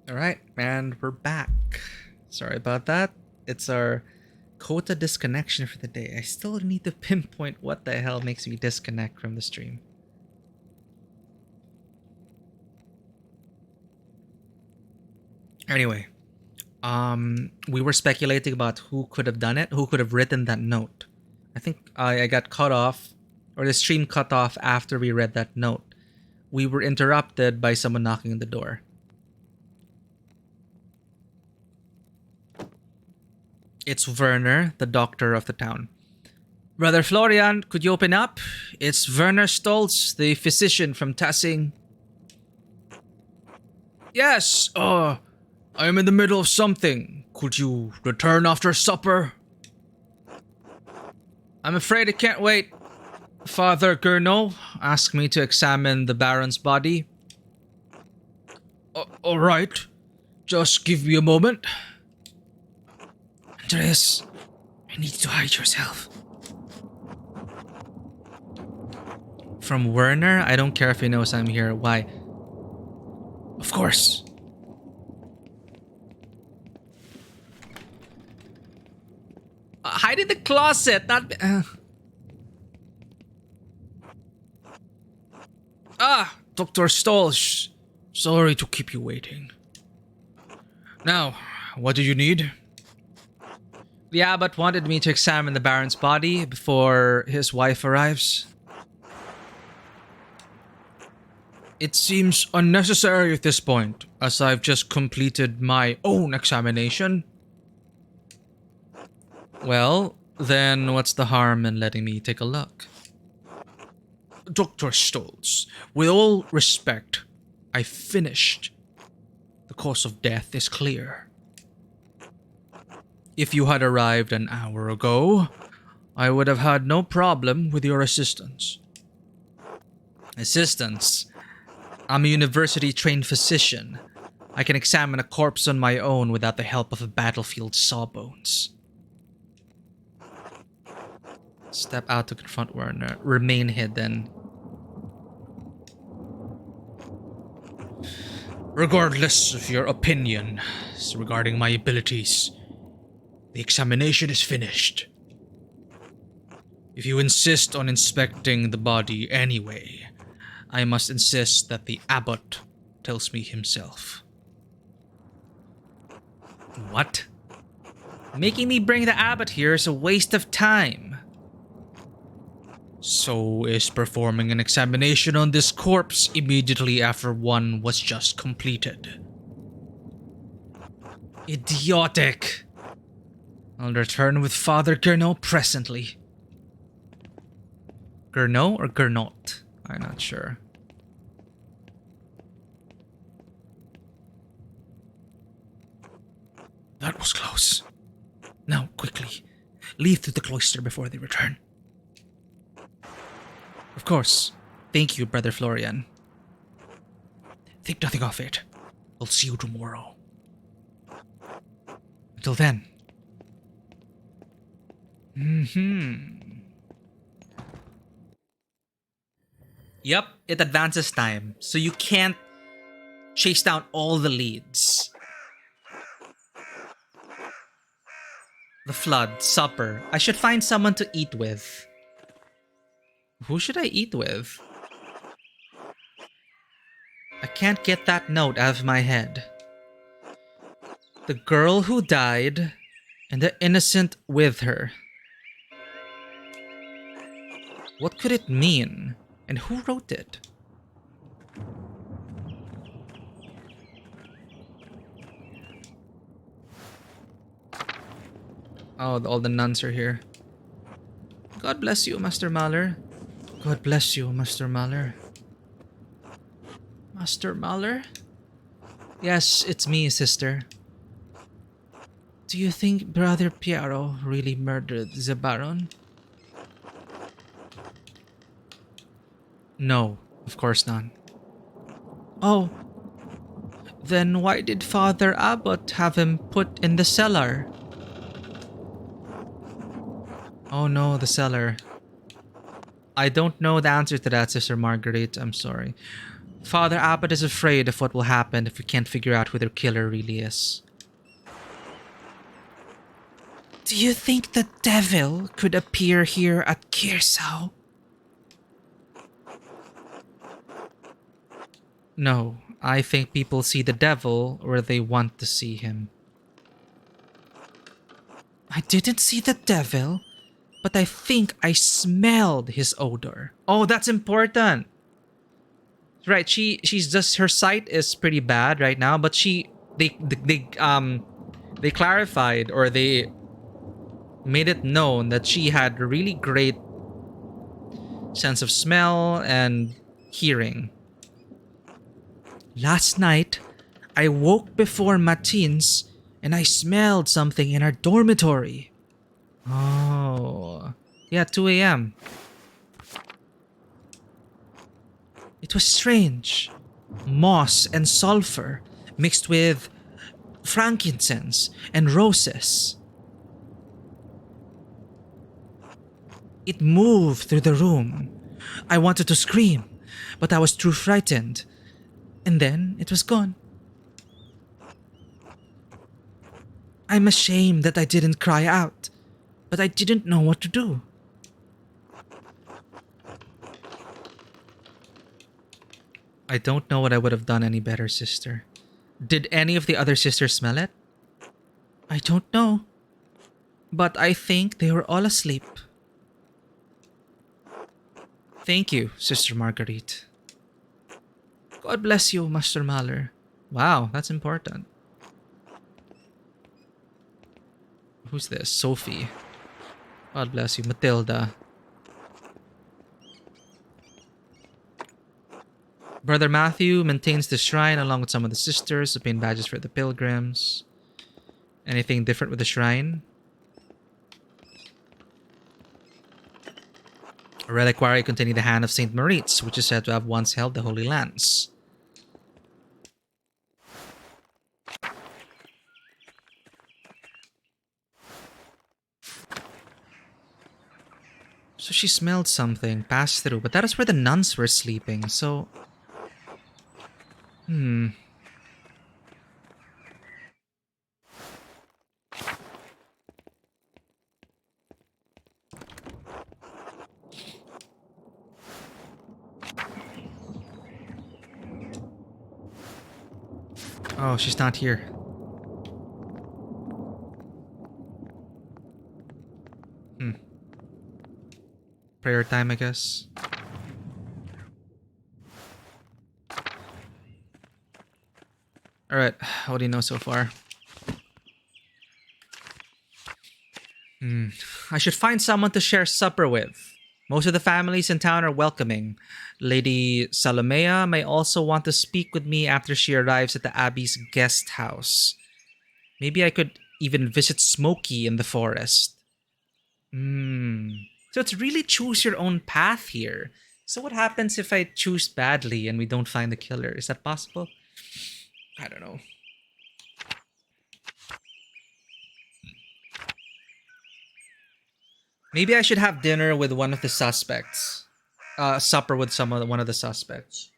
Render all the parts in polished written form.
All right, and we're back. Sorry about that. It's our quota disconnection for the day. I still need to pinpoint what the hell makes me disconnect from the stream. Anyway, we were speculating about who could have done it, who could have written that note. I think I got cut off, or the stream cut off after we read that note. We were interrupted by someone knocking on the door. It's Werner, the doctor of the town. Brother Florian, could you open up? It's Werner Stolz, the physician from Tassing. Yes, I'm in the middle of something. Could you return after supper? I'm afraid I can't wait. Father Gurnot asked me to examine the Baron's body. All right. Just give me a moment. Andreas, I need to hide yourself. From Werner? I don't care if he knows I'm here. Why? Of course. Hide in the closet, not... Dr. Stolz. Sorry to keep you waiting. Now, what do you need? The abbot wanted me to examine the Baron's body before his wife arrives. It seems unnecessary at this point, as I've just completed my own examination. Well, then what's the harm in letting me take a look? Dr. Stolz, with all respect, I finished. The cause of death is clear. If you had arrived an hour ago, I would have had no problem with your assistance. Assistance? I'm a university-trained physician. I can examine a corpse on my own without the help of a battlefield sawbones. Step out to confront Werner. Remain hidden. Regardless of your opinion regarding my abilities, the examination is finished. If you insist on inspecting the body anyway, I must insist that the abbot tells me himself. What? Making me bring the abbot here is a waste of time. So is performing an examination on this corpse immediately after one was just completed. Idiotic. I'll return with Father Gurnot presently. Gurnot or Gurnot? I'm not sure. That was close. Now, quickly, leave through the cloister before they return. Of course. Thank you, Brother Florian. Think nothing of it. I'll see you tomorrow. Until then. Yep, it advances time, so you can't chase down all the leads. The flood, supper. I should find someone to eat with. Who should I eat with? I can't get that note out of my head. The girl who died and the innocent with her. What could it mean? And who wrote it? Oh, all the nuns are here. God bless you, Master Mahler. God bless you, Master Mahler. Master Mahler? Yes, it's me, sister. Do you think Brother Piero really murdered the Baron? No, of course not. Oh, then why did Father Abbot have him put in the cellar? Oh no, the cellar. I don't know the answer to that, Sister Marguerite. I'm sorry. Father Abbott is afraid of what will happen if we can't figure out who their killer really is. Do you think the devil could appear here at Kirsau? No, I think people see the devil where they want to see him. I didn't see the devil, but I think I smelled his odor. Oh, that's important. Right, she's just, her sight is pretty bad right now, but they clarified, or they made it known that she had a really great sense of smell and hearing. Last night, I woke before matins and I smelled something in our dormitory. Oh, yeah, 2 a.m. It was strange. Moss and sulfur mixed with frankincense and roses. It moved through the room. I wanted to scream, but I was too frightened. And then it was gone. I'm ashamed that I didn't cry out, but I didn't know what to do. I don't know what I would have done any better, sister. Did any of the other sisters smell it? I don't know. But I think they were all asleep. Thank you, Sister Marguerite. God bless you, Master Mahler. Wow, that's important. Who's this? Sophie. God bless you, Matilda. Brother Matthew maintains the shrine along with some of the sisters, obtain badges for the pilgrims. Anything different with the shrine? A reliquary containing the hand of Saint Moritz, which is said to have once held the Holy Lance. So she smelled something, passed through, but that is where the nuns were sleeping, so... Oh, she's not here. Prayer time, I guess. Alright, what do you know so far? I should find someone to share supper with. Most of the families in town are welcoming. Lady Salomea may also want to speak with me after she arrives at the Abbey's guest house. Maybe I could even visit Smokey in the forest. So it's really choose your own path here. So what happens if I choose badly and we don't find the killer? Is that possible? I don't know. Maybe I should have dinner with one of the suspects. Supper with one of the suspects.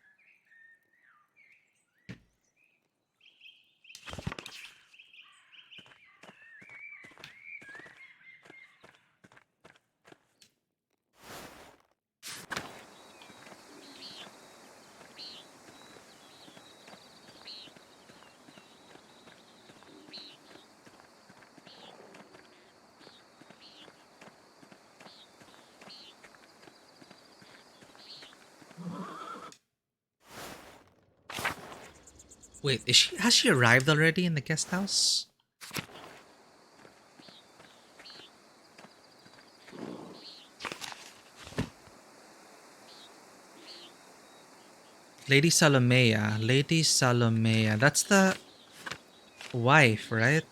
Wait, has she arrived already in the guest house? Lady Salomea. Lady Salomea. That's the wife, right?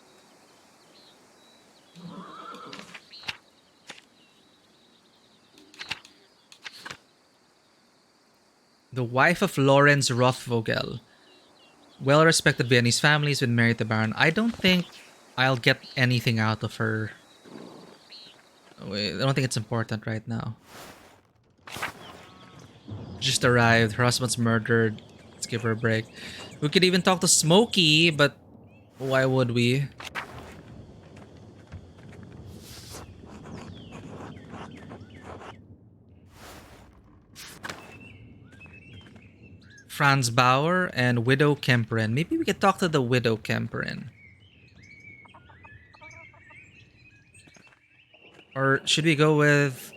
The wife of Lorenz Rothvogel. Well-respected Viennese family, has been married to Baron. I don't think I'll get anything out of her. Wait, I don't think it's important right now. Just arrived. Her husband's murdered. Let's give her a break. We could even talk to Smokey, but why would we? Franz Bauer and Widow Kemperin. Maybe we could talk to the Widow Kemperin. Or should we go with...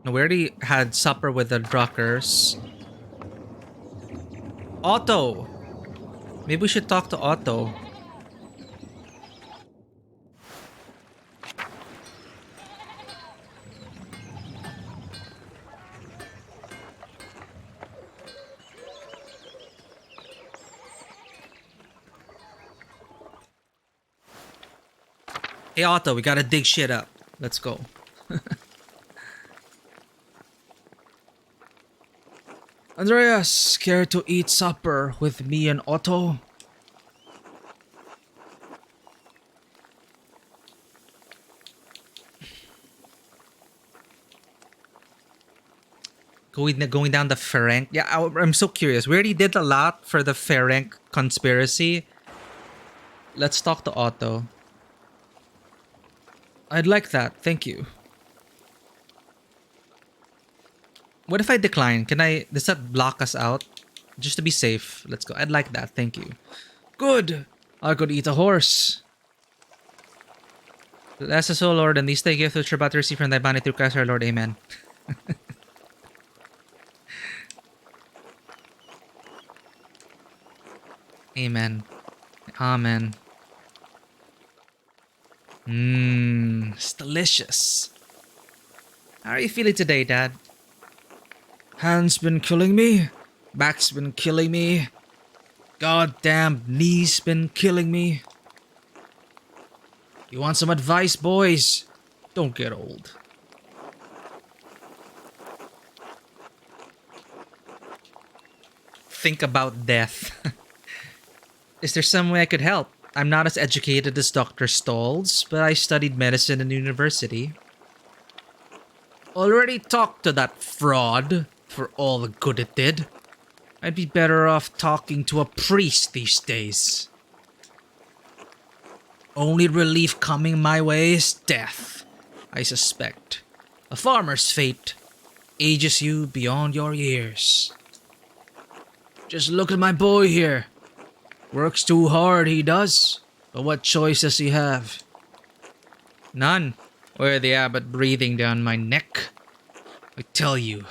No, we already had supper with the Druckers. Otto! Maybe we should talk to Otto. Hey Otto, we gotta dig shit up. Let's go. Andreas, care to eat supper with me and Otto? Going down the Ferenc. Yeah, I'm so curious. We already did a lot for the Ferenc conspiracy. Let's talk to Otto. I'd like that, thank you. What if I decline? Does that block us out? Just to be safe, let's go. I'd like that, thank you. Good! I could eat a horse. Bless us, O Lord, and these thy gifts which are about to receive from thy bounty through Christ our Lord, amen. Amen. Amen. It's delicious. How are you feeling today, Dad? Hand's been killing me. Back's been killing me. Goddamn knees been killing me. You want some advice, boys? Don't get old. Think about death. Is there some way I could help? I'm not as educated as Dr. Stolz, but I studied medicine in university. Already talked to that fraud for all the good it did. I'd be better off talking to a priest these days. Only relief coming my way is death, I suspect. A farmer's fate ages you beyond your years. Just look at my boy here. Works too hard, he does. But what choice does he have? None. Where the abbot breathing down my neck. I tell you,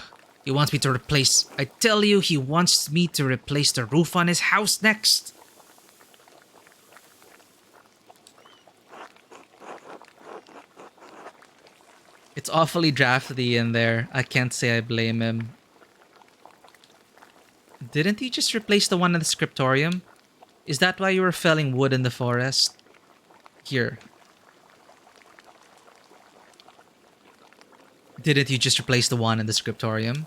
he wants me to replace the roof on his house next. It's awfully drafty in there. I can't say I blame him. Didn't he just replace the one in the scriptorium? Is that why you were felling wood in the forest? Here. Didn't you just replace the one in the scriptorium?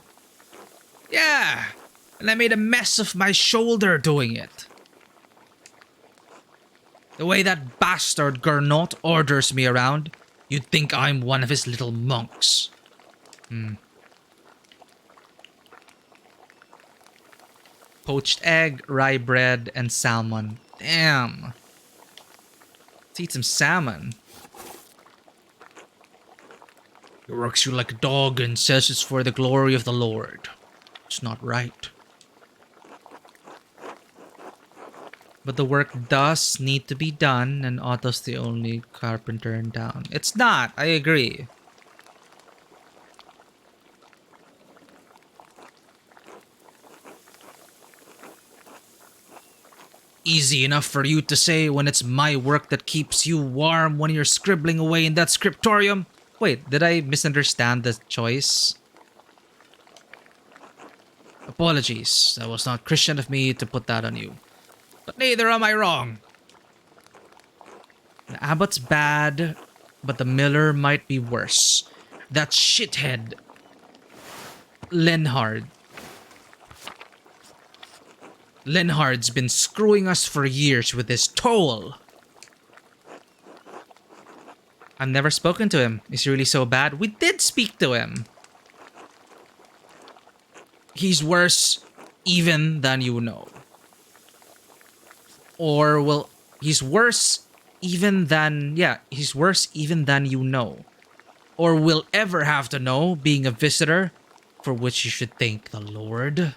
Yeah, and I made a mess of my shoulder doing it. The way that bastard Gernot orders me around, you'd think I'm one of his little monks. Poached egg, rye bread, and salmon. Damn. Let's eat some salmon. He works you like a dog and says it's for the glory of the Lord. It's not right. But the work does need to be done, and Otto's the only carpenter in town. It's not, I agree. Easy enough for you to say when it's my work that keeps you warm when you're scribbling away in that scriptorium. Wait, did I misunderstand the choice? Apologies, that was not Christian of me to put that on you. But neither am I wrong. The abbot's bad, but the miller might be worse. That shithead, Lenhard. Lenhard's been screwing us for years with his toll. I've never spoken to him. Is he really so bad? We did speak to him. He's worse. even than you know. Or, well, he's worse he's worse even than you know. Or will ever have to know, being a visitor, for which you should thank the Lord.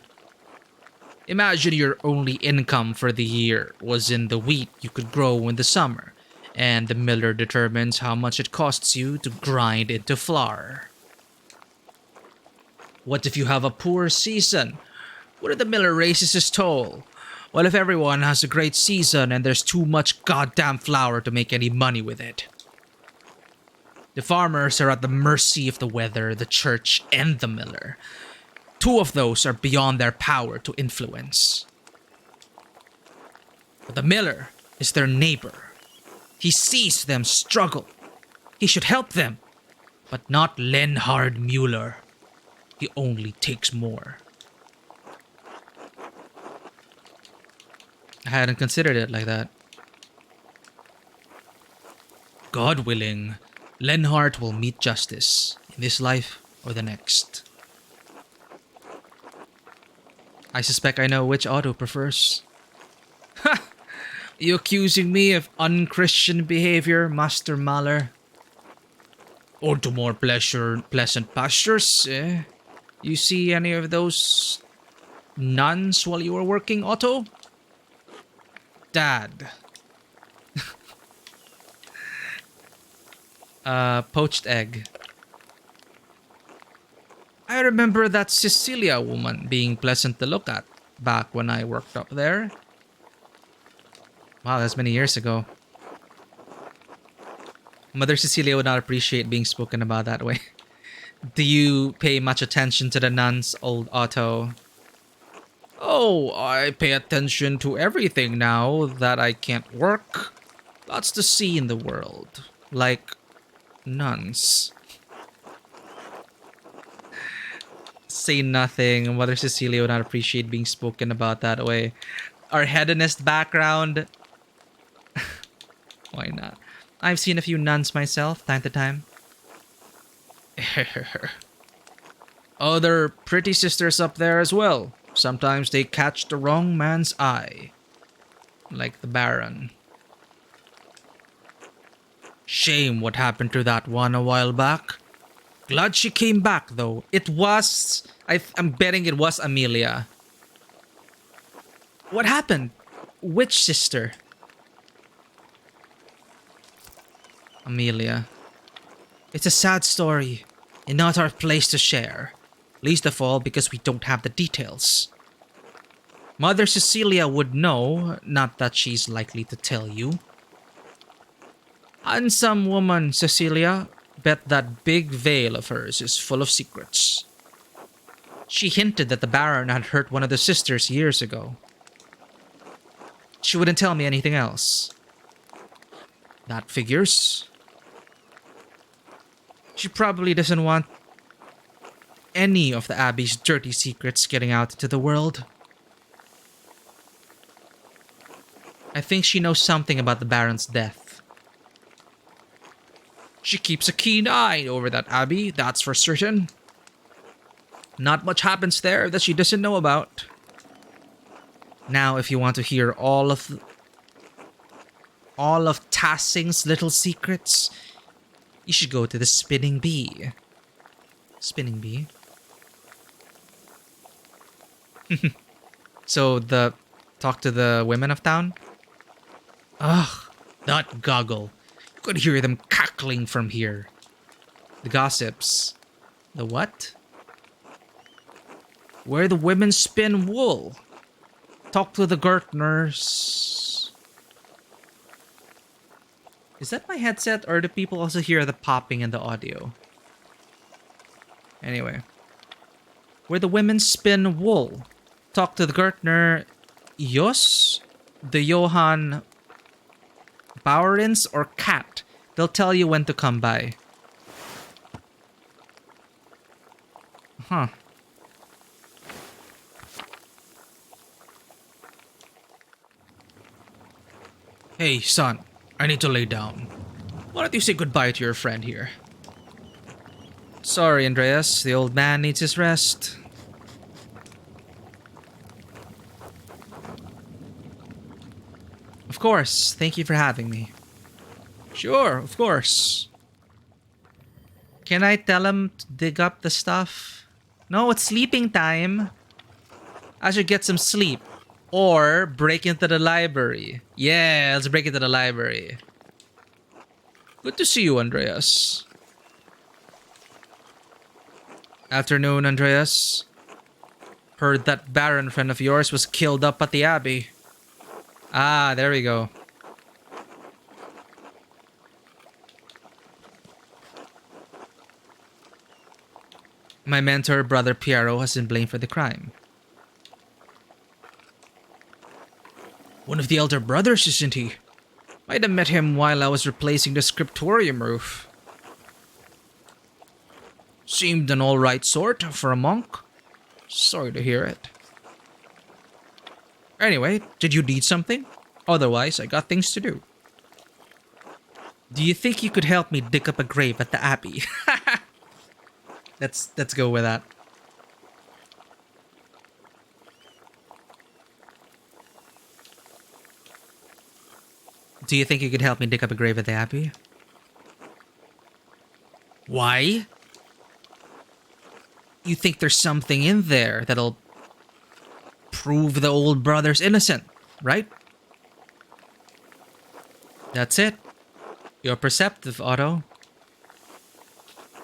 Imagine your only income for the year was in the wheat you could grow in the summer, and the miller determines how much it costs you to grind into flour. What if you have a poor season? What if the miller raises his toll? What if everyone has a great season and there's too much goddamn flour to make any money with it? The farmers are at the mercy of the weather, the church, and the miller. Two of those are beyond their power to influence. But the miller is their neighbor. He sees them struggle. He should help them, but not Lenhard Mueller. He only takes more. I hadn't considered it like that. God willing, Lenhart will meet justice in this life or the next. I suspect I know which Otto prefers. Ha! You accusing me of unchristian behavior, Master Mahler? Or to more pleasant pastures, eh? You see any of those nuns while you were working, Otto? Dad. Poached egg. I remember that Cecilia woman being pleasant to look at back when I worked up there. Wow, that's many years ago. Mother Cecilia would not appreciate being spoken about that way. Do you pay much attention to the nuns, old Otto? Oh, I pay attention to everything now that I can't work. Lots to see in the world. Like nuns. Say nothing. Mother Cecilia would not appreciate being spoken about that way. Our hedonist background. Why not? I've seen a few nuns myself, time to time. Other pretty sisters up there as well. Sometimes they catch the wrong man's eye. Like the Baron. Shame what happened to that one a while back. Glad she came back though. It was... I'm betting it was Amelia. What happened? Which sister? Amelia. It's a sad story, and not our place to share. Least of all because we don't have the details. Mother Cecilia would know, not that she's likely to tell you. Handsome woman, Cecilia. Bet that big veil of hers is full of secrets. She hinted that the Baron had hurt one of the sisters years ago. She wouldn't tell me anything else. That figures. She probably doesn't want any of the Abbey's dirty secrets getting out into the world. I think she knows something about the Baron's death. She keeps a keen eye over that Abbey, that's for certain. Not much happens there that she doesn't know about. Now, if you want to hear all of Tassing's little secrets, you should go to the Spinning Bee. Spinning Bee? So, talk to the women of town? Ugh, that goggle. You could hear them cackling from here. The gossips. The what? Where the women spin wool. Talk to the Gertners. Is that my headset, or do people also hear the popping in the audio? Anyway. Where the women spin wool. Talk to the Gertner Jos, the Johann Bowerins, or Cat. They'll tell you when to come by. Huh. Hey, son. I need to lay down. Why don't you say goodbye to your friend here? Sorry, Andreas. The old man needs his rest. Of course. Thank you for having me. Sure, of course. Can I tell him to dig up the stuff? No, it's sleeping time. I should get some sleep. Or break into the library. Yeah, let's break into the library. Good to see you, Andreas. Afternoon, Andreas. Heard that Baron friend of yours was killed up at the Abbey. Ah, there we go. My mentor, Brother Piero, has been blamed for the crime. One of the elder brothers, isn't he? Might have met him while I was replacing the scriptorium roof. Seemed an alright sort for a monk. Sorry to hear it. Anyway, did you need something? Otherwise, I got things to do. Do you think you could help me dig up a grave at the Abbey? Let's go with that. Do you think you could help me dig up a grave at the Abbey? Why? You think there's something in there that'll prove the old brother's innocent, right? That's it. You're perceptive, Otto.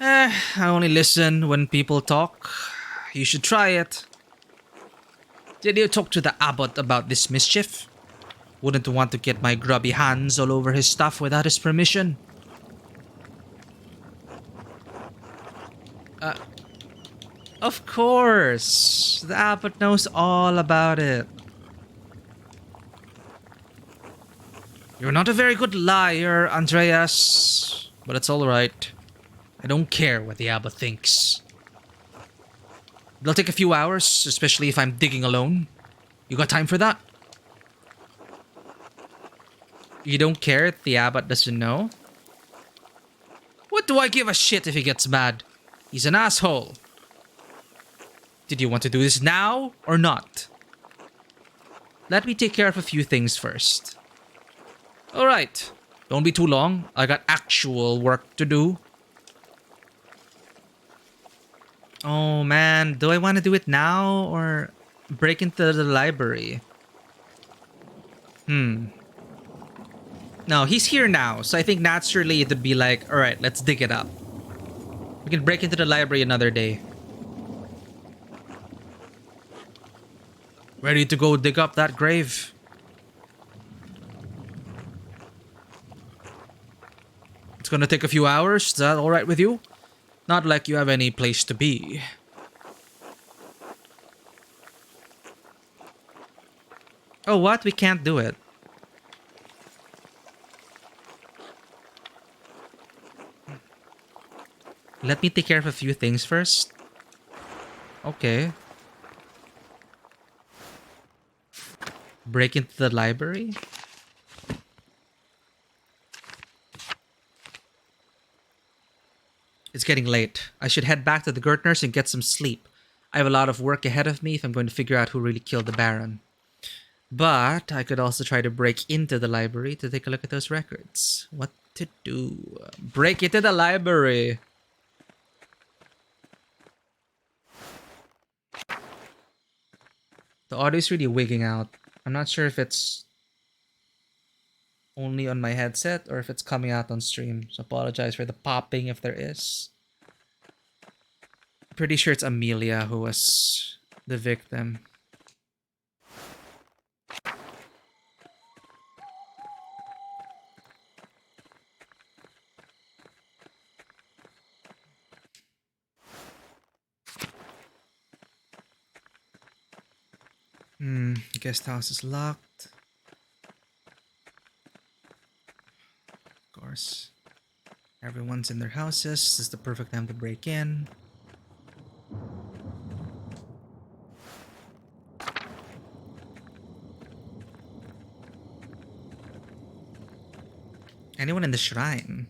I only listen when people talk. You should try it. Did you talk to the abbot about this mischief? Wouldn't want to get my grubby hands all over his stuff without his permission. Of course. The abbot knows all about it. You're not a very good liar, Andreas. But it's alright. I don't care what the abbot thinks. It'll take a few hours, especially if I'm digging alone. You got time for that? You don't care if the abbot doesn't know? What do I give a shit if he gets mad? He's an asshole. Did you want to do this now or not? Let me take care of a few things first. Alright. Don't be too long. I got actual work to do. Oh man, do I want to do it now or break into the library? No, he's here now, so I think naturally it would be like, alright, let's dig it up. We can break into the library another day. Ready to go dig up that grave? It's gonna take a few hours, is that alright with you? Not like you have any place to be. Oh, what? We can't do it. Let me take care of a few things first. Okay. Break into the library? It's getting late. I should head back to the Gertners and get some sleep. I have a lot of work ahead of me if I'm going to figure out who really killed the Baron. But I could also try to break into the library to take a look at those records. What to do? Break into the library! The audio is really wigging out. I'm not sure if it's only on my headset or if it's coming out on stream. So apologize for the popping if there is. Pretty sure it's Amelia who was the victim. Guest house is locked. Of course. Everyone's in their houses. This is the perfect time to break in. Anyone in the shrine?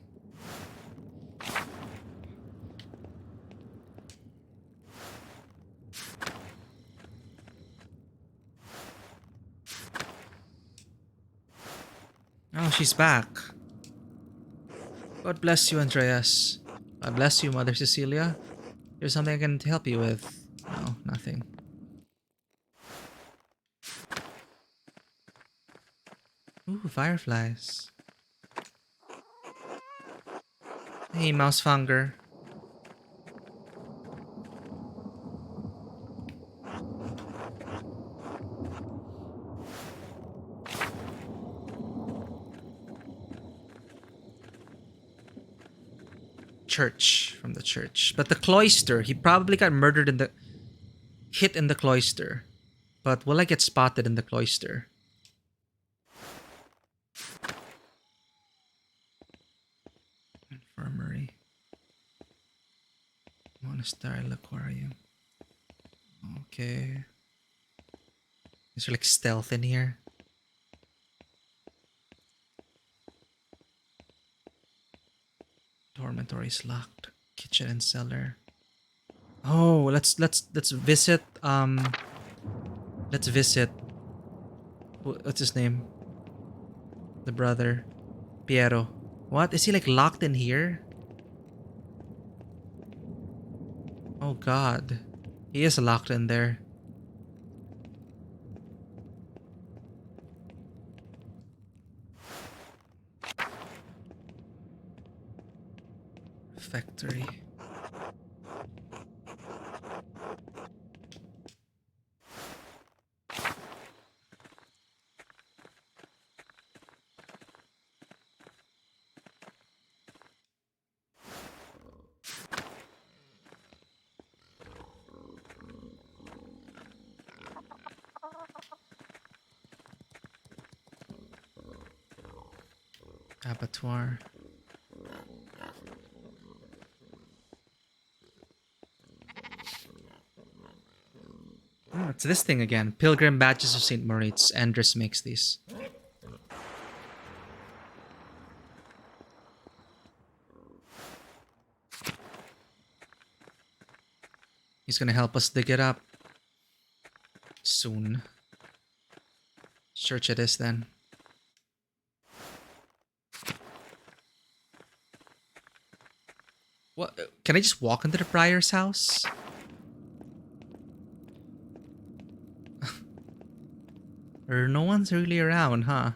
she's back. God bless you, Andreas. God bless you, Mother Cecilia. There's something I can help you with. No, nothing. Ooh, fireflies. Hey, Mousefanger. Church. From the church. But the cloister, he probably got murdered in the... hit in the cloister. But will I get spotted in the cloister? Infirmary. Monastery aquarium. Okay. Is there like stealth in here? Dormitory is locked. Kitchen and cellar. Oh, let's visit let's visit what's his name? The brother. Piero. What? Is he like locked in here? Oh god. He is locked in there. Factory. Abattoir. Oh, it's this thing again. Pilgrim Badges of St. Moritz. Andres makes these. He's gonna help us dig it up. Soon. Church it is then. What? Can I just walk into the prior's house? No one's really around, huh?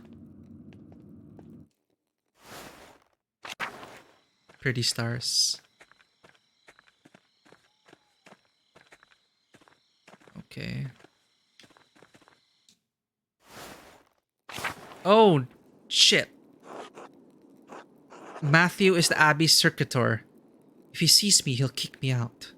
Pretty stars. Okay. Oh, shit. Matthew is the Abbey's circuitor. If he sees me, he'll kick me out.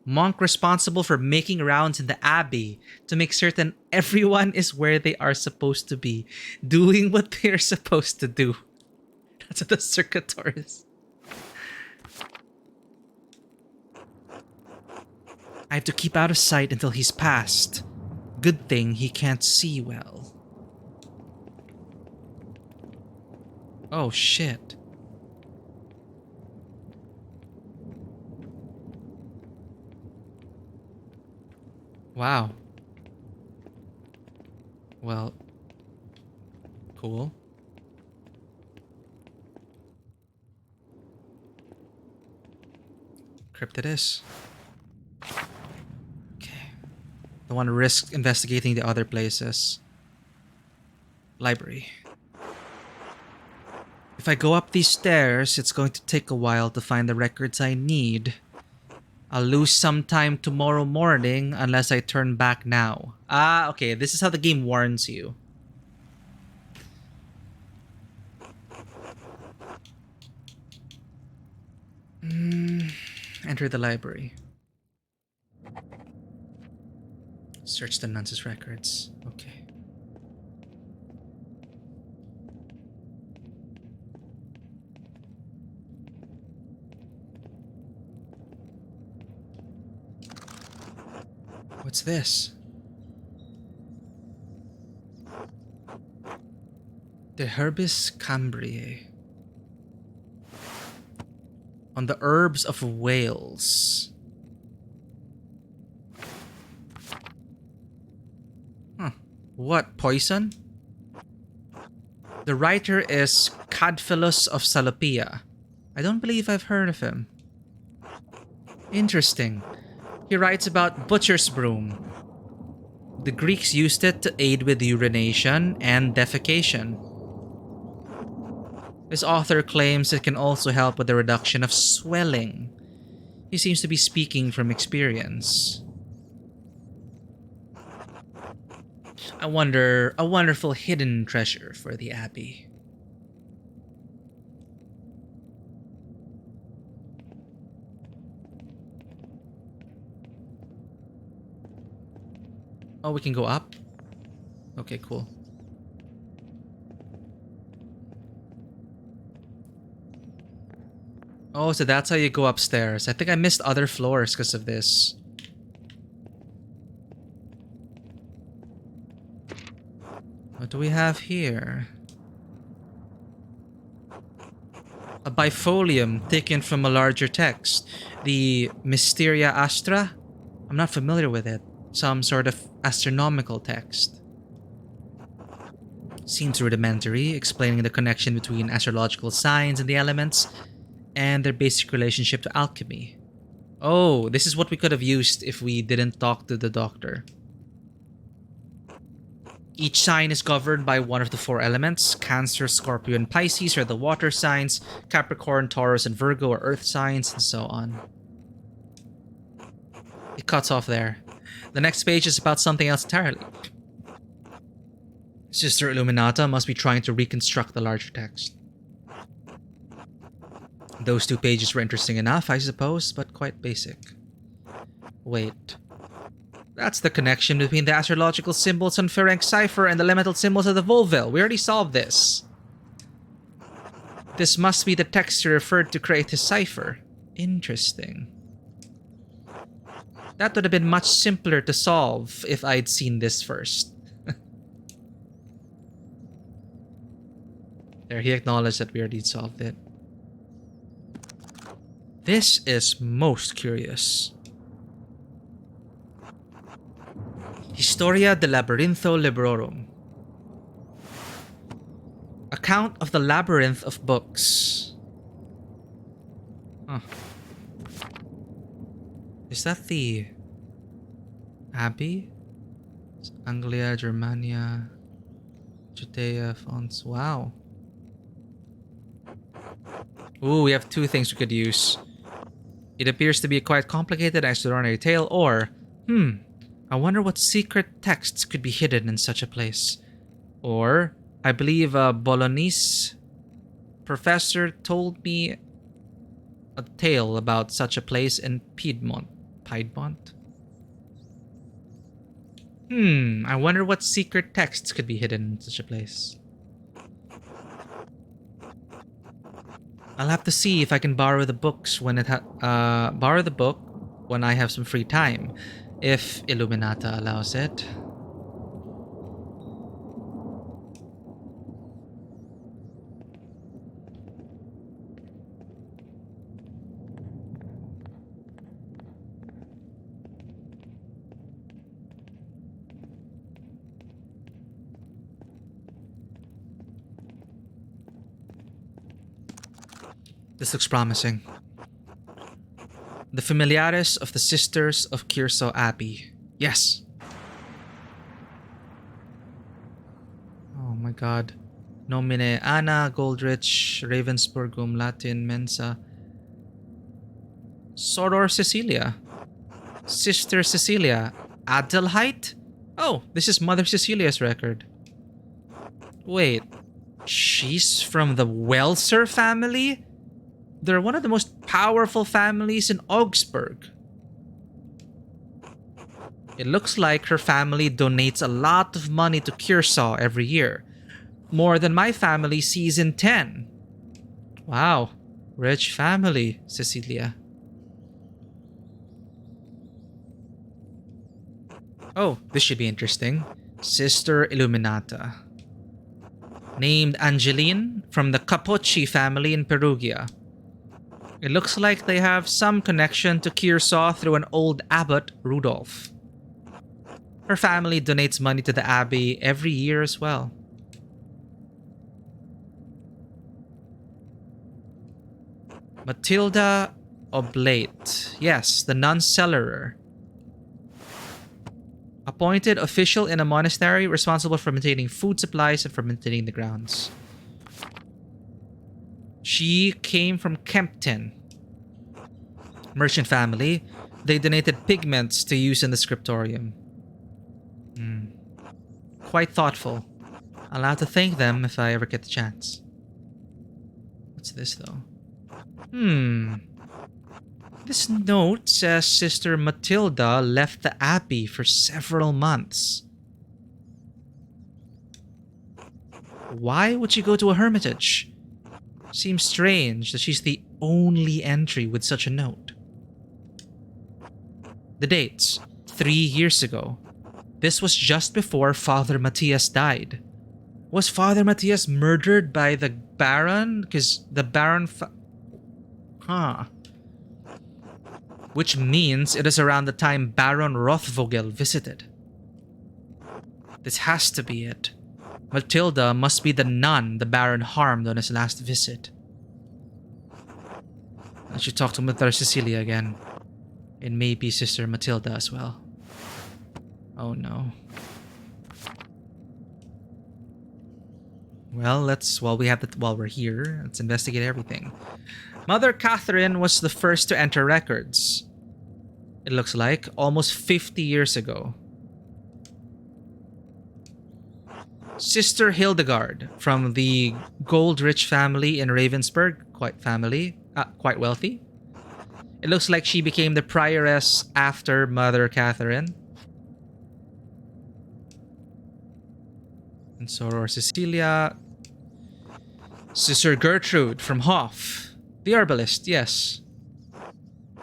Monk responsible for making rounds in the Abbey to make certain everyone is where they are supposed to be, doing what they're supposed to do. That's what the circuitor is. I have to keep out of sight until he's passed. Good thing he can't see well. Oh shit. Wow. Well, cool. Crypt it is. Okay. Don't want to risk investigating the other places. Library. If I go up these stairs, it's going to take a while to find the records I need. I'll lose some time tomorrow morning unless I turn back now. Ah, okay. This is how the game warns you. Enter the library. Search the nuns' records. Okay. What's this? De Herbis Cambriae. On the herbs of Wales. Huh. What? Poison? The writer is Cadphilus of Salopia. I don't believe I've heard of him. Interesting. He writes about butcher's broom. The Greeks used it to aid with urination and defecation. This author claims it can also help with the reduction of swelling. He seems to be speaking from experience. I wonder, a wonderful hidden treasure for the Abbey. Oh, we can go up? Okay, cool. Oh, so that's how you go upstairs. I think I missed other floors because of this. What do we have here? A bifolium taken from a larger text. The Mysteria Astra? I'm not familiar with it. Some sort of astronomical text. Seems rudimentary, explaining the connection between astrological signs and the elements, and their basic relationship to alchemy. Oh, this is what we could have used if we didn't talk to the doctor. Each sign is governed by one of the 4 elements. Cancer, Scorpio, and Pisces are the water signs. Capricorn, Taurus, and Virgo are earth signs, and so on. It cuts off there. The next page is about something else entirely. Sister Illuminata must be trying to reconstruct the larger text. Those 2 pages were interesting enough, I suppose, but quite basic. Wait. That's the connection between the astrological symbols on Ferenc cipher and the elemental symbols of the Volville. We already solved this. This must be the text he referred to create his cipher. Interesting. That would have been much simpler to solve if I'd seen this first. There, he acknowledged that we already solved it. This is most curious. Historia de Labyrintho Librorum. Account of the labyrinth of books. Huh. Is that the Abbey? Anglia, Germania, Judea, fonts. Wow. Ooh, we have 2 things we could use. It appears to be a quite complicated and extraordinary tale, or, I wonder what secret texts could be hidden in such a place. Or, I believe a Bolognese professor told me a tale about such a place in Piedmont. I wonder what secret texts could be hidden in such a place. I'll have to see if I can borrow the books when borrow the book when I have some free time, if Illuminata allows it. This looks promising. The Familiares of the Sisters of Kyrso Abbey. Yes. Oh my god. Nomine Anna, Goldrich, Ravensburgum, Latin, Mensa. Soror Cecilia. Sister Cecilia. Adelheid? Oh, this is Mother Cecilia's record. Wait. She's from the Welser family? They're one of the most powerful families in Augsburg. It looks like her family donates a lot of money to Kyrso every year. More than my family sees in 10. Wow. Rich family, Cecilia. Oh, this should be interesting. Sister Illuminata. Named Angeline from the Capocci family in Perugia. It looks like they have some connection to Kyrso through an old abbot, Rudolph. Her family donates money to the abbey every year as well. Matilda Oblate. Yes, the nun-cellarer. Appointed official in a monastery responsible for maintaining food supplies and for maintaining the grounds. She came from Kempton. Merchant family. They donated pigments to use in the scriptorium. Quite thoughtful. I'll have to thank them if I ever get the chance. What's this, though? This note says Sister Matilda left the abbey for several months. Why would she go to a hermitage? Seems strange that she's the only entry with such a note. The dates. 3 years ago. This was just before Father Matthias died. Was Father Matthias murdered by the Baron? Because the Baron... Which means it is around the time Baron Rothvogel visited. This has to be it. Matilda must be the nun the Baron harmed on his last visit. I should talk to Mother Cecilia again. It may be Sister Matilda as well. Oh no. Well, while we're here, let's investigate everything. Mother Catherine was the first to enter records. It looks like almost 50 years ago. Sister Hildegard from the Gold-rich family in Ravensburg, quite wealthy. It looks like she became the prioress after Mother Catherine. And Soror Cecilia. Sister Gertrude from Hoff. The herbalist, yes.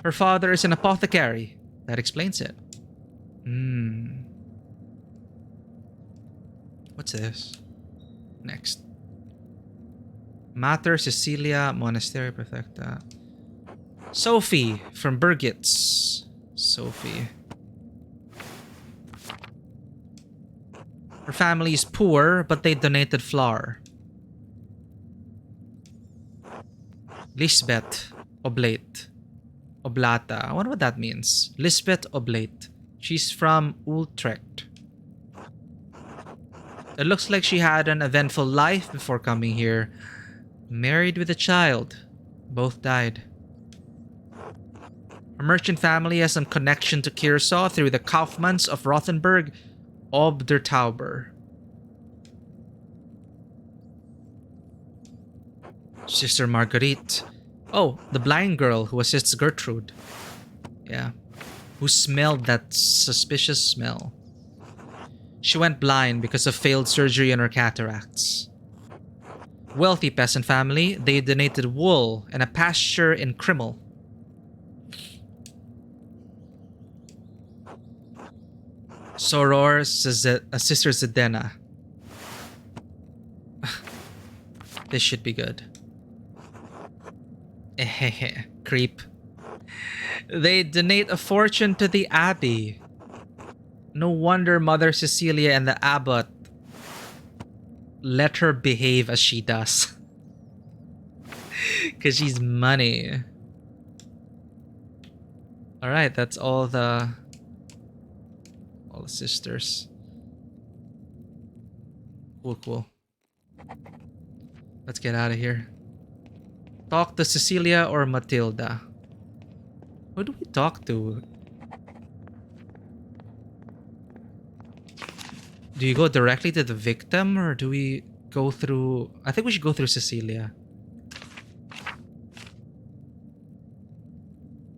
Her father is an apothecary. That explains it. What's this? Next. Mater Cecilia Monastery Perfecta. Sophie from Birgitz. Sophie. Her family is poor, but they donated flour. Lisbeth Oblate. Oblata. I wonder what that means. Lisbeth Oblate. She's from Utrecht. It looks like she had an eventful life before coming here. Married with a child. Both died. Her merchant family has some connection to Kearsau through the Kaufmanns of Rothenburg, ob der Tauber. Sister Marguerite. Oh, the blind girl who assists Gertrude. Yeah. Who smelled that suspicious smell. She went blind because of failed surgery on her cataracts. Wealthy peasant family, they donated wool and a pasture in Krimmel. Soror Sister Zedena. This should be good. Creep. They donate a fortune to the abbey. No wonder Mother Cecilia and the abbot let her behave as she does. Because she's money. Alright, that's all the sisters. Cool. Let's get out of here. Talk to Cecilia or Matilda. Who do we talk to? Do you go directly to the victim or do we go through... I think we should go through Cecilia.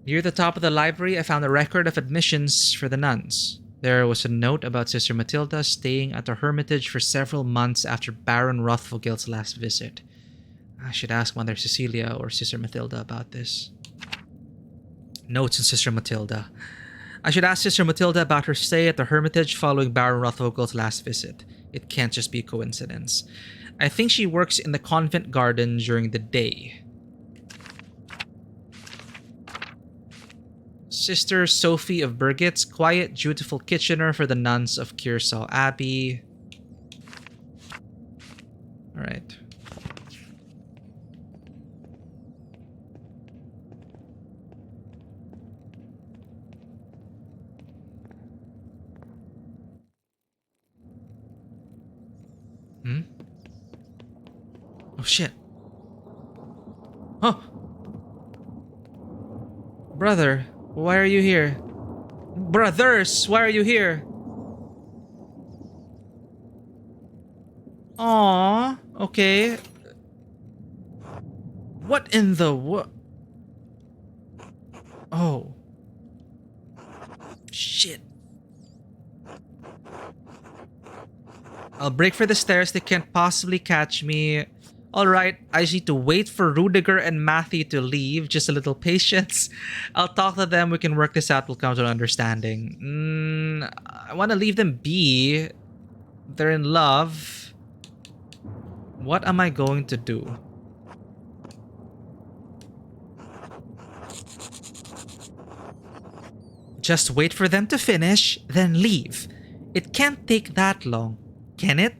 Near the top of the library, I found a record of admissions for the nuns. There was a note about Sister Matilda staying at the hermitage for several months after Baron Rothvogel's last visit. I should ask Mother Cecilia or Sister Matilda about this. Notes on Sister Matilda. I should ask Sister Matilda about her stay at the hermitage following Baron Rothvogel's last visit. It can't just be a coincidence. I think she works in the convent garden during the day. Sister Sophie of Birgitz, quiet, dutiful kitchener for the nuns of Kearsau Abbey. Alright. Oh shit. Oh! Brother, why are you here? Brothers, why are you here? Aww, okay. What in the what? Oh. Shit. I'll break for the stairs. They can't possibly catch me. Alright, I just need to wait for Rudiger and Matthew to leave. Just a little patience. I'll talk to them. We can work this out. We'll come to an understanding. I want to leave them be. They're in love. What am I going to do? Just wait for them to finish, then leave. It can't take that long, can it?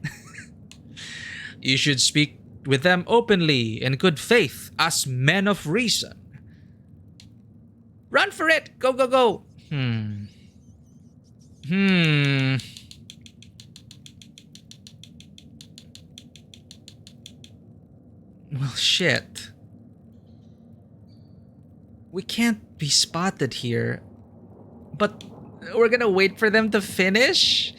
You should speak with them openly, in good faith, as men of reason. Run for it! Go, go, go! Well, shit. We can't be spotted here. But we're gonna wait for them to finish?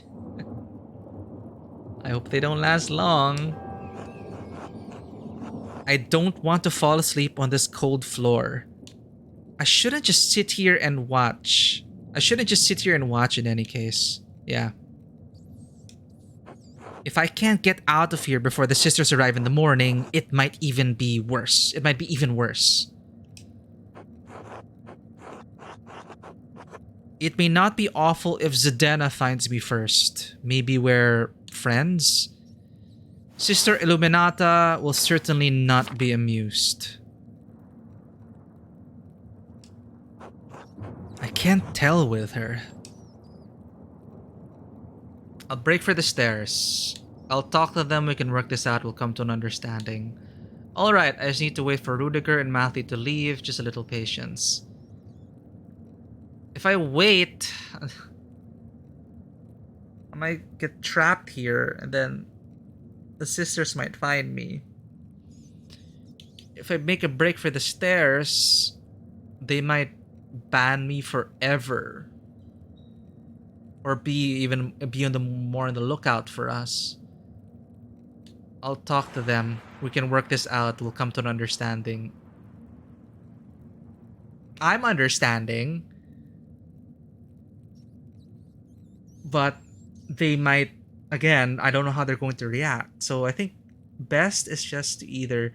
I hope they don't last long. I don't want to fall asleep on this cold floor. I shouldn't just sit here and watch. I shouldn't just sit here and watch in any case. Yeah. If I can't get out of here before the sisters arrive in the morning, it might even be worse. It might be even worse. It may not be awful if Zdena finds me first. Maybe we're friends? Sister Illuminata will certainly not be amused. I can't tell with her. I'll break for the stairs. I'll talk to them. We can work this out. We'll come to an understanding. Alright, I just need to wait for Rudiger and Matthew to leave. Just a little patience. If I wait, I might get trapped here and then the sisters might find me. If I make a break for the stairs, they might ban me forever. Or be more on the lookout for us. I'll talk to them. We can work this out. We'll come to an understanding. I'm understanding. But they might, again, I don't know how they're going to react. So I think best is just to either,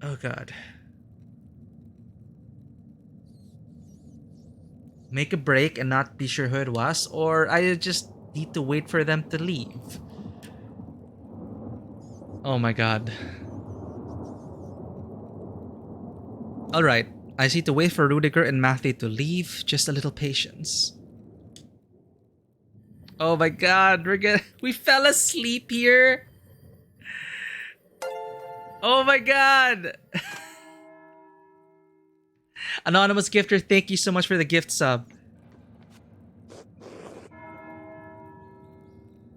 oh god, make a break and not be sure who it was, or I just need to wait for them to leave. Oh my god. Alright, I just need to wait for Rudiger and Matthew to leave. Just a little patience. Oh my god, we fell asleep here. Oh my god. Anonymous gifter, thank you so much for the gift sub.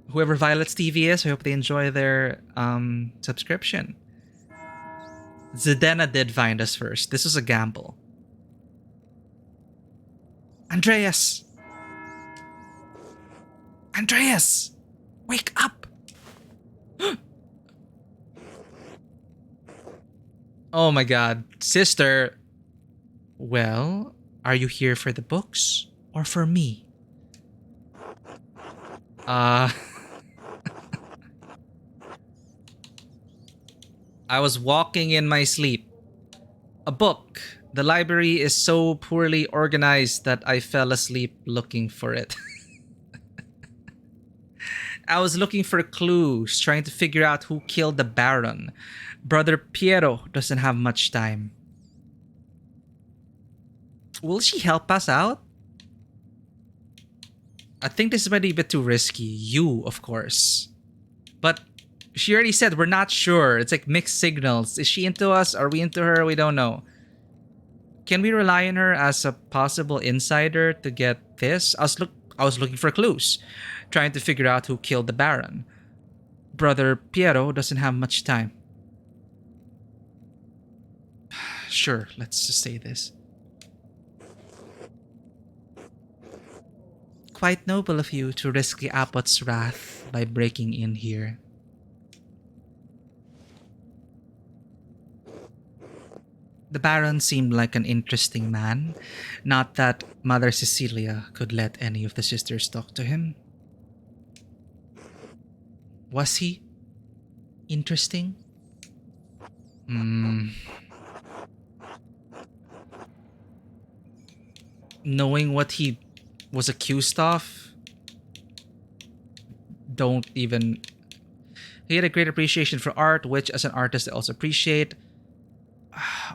Whoever Violet's TV is, I hope they enjoy their subscription. Zdena did find us first. This was a gamble. Andreas! Andreas! Wake up! Oh my god. Sister. Well, are you here for the books or for me? I was walking in my sleep. A book. The library is so poorly organized that I fell asleep looking for it. I was looking for clues, trying to figure out who killed the Baron. Brother Piero doesn't have much time. Will she help us out? I think this might be a bit too risky. You, of course. But she already said we're not sure. It's like mixed signals. Is she into us? Are we into her? We don't know. Can we rely on her as a possible insider to get this? I was looking for clues, trying to figure out who killed the Baron. Brother Piero doesn't have much time. Sure, let's just say this. Quite noble of you to risk the Abbot's wrath by breaking in here. The Baron seemed like an interesting man. Not that Mother Cecilia could let any of the sisters talk to him. Was he interesting? Knowing what he was accused of, don't even... He had a great appreciation for art, which as an artist I also appreciate.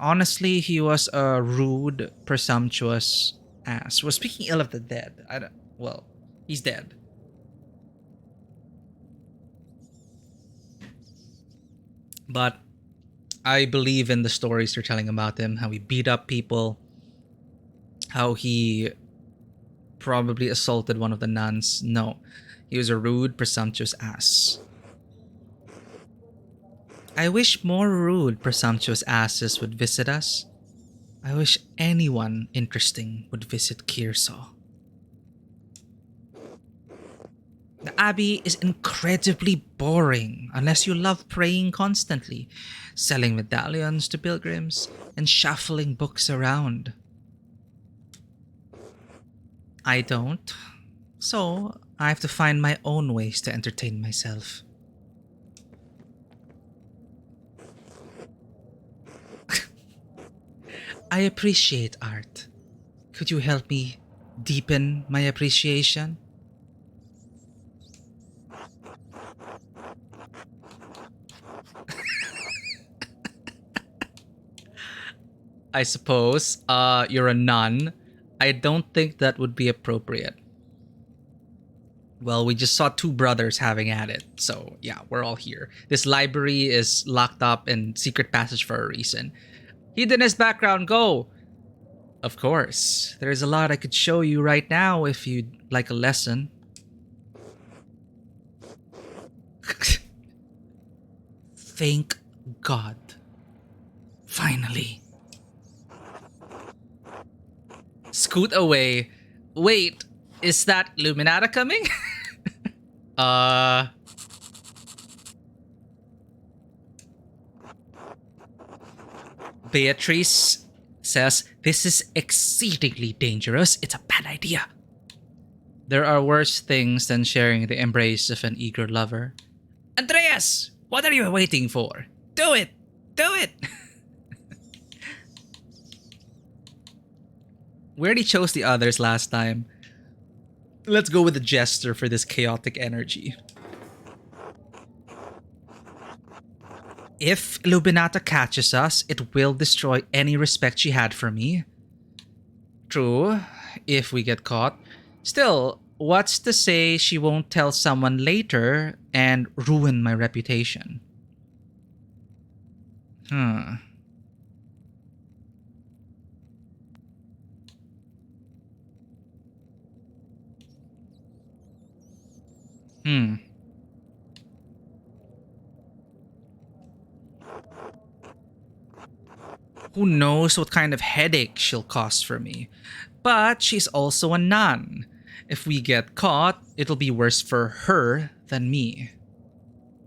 Honestly, he was a rude, presumptuous ass. Well, speaking ill of the dead, well, he's dead. But I believe in the stories they're telling about him, how he beat up people, how he probably assaulted one of the nuns. No, he was a rude, presumptuous ass. I wish more rude, presumptuous asses would visit us. I wish anyone interesting would visit Kearsaw. The Abbey is incredibly boring unless you love praying constantly, selling medallions to pilgrims, and shuffling books around. I don't, so I have to find my own ways to entertain myself. I appreciate art. Could you help me deepen my appreciation? I suppose. You're a nun. I don't think that would be appropriate. Well, we just saw two brothers having at it. So, yeah, we're all here. This library is locked up in secret passage for a reason. Hedonist background, go! Of course. There's a lot I could show you right now if you'd like a lesson. Thank God. Finally. Scoot away. Wait, is that Luminata coming? Beatrice says, this is exceedingly dangerous. It's a bad idea. There are worse things than sharing the embrace of an eager lover. Andreas, what are you waiting for? Do it! Do it! We already chose the others last time. Let's go with the jester for this chaotic energy. If Lubinata catches us, it will destroy any respect she had for me. True, if we get caught. Still, what's to say she won't tell someone later and ruin my reputation? Who knows what kind of headache she'll cause for me. But she's also a nun. If we get caught, it'll be worse for her than me.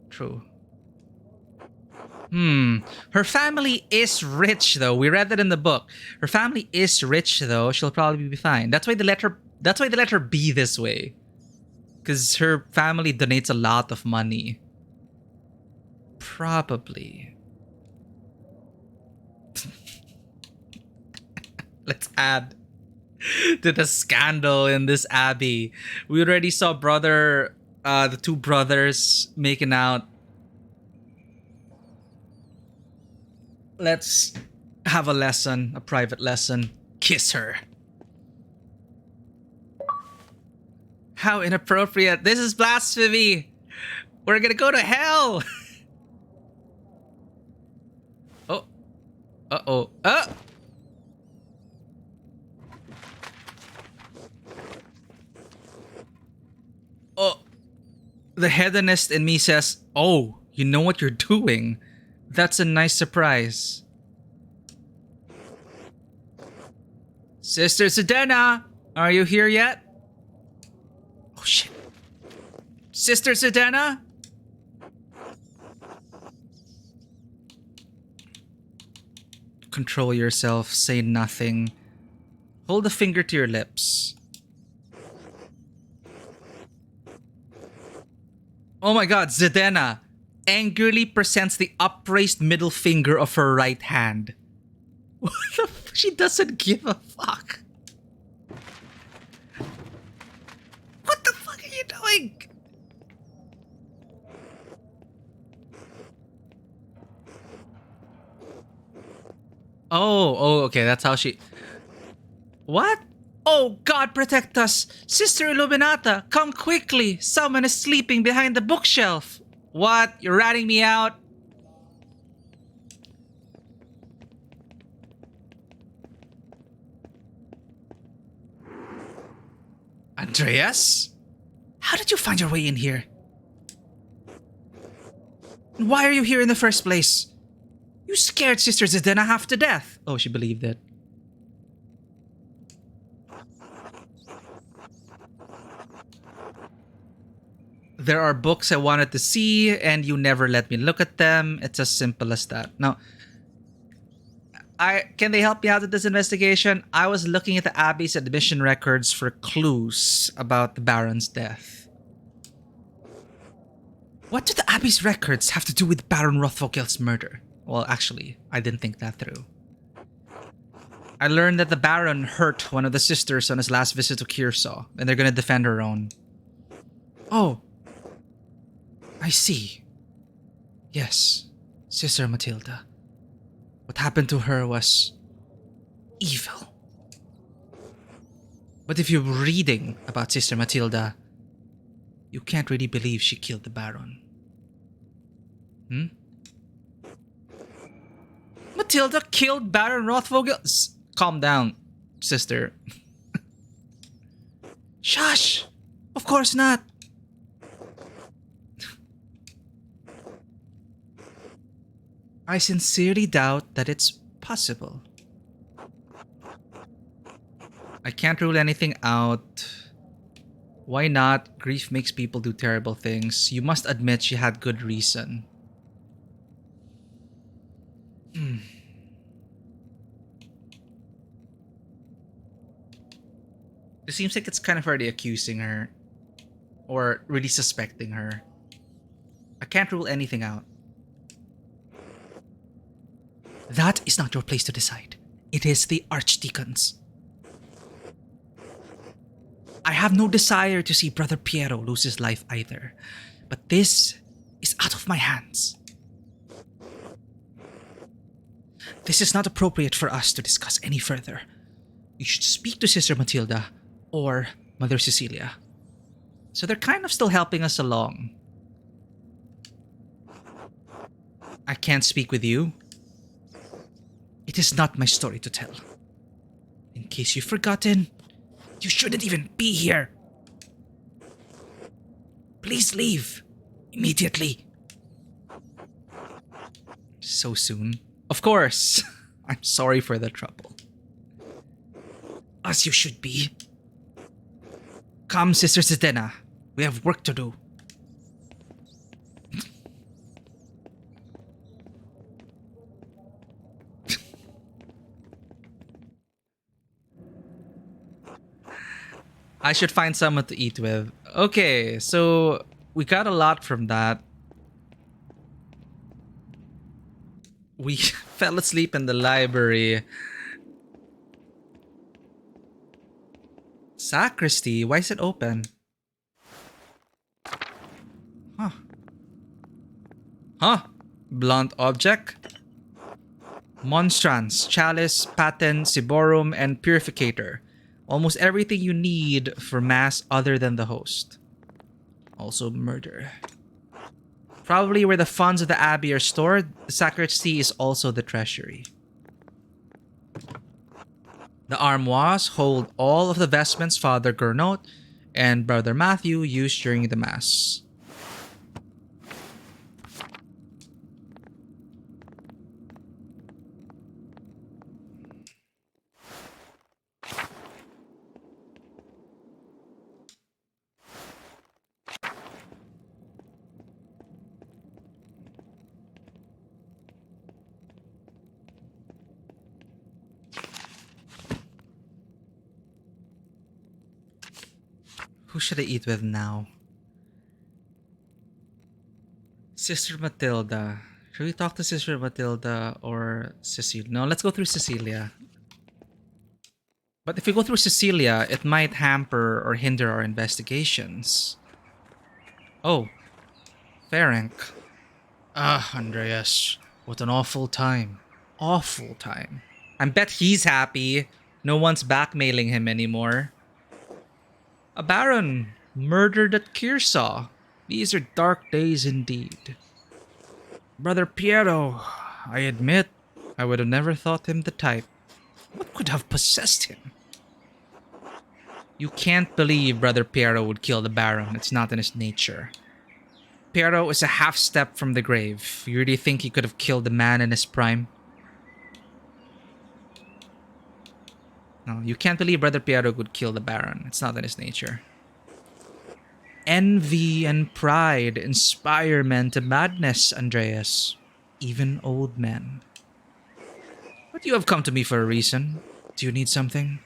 True. Her family is rich though. We read that in the book. Her family is rich though. She'll probably be fine. That's why they let her be this way. Because her family donates a lot of money. Probably. Let's add to the scandal in this abbey. We already saw the two brothers making out. Let's have a lesson, a private lesson. Kiss her. How inappropriate. This is blasphemy. We're gonna go to hell. Oh. Uh-oh. Oh. The hedonist in me says, oh, you know what you're doing. That's a nice surprise. Sister Sedena, are you here yet? Oh shit. Sister Sedena? Control yourself, say nothing. Hold a finger to your lips. Oh my god, Zedena angrily presents the upraised middle finger of her right hand. What the she doesn't give a fuck. What the fuck are you doing? Oh, okay, that's how she... What? Oh, God protect us! Sister Illuminata, come quickly! Someone is sleeping behind the bookshelf! What? You're ratting me out? Andreas? How did you find your way in here? Why are you here in the first place? You scared Sister Zedena half to death. Oh, she believed it. There are books I wanted to see and you never let me look at them. It's as simple as that. Now, can they help me out with this investigation? I was looking at the Abbey's admission records for clues about the Baron's death. What do the Abbey's records have to do with Baron Rothvogel's murder? Well, actually, I didn't think that through. I learned that the Baron hurt one of the sisters on his last visit to Kearsaw, and they're gonna defend her own. Oh. I see. Yes, Sister Matilda. What happened to her was evil. But if you're reading about Sister Matilda, you can't really believe she killed the Baron. Hmm? Matilda killed Baron Rothvogel? Calm down, sister. Shush! Of course not. I sincerely doubt that it's possible. I can't rule anything out. Why not? Grief makes people do terrible things. You must admit she had good reason. It seems like it's kind of already accusing her. Or really suspecting her. I can't rule anything out. That is not your place to decide. It is the Archdeacon's. I have no desire to see Brother Piero lose his life either. But this is out of my hands. This is not appropriate for us to discuss any further. You should speak to Sister Matilda or Mother Cecilia. So they're kind of still helping us along. I can't speak with you. It is not my story to tell. In case you've forgotten, you shouldn't even be here. Please leave. Immediately. So soon. Of course. I'm sorry for the trouble. As you should be. Come, Sister Zedena. We have work to do. I should find someone to eat with. Okay, so we got a lot from that. We fell asleep in the library. Sacristy? Why is it open? Huh. Blunt object. Monstrance, chalice, paten, ciborum, and purificator. Almost everything you need for mass other than the host. Also murder. Probably where the funds of the abbey are stored, the sacristy is also the treasury. The armoires hold all of the vestments Father Gernot and Brother Matthew used during the mass. Who should I eat with now? Sister Matilda. Should we talk to Sister Matilda or Cecilia? No, let's go through Cecilia. But if we go through Cecilia, it might hamper or hinder our investigations. Oh, Ferenc. Ah, Andreas. What an awful time. Awful time. I bet he's happy. No one's backmailing him anymore. A baron murdered at Kearsaw. These are dark days indeed. Brother Piero, I admit, I would have never thought him the type. what could have possessed him? You can't believe Brother Piero would kill the Baron. It's not in his nature. Piero is a half step from the grave. You really think he could have killed the man in his prime? No, you can't believe Brother Piero would kill the Baron. It's not in his nature. Envy and pride inspire men to madness, Andreas. Even old men. But you have come to me for a reason. Do you need something?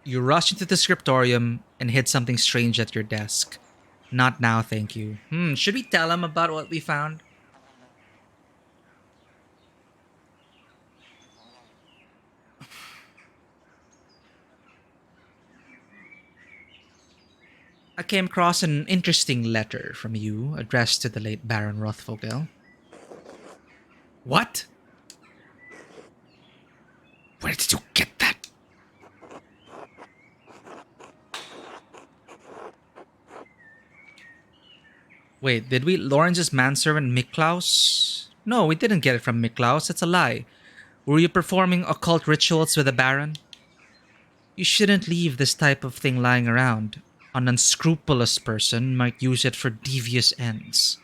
You rush into the scriptorium and hid something strange at your desk. Not now, thank you. Should we tell him about what we found? I came across an interesting letter from you addressed to the late Baron Rothvogel. What? Where did you get that? Wait, did we Lawrence's manservant Miklaus? No, we didn't get it from Miklaus. That's a lie. Were you performing occult rituals with the Baron? You shouldn't leave this type of thing lying around. An unscrupulous person might use it for devious ends.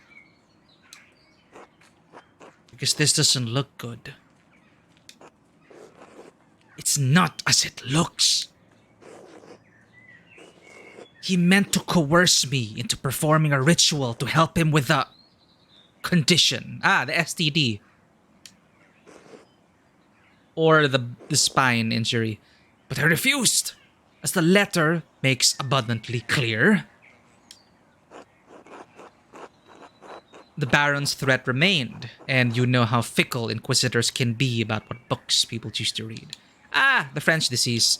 Because this doesn't look good. It's not as it looks. He meant to coerce me into performing a ritual to help him with the condition. The STD. Or the spine injury. But I refused, as the letter makes abundantly clear. The Baron's threat remained, and you know how fickle inquisitors can be about what books people choose to read. The French disease.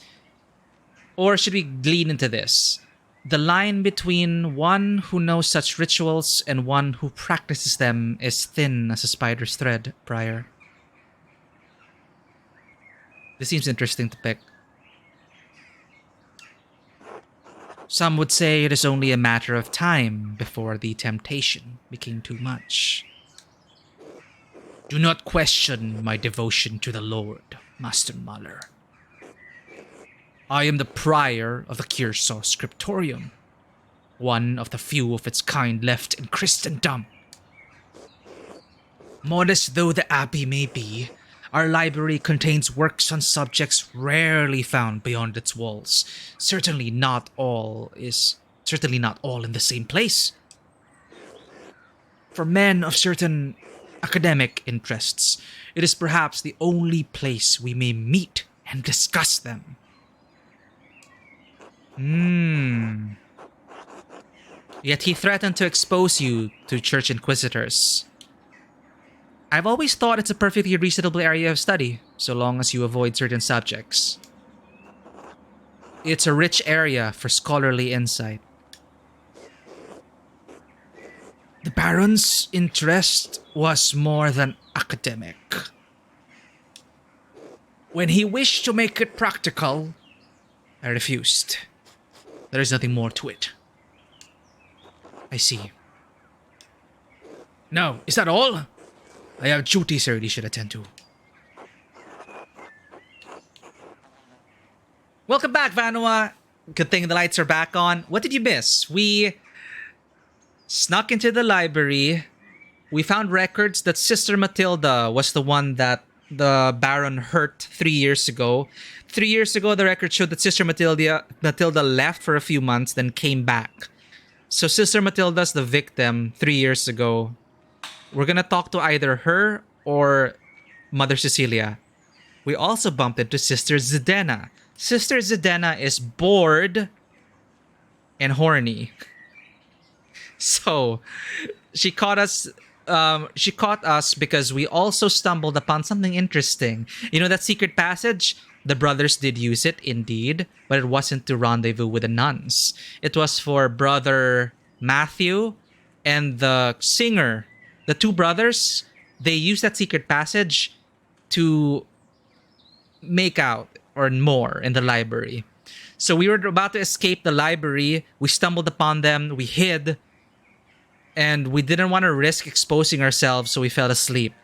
Or should we lean into this? The line between one who knows such rituals and one who practices them is thin as a spider's thread, Prior. This seems interesting to pick. Some would say it is only a matter of time before the temptation became too much. Do not question my devotion to the Lord, Master Muller. I am the prior of the Kearsaw Scriptorium, one of the few of its kind left in Christendom. Modest though the abbey may be, our library contains works on subjects rarely found beyond its walls. Certainly not all in the same place. For men of certain academic interests, it is perhaps the only place we may meet and discuss them. Yet he threatened to expose you to church inquisitors. I've always thought it's a perfectly reasonable area of study, so long as you avoid certain subjects. It's a rich area for scholarly insight. The Baron's interest was more than academic. When he wished to make it practical, I refused. There is nothing more to it. I see. Now, is that all? I have duties I really should attend to. Welcome back, Vanua. Good thing the lights are back on. What did you miss? We snuck into the library. We found records that Sister Matilda was the one that the Baron hurt 3 years ago. 3 years ago, the record showed that Sister Matilda left for a few months, then came back. So Sister Matilda's the victim 3 years ago. We're gonna talk to either her or Mother Cecilia. we also bumped into Sister Zdena. Sister Zdena is bored and horny. So she caught us. She caught us because we also stumbled upon something interesting. You know that secret passage? The brothers did use it, indeed, but it wasn't to rendezvous with the nuns. It was for Brother Matthew and the singer. The two brothers, they used that secret passage to make out or more in the library. So we were about to escape the library. We stumbled upon them. We hid. And we didn't want to risk exposing ourselves, so we fell asleep.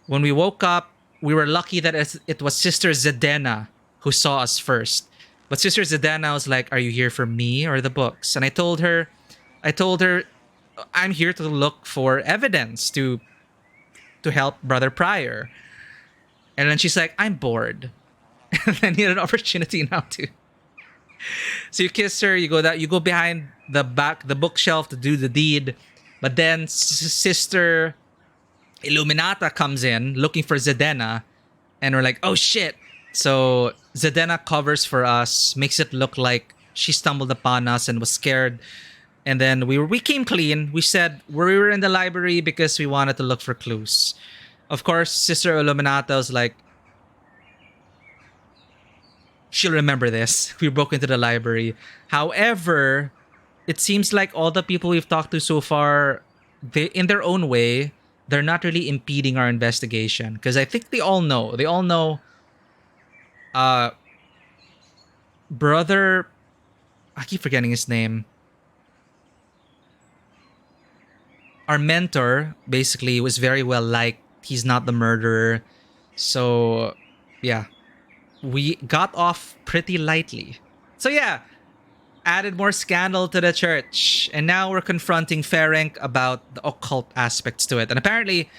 When we woke up, we were lucky that it was Sister Zdena who saw us first. But Sister Zdena was like, "Are you here for me or the books?" And I told her, I'm here to look for evidence to help Brother Pryor. And then she's like, "I'm bored." And then you had an opportunity now to. So you kiss her, you go behind the bookshelf to do the deed. But then Sister Illuminata comes in looking for Zdena, and we're like, "Oh shit." So Zdena covers for us, makes it look like she stumbled upon us and was scared. And then we came clean. We said we were in the library because we wanted to look for clues. Of course, Sister Illuminata was like, she'll remember this. We broke into the library. However, it seems like all the people we've talked to so far, they, in their own way, they're not really impeding our investigation. Because I think they all know. They all know Brother... I keep forgetting his name. Our mentor, basically, was very well liked. He's not the murderer. So, yeah. We got off pretty lightly. So, yeah. Added more scandal to the church. And now we're confronting Ferenc about the occult aspects to it. And apparently,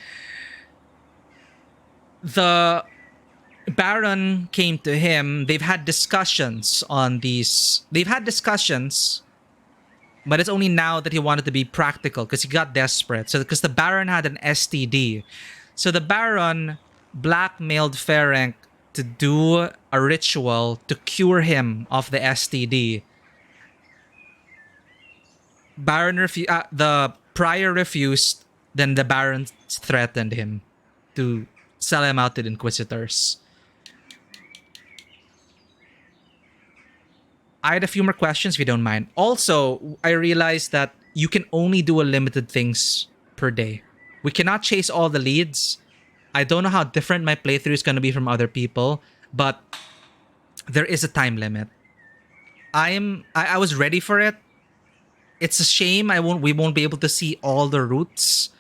the Baron came to him. They've had discussions on these. They've had discussions, but it's only now that he wanted to be practical because he got desperate. So, because the Baron had an STD. So, the Baron blackmailed Ferenc to do a ritual to cure him of the STD. The prior refused, then the Baron threatened him to sell him out to the Inquisitors. I had a few more questions if you don't mind. Also, I realized that you can only do a limited things per day. We cannot chase all the leads. I don't know how different my playthrough is going to be from other people, but there is a time limit. I was ready for it. It's a shame we won't be able to see all the routes,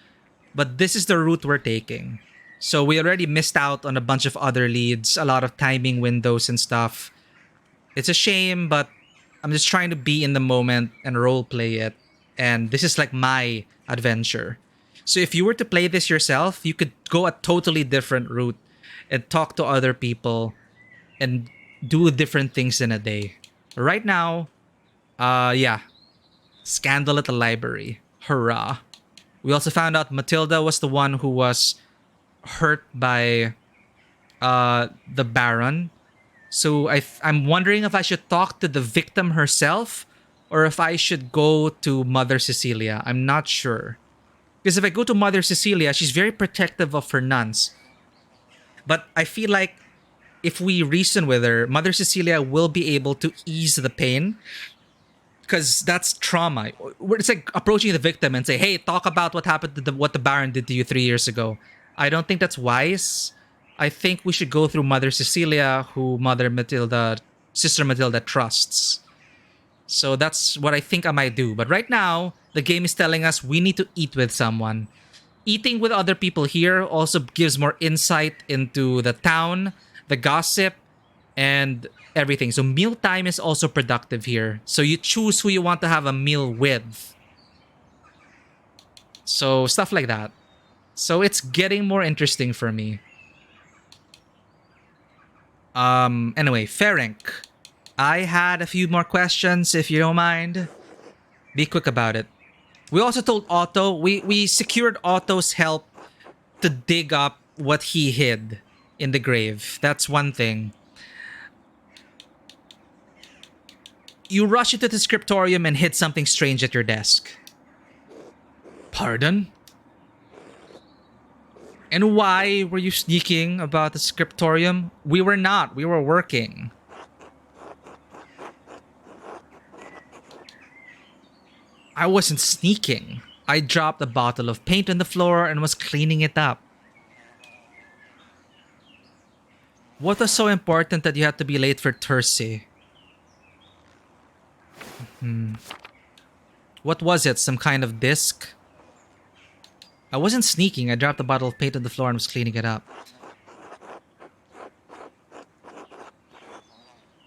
but this is the route we're taking. So we already missed out on a bunch of other leads, a lot of timing windows and stuff. It's a shame, but I'm just trying to be in the moment and role play it. And this is like my adventure. So if you were to play this yourself, you could go a totally different route and talk to other people and do different things in a day. Right now, yeah. Scandal at the library. Hurrah. We also found out Matilda was the one who was hurt by the Baron. So I'm wondering if I should talk to the victim herself or if I should go to Mother Cecilia. I'm not sure. Because if I go to Mother Cecilia, she's very protective of her nuns. But I feel like if we reason with her, Mother Cecilia will be able to ease the pain. Because that's trauma. It's like approaching the victim and say, "Hey, talk about what happened to what the Baron did to you 3 years ago." I don't think that's wise. I think we should go through Mother Cecilia, who Sister Matilda trusts. So that's what I think I might do. But right now, the game is telling us we need to eat with someone. Eating with other people here also gives more insight into the town, the gossip, and everything. So mealtime is also productive here. So you choose who you want to have a meal with. So stuff like that. So it's getting more interesting for me. Anyway, Ferenc. I had a few more questions if you don't mind. Be quick about it. We also told Otto, we secured Otto's help to dig up what he hid in the grave. That's one thing. You rush into the scriptorium and hit something strange at your desk. Pardon? And why were you sneaking about the scriptorium? We were not. We were working. I wasn't sneaking. I dropped a bottle of paint on the floor and was cleaning it up. What was so important that you had to be late for Tercy? What was it? Some kind of disc? I wasn't sneaking. I dropped a bottle of paint on the floor and was cleaning it up.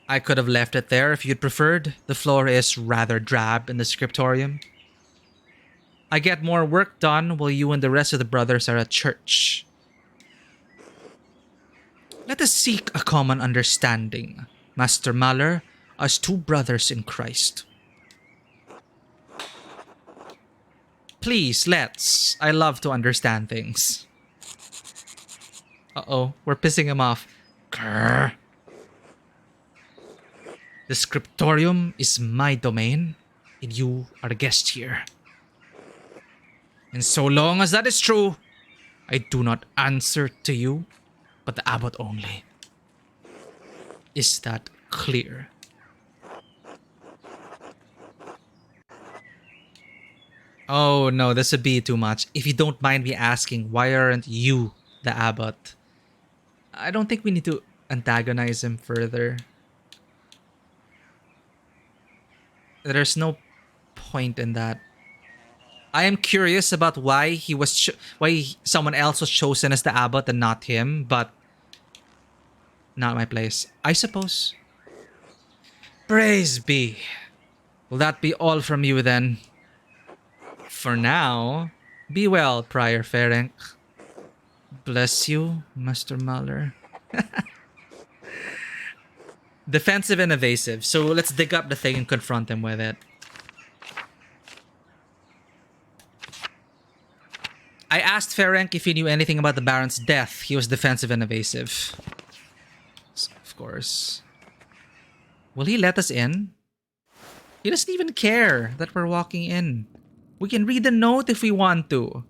I could have left it there if you'd preferred. The floor is rather drab in the scriptorium. I get more work done while you and the rest of the brothers are at church. Let us seek a common understanding, Master Mahler, as two brothers in Christ. Please, let's. I love to understand things. Uh-oh, we're pissing him off. Grr. The scriptorium is my domain, and you are a guest here. And so long as that is true, I do not answer to you, but the abbot only. Is that clear? Oh no, this would be too much. If you don't mind me asking, why aren't you the abbot? I don't think we need to antagonize him further. There's no point in that. I am curious about why he was why someone else was chosen as the abbot and not him, but not my place, I suppose. Praise be. Will that be all from you then? For now, be well, Prior Ferenc. Bless you, Master Mahler. Defensive and evasive. So let's dig up the thing and confront him with it. I asked Ferenc if he knew anything about the Baron's death. He was defensive and evasive. Of course. Will he let us in? He doesn't even care that we're walking in. We can read the note if we want to.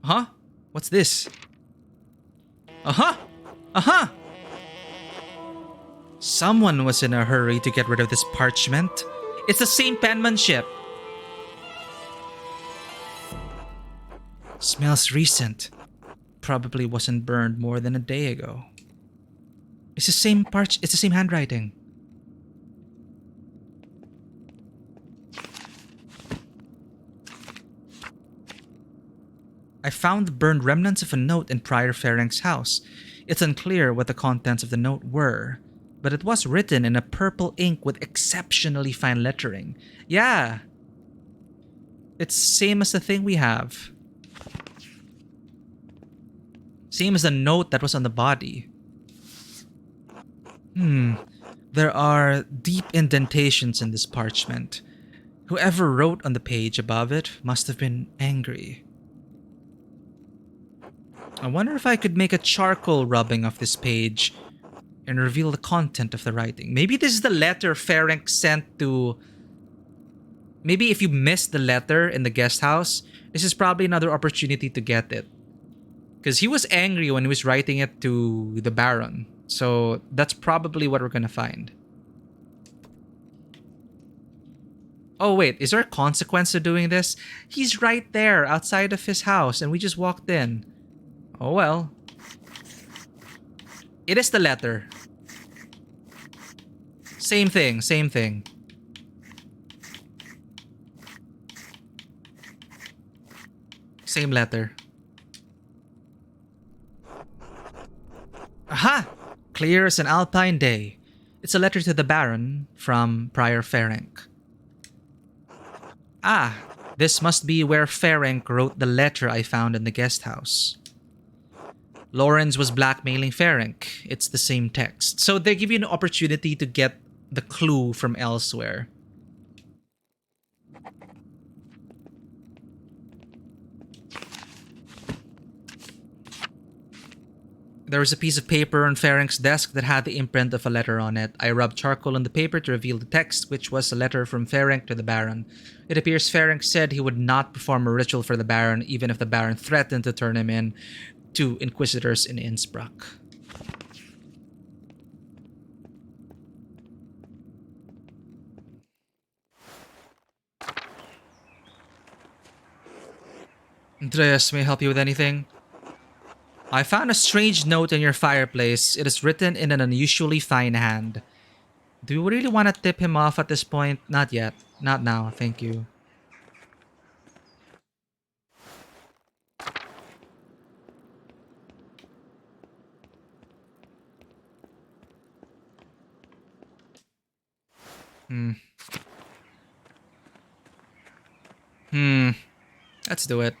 Huh? What's this? Uh-huh! Uh-huh! Someone was in a hurry to get rid of this parchment. It's the same penmanship. Smells recent. Probably wasn't burned more than a day ago. It's the same it's the same handwriting. I found the burned remnants of a note in Prior Ferenc's house. It's unclear what the contents of the note were, but it was written in a purple ink with exceptionally fine lettering. Yeah. It's same as the thing we have. Same as the note that was on the body. There are deep indentations in this parchment. Whoever wrote on the page above it must have been angry. I wonder if I could make a charcoal rubbing of this page and reveal the content of the writing. Maybe this is the letter Ferenc sent to... Maybe if you missed the letter in the guest house, this is probably another opportunity to get it. Because he was angry when he was writing it to the Baron. So that's probably what we're gonna find. Oh wait, is there a consequence to doing this? He's right there outside of his house and we just walked in. Oh well. It is the letter. Same thing, same thing. Same letter. Aha! Clear as an alpine day. It's a letter to the Baron from Prior Ferenc. Ah, this must be where Ferenc wrote the letter I found in the guest house. Lawrence was blackmailing Ferenc. It's the same text. So they give you an opportunity to get the clue from elsewhere. There was a piece of paper on Ferenc's desk that had the imprint of a letter on it. I rubbed charcoal on the paper to reveal the text, which was a letter from Ferenc to the Baron. It appears Ferenc said he would not perform a ritual for the Baron, even if the Baron threatened to turn him in to Inquisitors in Innsbruck. Andreas, may I help you with anything? I found a strange note in your fireplace. It is written in an unusually fine hand. Do you really want to tip him off at this point? Not yet. Not now, thank you. Let's do it.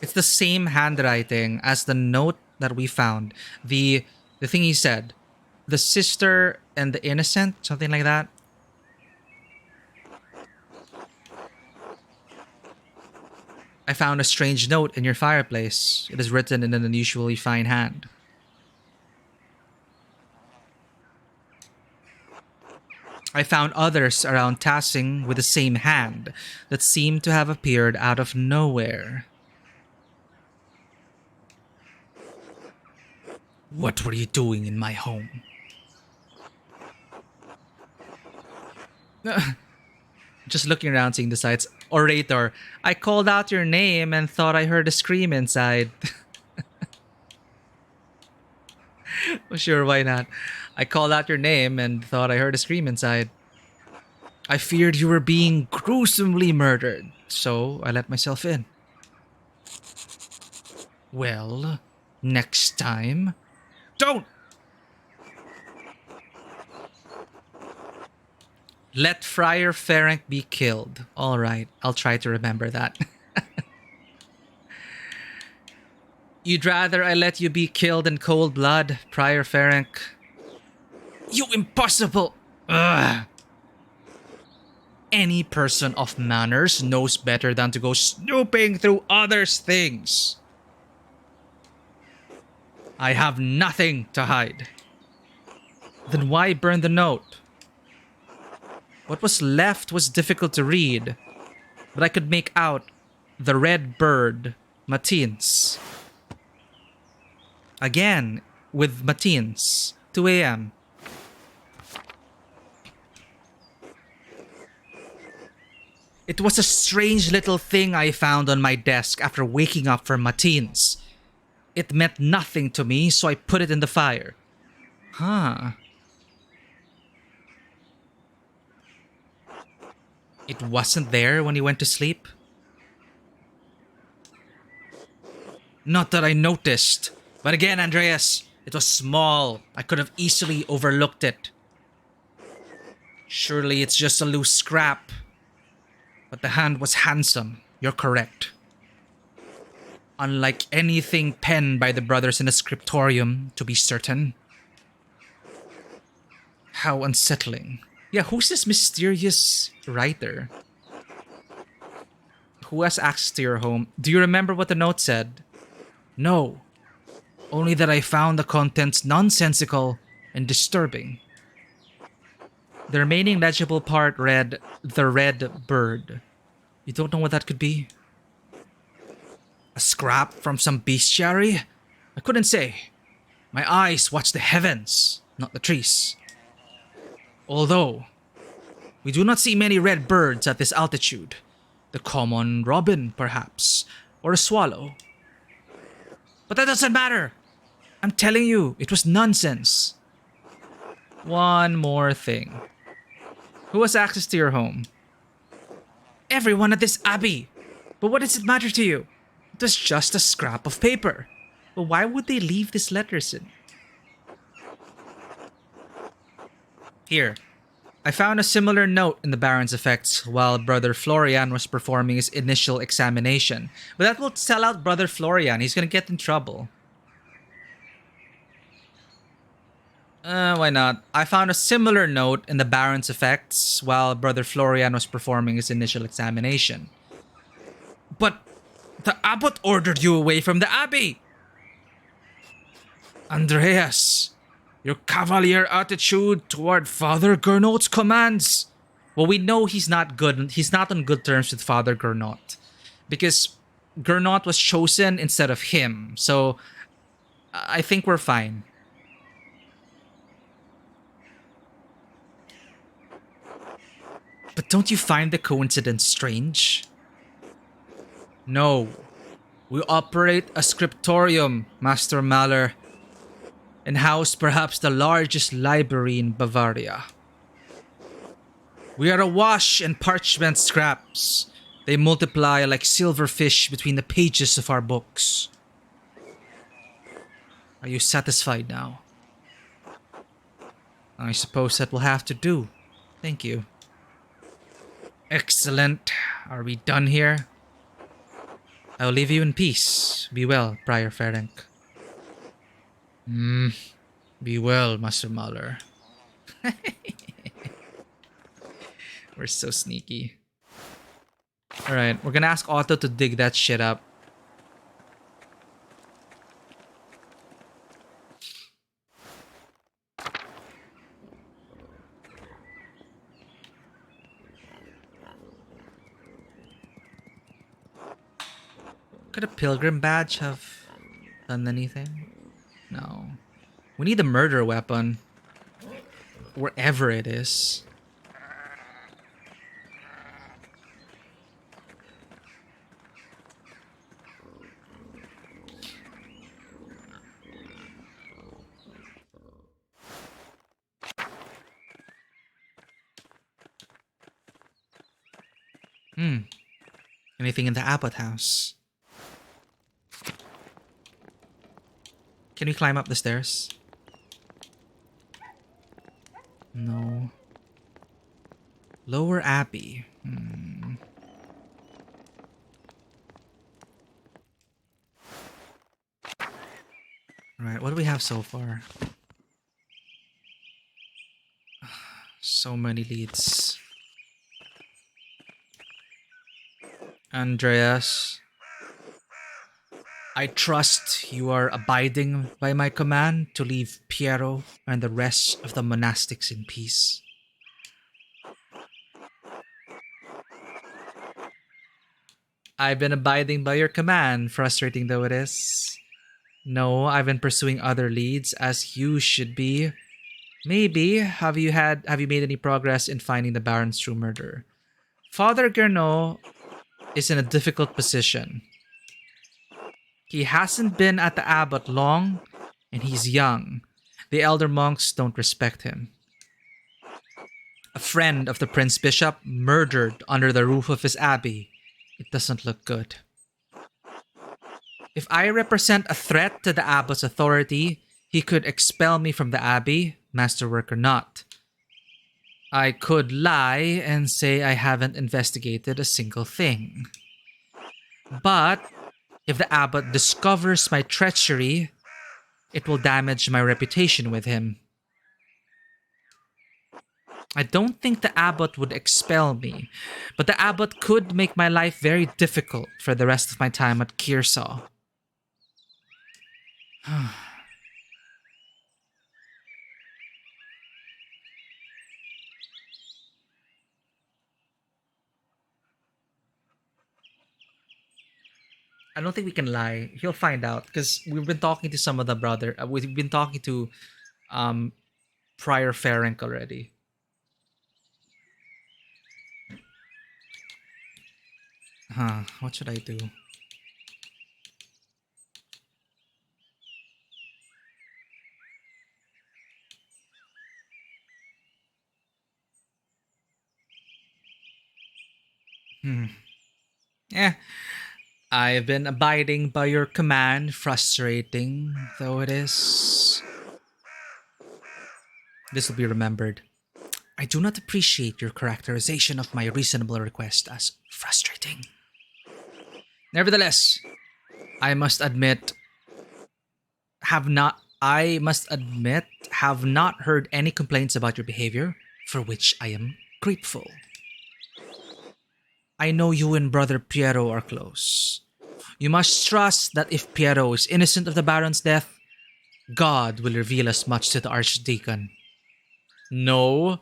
It's the same handwriting as the note that we found. The thing he said. The sister and the innocent, something like that. I found a strange note in your fireplace. It is written in an unusually fine hand. I found others around Tassing with the same hand that seemed to have appeared out of nowhere. What were you doing in my home? Just looking around, seeing the sights. Orator, I called out your name and thought I heard a scream inside. Well, sure, why not? I called out your name and thought I heard a scream inside. I feared you were being gruesomely murdered, so I let myself in. Well, next time... Don't! Let Friar Ferenc be killed. Alright, I'll try to remember that. You'd rather I let you be killed in cold blood, Prior Ferenc? You impossible! Ugh. Any person of manners knows better than to go snooping through others' things. I have nothing to hide. Then why burn the note? What was left was difficult to read, but I could make out the red bird, Matins. Again, with Matins, 2 a.m. It was a strange little thing I found on my desk after waking up from Matins. It meant nothing to me, so I put it in the fire. Huh. It wasn't there when you went to sleep? Not that I noticed. But again, Andreas, it was small. I could have easily overlooked it. Surely it's just a loose scrap. But the hand was handsome. You're correct. Unlike anything penned by the brothers in the scriptorium, to be certain. How unsettling. Yeah, who's this mysterious writer? Who has access to your home? Do you remember what the note said? No. Only that I found the contents nonsensical and disturbing. The remaining legible part read, "The Red Bird." You don't know what that could be? A scrap from some bestiary? I couldn't say. My eyes watch the heavens, not the trees. Although, we do not see many red birds at this altitude. The common robin, perhaps, or a swallow. But that doesn't matter. I'm telling you, it was nonsense. One more thing. Who has access to your home? Everyone at this abbey. But what does it matter to you? It was just a scrap of paper. But why would they leave these letters in? Here. I found a similar note in the Baron's effects while Brother Florian was performing his initial examination. But that will sell out Brother Florian. He's gonna get in trouble. Why not? I found a similar note in the Baron's effects while Brother Florian was performing his initial examination. But the abbot ordered you away from the abbey! Andreas, your cavalier attitude toward Father Gernot's commands. Well, we know he's not good. He's not on good terms with Father Gernot because Gernot was chosen instead of him. So I think we're fine. But don't you find the coincidence strange? No. We operate a scriptorium, Master Mahler, and house perhaps the largest library in Bavaria. We are awash in parchment scraps. They multiply like silverfish between the pages of our books. Are you satisfied now? I suppose that will have to do. Thank you. Excellent. Are we done here? I will leave you in peace. Be well, Prior Ferenc. Be well, Master Mahler. We're so sneaky. Alright, we're gonna ask Otto to dig that shit up. Could a pilgrim badge have done anything? No. We need a murder weapon. Wherever it is. Anything in the Abbot house? Can we climb up the stairs? No. Lower Abbey. Alright, what do we have so far? So many leads. Andreas, I trust you are abiding by my command to leave Piero and the rest of the monastics in peace. I've been abiding by your command, frustrating though it is. No, I've been pursuing other leads, as you should be. Maybe, have you made any progress in finding the Baron's true murderer? Father Gernot is in a difficult position. He hasn't been at the abbot long, and he's young. The elder monks don't respect him. A friend of the Prince Bishop murdered under the roof of his abbey. It doesn't look good. If I represent a threat to the abbot's authority, he could expel me from the abbey, masterwork or not. I could lie and say I haven't investigated a single thing. But if the abbot discovers my treachery, it will damage my reputation with him. I don't think the abbot would expel me, but the abbot could make my life very difficult for the rest of my time at Kearsaw. I don't think we can lie. He'll find out because we've been talking to some of the brother. We've been talking to Prior Ferenc already. What should I do? I've been abiding by your command, frustrating though it is. This will be remembered. I do not appreciate your characterization of my reasonable request as frustrating. Nevertheless, I must admit, have not heard any complaints about your behavior, for which I am grateful. I know you and Brother Piero are close. You must trust that if Piero is innocent of the Baron's death, God will reveal as much to the Archdeacon. No.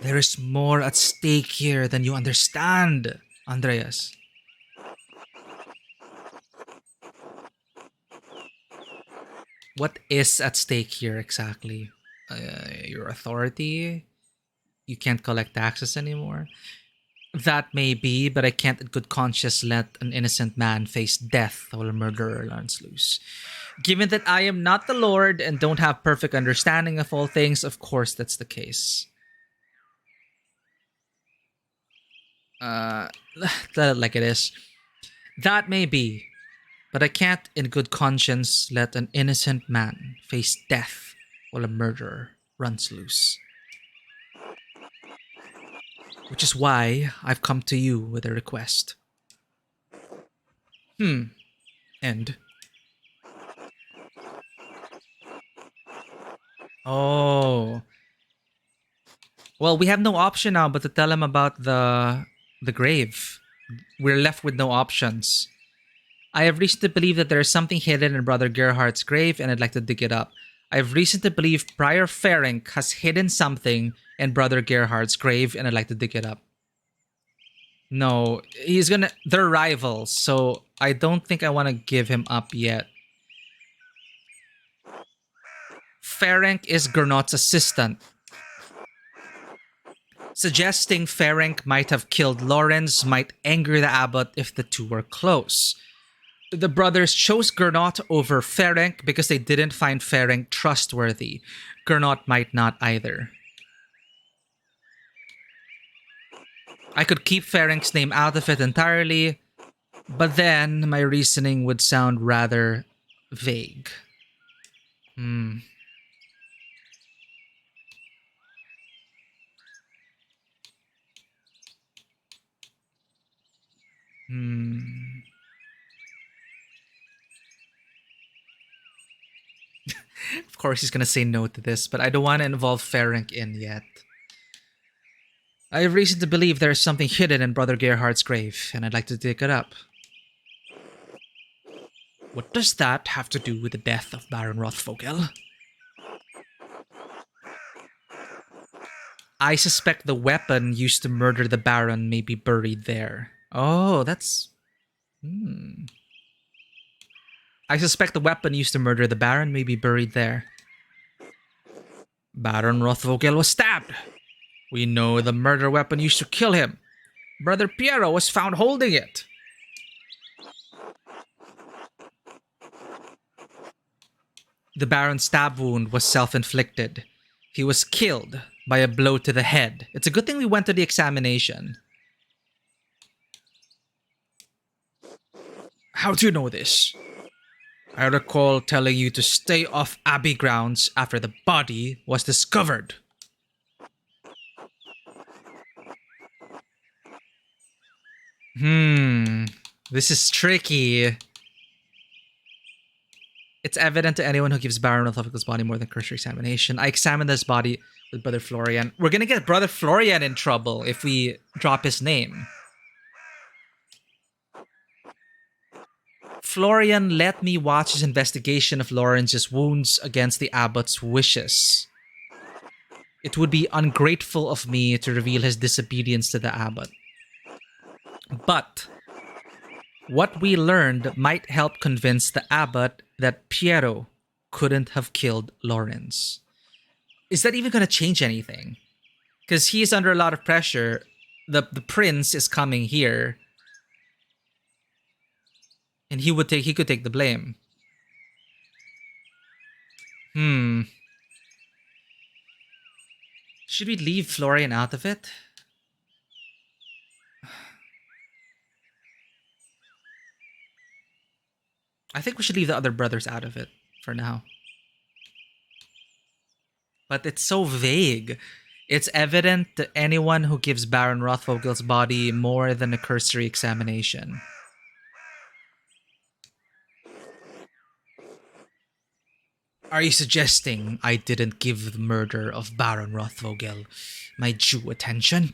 There is more at stake here than you understand, Andreas. What is at stake here exactly? Your authority? You can't collect taxes anymore? That may be, but I can't in good conscience let an innocent man face death while a murderer runs loose. Given that I am not the Lord and don't have perfect understanding of all things, of course that's the case. Like it is. That may be, but I can't in good conscience let an innocent man face death while a murderer runs loose. Which is why I've come to you with a request. And? Oh. Well, we have no option now but to tell him about the grave. We're left with no options. I have reason to believe that there is something hidden in Brother Gerhardt's grave, and I'd like to dig it up. I have reason to believe Prior Ferenc has hidden something in Brother Gerhardt's grave, and I'd like to dig it up. No, he's gonna. They're rivals, so I don't think I want to give him up yet. Ferenc is Gernot's assistant. Suggesting Ferenc might have killed Lorenz might anger the abbot if the two were close. The brothers chose Gernot over Ferenc because they didn't find Ferenc trustworthy. Gernot might not either. I could keep Ferenc's name out of it entirely, but then my reasoning would sound rather vague. Of course he's gonna say no to this, but I don't want to involve Ferenc in yet. I have reason to believe there is something hidden in Brother Gerhardt's grave, and I'd like to dig it up. What does that have to do with the death of Baron Rothvogel? I suspect the weapon used to murder the Baron may be buried there. Oh, that's... I suspect the weapon used to murder the Baron may be buried there. Baron Rothvogel was stabbed. We know the murder weapon used to kill him. Brother Piero was found holding it. The Baron's stab wound was self-inflicted. He was killed by a blow to the head. It's a good thing we went to the examination. How do you know this? I recall telling you to stay off Abbey grounds after the body was discovered. This is tricky. It's evident to anyone who gives Baron Rothvogel's body more than cursory examination. I examined this body with Brother Florian. We're gonna get Brother Florian in trouble if we drop his name. Florian let me watch his investigation of Lorenz's wounds against the abbot's wishes. It would be ungrateful of me to reveal his disobedience to the abbot. But what we learned might help convince the abbot that Piero couldn't have killed Lorenz. Is that even going to change anything? Because he's under a lot of pressure. The prince is coming here. And he could take the blame. Should we leave Florian out of it? I think we should leave the other brothers out of it for now. But it's so vague. It's evident to anyone who gives Baron Rothvogel's body more than a cursory examination. Are you suggesting I didn't give the murder of Baron Rothvogel my due attention?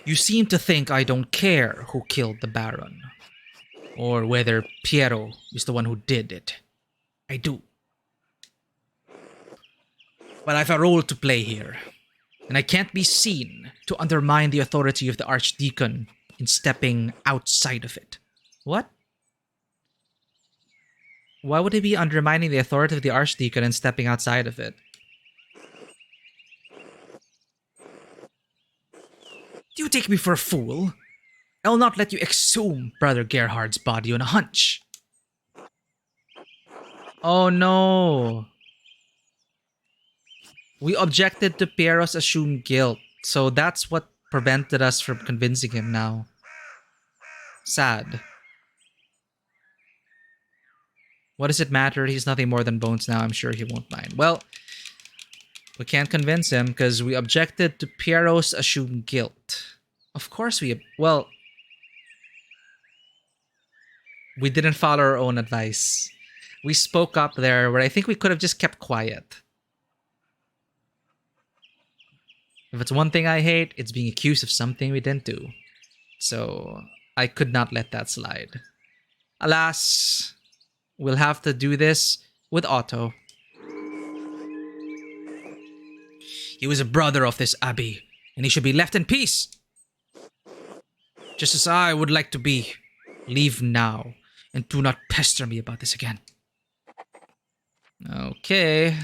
You seem to think I don't care who killed the Baron. or whether Piero is the one who did it. I do. But I have a role to play here, and I can't be seen to undermine the authority of the Archdeacon in stepping outside of it. What? Why would he be undermining the authority of the Archdeacon and stepping outside of it? Do you take me for a fool? I will not let you exhume Brother Gerhard's body on a hunch. Oh no. We objected to Piero's assumed guilt, so that's what prevented us from convincing him now. Sad. What does it matter? He's nothing more than bones now. I'm sure he won't mind. Well, we can't convince him because we objected to Piero's assumed guilt. Of course well, we didn't follow our own advice. We spoke up there where I think we could have just kept quiet. If it's one thing I hate, it's being accused of something we didn't do. So I could not let that slide. Alas, we'll have to do this with Otto. He was a brother of this abbey, and he should be left in peace. Just as I would like to be. Leave now, and do not pester me about this again. Okay.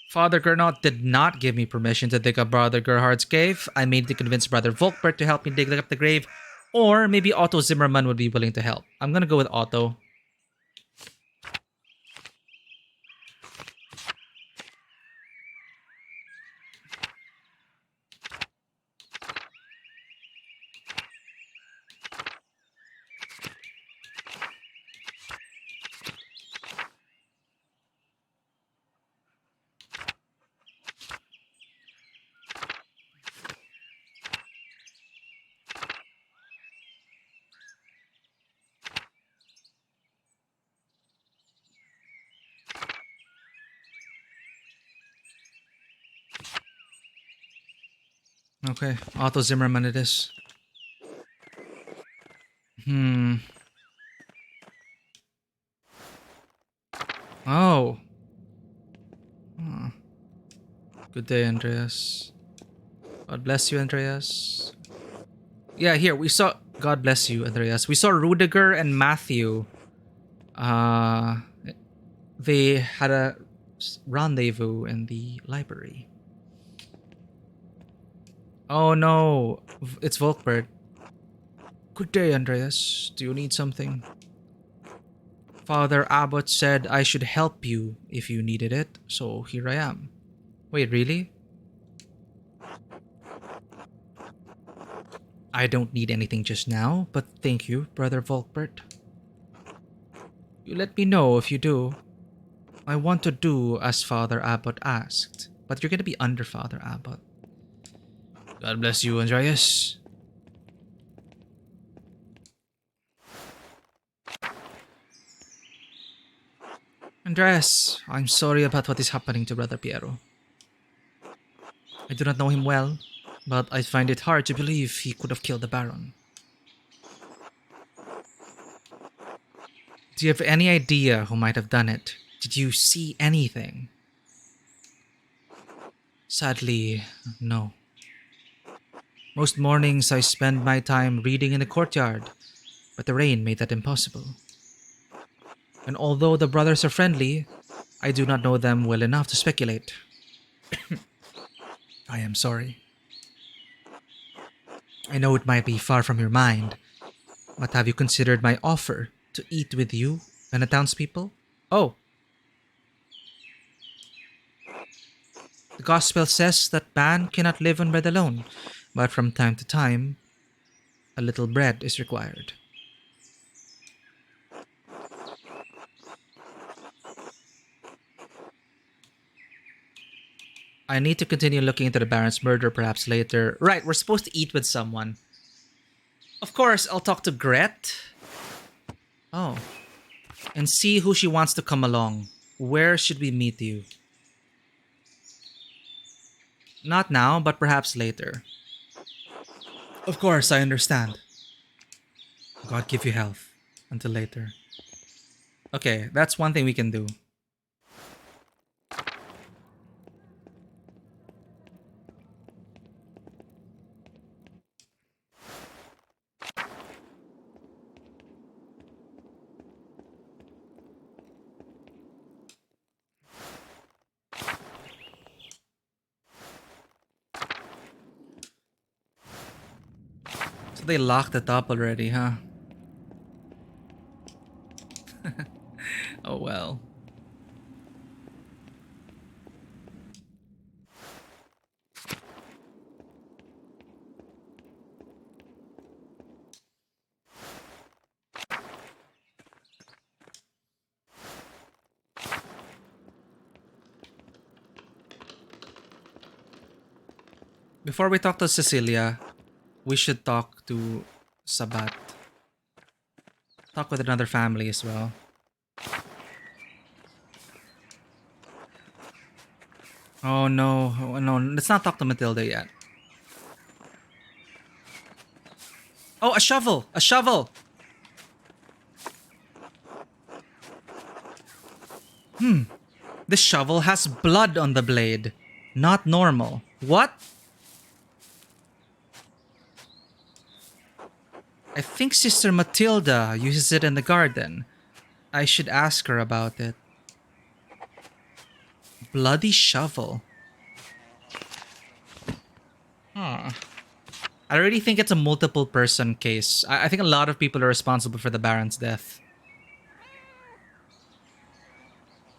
Father Gernot did not give me permission to dig up Brother Gerhard's grave. I made to convince Brother Volkbert to help me dig up the grave, or maybe Otto Zimmermann would be willing to help. I'm gonna go with Otto. Okay, Otto Zimmermann it is. Oh. Good day, Andreas. God bless you, Andreas. Yeah, here, we saw... God bless you, Andreas. We saw Rudiger and Matthew. They had a rendezvous in the library. Oh no, it's Volkbert. Good day, Andreas. Do you need something? Father Abbot said I should help you if you needed it, so here I am. Wait, really? I don't need anything just now, but thank you, Brother Volkbert. You let me know if you do. I want to do as Father Abbot asked, but you're gonna be under Father Abbot. God bless you, Andreas. Andreas, I'm sorry about what is happening to Brother Piero. I do not know him well, but I find it hard to believe he could have killed the Baron. Do you have any idea who might have done it? Did you see anything? Sadly, no. Most mornings I spend my time reading in the courtyard, but the rain made that impossible. And although the brothers are friendly, I do not know them well enough to speculate. I am sorry. I know it might be far from your mind, but have you considered my offer to eat with you and the townspeople? Oh. The gospel says that man cannot live on bread alone, but from time to time, a little bread is required. I need to continue looking into the Baron's murder perhaps later. Right, we're supposed to eat with someone. Of course, I'll talk to Gret. Oh. And see who she wants to come along. Where should we meet you? Not now, but perhaps later. Of course, I understand. God give you health. Until later. Okay, that's one thing we can do. So they locked it up already, huh? Oh well. Before we talk to Cecilia, we should talk to Sabat. Talk with another family as well. Oh no, oh, no, let's not talk to Matilda yet. Oh, a shovel! A shovel! This shovel has blood on the blade. Not normal. What? I think Sister Matilda uses it in the garden. I should ask her about it. Bloody shovel. Huh. I really think it's a multiple person case. I think a lot of people are responsible for the Baron's death.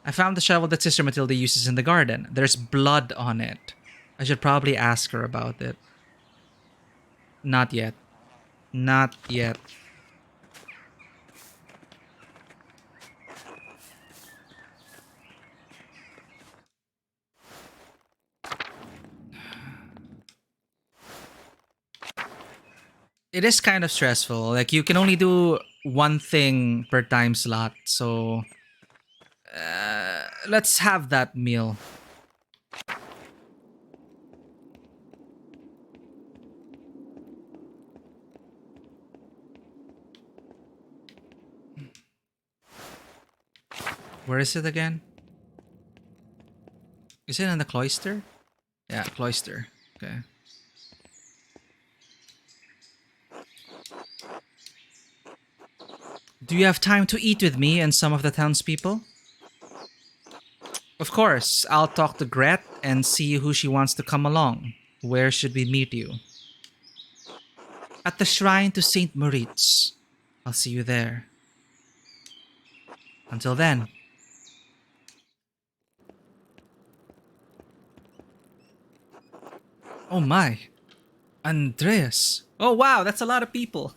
I found the shovel that Sister Matilda uses in the garden. There's blood on it. I should probably ask her about it. Not yet. Not yet. It is kind of stressful. Like, you can only do one thing per time slot. So, let's have that meal. Where is it again? Is it in the cloister? Yeah, cloister. Okay. Do you have time to eat with me and some of the townspeople? Of course, I'll talk to Gret and see who she wants to come along. Where should we meet you? At the shrine to Saint Moritz. I'll see you there. Until then. Oh my. Andreas. Oh wow, that's a lot of people.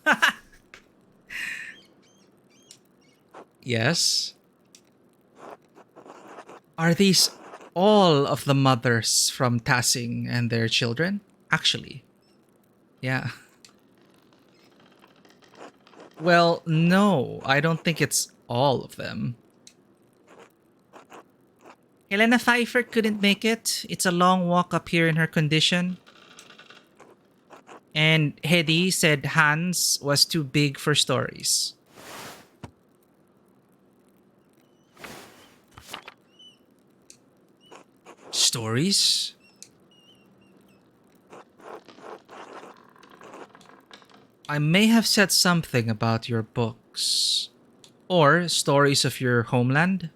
Yes. Are these all of the mothers from Tassing and their children? Actually. Yeah. Well, no, I don't think it's all of them. Helena Pfeiffer couldn't make it. It's a long walk up here in her condition. And Hedy said Hans was too big for stories. Stories? I may have said something about your books. Or stories of your homeland.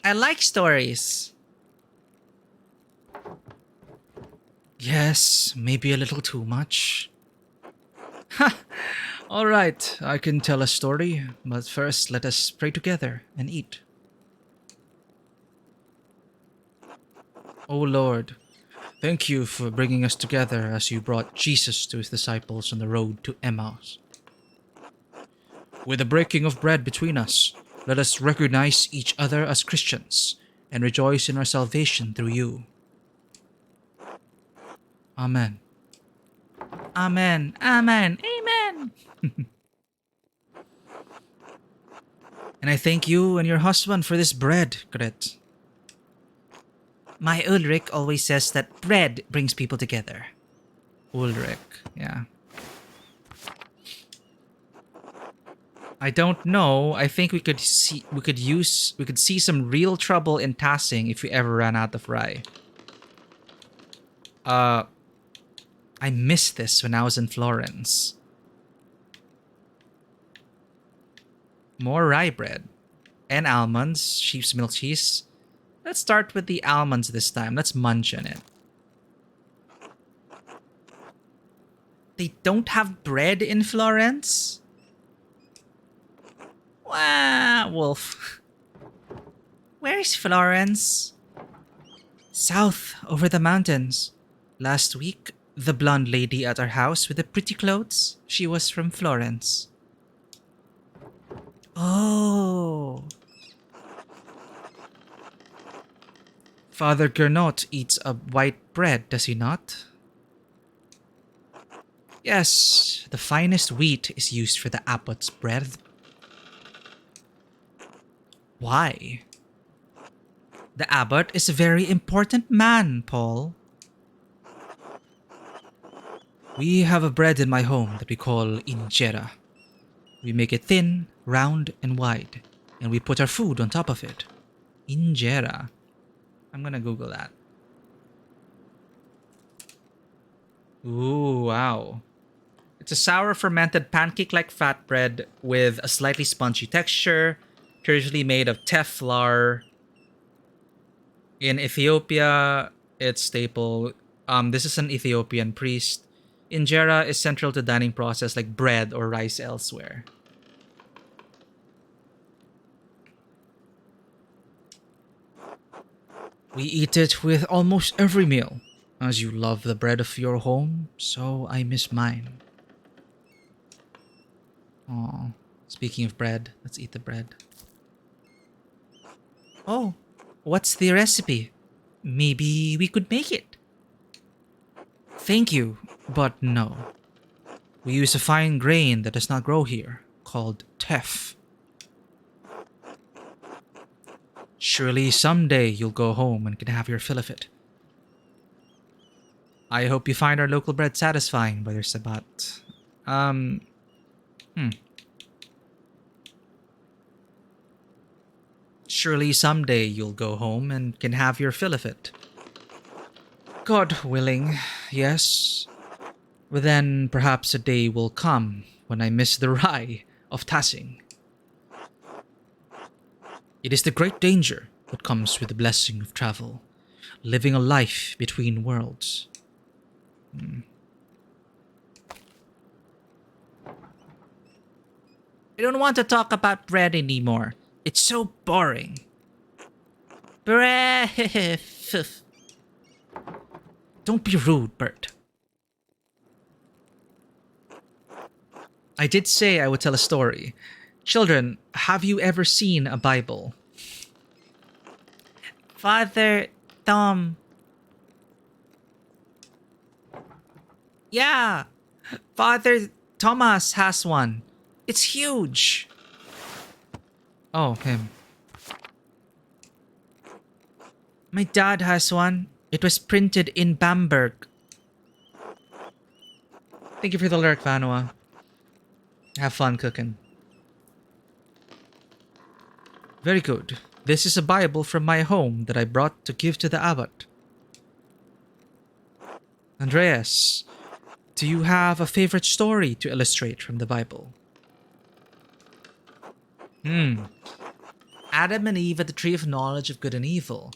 I like stories. Yes, maybe a little too much. Ha! Alright, I can tell a story, but first let us pray together and eat. O Lord, thank you for bringing us together as you brought Jesus to his disciples on the road to Emmaus. With the breaking of bread between us, let us recognize each other as Christians and rejoice in our salvation through you. Amen. Amen. Amen. Amen. And I thank you and your husband for this bread, Gret. My Ulrich always says that bread brings people together. Ulrich, yeah. I don't know. I think we could see some real trouble in Tassing if we ever ran out of rye. I missed this when I was in Florence. More rye bread. And almonds, sheep's milk cheese. Let's start with the almonds this time. Let's munch on it. They don't have bread in Florence? Wah, Wolf. Where's Florence? South, over the mountains. Last week, the blonde lady at our house with the pretty clothes, she was from Florence. Oh. Father Gernot eats a white bread, does he not? Yes, the finest wheat is used for the abbot's bread. Why? The abbot is a very important man, Paul. We have a bread in my home that we call injera. We make it thin, round, and wide, and we put our food on top of it. Injera. I'm gonna Google that. Ooh, wow. It's a sour fermented pancake-like fat bread with a slightly spongy texture, usually made of teff flour. In Ethiopia, it's staple. This is an Ethiopian priest. Injera is central to dining process like bread or rice elsewhere. We eat it with almost every meal. As you love the bread of your home, so I miss mine. Oh, speaking of bread, let's eat the bread. Oh, what's the recipe? Maybe we could make it. Thank you, but no. We use a fine grain that does not grow here, called teff. Surely someday you'll go home and can have your fill of it. I hope you find our local bread satisfying, Brother Sabat. Surely someday you'll go home and can have your fill of it. God willing, yes. But then perhaps a day will come when I miss the rye of Tassing. It is the great danger that comes with the blessing of travel, living a life between worlds. I don't want to talk about bread anymore. It's so boring. Bread. Don't be rude, Bert. I did say I would tell a story. Children, have you ever seen a Bible? Father Tom. Yeah, Father Thomas has one. It's huge. Oh, him. My dad has one. It was printed in Bamberg. Thank you for the lurk, Vanua. Have fun cooking. Very good. This is a Bible from my home that I brought to give to the abbot. Andreas, do you have a favorite story to illustrate from the Bible? Adam and Eve at the tree of knowledge of good and evil.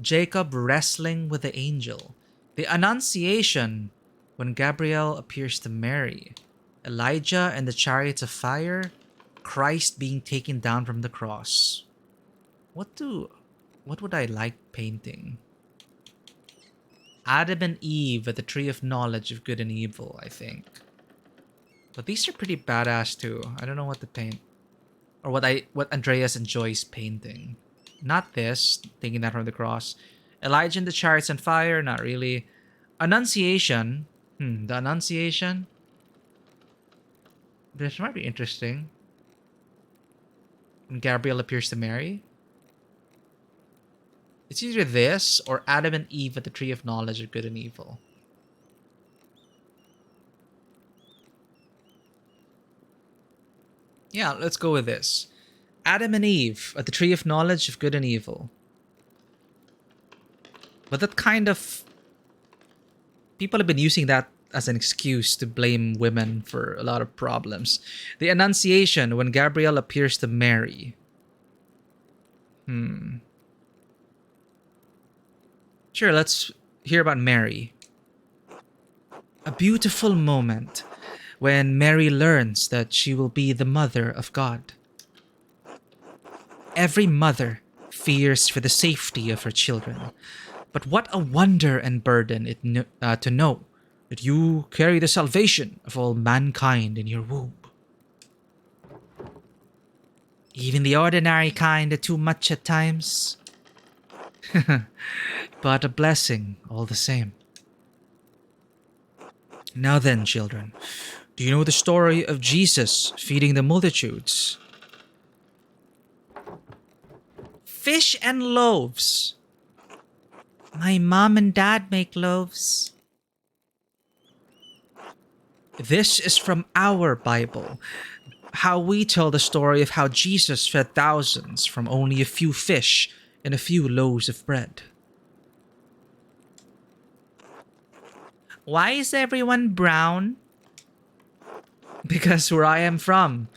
Jacob wrestling with the angel. The Annunciation when Gabriel appears to Mary. Elijah and the chariots of fire. Christ being taken down from the cross. What would I like painting? Adam and Eve at the tree of knowledge of good and evil, I think. But these are pretty badass too. I don't know what to paint. Or what Andreas enjoys painting. Not this, taking that from the cross. Elijah and the chariots on fire, not really. Annunciation. The Annunciation. This might be interesting. when Gabriel appears to Mary? It's either this or Adam and Eve at the tree of knowledge of good and evil. Yeah, let's go with this. Adam and Eve at the tree of knowledge of good and evil. But that kind of... people have been using that as an excuse to blame women for a lot of problems. The Annunciation, when Gabriel appears to Mary. Sure, let's hear about Mary. A beautiful moment when Mary learns that she will be the mother of God. Every mother fears for the safety of her children. But what a wonder and burden to know that you carry the salvation of all mankind in your womb. Even the ordinary kind are too much at times. But a blessing all the same. Now then, children, do you know the story of Jesus feeding the multitudes? Fish and loaves. My mom and dad make loaves. This is from our Bible. How we tell the story of how Jesus fed thousands from only a few fish and a few loaves of bread. Why is everyone brown? Because where I am from,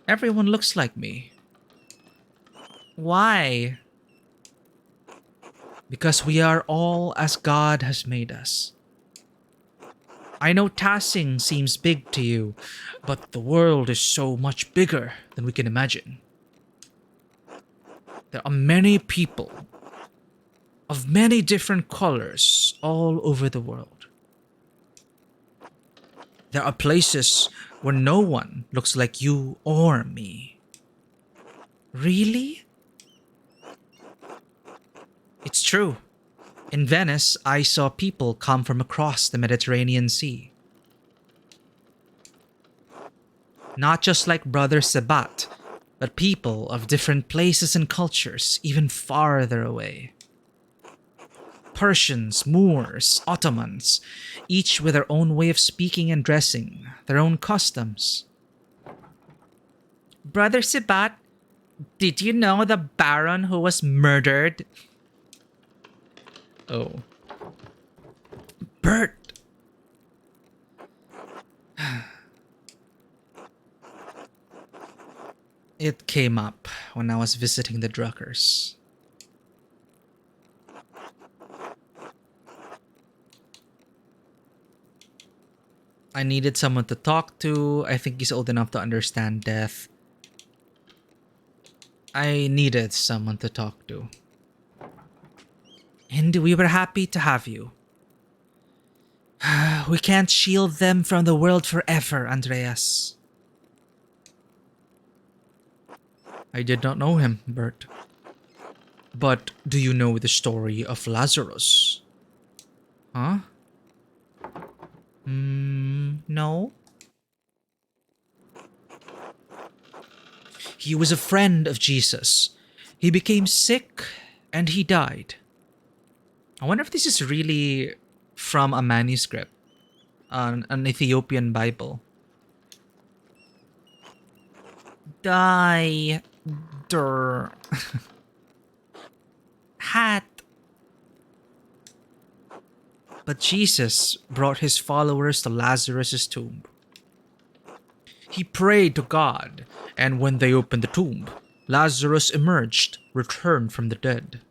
everyone looks like me. Why? Because we are all as God has made us. I know Tassing seems big to you, but the world is so much bigger than we can imagine. There are many people of many different colors all over the world. There are places where no one looks like you or me. Really? It's true. In Venice, I saw people come from across the Mediterranean Sea. Not just like Brother Sabat, but people of different places and cultures, even farther away. Persians, Moors, Ottomans, each with their own way of speaking and dressing, their own customs. Brother Sabat, did you know the Baron who was murdered? Oh. Bert! It came up when I was visiting the Druckers. I needed someone to talk to. I think he's old enough to understand death. I needed someone to talk to. And we were happy to have you. We can't shield them from the world forever, Andreas. I did not know him, Bert. But do you know the story of Lazarus? Huh? No. He was a friend of Jesus. He became sick and he died. I wonder if this is really from a manuscript, an Ethiopian Bible. Die. Der. Hat. But Jesus brought his followers to Lazarus' tomb. He prayed to God, and when they opened the tomb, Lazarus emerged, returned from the dead.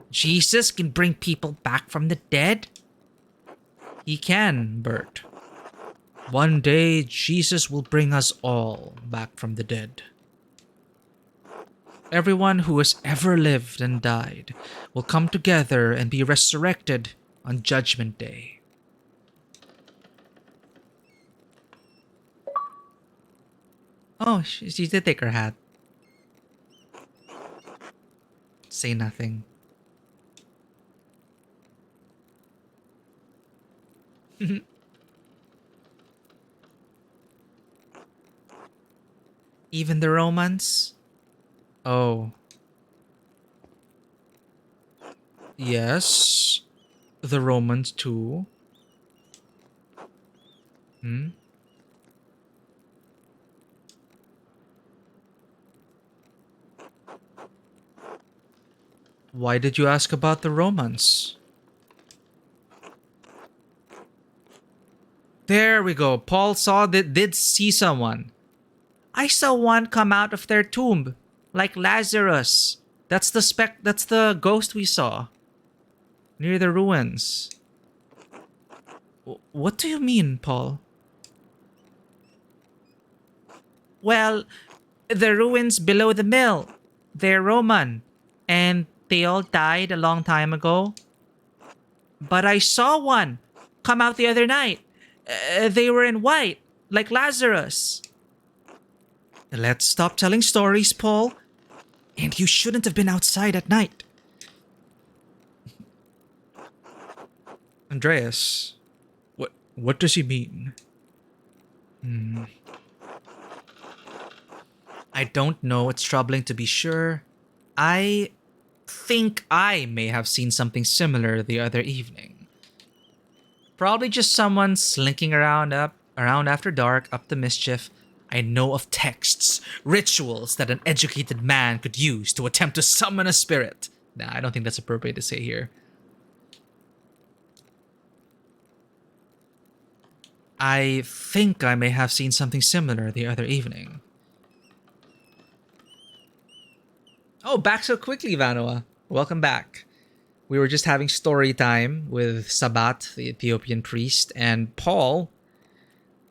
Jesus can bring people back from the dead? He can, Bert. One day, Jesus will bring us all back from the dead. Everyone who has ever lived and died will come together and be resurrected on Judgment Day. Oh, she did take her hat. Say nothing. Even the Romans? Oh, yes. The Romans too. Hmm? Why did you ask about the Romans? There we go. Paul did see someone. I saw one come out of their tomb, like Lazarus. That's the ghost we saw near the ruins. What do you mean, Paul? Well, the ruins below the mill. They're Roman, and they all died a long time ago. But I saw one come out the other night. They were in white, like Lazarus. Let's stop telling stories, Paul. And you shouldn't have been outside at night. Andreas, what does he mean? I don't know. It's troubling to be sure. I think I may have seen something similar the other evening. Probably just someone slinking around after dark, up to mischief. I know of texts, rituals that an educated man could use to attempt to summon a spirit. Nah, I don't think that's appropriate to say here. I think I may have seen something similar the other evening. Oh, back so quickly, Vanoa. Welcome back. We were just having story time with Sabat, the Ethiopian priest, and Paul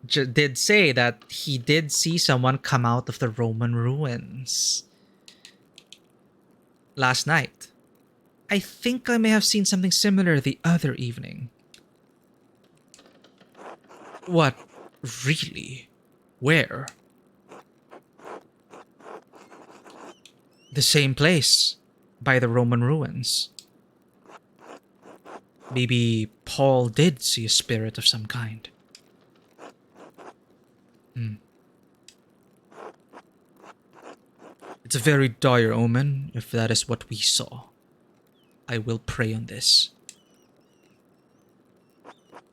did say that he did see someone come out of the Roman ruins last night. I think I may have seen something similar the other evening. What? Really? Where? The same place, by the Roman ruins. Maybe Paul did see a spirit of some kind. It's a very dire omen if that is what we saw. I will pray on this.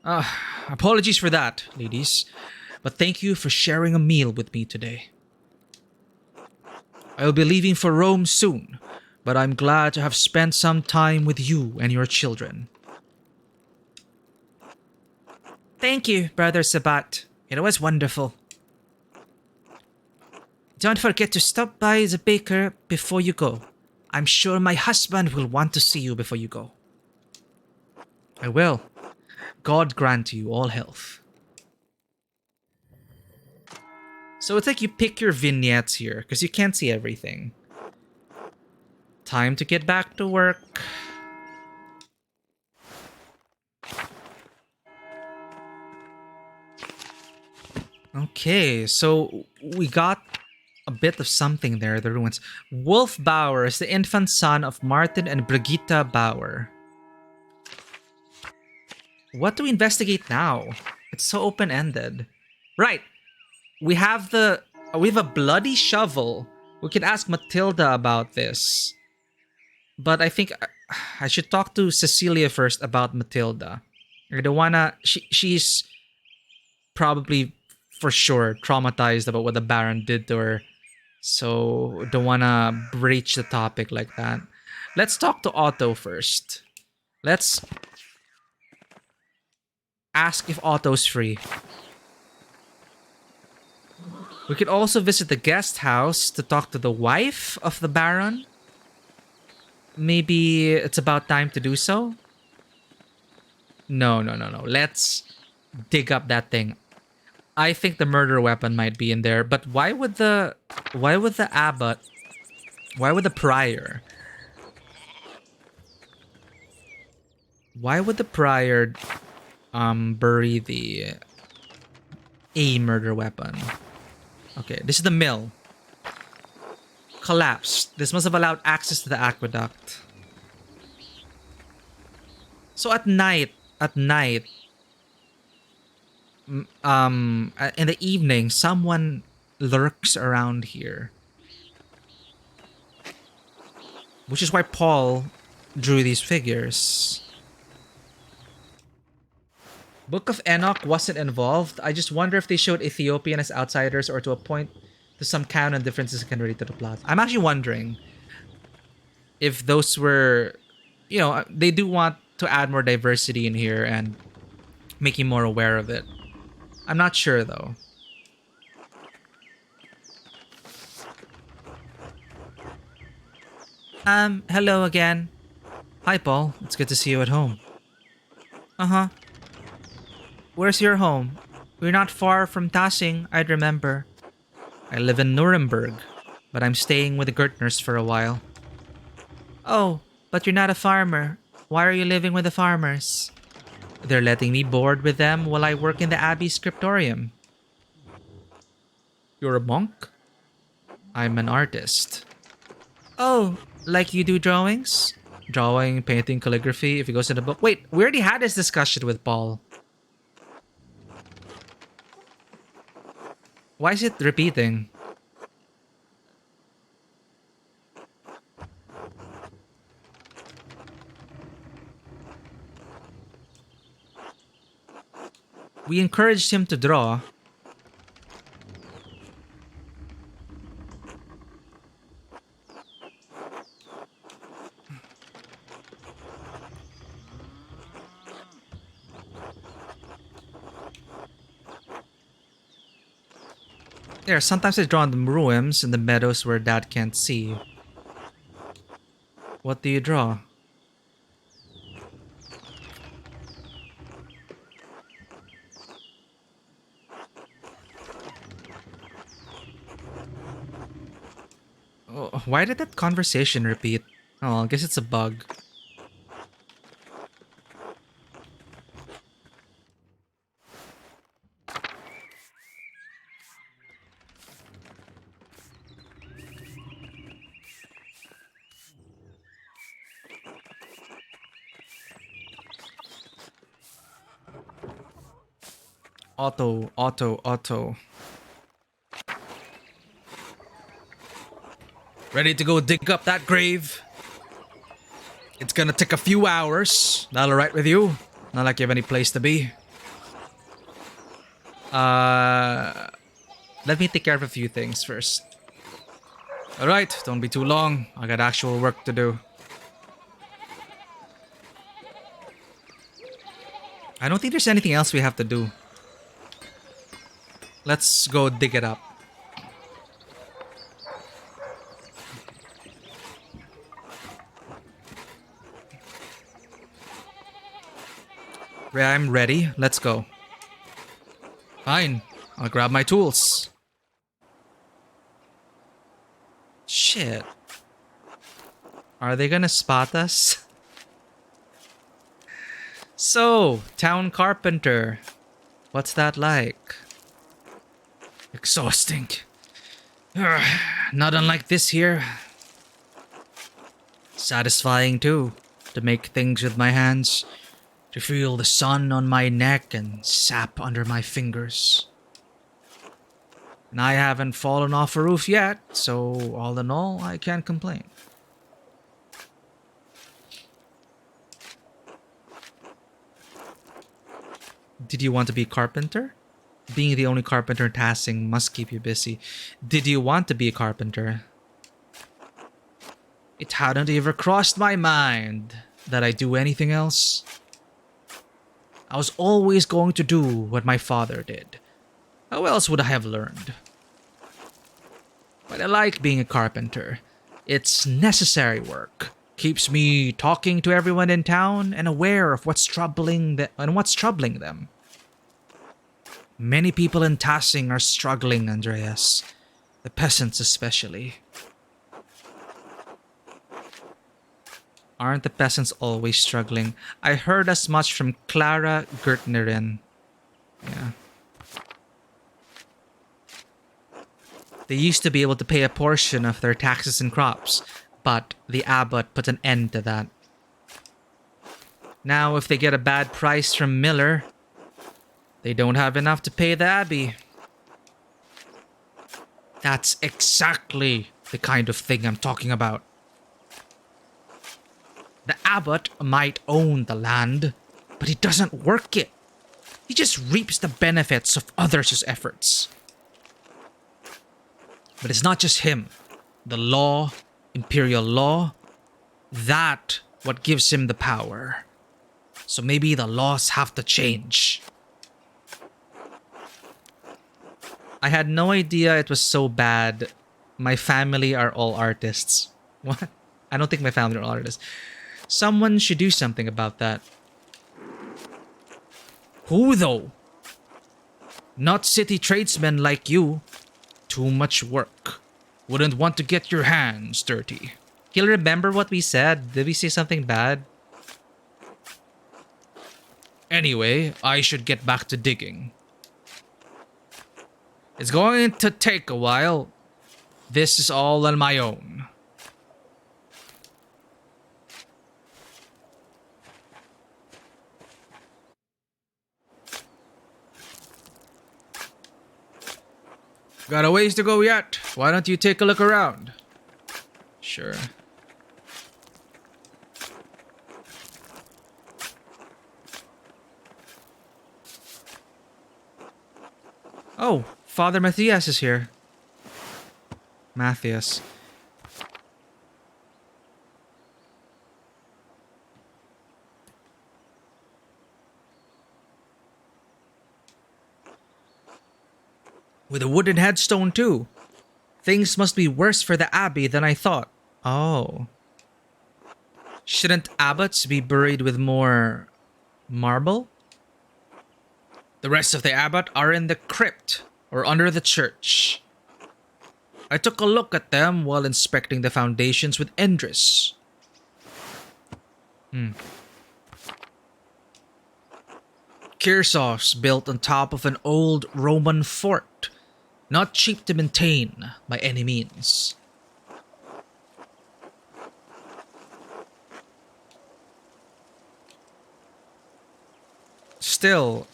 Apologies for that, ladies, but thank you for sharing a meal with me today. I'll be leaving for Rome soon, but I'm glad to have spent some time with you and your children. Thank you, Brother Sabat. It was wonderful. Don't forget to stop by the baker before you go. I'm sure my husband will want to see you before you go. I will. God grant you all health. So it's like you pick your vignettes here, because you can't see everything. Time to get back to work. Okay, so we got a bit of something there, the ruins. Wolf Bauer is the infant son of Martin and Brigitta Bauer. What do we investigate now? It's so open-ended. Right. We have a bloody shovel. We could ask Matilda about this. But I think I should talk to Cecilia first about Matilda. I don't wanna... She's probably for sure traumatized about what the Baron did to her. So don't wanna breach the topic like that. Let's talk to Otto first. Let's ask if Otto's free. We could also visit the guest house to talk to the wife of the Baron. Maybe it's about time to do so? No. Let's dig up that thing. I think the murder weapon might be in there, but why would the abbot, why would the prior, bury a murder weapon? Okay, this is the mill. Collapsed. This must have allowed access to the aqueduct. So at night, in the evening, someone lurks around here. Which is why Paul drew these figures. Book of Enoch wasn't involved. I just wonder if they showed Ethiopian as outsiders or to a point to some canon differences secondary to the plot. I'm actually wondering if those were, they do want to add more diversity in here and make you more aware of it. I'm not sure though. Hello again. Hi, Paul. It's good to see you at home. Uh-huh. Where's your home? We're not far from Tassing, I'd remember. I live in Nuremberg, but I'm staying with the Gertners for a while. Oh, but you're not a farmer. Why are you living with the farmers? They're letting me board with them while I work in the Abbey scriptorium. You're a monk? I'm an artist. Oh, like you do drawings? Drawing, painting, calligraphy, if it goes in the book. Wait, we already had this discussion with Paul. Why is it repeating? We encouraged him to draw. There, sometimes I draw on the ruins in the meadows where Dad can't see. What do you draw? Oh, why did that conversation repeat? Oh, I guess it's a bug. Auto. Ready to go dig up that grave? It's gonna take a few hours. That alright with you? Not like you have any place to be. Let me take care of a few things first. Alright, don't be too long. I got actual work to do. I don't think there's anything else we have to do. Let's go dig it up. I'm ready. Let's go. Fine. I'll grab my tools. Shit. Are they gonna spot us? So, town carpenter. What's that like? Exhausting. Not unlike this here. Satisfying too, to make things with my hands. To feel the sun on my neck and sap under my fingers. And I haven't fallen off a roof yet, so all in all, I can't complain. Did you want to be a carpenter? Being the only carpenter in Tassing must keep you busy. Did you want to be a carpenter? It hadn't ever crossed my mind that I'd do anything else. I was always going to do what my father did. How else would I have learned? But I like being a carpenter. It's necessary work. Keeps me talking to everyone in town and aware of what's troubling them. Many people in Tassing are struggling, Andreas. The peasants especially. Aren't the peasants always struggling? I heard as much from Clara Gertnerin. Yeah. They used to be able to pay a portion of their taxes and crops, but the abbot put an end to that. Now, if they get a bad price from Miller, they don't have enough to pay the abbey. That's exactly the kind of thing I'm talking about. The abbot might own the land, but he doesn't work it. He just reaps the benefits of others' efforts. But it's not just him. The law, imperial law, that what gives him the power. So maybe the laws have to change. I had no idea it was so bad. My family are all artists. What? I don't think my family are all artists. Someone should do something about that. Who though? Not city tradesmen like you. Too much work. Wouldn't want to get your hands dirty. He'll remember what we said. Did we say something bad? Anyway, I should get back to digging. It's going to take a while. This is all on my own. Got a ways to go yet. Why don't you take a look around? Sure. Oh, Father Matthias is here. Matthias. With a wooden headstone too. Things must be worse for the abbey than I thought. Oh. Shouldn't abbots be buried with more marble? The rest of the abbot are in the crypt or under the church. I took a look at them while inspecting the foundations with Endris. Kirsov's built on top of an old Roman fort. Not cheap to maintain by any means. Still,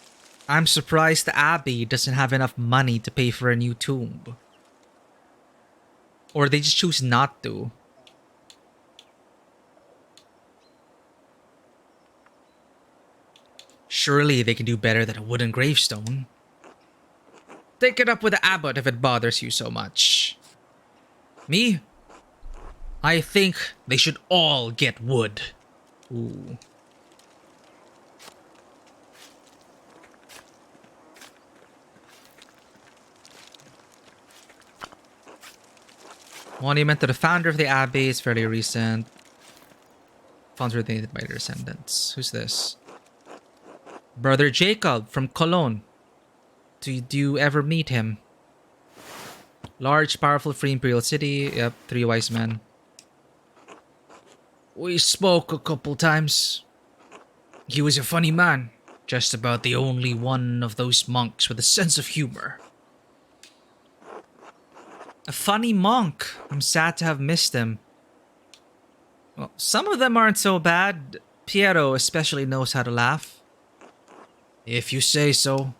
I'm surprised the abbey doesn't have enough money to pay for a new tomb. Or they just choose not to. Surely they can do better than a wooden gravestone. Take it up with the abbot if it bothers you so much. Me? I think they should all get wood. Ooh. Monument to the founder of the abbey is fairly recent. Funds were donated by their descendants. Who's this? Brother Jacob from Cologne. Do you ever meet him? Large, powerful, free imperial city. Yep, 3 wise men. We spoke a couple times. He was a funny man. Just about the only one of those monks with a sense of humor. A funny monk. I'm sad to have missed him. Well, some of them aren't so bad. Piero especially knows how to laugh. If you say so.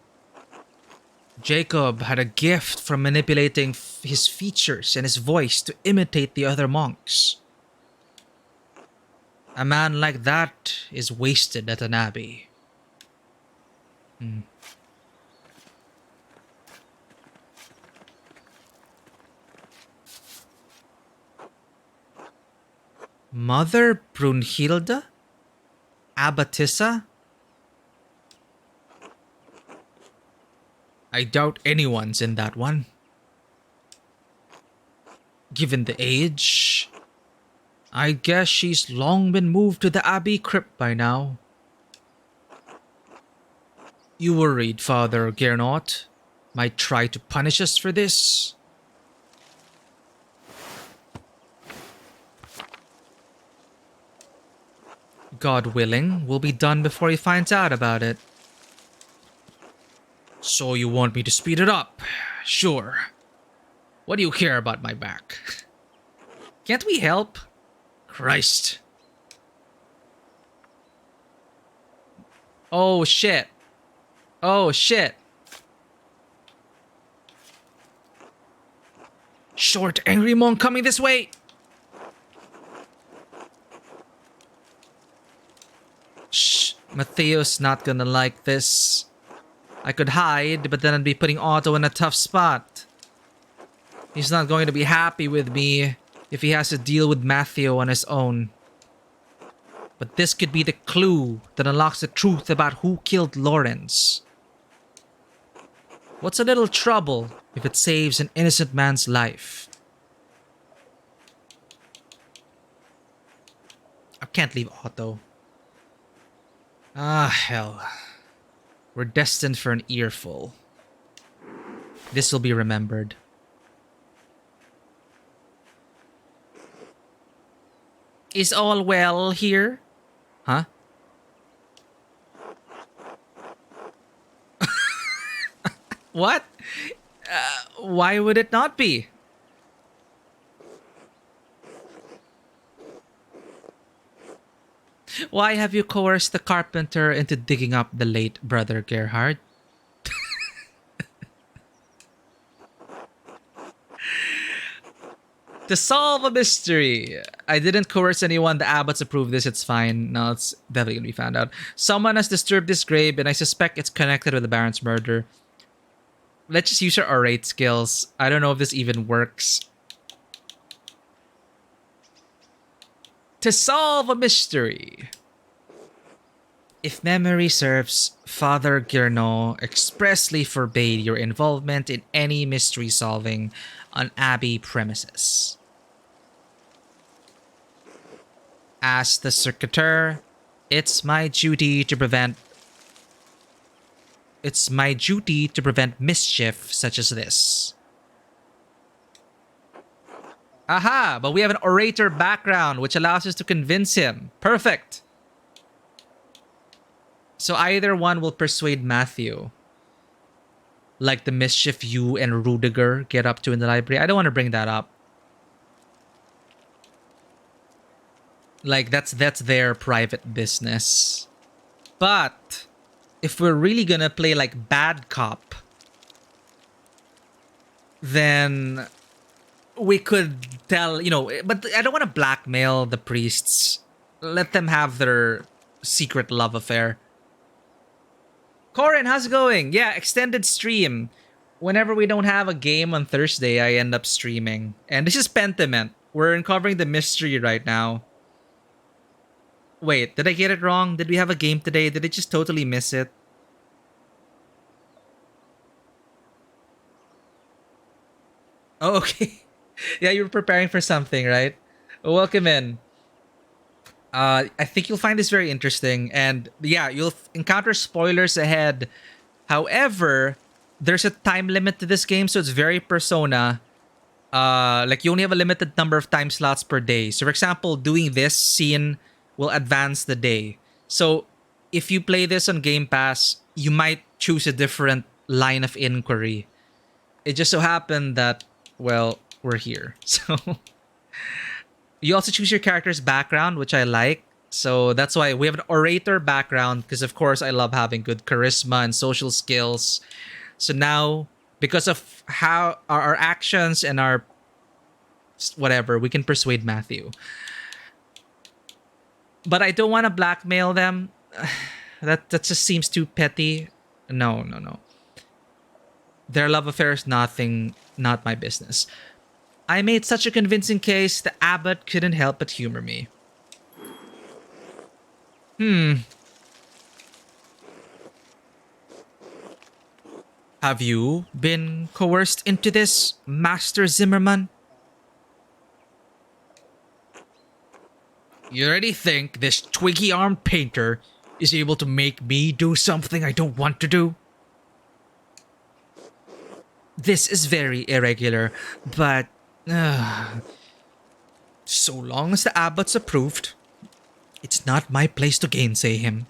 Jacob had a gift from manipulating his features and his voice to imitate the other monks. A man like that is wasted at an abbey. Mother Brunhilde? Abbotissa? I doubt anyone's in that one. Given the age, I guess she's long been moved to the abbey crypt by now. You worried Father Gernot might try to punish us for this? God willing, we'll be done before he finds out about it. So you want me to speed it up? Sure. What do you care about my back? Can't we help? Christ. Oh shit. Oh shit. Short, angry monk coming this way! Shh, Mattheo's not gonna like this. I could hide, but then I'd be putting Otto in a tough spot. He's not going to be happy with me if he has to deal with Matteo on his own. But this could be the clue that unlocks the truth about who killed Lawrence. What's a little trouble if it saves an innocent man's life? I can't leave Otto. Ah, hell. We're destined for an earful. This will be remembered. Is all well here? Huh? What? Why would it not be? Why have you coerced the carpenter into digging up the late brother Gerhard? To solve a mystery. I didn't coerce anyone. The abbots approve this. It's fine. No, it's definitely gonna be found out. Someone has disturbed this grave, and I suspect it's connected with the Baron's murder. Let's just use our orate skills. I don't know if this even works. To solve a mystery. If memory serves, Father Girnaud expressly forbade your involvement in any mystery solving on Abbey premises. As the circuitor, it's my duty to prevent mischief such as this. Aha! But we have an orator background, which allows us to convince him. Perfect! So either one will persuade Matthew. Like the mischief you and Rudiger get up to in the library. I don't want to bring that up. Like, that's their private business. But if we're really gonna play like bad cop, then we could tell, but I don't want to blackmail the priests. Let them have their secret love affair. Corin, how's it going? Yeah, extended stream. Whenever we don't have a game on Thursday, I end up streaming. And this is Pentiment. We're uncovering the mystery right now. Wait, did I get it wrong? Did we have a game today? Did I just totally miss it? Oh, okay. Yeah, you were preparing for something, right? Welcome in. I think you'll find this very interesting. And yeah, you'll encounter spoilers ahead. However, there's a time limit to this game, so it's very Persona. Like, you only have a limited number of time slots per day. So, for example, doing this scene will advance the day. So, if you play this on Game Pass, you might choose a different line of inquiry. It just so happened that, well, we're here. So, you also choose your character's background, which I like. So, that's why we have an orator background, because, of course, I love having good charisma and social skills. So now, because of how our actions and our whatever, we can persuade Matthew. But I don't want to blackmail them. That just seems too petty. No. Their love affair is not my business. I made such a convincing case, the abbot couldn't help but humor me. Have you been coerced into this, Master Zimmerman? You already think this twiggy-armed painter is able to make me do something I don't want to do? This is very irregular, but so long as the abbot's approved, it's not my place to gainsay him.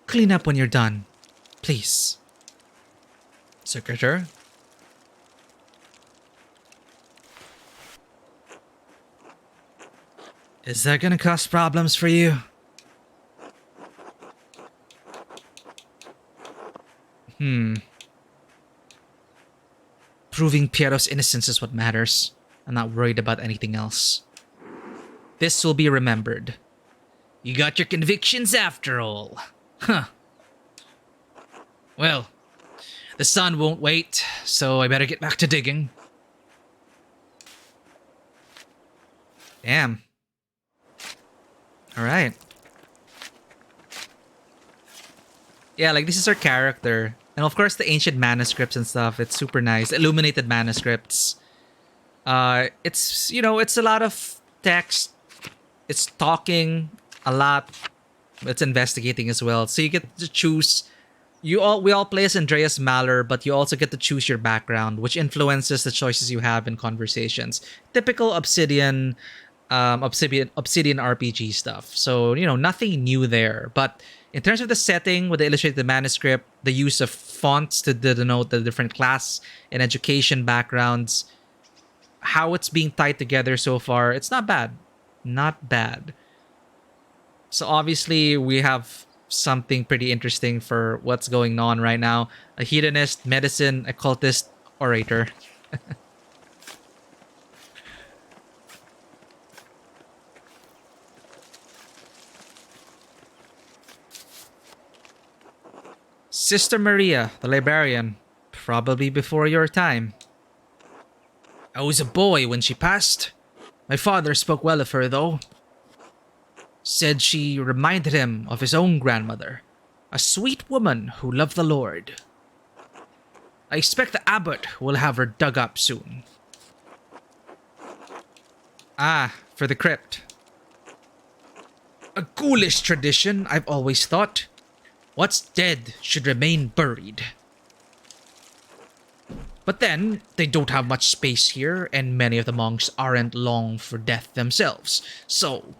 Clean up when you're done, please. Secretary? Is that gonna cause problems for you? Proving Piero's innocence is what matters. I'm not worried about anything else. This will be remembered. You got your convictions after all. Huh. Well, the sun won't wait, so I better get back to digging. Damn. Alright. Yeah, like this is our character. And of course the ancient manuscripts and stuff, it's super nice. Illuminated manuscripts. It's, you know, it's a lot of text. It's talking a lot. It's investigating as well. So you get to choose. We all play as Andreas Mahler, but you also get to choose your background, which influences the choices you have in conversations. Typical Obsidian RPG stuff. So, you know, nothing new there. But in terms of the setting with the illustrated manuscript, the use of fonts to denote the different class and education backgrounds, how it's being tied together so far, it's not bad. Not bad. So obviously we have something pretty interesting for what's going on right now. A hedonist, medicine, occultist, orator. Sister Maria, the librarian. Probably before your time. I was a boy when she passed. My father spoke well of her, though. Said she reminded him of his own grandmother, a sweet woman who loved the Lord. I expect the abbot will have her dug up soon. Ah, for the crypt. A ghoulish tradition, I've always thought. What's dead should remain buried. But then, they don't have much space here, and many of the monks aren't long for death themselves, so...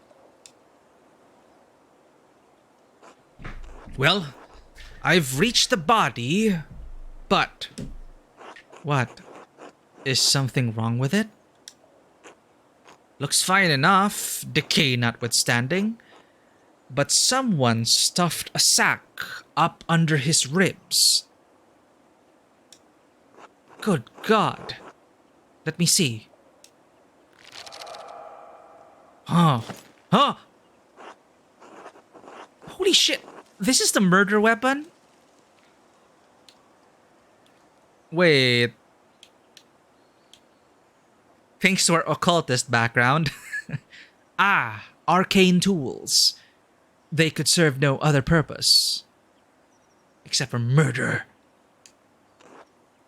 Well, I've reached the body, but... What? Is something wrong with it? Looks fine enough, decay notwithstanding. But someone stuffed a sack up under his ribs. Good God. Let me see. Huh. Holy shit. This is the murder weapon? Wait. Thanks to our occultist background. Arcane tools. They could serve no other purpose. Except for murder.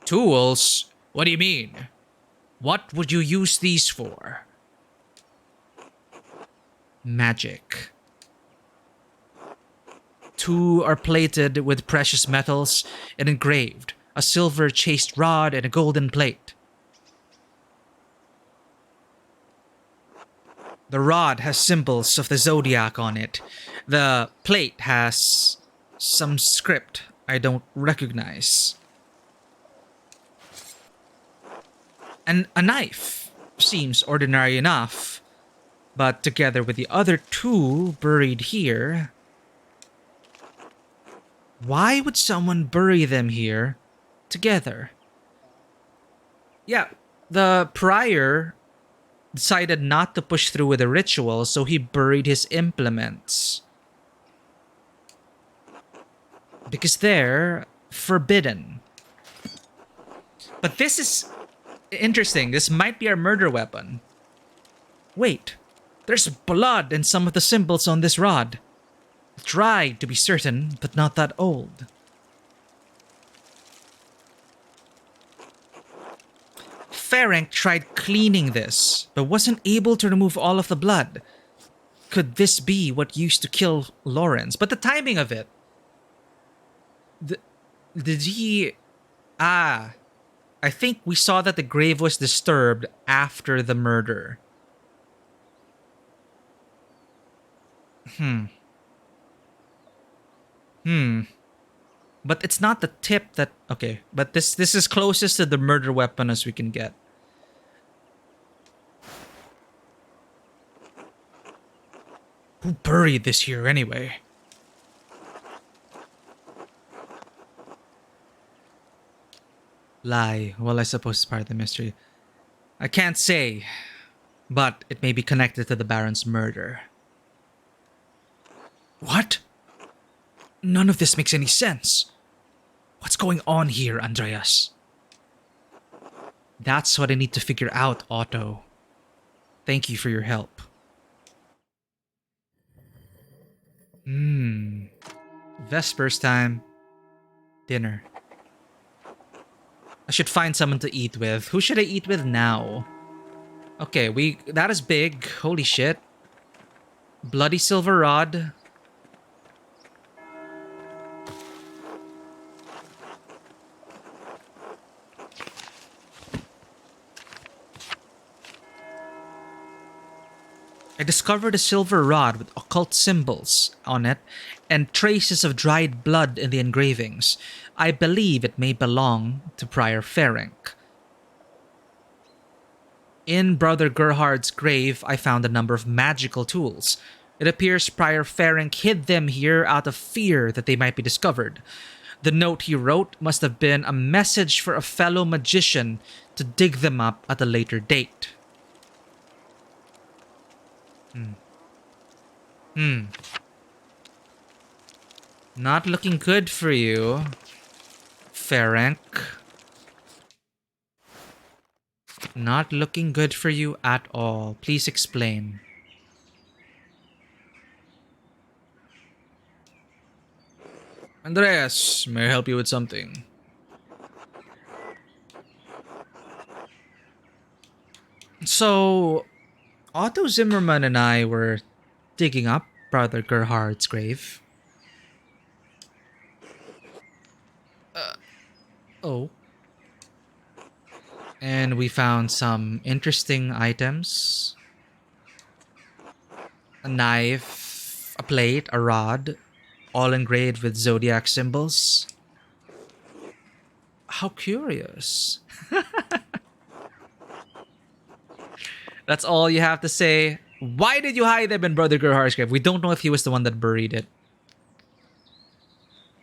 Tools? What do you mean? What would you use these for? Magic. Two are plated with precious metals and engraved, a silver chased rod and a golden plate. The rod has symbols of the zodiac on it. The plate has some script I don't recognize. And a knife seems ordinary enough, but together with the other two buried here... Why would someone bury them here together? Yeah, the prior decided not to push through with the ritual, so he buried his implements. Because they're forbidden. But this is interesting. This might be our murder weapon. Wait, there's blood in some of the symbols on this rod. Dried to be certain, but not that old. Ferenc tried cleaning this, but wasn't able to remove all of the blood. Could this be what used to kill Lawrence? But the timing of it. Did he... I think we saw that the grave was disturbed after the murder. But it's not the tip that... Okay, but this is closest to the murder weapon as we can get. Who buried this here anyway? lie. Well, I suppose it's part of the mystery. I can't say, but it may be connected to the Baron's murder. What? None of this makes any sense. What's going on here, Andreas? That's what I need to figure out, Otto. Thank you for your help. Vespers time. Dinner. I should find someone to eat with. Who should I eat with now? Okay, that is big. Holy shit. Bloody silver rod. I discovered a silver rod with occult symbols on it and traces of dried blood in the engravings. I believe it may belong to Prior Ferenc. In Brother Gerhard's grave, I found a number of magical tools. It appears Prior Ferenc hid them here out of fear that they might be discovered. The note he wrote must have been a message for a fellow magician to dig them up at a later date. Not looking good for you, Ferenc. Not looking good for you at all. Please explain. Andreas, may I help you with something? So, Otto Zimmerman and I were digging up Brother Gerhard's grave. Oh. And we found some interesting items. A knife, a plate, a rod, all engraved with zodiac symbols. How curious. That's all you have to say. Why did you hide them in Brother Gerhard's grave? We don't know if he was the one that buried it.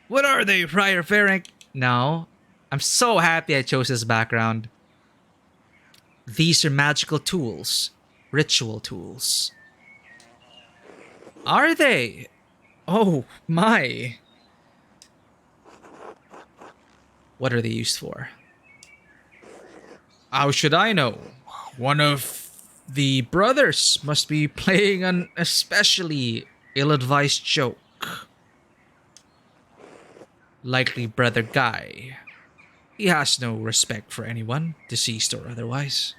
What are they, Prior Ferenc? No. I'm so happy I chose this background. These are magical tools. Ritual tools. Are they? Oh, my. What are they used for? How should I know? One of the brothers must be playing an especially ill-advised joke. Likely Brother Guy. He has no respect for anyone, deceased or otherwise.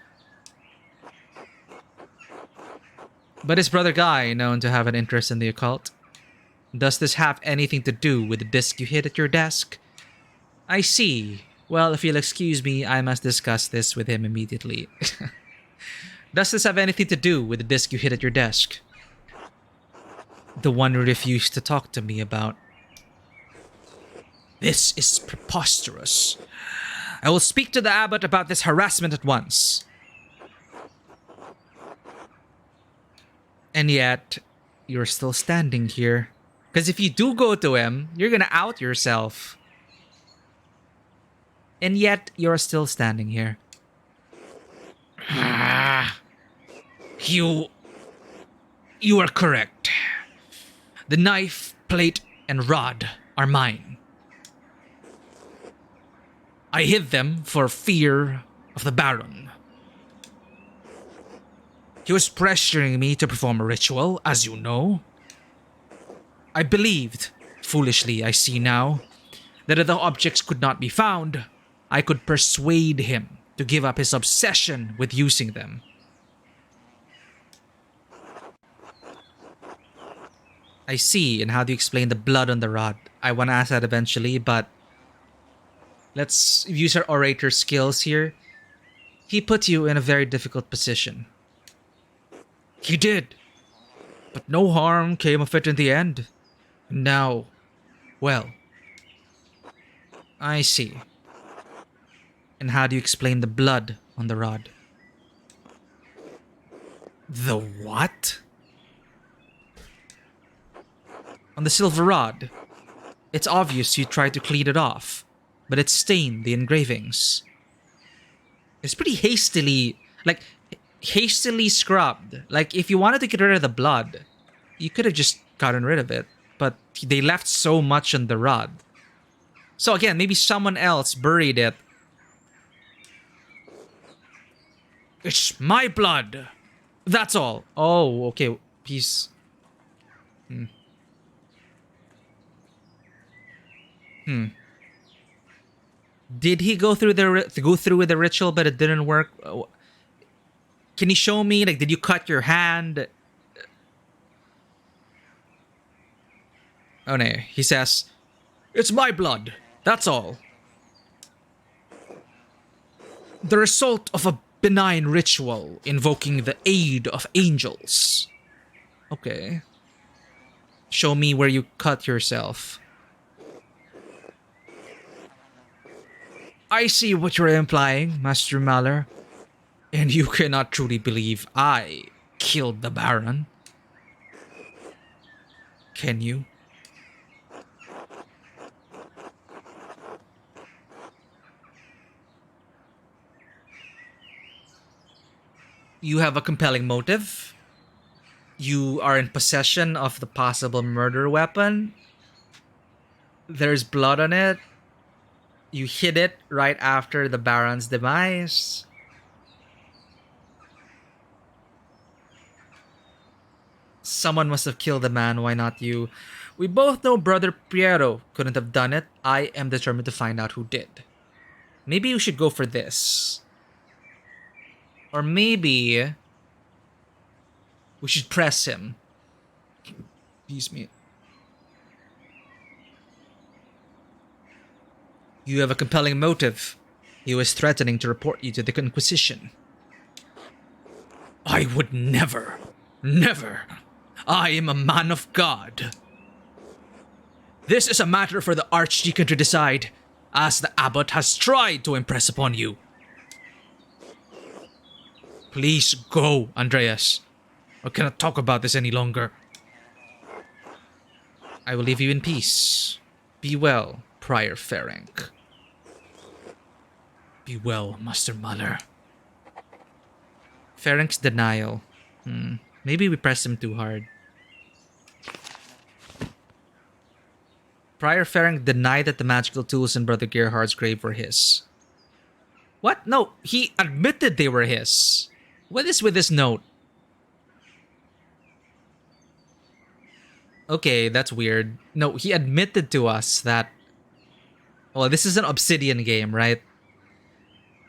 But is Brother Guy known to have an interest in the occult? Does this have anything to do with the disc you hid at your desk? I see. Well, if you'll excuse me, I must discuss this with him immediately. Does this have anything to do with the disc you hid at your desk? The one you refused to talk to me about. This is preposterous. I will speak to the abbot about this harassment at once. And yet, you're still standing here. Because if you do go to him, you're gonna out yourself. And yet, you're still standing here. You are correct. The knife, plate, and rod are mine. I hid them for fear of the Baron. He was pressuring me to perform a ritual, as you know. I believed, foolishly I see now, that if the objects could not be found, I could persuade him to give up his obsession with using them. I see, and how do you explain the blood on the rod? I want to ask that eventually, but let's use our orator skills here. He put you in a very difficult position. He did, but no harm came of it in the end. Now, well, I see. And how do you explain the blood on the rod? the what? On the silver rod. It's obvious you tried to clean it off, but it stained the engravings. It's pretty hastily scrubbed. Like, if you wanted to get rid of the blood, you could have just gotten rid of it. But they left so much on the rod. So again, maybe someone else buried it. It's my blood. That's all. Oh, okay. Peace. Did he go through with the ritual, but it didn't work? Can you show me? Like, did you cut your hand? Oh no. He says, "It's my blood. That's all." The result of a benign ritual invoking the aid of angels. Okay. Show me where you cut yourself. I see what you're implying, Master Mahler. And you cannot truly believe I killed the Baron. Can you? You have a compelling motive. You are in possession of the possible murder weapon. There's blood on it. You hid it right after the Baron's demise. Someone must have killed the man, why not you? We both know Brother Piero couldn't have done it. I am determined to find out who did. Maybe you should go for this. Or maybe we should press him. Excuse me. You have a compelling motive. He was threatening to report you to the Inquisition. I would never. I am a man of God. This is a matter for the Archdeacon to decide, as the abbot has tried to impress upon you. Please go, Andreas. I cannot talk about this any longer. I will leave you in peace. Be well, Prior Ferenc. Be well, Master Mahler. Ferenc's denial. Maybe we pressed him too hard. Prior Ferenc denied that the magical tools in Brother Gerhard's grave were his. What? No, he admitted they were his. What is with this note? Okay, that's weird. No, he admitted to us that... Well, this is an Obsidian game, right?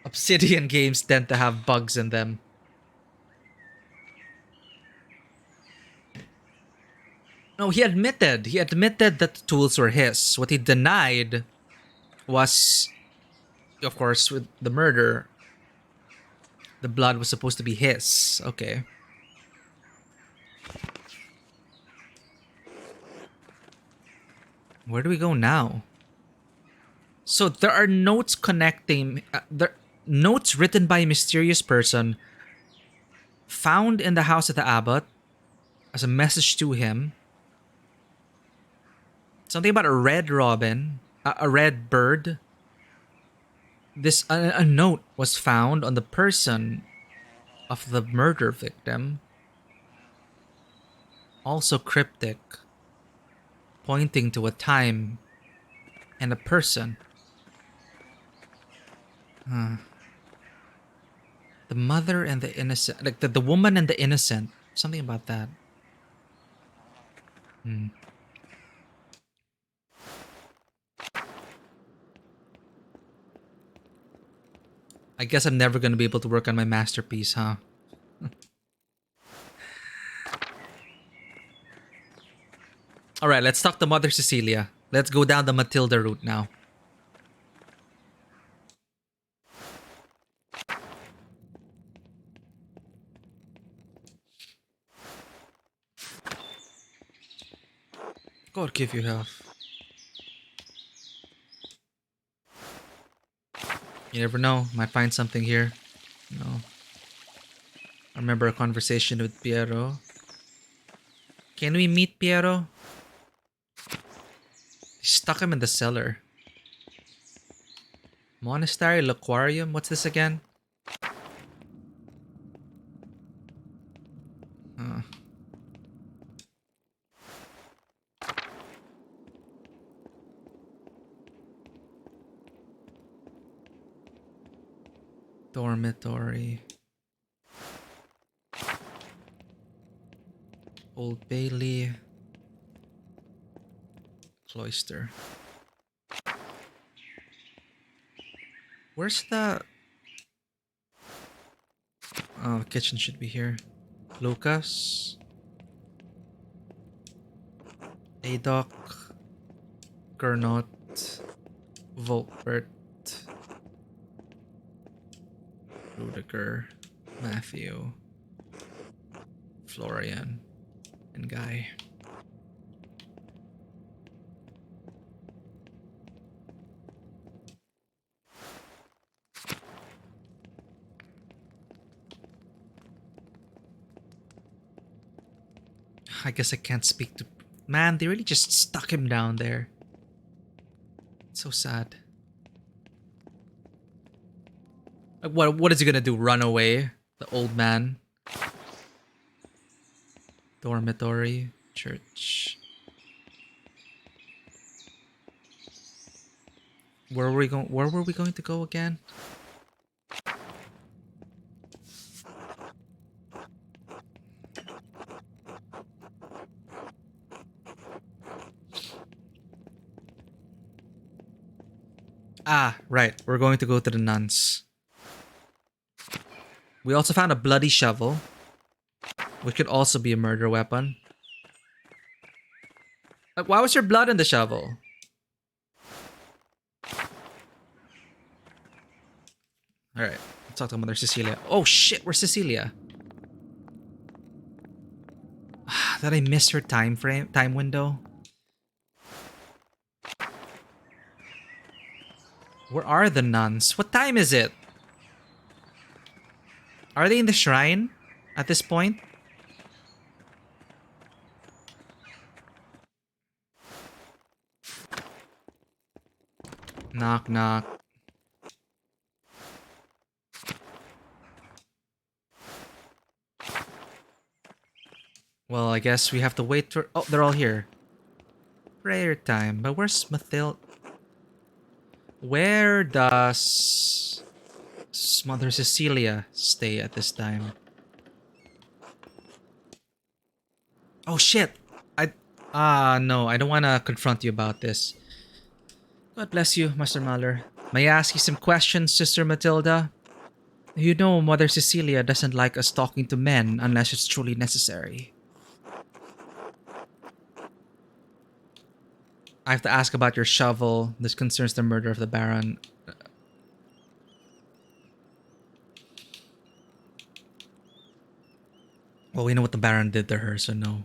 Obsidian games tend to have bugs in them. No, he admitted that the tools were his. What he denied was, of course, with the murder, the blood was supposed to be his. Okay. Where do we go now? So there are notes connecting... notes written by a mysterious person found in the house of the abbot as a message to him. Something about a red robin, a red bird. This a note was found on the person of the murder victim. Also cryptic, pointing to a time and a person. The mother and the innocent, like the woman and the innocent. Something about that. I guess I'm never gonna be able to work on my masterpiece, huh? Alright, let's talk to Mother Cecilia. Let's go down the Matilda route now. God give you health. You never know, might find something here. No. I remember a conversation with Piero. Can we meet Piero? He stuck him in the cellar. Monastery Laquarium? What's this again? Dormitory. Old Bailey. Cloister. Where's the... Oh, the kitchen should be here. Lucas. Adoc. Gernot. Volpert. Rudiger. Matthew. Florian. And Guy. I guess I can't speak to... Man, they really just stuck him down there. It's so sad. Like, what is he gonna do? Run away? The old man? Dormitory. Church. Where were we going to go again? Ah, right. We're going to go to the nuns. We also found a bloody shovel, which could also be a murder weapon. Like, why was there blood in the shovel? Alright, let's talk to Mother Cecilia. Oh shit, where's Cecilia? Did I miss her time window? Where are the nuns? What time is it? Are they in the shrine at this point? Knock, knock. Well, I guess we have to wait for... Oh, they're all here. Prayer time. But where's Mathilde? Where does Mother Cecilia stay at this time? Oh shit! No, I don't want to confront you about this. God bless you, Master Mahler. May I ask you some questions, Sister Matilda? You know Mother Cecilia doesn't like us talking to men unless it's truly necessary. I have to ask about your shovel. This concerns the murder of the Baron. Well, we know what the Baron did to her, so no.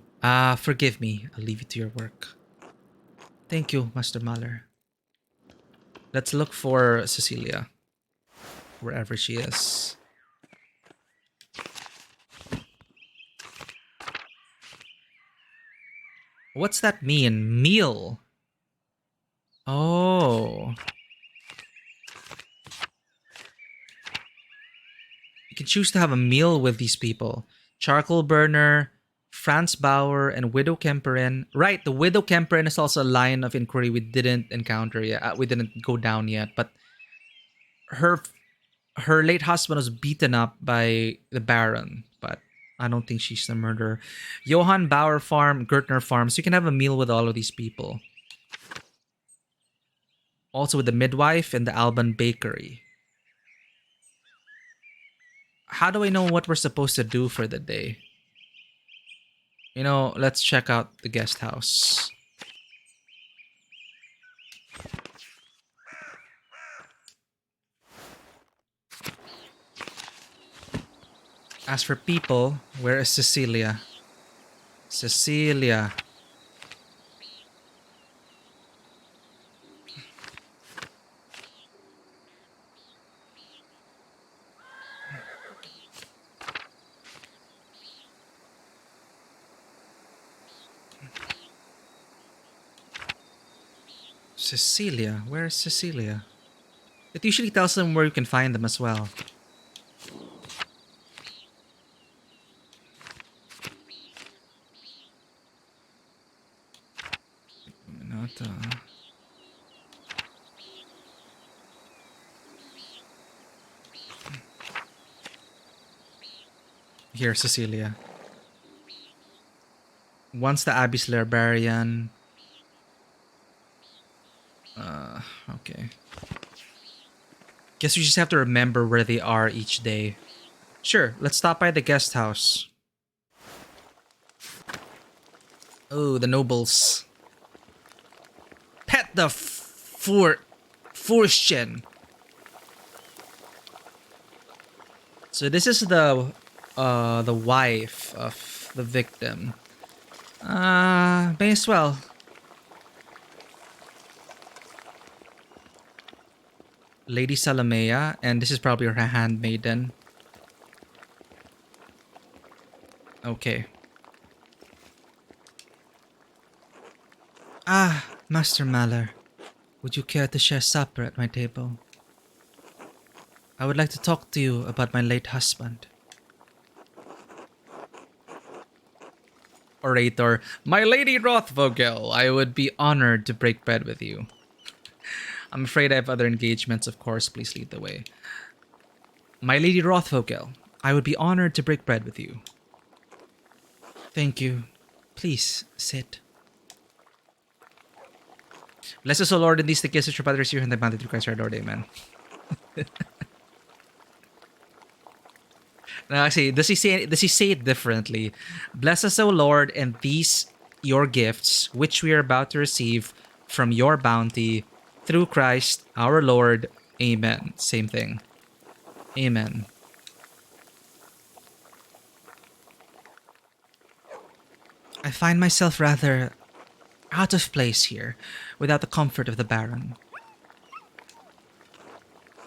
Forgive me. I'll leave you to your work. Thank you, Master Mahler. Let's look for Cecilia. Wherever she is. What's that mean? Meal? Oh. You can choose to have a meal with these people. Charcoal Burner, Franz Bauer, and Widow Kemperin. Right, the Widow Kemperin is also a line of inquiry we didn't encounter yet. We didn't go down yet, but her late husband was beaten up by the Baron, but I don't think she's the murderer. Johann Bauer Farm, Gertner Farm. So you can have a meal with all of these people. Also with the midwife and the Alban Bakery. How do I know what we're supposed to do for the day? You know, let's check out the guest house. As for people, where is Cecilia? Cecilia. Cecilia? Where is Cecilia? It usually tells them where you can find them as well. Here, Cecilia. Once the Abbey's librarian. Okay. Guess we just have to remember where they are each day. Sure, let's stop by the guest house. Oh, the nobles. Pet the Furchen. So this is the wife of the victim. May as well. Lady Salomea, and this is probably her handmaiden. Okay. Ah, Master Maller. Would you care to share supper at my table? I would like to talk to you about my late husband. Orator. My Lady Rothvogel, I would be honored to break bread with you. I'm afraid I have other engagements, of course. Please lead the way. My Lady Rothvogel, I would be honored to break bread with you. Thank you. Please, sit. Bless us, O Lord, in these the gifts which your Father is here and the bounty through Christ our Lord. Amen. Now, actually, does he say it differently? Bless us, O Lord, and these your gifts, which we are about to receive from your bounty through Christ our Lord. Amen. Same thing. Amen. I find myself rather out of place here without the comfort of the Baron.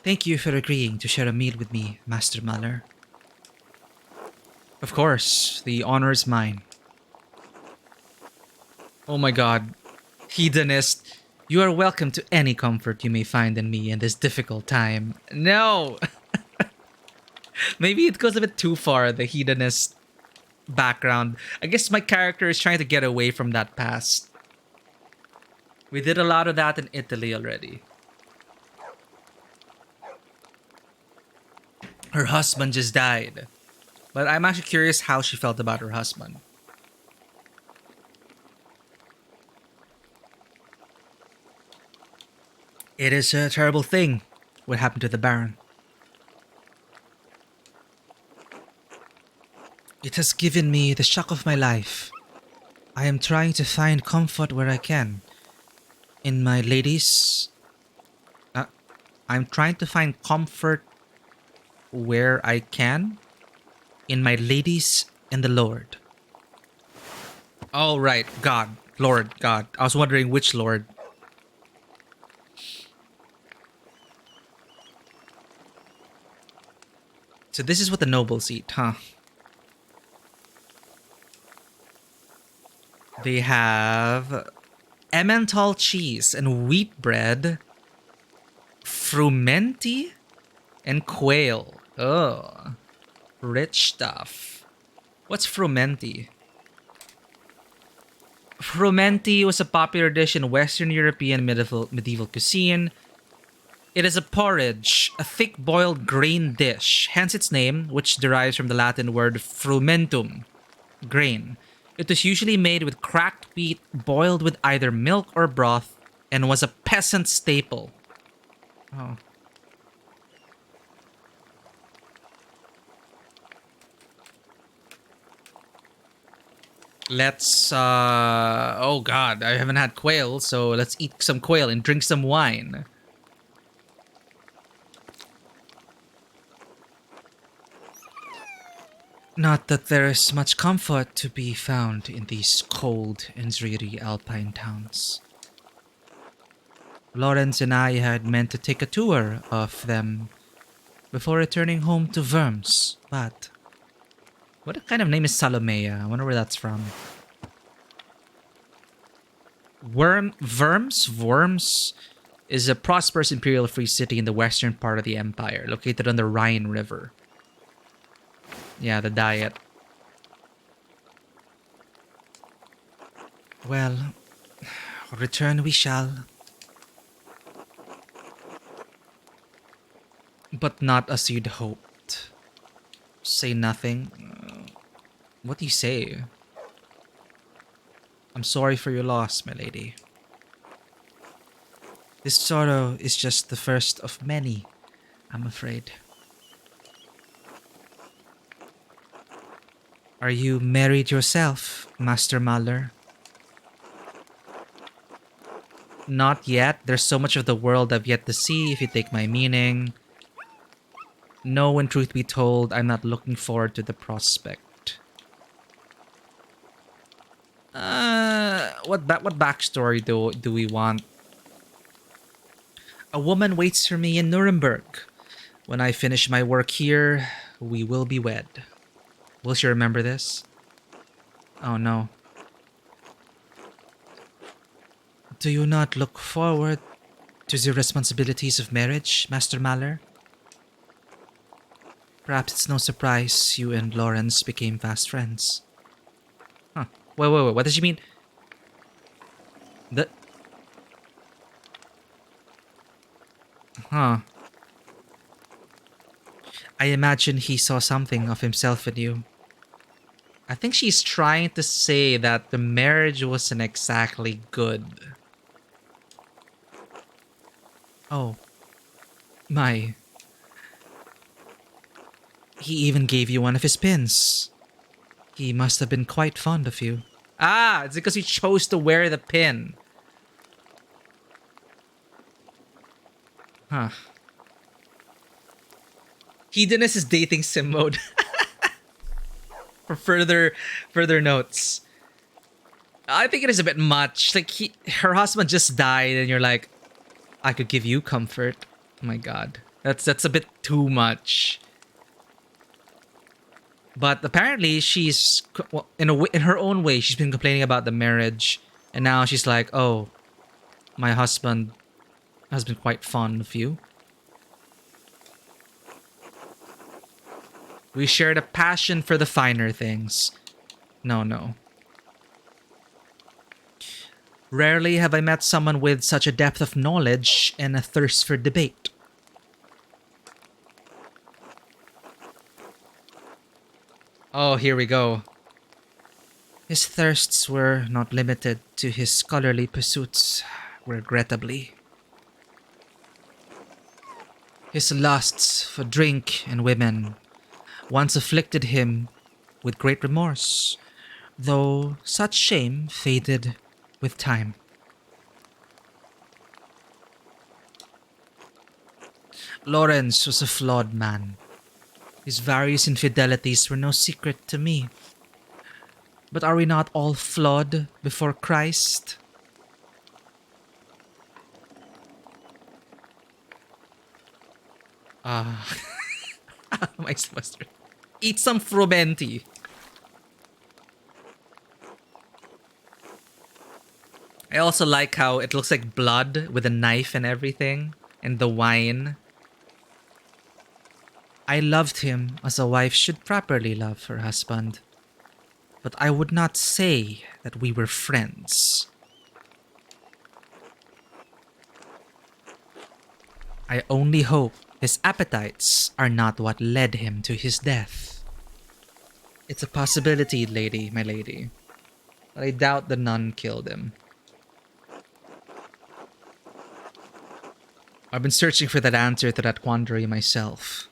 Thank you for agreeing to share a meal with me, Master Maller. Of course, the honor is mine. Oh my god. Hedonist, you are welcome to any comfort you may find in me in this difficult time. No! Maybe it goes a bit too far, the hedonist background. I guess my character is trying to get away from that past. We did a lot of that in Italy already. Her husband just died. But I'm actually curious how she felt about her husband. It is a terrible thing what happened to the Baron. It has given me the shock of my life. I am trying to find comfort where I can. In my ladies... I'm trying to find comfort where I can. In my ladies and the Lord. Oh, right. God. Lord. God. I was wondering which Lord. So this is what the nobles eat, huh? They have Emmental cheese and wheat bread, frumenti, and quail. Oh, rich stuff. What's frumenti? Frumenti was a popular dish in Western European medieval cuisine. It is a porridge, a thick boiled grain dish, hence its name, which derives from the Latin word frumentum, grain. It was usually made with cracked wheat boiled with either milk or broth and was a peasant staple. Oh. Let's, oh god, I haven't had quail, so let's eat some quail and drink some wine. Not that there is much comfort to be found in these cold and dreary alpine towns. Lawrence and I had meant to take a tour of them before returning home to Worms, but... What kind of name is Salomea? I wonder where that's from. Worms is a prosperous imperial free city in the western part of the empire, located on the Rhine River. Yeah, the diet. Well, return we shall. But not as you'd hoped. Say nothing. What do you say? I'm sorry for your loss, my lady. This sorrow is just the first of many, I'm afraid. Are you married yourself, Master Mahler? Not yet. There's so much of the world I've yet to see, if you take my meaning. No, in truth be told, I'm not looking forward to the prospect. What backstory do we want? A woman waits for me in Nuremberg. When I finish my work here, we will be wed. Will she remember this? Oh no. Do you not look forward to the responsibilities of marriage, Master Mahler? Perhaps it's no surprise you and Lawrence became fast friends. Huh. Wait. What does she mean? The... Huh. I imagine he saw something of himself in you. I think she's trying to say that the marriage wasn't exactly good. Oh. My. He even gave you one of his pins. He must have been quite fond of you. Ah, it's because you chose to wear the pin. Huh. Hedonist is dating sim mode. For further notes. I think it is a bit much. Like her husband just died and you're like, I could give you comfort. Oh my god. That's a bit too much. But apparently she's, well, in her own way, she's been complaining about the marriage, and now she's like, "Oh, my husband has been quite fond of you. We shared a passion for the finer things." No. Rarely have I met someone with such a depth of knowledge and a thirst for debate. Oh, here we go. His thirsts were not limited to his scholarly pursuits, regrettably. His lusts for drink and women once afflicted him with great remorse, though such shame faded with time. Lawrence was a flawed man. His various infidelities were no secret to me. But are we not all flawed before Christ? My semester. Eat some frumenti. I also like how it looks like blood with a knife and everything, and the wine. I loved him as a wife should properly love her husband, but I would not say that we were friends. I only hope his appetites are not what led him to his death. It's a possibility, my lady, but I doubt the nun killed him. I've been searching for that answer to that quandary myself.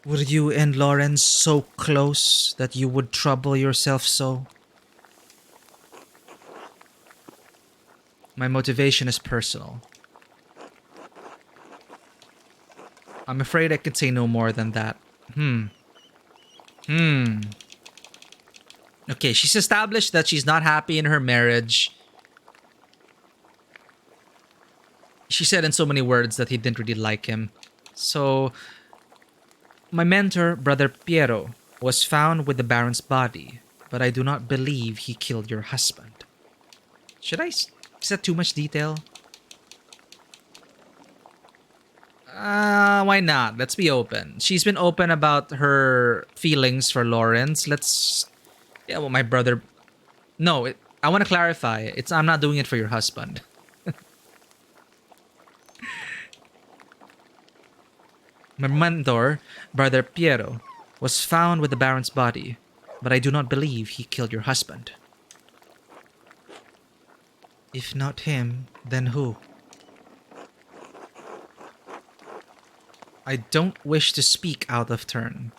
Were you and Lawrence so close that you would trouble yourself so? My motivation is personal. I'm afraid I could say no more than that. Okay, she's established that she's not happy in her marriage. She said in so many words that he didn't really like him. So, my mentor, Brother Piero, was found with the Baron's body, but I do not believe he killed your husband. Is that too much detail? Why not? Let's be open. She's been open about her feelings for Lawrence. My brother... No, I want to clarify. I'm not doing it for your husband. My mentor, Brother Piero, was found with the Baron's body, but I do not believe he killed your husband. If not him, then who? I don't wish to speak out of turn.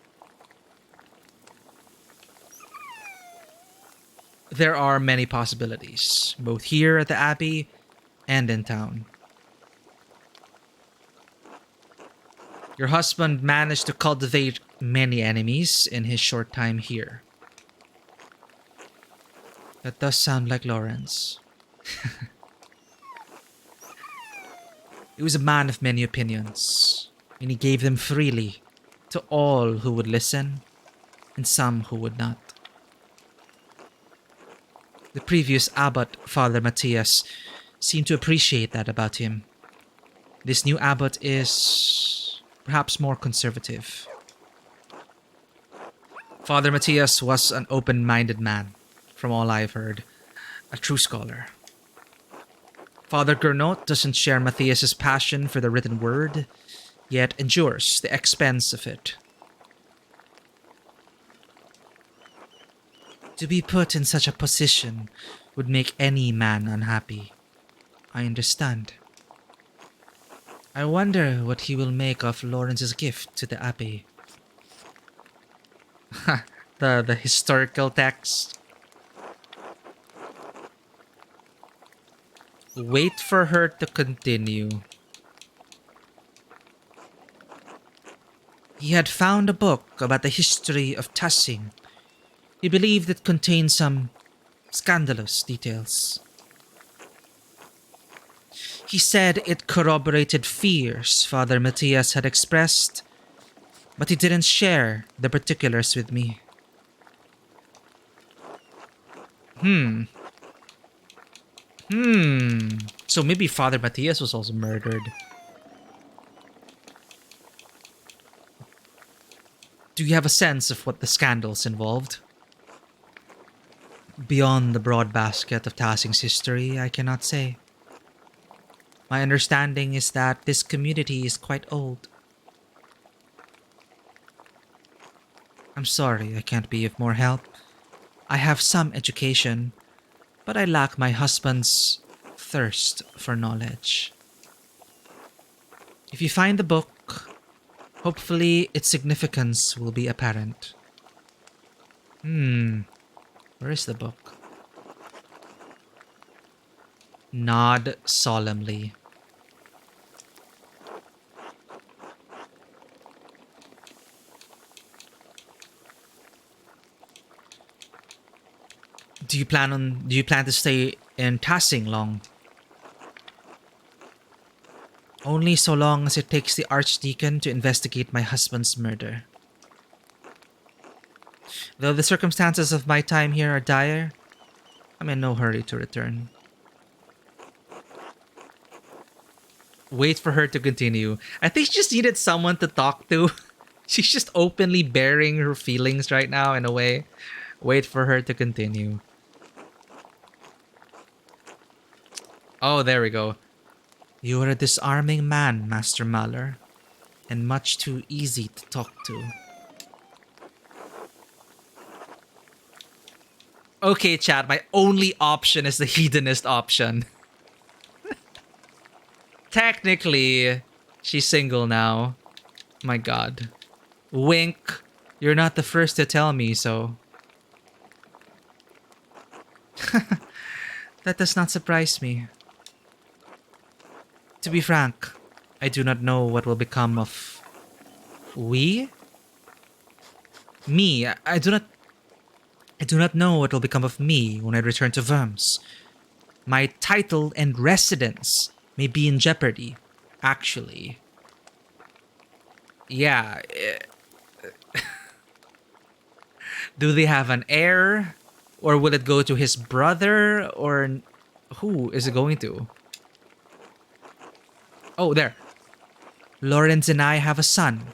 There are many possibilities, both here at the Abbey and in town. Your husband managed to cultivate many enemies in his short time here. That does sound like Lawrence. He was a man of many opinions, and he gave them freely to all who would listen and some who would not. The previous abbot, Father Matthias, seemed to appreciate that about him. This new abbot is perhaps more conservative. Father Matthias was an open-minded man, from all I've heard, a true scholar. Father Gernot doesn't share Matthias's passion for the written word, yet endures the expense of it. To be put in such a position would make any man unhappy. I understand. I wonder what he will make of Lawrence's gift to the Abbey. the historical text. Wait for her to continue. He had found a book about the history of Tassing. He believed it contained some scandalous details. He said it corroborated fears Father Matthias had expressed, but he didn't share the particulars with me. So maybe Father Matthias was also murdered. Do you have a sense of what the scandals involved? Beyond the broad basket of Tassing's history, I cannot say. My understanding is that this community is quite old. I'm sorry I can't be of more help. I have some education, but I lack my husband's thirst for knowledge. If you find the book, hopefully its significance will be apparent. Where is the book? Nod solemnly. Do you plan to stay in Tassing long? Only so long as it takes the Archdeacon to investigate my husband's murder. Though the circumstances of my time here are dire, I'm in no hurry to return. Wait for her to continue. I think she just needed someone to talk to. She's just openly bearing her feelings right now in a way. Wait for her to continue. Oh, there we go. You are a disarming man, Master Mahler, and much too easy to talk to. Okay, chat, my only option is the hedonist option. Technically, she's single now. My god. Wink. You're not the first to tell me so. That does not surprise me. To be frank, I do not know what will become of... We? Me. I do not know what will become of me when I return to Worms. My title and residence may be in jeopardy, actually. Yeah. Do they have an heir? Or will it go to his brother? Or who is it going to? Oh, there. Lawrence and I have a son,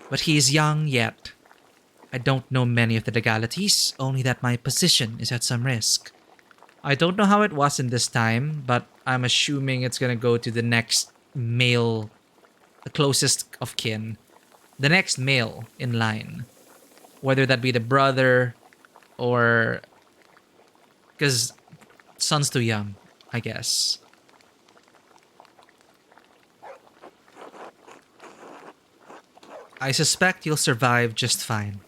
but he is young yet. I don't know many of the legalities, only that my position is at some risk. I don't know how it was in this time, but I'm assuming it's gonna go to the next male, the closest of kin. the next male in line, whether that be the brother or because son's too young, I guess. I suspect you'll survive just fine.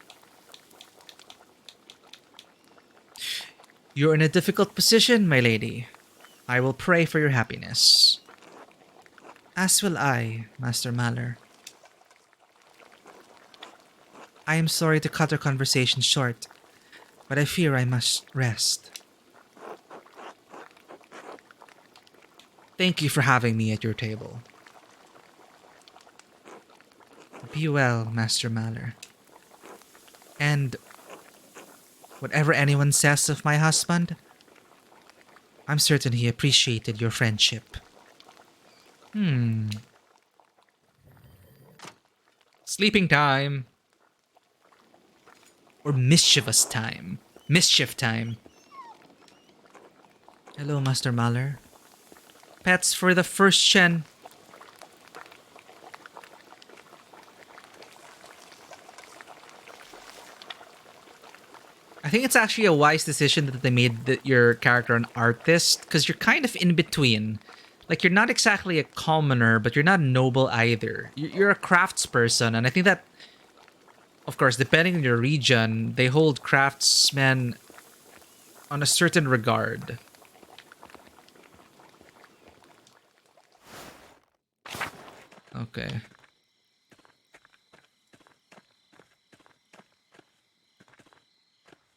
You're in a difficult position, my lady. I will pray for your happiness. As will I, Master Maller. I am sorry to cut our conversation short, but I fear I must rest. Thank you for having me at your table. Be well, Master Maller. And whatever anyone says of my husband, I'm certain he appreciated your friendship. Sleeping time. Or mischievous time. Mischief time. Hello, Master Maller. Pets for the first Shen. I think it's actually a wise decision that they made your character an artist, because you're kind of in between. Like, you're not exactly a commoner, but you're not noble either. You're a craftsperson, and I think that, of course, depending on your region, they hold craftsmen on a certain regard. Okay.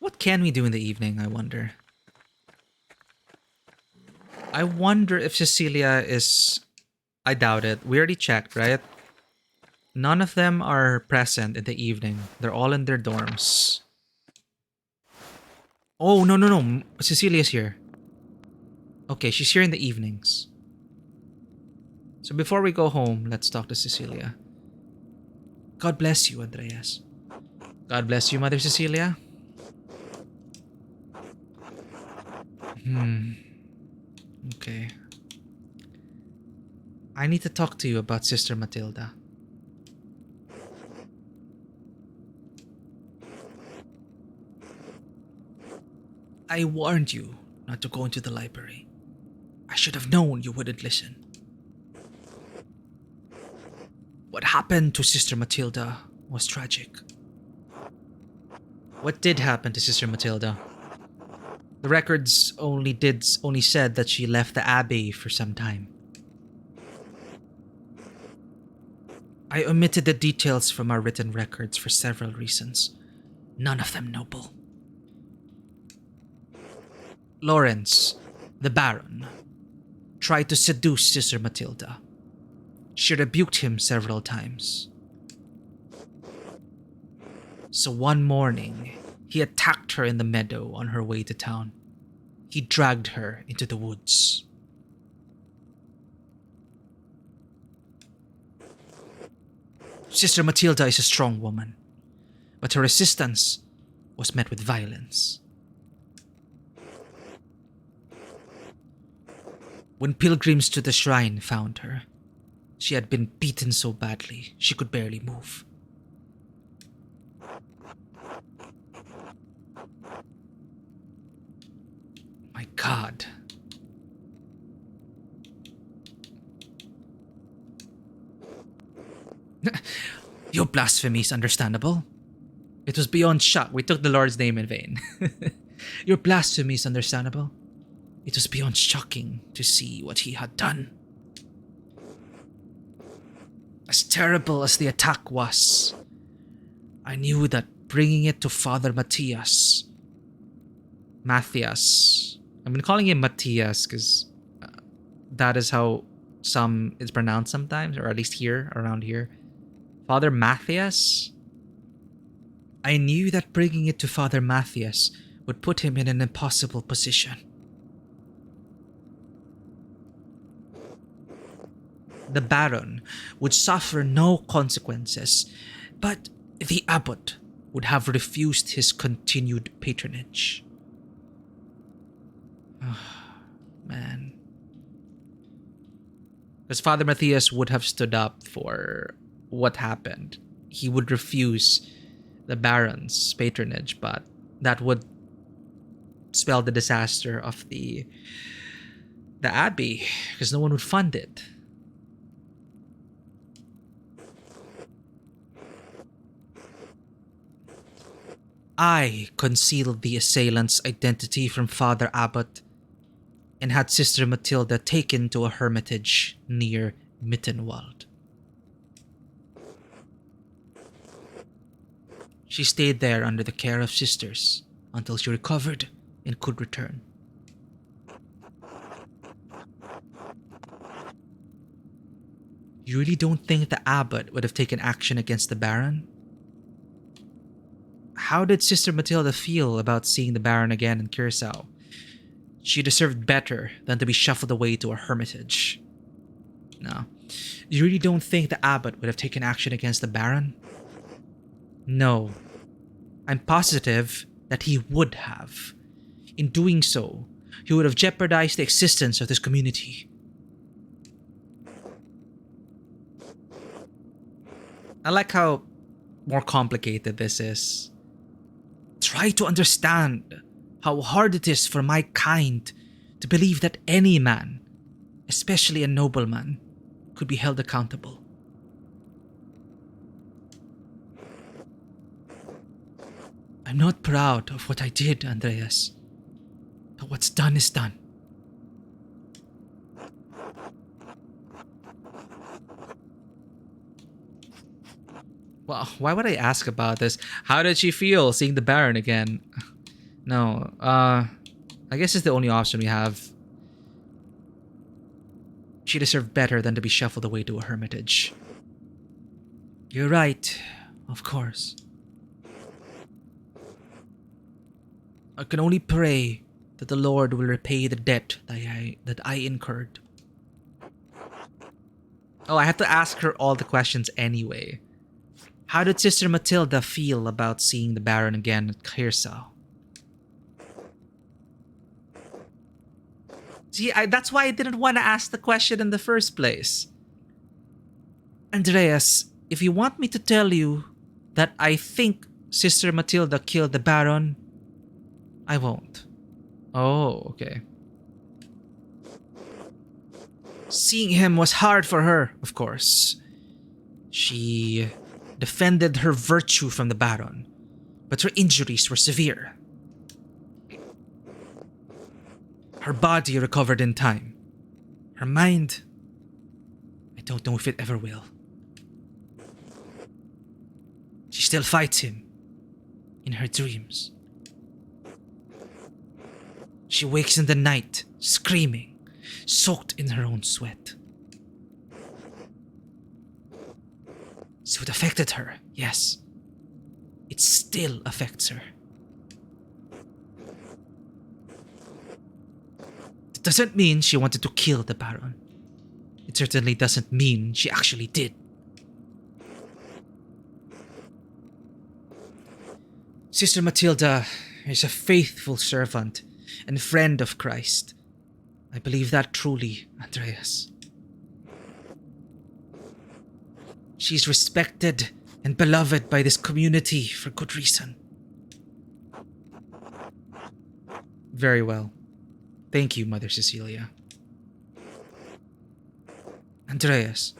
What can we do in the evening, I wonder? I wonder if Cecilia is... I doubt it. We already checked, right? None of them are present in the evening. They're all in their dorms. Oh, no. Cecilia's here. Okay, she's here in the evenings. So before we go home, let's talk to Cecilia. God bless you, Andreas. God bless you, Mother Cecilia. Okay. I need to talk to you about Sister Matilda. I warned you not to go into the library. I should have known you wouldn't listen. What happened to Sister Matilda was tragic. What did happen to Sister Matilda? The records only said that she left the abbey for some time. I omitted the details from our written records for several reasons, none of them noble. Lawrence, the Baron, tried to seduce Sister Matilda. She rebuked him several times. So one morning, he attacked her in the meadow on her way to town. He dragged her into the woods. Sister Matilda is a strong woman, but her resistance was met with violence. When pilgrims to the shrine found her, she had been beaten so badly she could barely move. My God. Your blasphemy is understandable. It was beyond shock. We took the Lord's name in vain. Your blasphemy is understandable. It was beyond shocking to see what he had done. As terrible as the attack was, I knew that bringing it to Father Matthias... Matthias. I've been calling him Matthias because that is how it's pronounced sometimes, or at least here, around here. Father Matthias? I knew that bringing it to Father Matthias would put him in an impossible position. The Baron would suffer no consequences, but the abbot would have refused his continued patronage. Oh, man. Because Father Matthias would have stood up for what happened. he would refuse the Baron's patronage, but that would spell the disaster of the abbey because no one would fund it. I concealed the assailant's identity from Father Abbot and had Sister Matilda taken to a hermitage near Mittenwald. She stayed there under the care of sisters until she recovered and could return. You really don't think the abbot would have taken action against the Baron? How did Sister Matilda feel about seeing the Baron again in Curacao? She deserved better than to be shuffled away to a hermitage. No. You really don't think the abbot would have taken action against the Baron? No. I'm positive that he would have. In doing so, he would have jeopardized the existence of this community. I like how more complicated this is. Try to understand how hard it is for my kind to believe that any man, especially a nobleman, could be held accountable. I'm not proud of what I did, Andreas, but what's done is done. Well, why would I ask about this? How did she feel seeing the Baron again? No, I guess it's the only option we have. She deserved better than to be shuffled away to a hermitage. You're right, of course. I can only pray that the Lord will repay the debt that I incurred. Oh, I have to ask her all the questions anyway. How did Sister Matilda feel about seeing the Baron again at Curacao? See, that's why I didn't want to ask the question in the first place. Andreas, if you want me to tell you that I think Sister Matilda killed the Baron, I won't. Oh, okay. Seeing him was hard for her, of course. She defended her virtue from the Baron, but her injuries were severe. Her body recovered in time. Her mind, I don't know if it ever will. She still fights him in her dreams. She wakes in the night, screaming, soaked in her own sweat. So it affected her, yes. It still affects her. It doesn't mean she wanted to kill the Baron. It certainly doesn't mean she actually did. Sister Matilda is a faithful servant and friend of Christ. I believe that truly, Andreas. She's respected and beloved by this community for good reason. Very well. Thank you, Mother Cecilia. Andreas,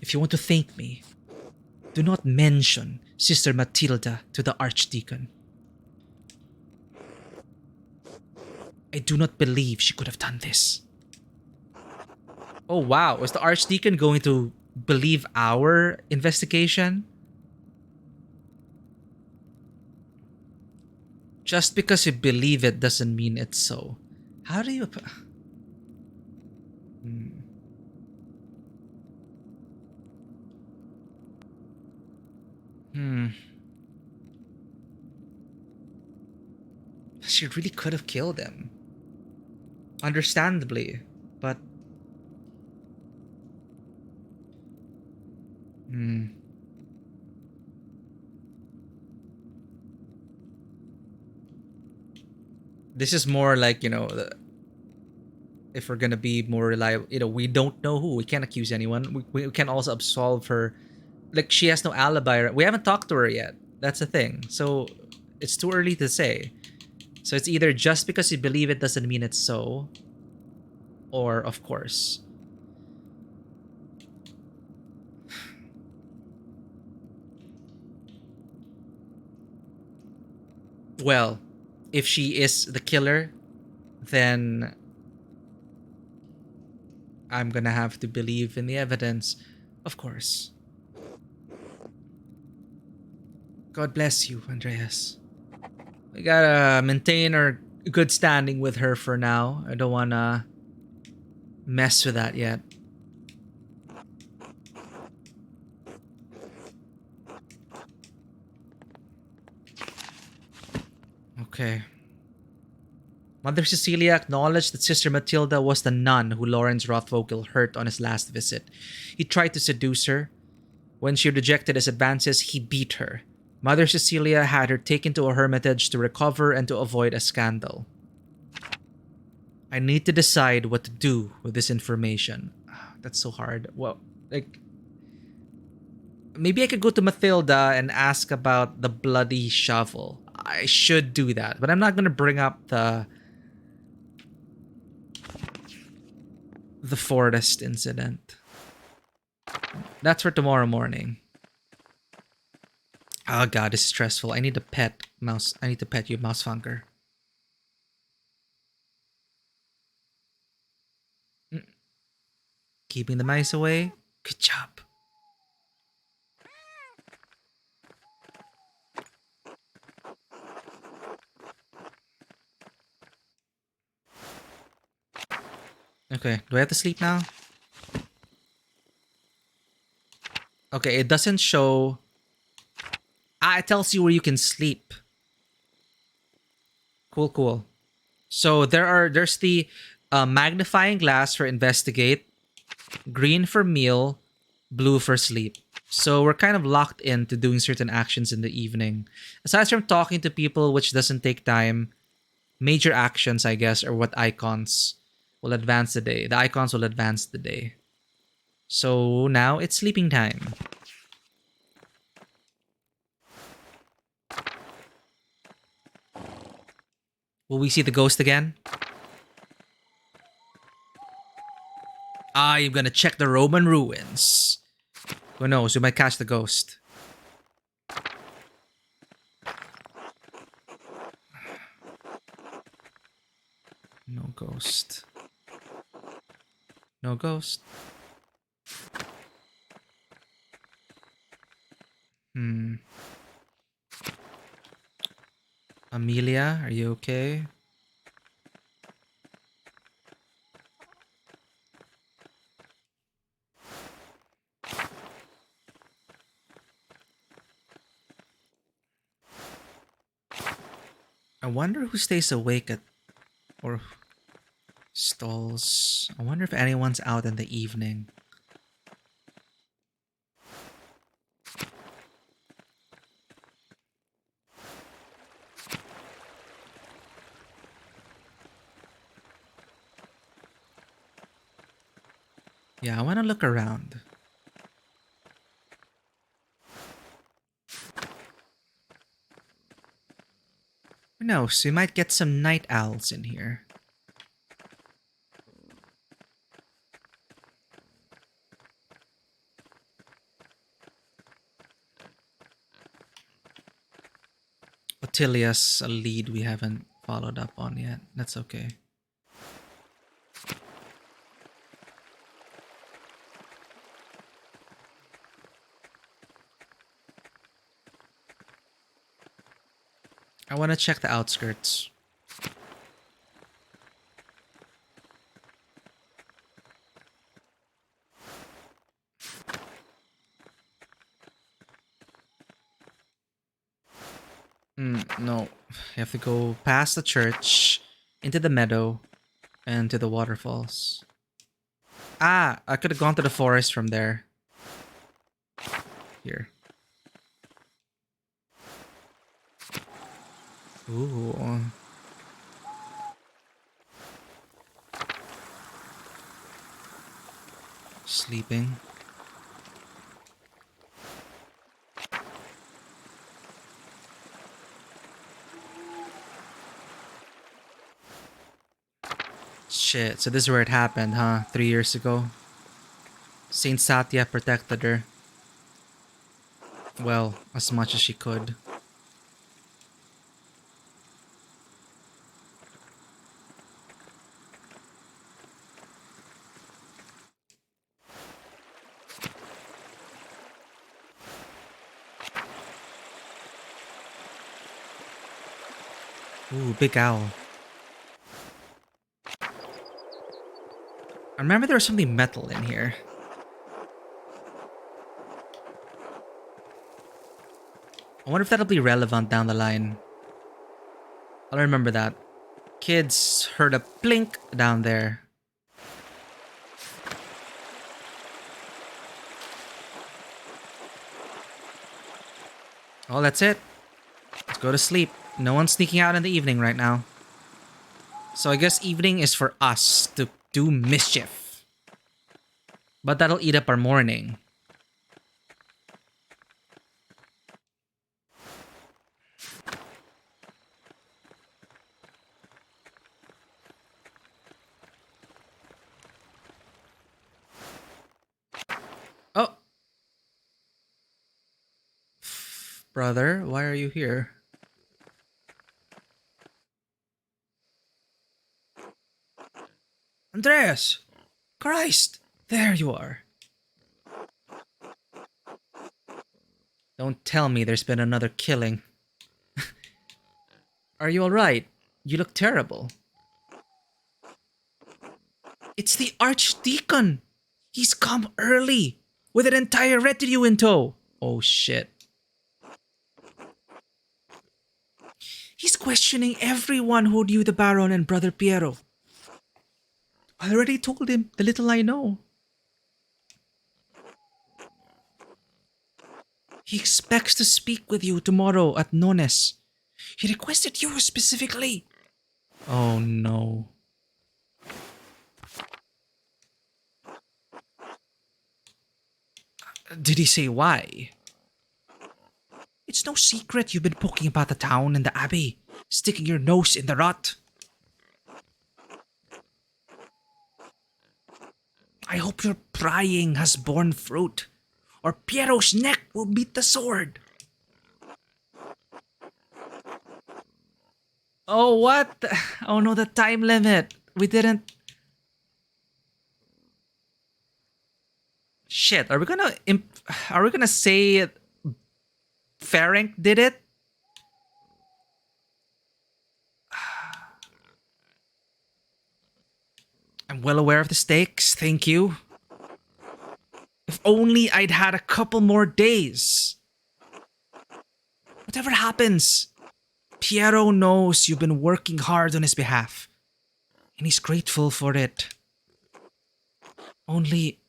if you want to thank me, do not mention Sister Matilda to the Archdeacon. I do not believe she could have done this. Oh wow, was the Archdeacon going to believe our investigation? Just because you believe it doesn't mean it's so. How do you... She really could have killed him. Understandably, but... This is more like, if we're gonna be more reliable, we don't know who. We can't accuse anyone. We can also absolve her Like, she has no alibi. We haven't talked to her yet. That's the thing. So it's too early to say. So it's either just because you believe it doesn't mean it's so, or of course. Well, if she is the killer, then I'm gonna have to believe in the evidence. Of course. God bless you, Andreas. We gotta maintain our good standing with her for now. I don't wanna mess with that yet. Okay. Mother Cecilia acknowledged that Sister Matilda was the nun who Lawrence Rothvogel hurt on his last visit. He tried to seduce her. When she rejected his advances, he beat her. Mother Cecilia had her taken to a hermitage to recover and to avoid a scandal. I need to decide what to do with this information. That's so hard. Well, like, maybe I could go to Matilda and ask about the bloody shovel. I should do that, but I'm not gonna bring up the forest incident. That's for tomorrow morning. Oh god, this is stressful. I need to pet mouse. I need to pet you, mouse funker. Mm. Keeping the mice away. Good job. Okay, do I have to sleep now? Okay, it doesn't show. Ah, it tells you where you can sleep. Cool, cool. So there's the magnifying glass for investigate, green for meal, blue for sleep. So we're kind of locked into doing certain actions in the evening. Aside from talking to people, which doesn't take time, major actions, I guess, are what icons will advance the day. The icons will advance the day. So now it's sleeping time. Will we see the ghost again? I'm gonna check the Roman ruins. Who knows? We might catch the ghost. No ghost. No ghost. Hmm. Amelia, are you okay? I wonder who stays awake at or stalls. I wonder if anyone's out in the evening. Yeah, I want to look around. Who knows? We might get some night owls in here. Otilia's a lead we haven't followed up on yet. That's okay. I want to check the outskirts. No. You have to go past the church, into the meadow, and to the waterfalls. Ah, I could have gone to the forest from there. Here. Ooh. Sleeping. Shit, so this is where it happened, huh? 3 years ago. Saint Satya protected her. Well, as much as she could. Ooh, big owl. I remember there was something metal in here. I wonder if that'll be relevant down the line. I'll remember that. Kids heard a plink down there. Oh, that's it. Let's go to sleep. No one's sneaking out in the evening right now. So I guess evening is for us to do mischief. But that'll eat up our morning. Oh. Brother, why are you here? Andreas! Christ! There you are. Don't tell me there's been another killing. Are you alright? You look terrible. It's the Archdeacon! He's come early! With an entire retinue in tow! Oh shit. He's questioning everyone who knew the Baron and Brother Piero. I already told him the little I know. He expects to speak with you tomorrow at Nones. He requested you specifically. Oh no. Did he say why? It's no secret you've been poking about the town and the abbey, sticking your nose in the rot. I hope your prying has borne fruit, or Piero's neck will meet the sword. Oh, what? Oh no, the time limit. We didn't... Shit, are we gonna say Ferenc did it? I'm well aware of the stakes, thank you. If only I'd had a couple more days. Whatever happens, Piero knows you've been working hard on his behalf, and he's grateful for it. Only,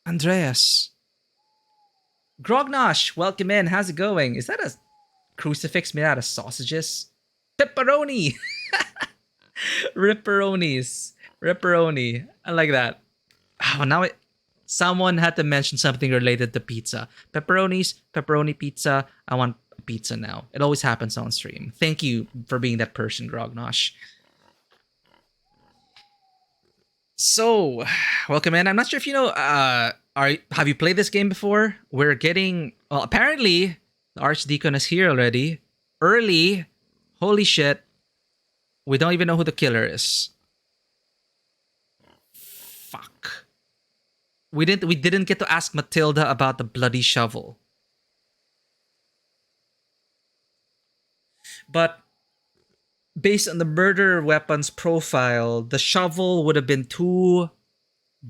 Andreas. Grognosh, welcome in. How's it going? Is that a crucifix made out of sausages? Pepperoni! Ripperonis. Ripperoni. I like that. Oh, now someone had to mention something related to pizza. Pepperonis, pepperoni pizza. I want pizza now. It always happens on stream. Thank you for being that person, Grognosh. So, welcome in. I'm not sure if you know, have you played this game before? We're getting, well, apparently, the Archdeacon is here already. Early. Holy shit. We don't even know who the killer is. Fuck. We didn't get to ask Matilda about the bloody shovel. But based on the murder weapons profile, the shovel would have been too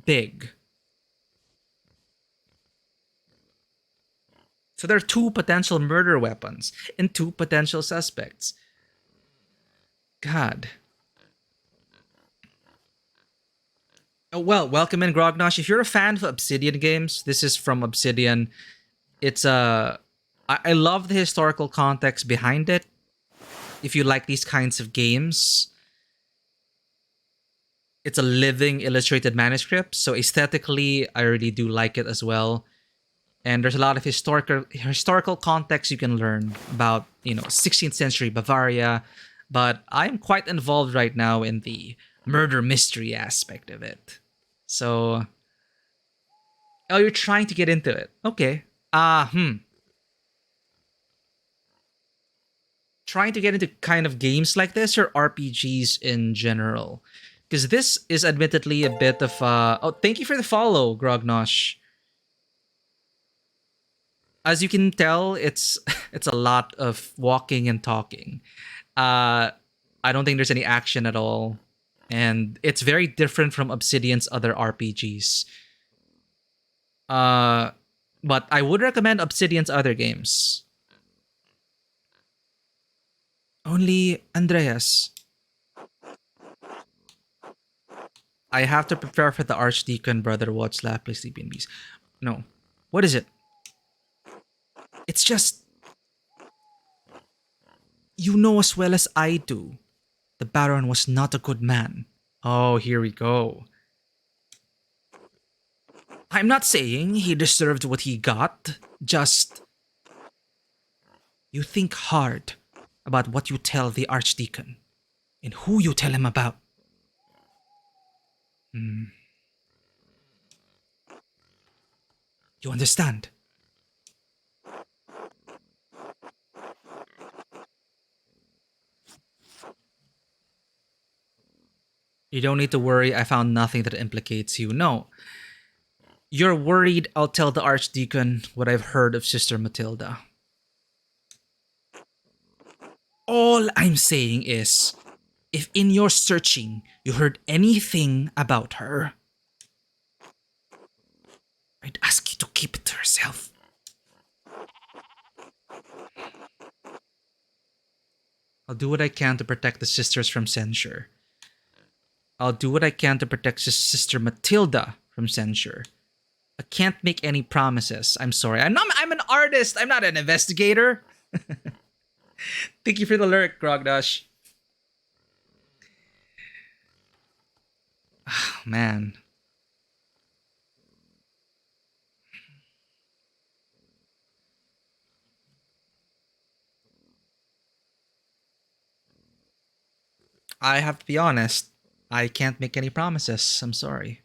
big. So there are two potential murder weapons and two potential suspects. God. Oh, well, welcome in, Grognosh. If you're a fan of Obsidian games, this is from Obsidian. It's I love the historical context behind it. If you like these kinds of games, it's a living illustrated manuscript, so aesthetically, I really do like it as well. And there's a lot of historical context you can learn about, 16th century Bavaria. But I'm quite involved right now in the murder mystery aspect of it. So, oh, you're trying to get into it. Okay. Trying to get into kind of games like this or RPGs in general? Because this is admittedly a bit of oh, thank you for the follow, Grognosh. As you can tell, it's it's a lot of walking and talking. I don't think there's any action at all, and it's very different from Obsidian's other RPGs. But I would recommend Obsidian's other games. Only Andreas. I have to prepare for the Archdeacon brother watch lap play sleepy and bees. No. What is it? It's just you know as well as I do. The Baron was not a good man. Oh, here we go. I'm not saying he deserved what he got. Just you think hard about what you tell the Archdeacon and who you tell him about. You understand? You don't need to worry, I found nothing that implicates you. No. You're worried I'll tell the Archdeacon what I've heard of Sister Matilda. All I'm saying is, if in your searching you heard anything about her, I'd ask you to keep it to yourself. I'll do what I can to protect the sisters from censure. I'll do what I can to protect Sister Matilda from censure. I can't make any promises. I'm sorry. I'm an artist. I'm not an investigator. Thank you for the lurk, Grogdash. Oh, man. I have to be honest. I can't make any promises. I'm sorry.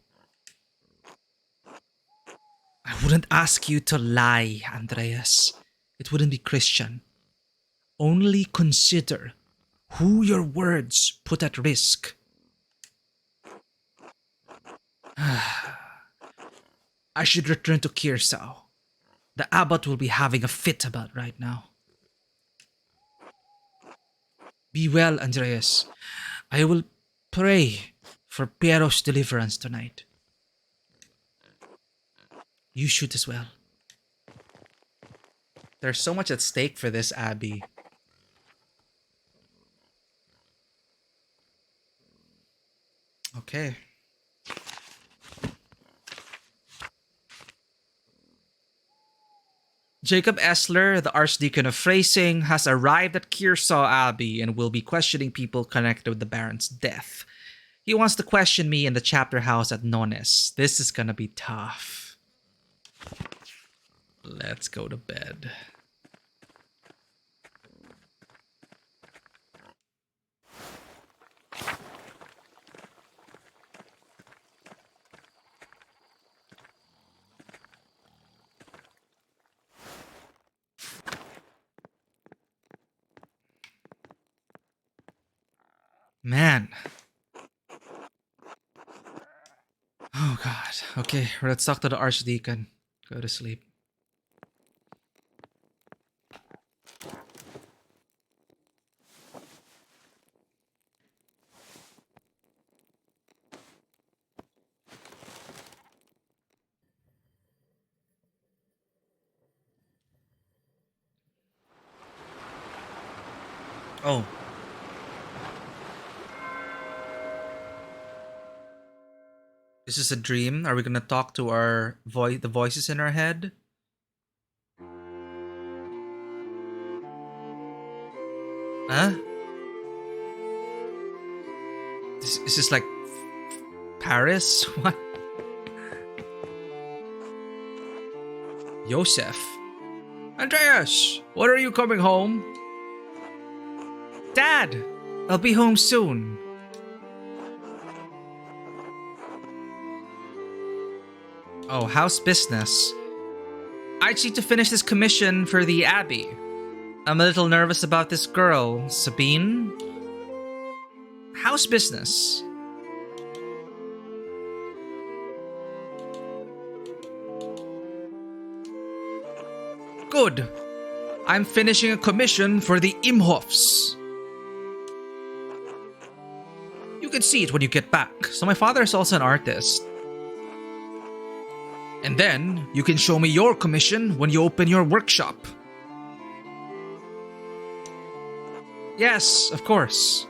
I wouldn't ask you to lie, Andreas. It wouldn't be Christian. Only consider who your words put at risk. I should return to Kirsau. The abbot will be having a fit about right now. Be well, Andreas. I will pray for Piero's deliverance tonight. You should as well. There's so much at stake for this abbey. Okay. Jacob Essler, the Archdeacon of Freising, has arrived at Kearsaw Abbey and will be questioning people connected with the Baron's death. He wants to question me in the chapter house at Nones. This is gonna be tough. Let's go to bed. Man. Oh, God. Okay, let's talk to the Archdeacon. Go to sleep. Oh. Is this a dream? Are we gonna talk to our the voices in our head? Huh? Is this like Paris? What? Joseph. Andreas, when are you coming home? Dad, I'll be home soon. Oh, house business. I just need to finish this commission for the Abbey. I'm a little nervous about this girl, Sabine. House business. Good. I'm finishing a commission for the Imhoffs. You can see it when you get back. So my father is also an artist. And then you can show me your commission when you open your workshop. Yes, of course.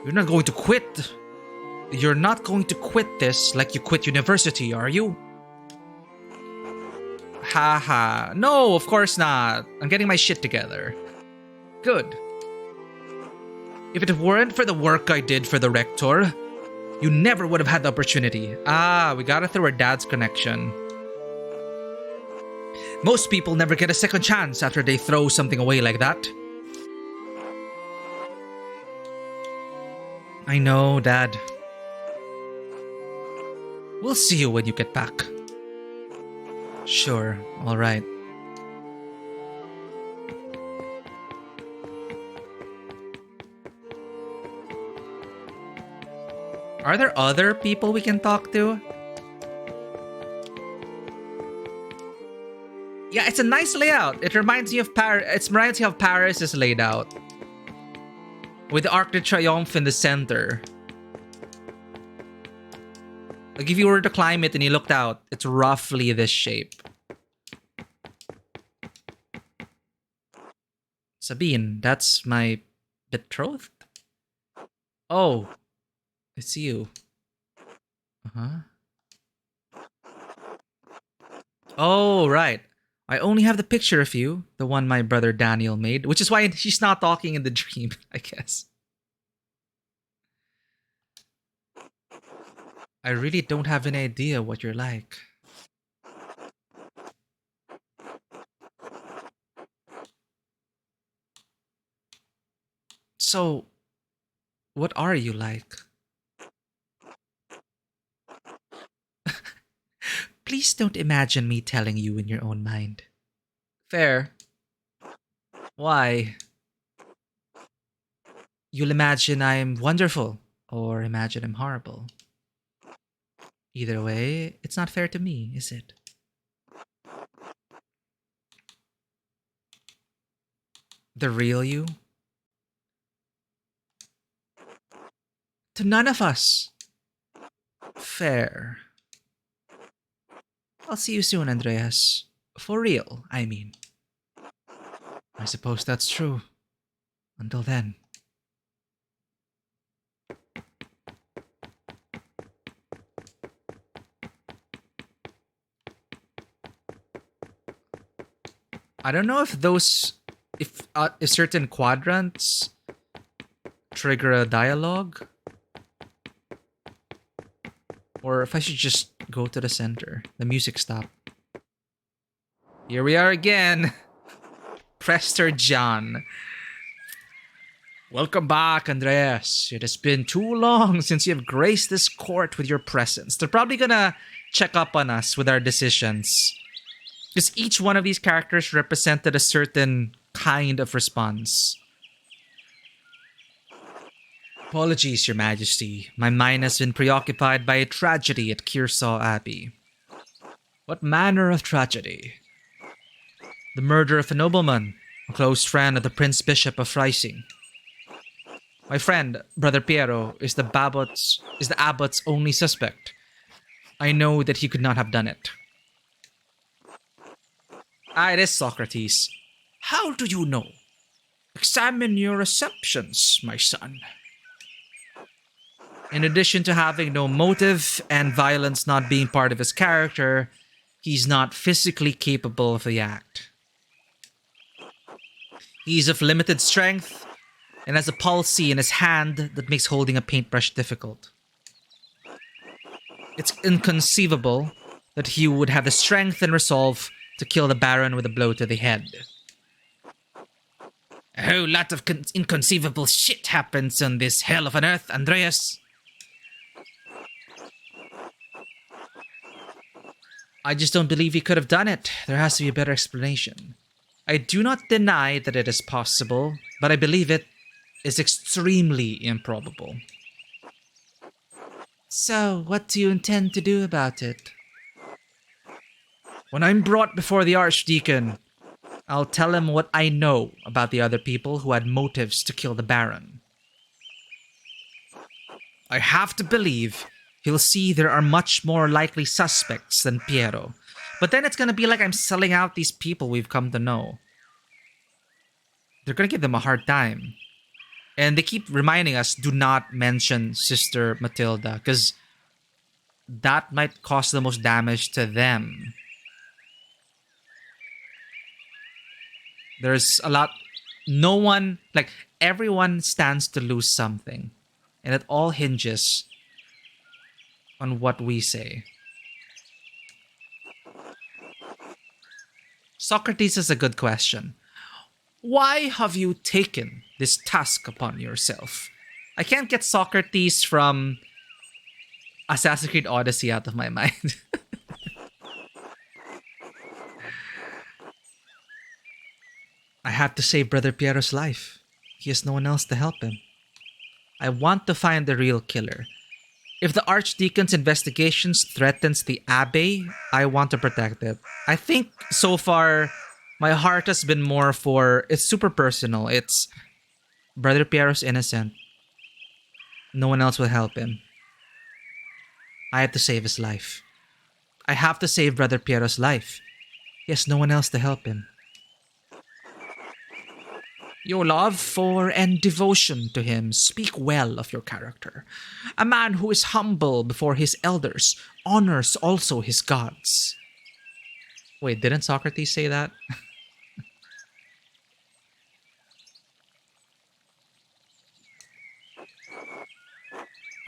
You're not going to quit. You're not going to quit this like you quit university, are you? Haha. No, of course not. I'm getting my shit together. Good. If it weren't for the work I did for the rector, you never would have had the opportunity. Ah, we got it through our dad's connection. Most people never get a second chance after they throw something away like that. I know, Dad. We'll see you when you get back. Sure, alright. Are there other people we can talk to? Yeah, it's a nice layout. It reminds me of Paris. It reminds me of how Paris is laid out. With the Arc de Triomphe in the center. Like if you were to climb it and you looked out, it's roughly this shape. Sabine, that's my betrothed? Oh, it's you. Uh-huh. Oh, right. I only have the picture of you, the one my brother Daniel made, which is why she's not talking in the dream, I guess. I really don't have any idea what you're like. So, what are you like? Please don't imagine me telling you in your own mind. Fair. Why? You'll imagine I'm wonderful, or imagine I'm horrible. Either way, it's not fair to me, is it? The real you? To none of us. Fair. I'll see you soon, Andreas. For real, I mean. I suppose that's true. Until then. I don't know if certain quadrants trigger a dialogue, or if I should just go to the center. The music stopped. Here we are again. Prester John. Welcome back, Andreas. It has been too long since you have graced this court with your presence. They're probably gonna check up on us with our decisions. Because each one of these characters represented a certain kind of response. Apologies, Your Majesty. My mind has been preoccupied by a tragedy at Kearsaw Abbey. What manner of tragedy? The murder of a nobleman, a close friend of the Prince Bishop of Freising. My friend, Brother Piero, is the abbot's only suspect. I know that he could not have done it. Ah, it is Socrates. How do you know? Examine your assumptions, my son. In addition to having no motive and violence not being part of his character, he's not physically capable of the act. He's of limited strength and has a palsy in his hand that makes holding a paintbrush difficult. It's inconceivable that he would have the strength and resolve to kill the Baron with a blow to the head. A whole lot of inconceivable shit happens on this hell of an earth, Andreas. I just don't believe he could have done it. There has to be a better explanation. I do not deny that it is possible, but I believe it is extremely improbable. So, what do you intend to do about it? When I'm brought before the Archdeacon, I'll tell him what I know about the other people who had motives to kill the Baron. I have to believe he'll see there are much more likely suspects than Piero. But then it's gonna be like I'm selling out these people we've come to know. They're gonna give them a hard time. And they keep reminding us, do not mention Sister Matilda, because that might cause the most damage to them. There's a lot. No one, like, everyone stands to lose something. And it all hinges on what we say. Socrates is a good question. Why have you taken this task upon yourself? I can't get Socrates from Assassin's Creed Odyssey out of my mind. I have to save Brother Piero's life. He has no one else to help him. I want to find the real killer. If the Archdeacon's investigations threatens the Abbey, I want to protect it. I think so far, my heart has been more for, it's super personal. It's Brother Piero's innocent. No one else will help him. I have to save his life. I have to save Brother Piero's life. He has no one else to help him. Your love for and devotion to him speak well of your character. A man who is humble before his elders honors also his gods. Wait, didn't Socrates say that?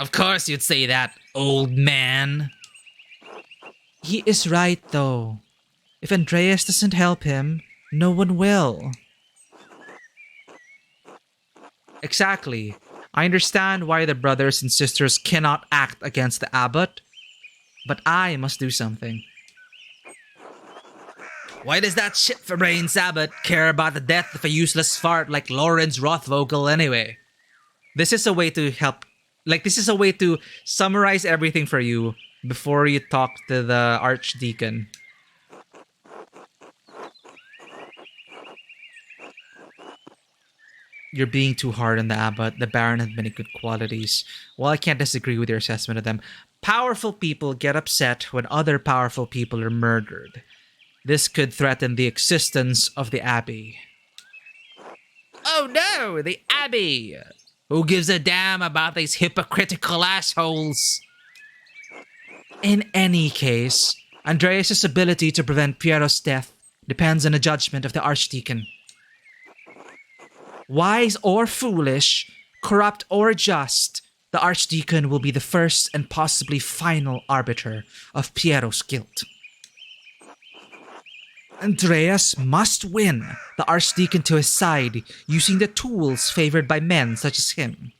Of course you'd say that, old man. He is right, though. If Andreas doesn't help him, no one will. Exactly. I understand why the brothers and sisters cannot act against the abbot, but I must do something. Why does that shit for brains abbot care about the death of a useless fart like Lawrence Rothvogel anyway? This is a way to help. This is a way to summarize everything for you before you talk to the Archdeacon. You're being too hard on the abbot. The Baron had many good qualities. Well, I can't disagree with your assessment of them. Powerful people get upset when other powerful people are murdered. This could threaten the existence of the Abbey. Oh no, the Abbey! Who gives a damn about these hypocritical assholes? In any case, Andreas' ability to prevent Piero's death depends on the judgment of the Archdeacon. Wise or foolish, corrupt or just, the Archdeacon will be the first and possibly final arbiter of Piero's guilt. Andreas must win the Archdeacon to his side using the tools favored by men such as him.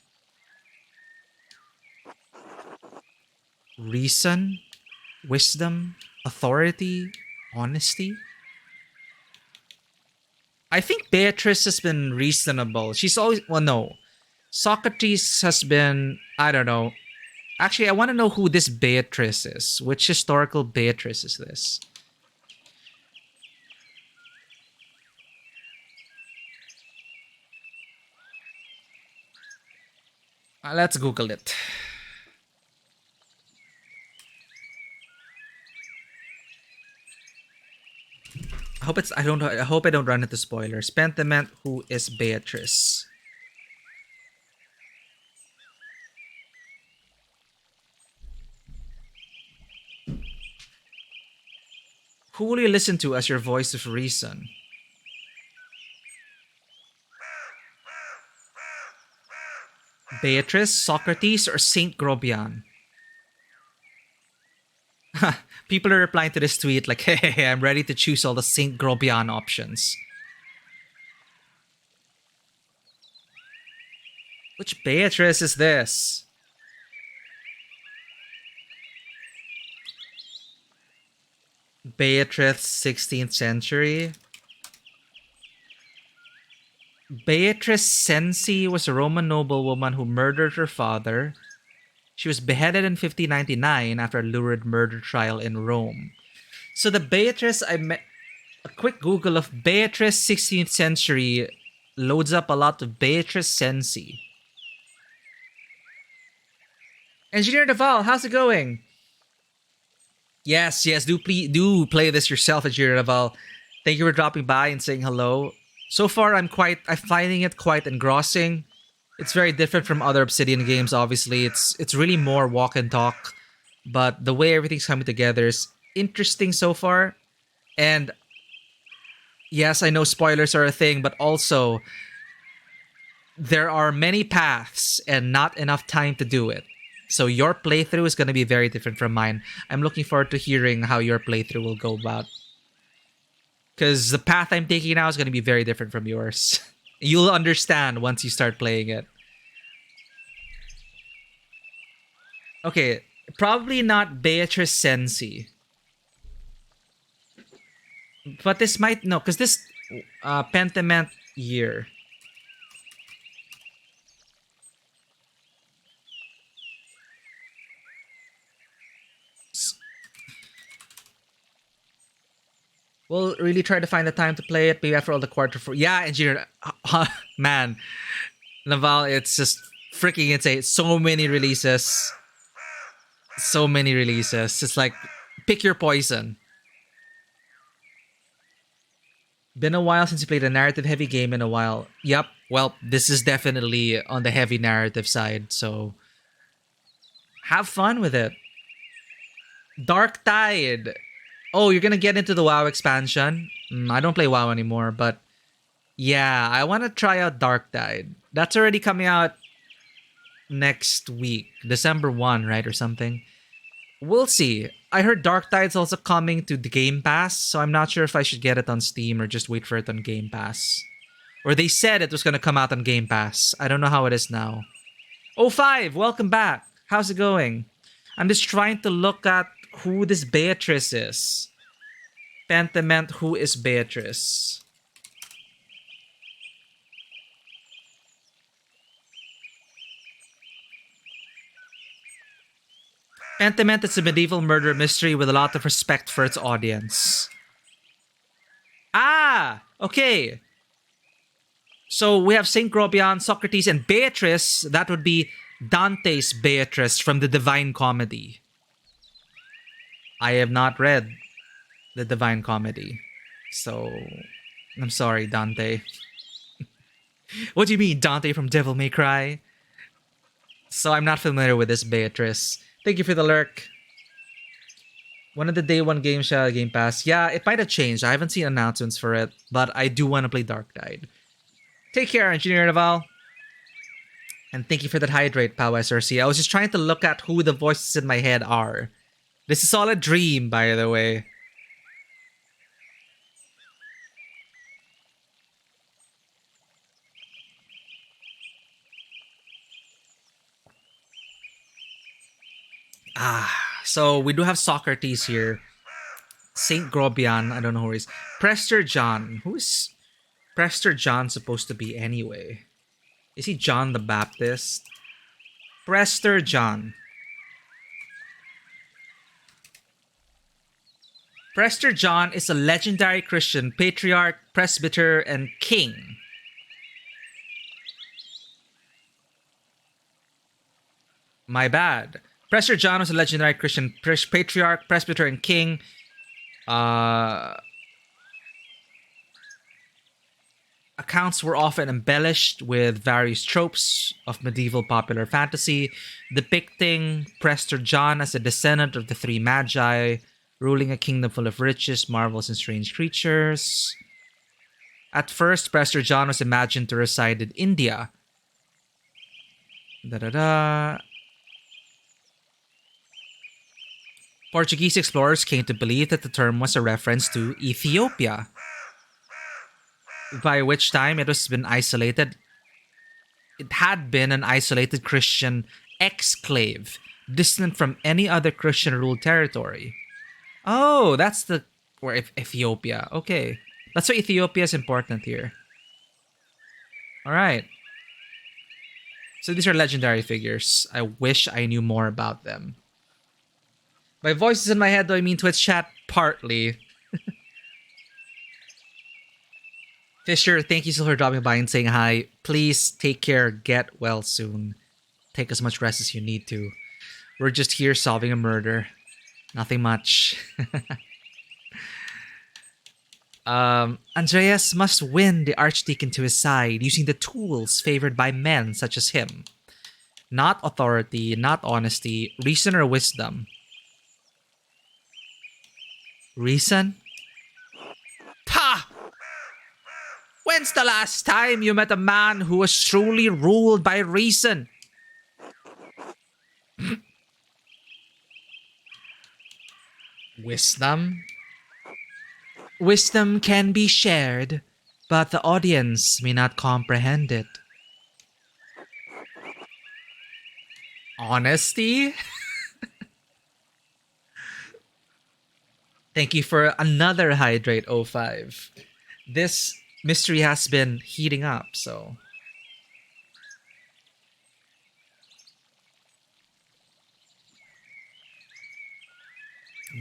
Reason, wisdom, authority, honesty. I think Beatrice has been reasonable. She's always... Well, no. Socrates has been... I don't know. Actually, I want to know who this Beatrice is. Which historical Beatrice is this? Let's Google it. I hope I don't run into spoilers. Pentiment, who is Beatrice? Who will you listen to as your voice of reason? Beatrice, Socrates, or Saint Grobian? People are replying to this tweet like, hey, I'm ready to choose all the Saint Grobian options. Which Beatrice is this? Beatrice, 16th century. Beatrice Cenci was a Roman noblewoman who murdered her father. She was beheaded in 1599 after a lurid murder trial in Rome. So the Beatrice, a quick Google of Beatrice 16th century loads up a lot of Beatrice Cenci. Engineer Naval, how's it going? Yes, do play this yourself, Engineer Naval. Thank you for dropping by and saying hello. So far, I'm finding it quite engrossing. It's very different from other Obsidian games, obviously. It's really more walk and talk, but the way everything's coming together is interesting so far. And yes, I know spoilers are a thing, but also there are many paths and not enough time to do it. So your playthrough is going to be very different from mine. I'm looking forward to hearing how your playthrough will go about. Because the path I'm taking now is going to be very different from yours. You'll understand once you start playing it. Okay, probably not Beatrice Cenci. But this might, no, because this Pentiment year. We'll really try to find the time to play it, maybe after all the quarter four. Yeah, Engineer, man, Naval, it's just freaking insane. So many releases. So many releases. It's like, pick your poison. Been a while since you played a narrative-heavy game in a while. Yep, well, this is definitely on the heavy narrative side, so have fun with it. Dark Tide. Oh, you're gonna get into the WoW expansion? I don't play WoW anymore, but yeah, I want to try out Dark Tide. That's already coming out next week. December 1, right? Or something. We'll see. I heard Dark Tide's also coming to the Game Pass, so I'm not sure if I should get it on Steam or just wait for it on Game Pass. Or they said it was gonna come out on Game Pass. I don't know how it is now. Oh, 5, welcome back. How's it going? I'm just trying to look at who this Beatrice is. Pentiment, who is Beatrice? Pentiment is a medieval murder mystery with a lot of respect for its audience. Ah! Okay. So we have Saint Grobian, Socrates, and Beatrice. That would be Dante's Beatrice from the Divine Comedy. I have not read the Divine Comedy. So, I'm sorry, Dante. What do you mean, Dante from Devil May Cry? So I'm not familiar with this Beatrice. Thank you for the lurk. One of the day one games, Game Pass. Yeah, it might have changed. I haven't seen announcements for it, but I do want to play Dark Tide. Take care, Engineer Naval. And thank you for that hydrate, Pow SRC. I was just trying to look at who the voices in my head are. This is all a dream, by the way. So we do have Socrates here. Saint Grobian, I don't know who he is. Prester John. Who is Prester John supposed to be anyway? Is he John the Baptist? Prester John. Prester John is a legendary Christian patriarch, presbyter, and king. My bad. Prester John was a legendary Christian patriarch, presbyter, and king. Accounts were often embellished with various tropes of medieval popular fantasy, depicting Prester John as a descendant of the three magi, ruling a kingdom full of riches, marvels, and strange creatures. At first, Prester John was imagined to reside in India. Portuguese explorers came to believe that the term was a reference to Ethiopia, by which time it was been isolated. It had been an isolated Christian exclave, distant from any other Christian-ruled territory. Oh, that's the Or Ethiopia. Okay. That's why Ethiopia is important here. Alright. So these are legendary figures. I wish I knew more about them. My voice is in my head, though I mean Twitch chat partly. Fisher, thank you so for dropping by and saying hi. Please take care. Get well soon. Take as much rest as you need to. We're just here solving a murder. Nothing much. Andreas must win the Archdeacon to his side using the tools favored by men such as him. Not authority, not honesty, reason or wisdom. Reason? Ha! When's the last time you met a man who was truly ruled by reason? Wisdom? Wisdom can be shared, but the audience may not comprehend it. Honesty? Thank you for another Hydrate 05. This mystery has been heating up, so...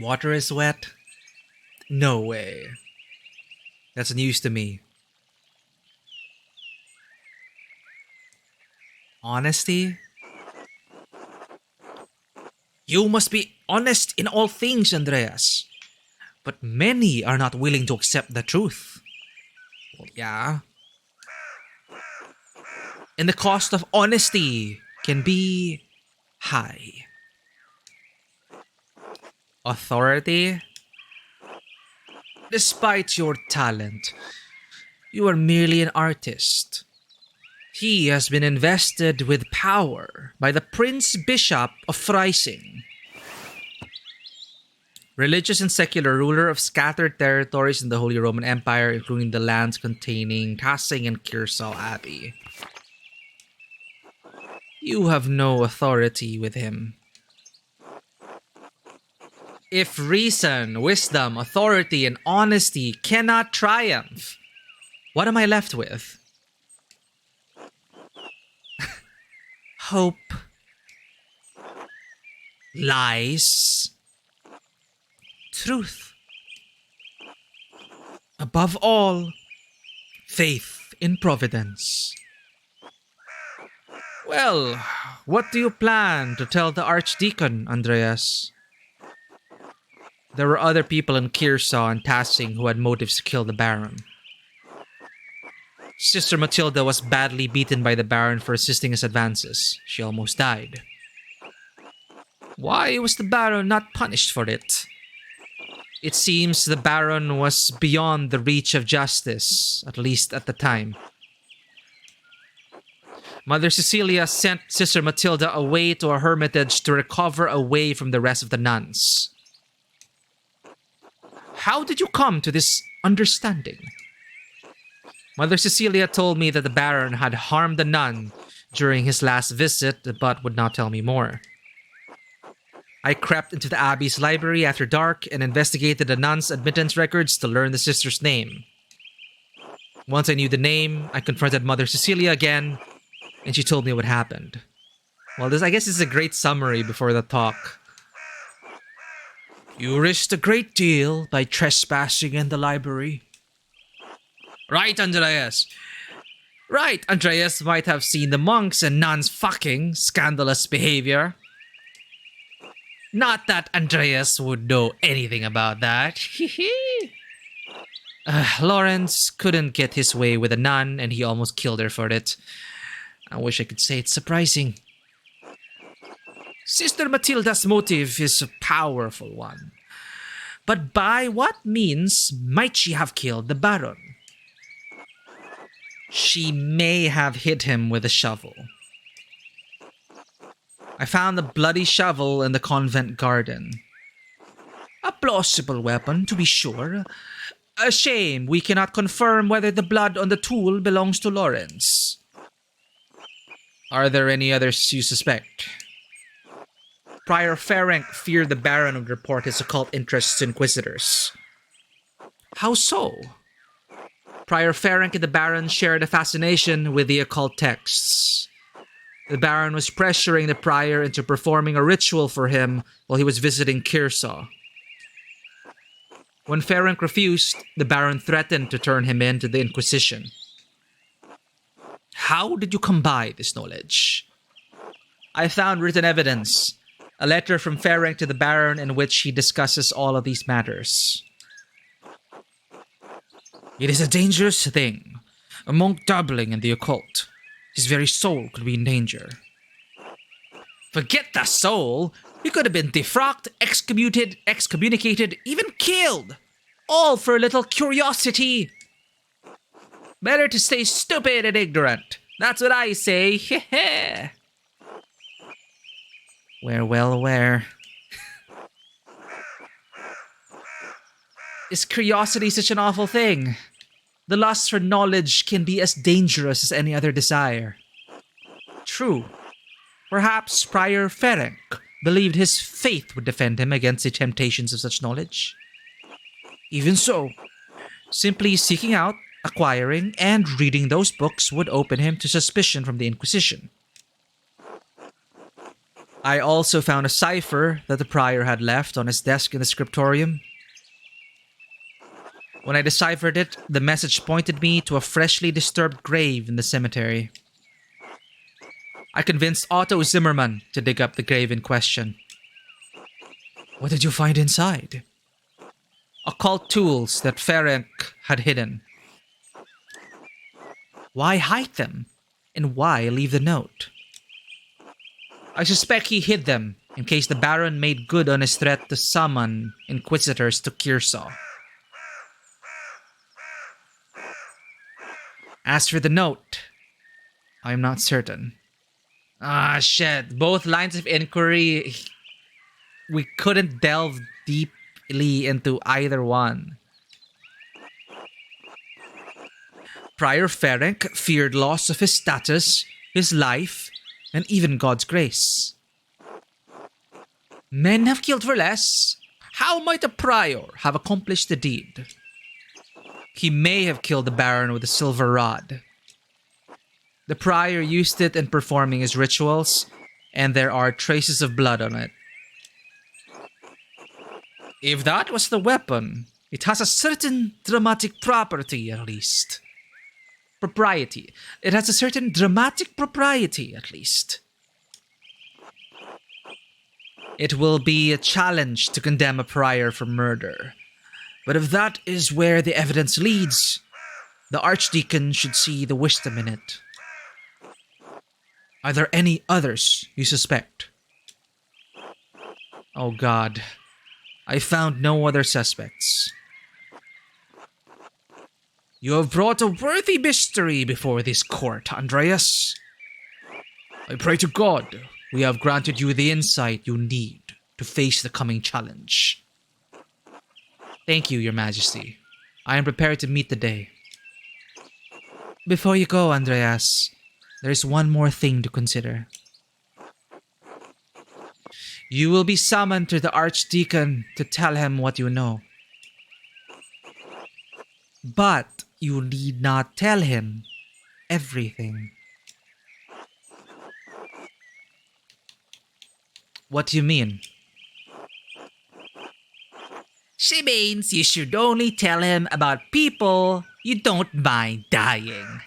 Water is wet? No way. That's news to me. Honesty? You must be honest in all things, Andreas. But many are not willing to accept the truth. Well, yeah. And the cost of honesty can be high. Authority? Despite your talent, you are merely an artist. He has been invested with power by the Prince Bishop of Freising, religious and secular ruler of scattered territories in the Holy Roman Empire, including the lands containing Tassing and Kersal Abbey. You have no authority with him. If reason, wisdom, authority, and honesty cannot triumph, what am I left with? Hope. Lies. Truth. Above all, faith in Providence. Well, what do you plan to tell the Archdeacon, Andreas? There were other people in Kersau and Tassing who had motives to kill the Baron. Sister Matilda was badly beaten by the Baron for assisting his advances. She almost died. Why was the Baron not punished for it? It seems the Baron was beyond the reach of justice, at least at the time. Mother Cecilia sent Sister Matilda away to a hermitage to recover away from the rest of the nuns. How did you come to this understanding? Mother Cecilia told me that the Baron had harmed the nun during his last visit, but would not tell me more. I crept into the Abbey's library after dark and investigated the nun's admittance records to learn the sister's name. Once I knew the name, I confronted Mother Cecilia again, and she told me what happened. Well, I guess this is a great summary before the talk. You risked a great deal by trespassing in the library. Right, Andreas. Right, Andreas might have seen the monks and nuns fucking scandalous behavior. Not that Andreas would know anything about that. Lawrence couldn't get his way with a nun and he almost killed her for it. I wish I could say it's surprising. Sister Matilda's motive is a powerful one. But by what means might she have killed the Baron? She may have hit him with a shovel. I found a bloody shovel in the convent garden. A plausible weapon, to be sure. A shame we cannot confirm whether the blood on the tool belongs to Lawrence. Are there any others you suspect? Prior Ferenc feared the Baron would report his occult interests to inquisitors. How so? Prior Ferenc and the Baron shared a fascination with the occult texts. The Baron was pressuring the Prior into performing a ritual for him while he was visiting Kearsarge. When Ferenc refused, the Baron threatened to turn him in to the Inquisition. How did you come by this knowledge? I found written evidence, a letter from Ferenc to the Baron in which he discusses all of these matters. It is a dangerous thing. A monk dabbling in the occult. His very soul could be in danger. Forget the soul! He could have been defrocked, excommunicated, even killed! All for a little curiosity! Better to stay stupid and ignorant. That's what I say. Heh. We're well aware. Is curiosity such an awful thing? The lust for knowledge can be as dangerous as any other desire. True. Perhaps Prior Ferenc believed his faith would defend him against the temptations of such knowledge. Even so, simply seeking out, acquiring, and reading those books would open him to suspicion from the Inquisition. I also found a cipher that the Prior had left on his desk in the scriptorium. When I deciphered it, the message pointed me to a freshly disturbed grave in the cemetery. I convinced Otto Zimmerman to dig up the grave in question. What did you find inside? Occult tools that Ferenc had hidden. Why hide them? And why leave the note? I suspect he hid them in case the Baron made good on his threat to summon Inquisitors to Kearsarge. As for the note, I'm not certain. Ah, shit. Both lines of inquiry, we couldn't delve deeply into either one. Prior Ferenc feared loss of his status, his life, and even God's grace. Men have killed for less. How might a prior have accomplished the deed? He may have killed the Baron with a silver rod. The Prior used it in performing his rituals, and there are traces of blood on it. If that was the weapon, it has a certain dramatic property, at least. Propriety. It has a certain dramatic propriety, at least. It will be a challenge to condemn a prior for murder. But if that is where the evidence leads, the Archdeacon should see the wisdom in it. Are there any others you suspect? Oh God, I found no other suspects. You have brought a worthy mystery before this court, Andreas. I pray to God we have granted you the insight you need to face the coming challenge. Thank you, Your Majesty. I am prepared to meet the day. Before you go, Andreas, there is one more thing to consider. You will be summoned to the Archdeacon to tell him what you know. But you need not tell him everything. What do you mean? She means you should only tell him about people you don't mind dying.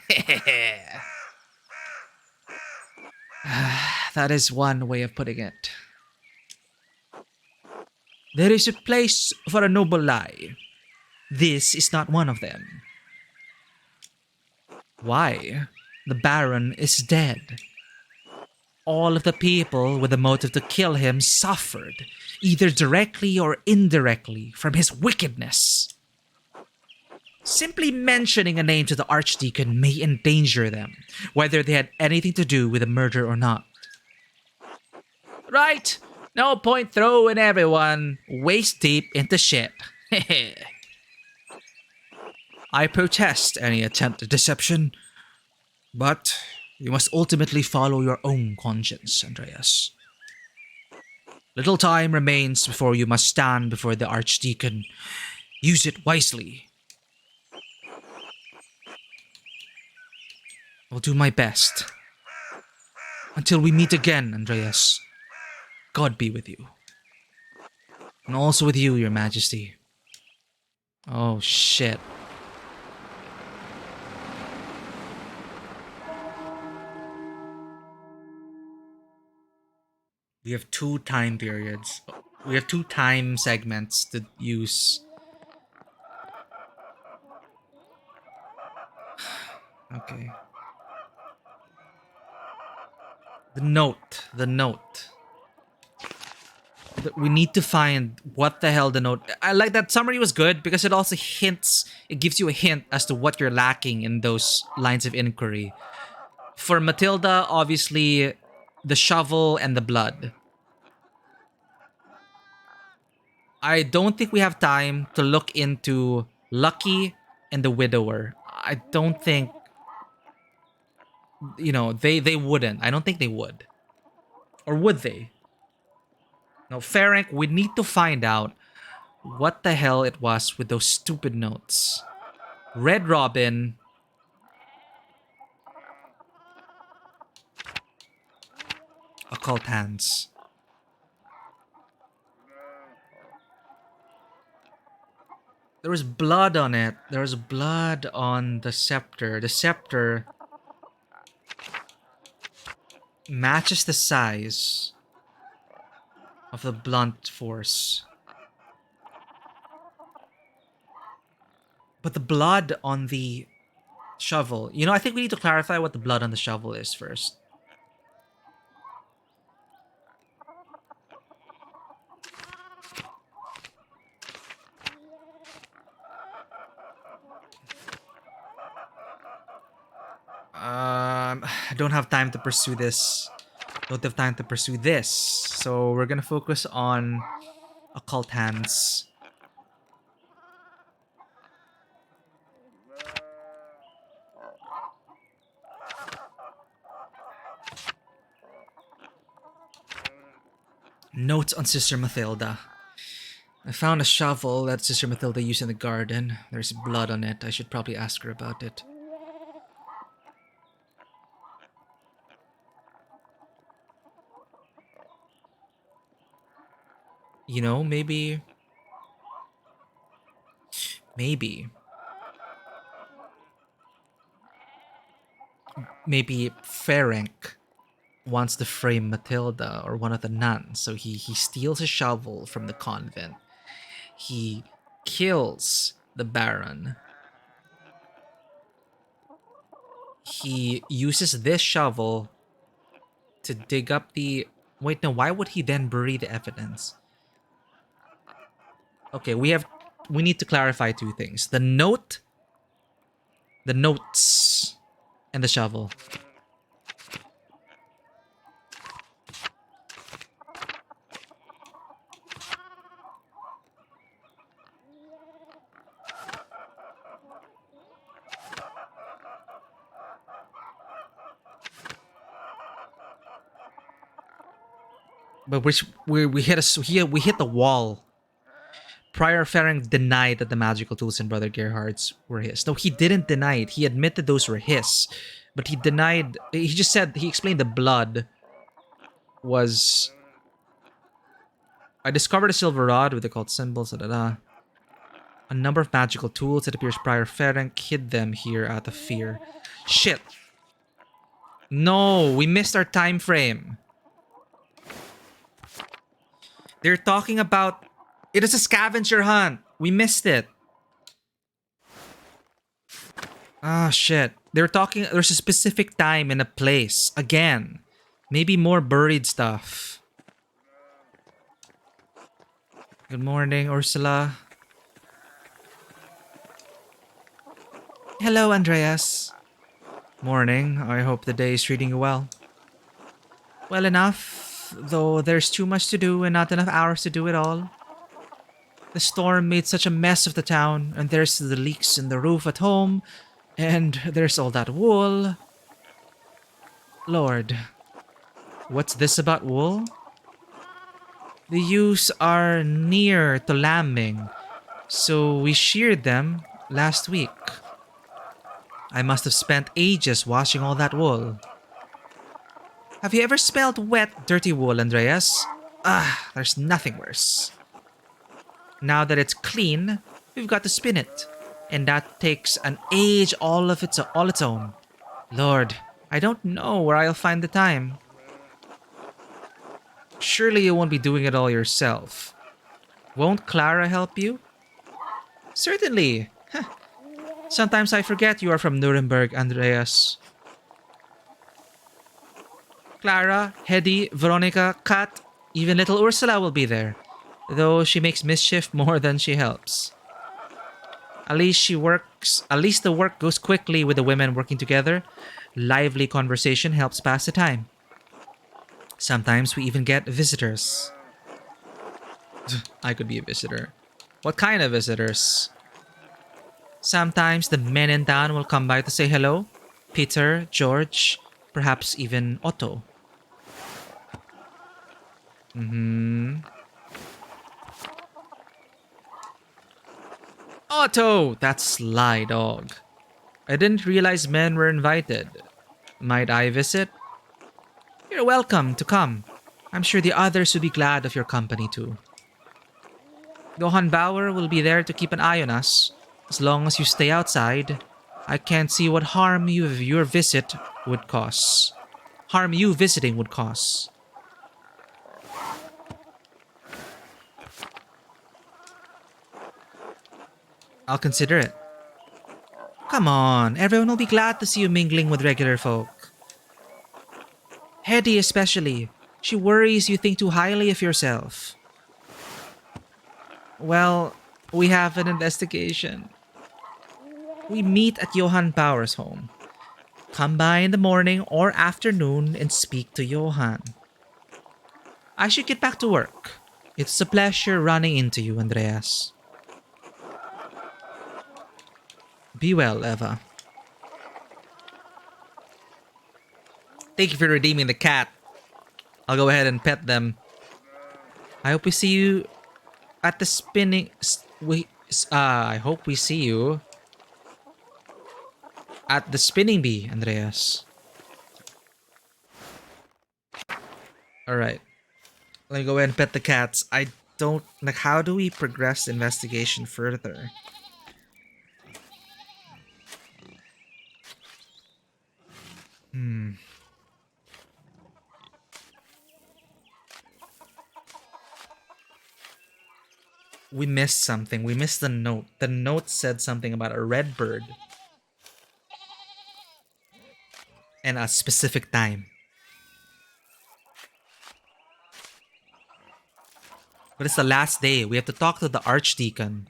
That is one way of putting it. There is a place for a noble lie. This is not one of them. Why? The Baron is dead. All of the people with the motive to kill him suffered, either directly or indirectly, from his wickedness. Simply mentioning a name to the Archdeacon may endanger them, whether they had anything to do with the murder or not. Right, no point throwing everyone waist deep into shit. I protest any attempt at deception, but you must ultimately follow your own conscience, Andreas. Little time remains before you must stand before the Archdeacon. Use it wisely, I'll do my best. Until we meet again, Andreas. God be with you. And also with you, Your Majesty. Oh, shit. We have 2 time periods. We have 2 time segments to use. Okay. The note. The note. We need to find what the hell the note. I like that summary was good because it also hints, it gives you a hint as to what you're lacking in those lines of inquiry. For Matilda, obviously, the shovel and the blood. I don't think we have time to look into Lucky and the Widower. I don't think, they wouldn't. I don't think they would. Or would they? No, Ferenc, we need to find out what the hell it was with those stupid notes. Red Robin. Occult hands. There was blood on it. There was blood on the scepter. The scepter matches the size of the blunt force. But the blood on the shovel. I think we need to clarify what the blood on the shovel is first. I don't have time to pursue this. Don't have time to pursue this. So we're gonna focus on occult hands. Notes on Sister Mathilda. I found a shovel that Sister Mathilda used in the garden. There's blood on it. I should probably ask her about it. Maybe... Maybe Ferenc wants to frame Matilda or one of the nuns, so he steals a shovel from the convent. He kills the Baron. He uses this shovel to dig up the... Wait, no, why would he then bury the evidence? Okay, we need to clarify 2 things. The notes, and the shovel. But we hit the wall. Prior Ferenc denied that the magical tools in Brother Gerhard's were his. No, he didn't deny it. He admitted those were his. But he denied... He just said... He explained the blood was... I discovered a silver rod with occult symbols, A number of magical tools. It appears Prior Ferenc hid them here out of fear. Shit. No, we missed our time frame. They're talking about... It is a scavenger hunt. We missed it. Ah, shit. They're talking... There's a specific time and a place. Again. Maybe more buried stuff. Good morning, Ursula. Hello, Andreas. Morning. I hope the day is treating you well. Well enough, though there's too much to do and not enough hours to do it all. The storm made such a mess of the town, and there's the leaks in the roof at home, and there's all that wool. Lord, what's this about wool? The ewes are near to lambing, so we sheared them last week. I must have spent ages washing all that wool. Have you ever smelled wet, dirty wool, Andreas? Ah, there's nothing worse. Now that it's clean, we've got to spin it. And that takes an age all its own. Lord, I don't know where I'll find the time. Surely you won't be doing it all yourself. Won't Clara help you? Certainly. Sometimes I forget you are from Nuremberg, Andreas. Clara, Hedy, Veronica, Kat, even little Ursula will be there. Though she makes mischief more than she helps. At least the work goes quickly with the women working together. Lively conversation helps pass the time. Sometimes we even get visitors. I could be a visitor. What kind of visitors? Sometimes the men in town will come by to say hello. Peter, George, perhaps even Otto. Otto! That sly dog. I didn't realize men were invited. Might I visit? You're welcome to come. I'm sure the others would be glad of your company too. Johann Bauer will be there to keep an eye on us. As long as you stay outside, I can't see what harm you visiting would cause. I'll consider it. Come on, everyone will be glad to see you mingling with regular folk. Hedy especially. She worries you think too highly of yourself. Well, we have an investigation. We meet at Johann Bauer's home. Come by in the morning or afternoon and speak to Johann. I should get back to work. It's a pleasure running into you, Andreas. Be well, Eva. Thank you for redeeming the cat. I'll go ahead and pet them. I hope we see you at the I hope we see you at the spinning bee, Andreas. Alright. Let me go ahead and pet the cats. I don't like, how do we progress the investigation further? We missed something. We missed the note. The note said something about a red bird and a specific time. But it's the last day. We have to talk to the Archdeacon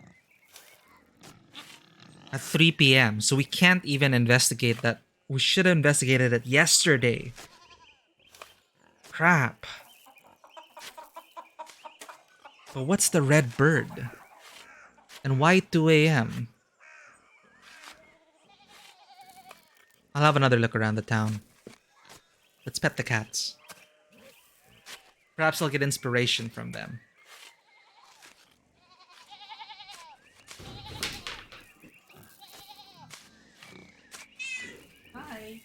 at 3 p.m. So we can't even investigate that. We should have investigated it yesterday. Crap. But what's the red bird? And why 2 a.m.? I'll have another look around the town. Let's pet the cats. Perhaps I'll get inspiration from them. Hi.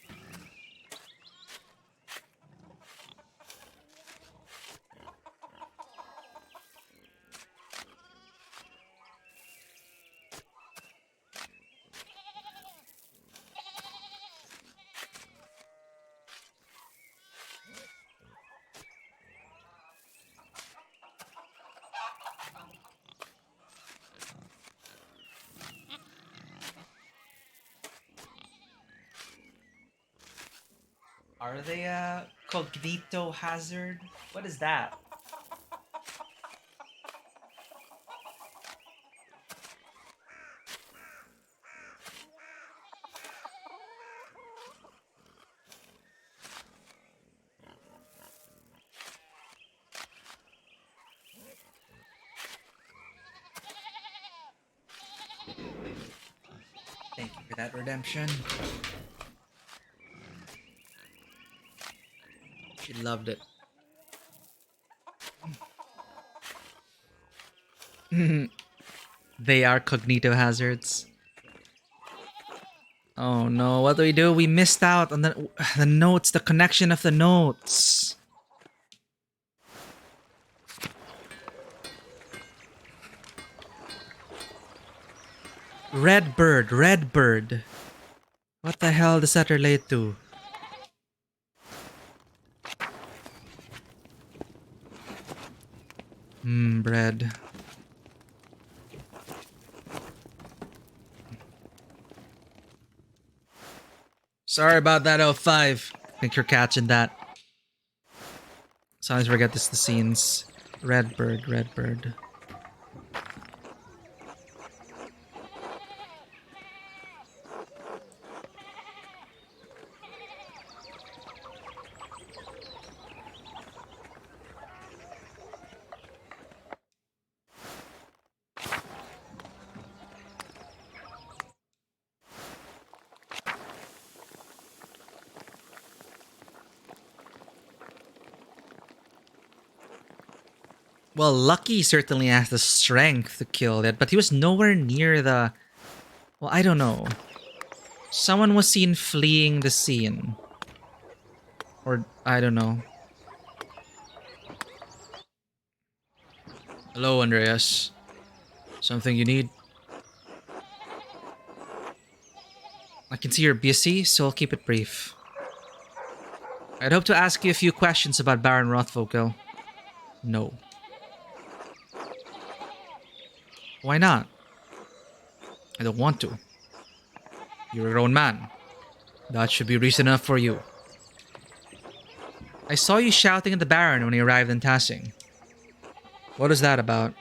Are they a cognito hazard? What is that? Thank you for that redemption. She loved it. They are cognito hazards. Oh no, what do we do? We missed out on the notes, the connection of the notes. Red bird, red bird. What the hell does that relate to? Bread. Sorry about that, 05. Think you're catching that. Sometimes forget this the scenes. Red bird, red bird. Well, Lucky certainly has the strength to kill it, but he was nowhere near the... Well, I don't know. Someone was seen fleeing the scene. Or, I don't know. Hello, Andreas. Something you need? I can see you're busy, so I'll keep it brief. I'd hope to ask you a few questions about Baron Rothvogel. No. Why not? I don't want to. You're a grown man. That should be reason enough for you. I saw you shouting at the Baron when he arrived in Tassing. What is that about?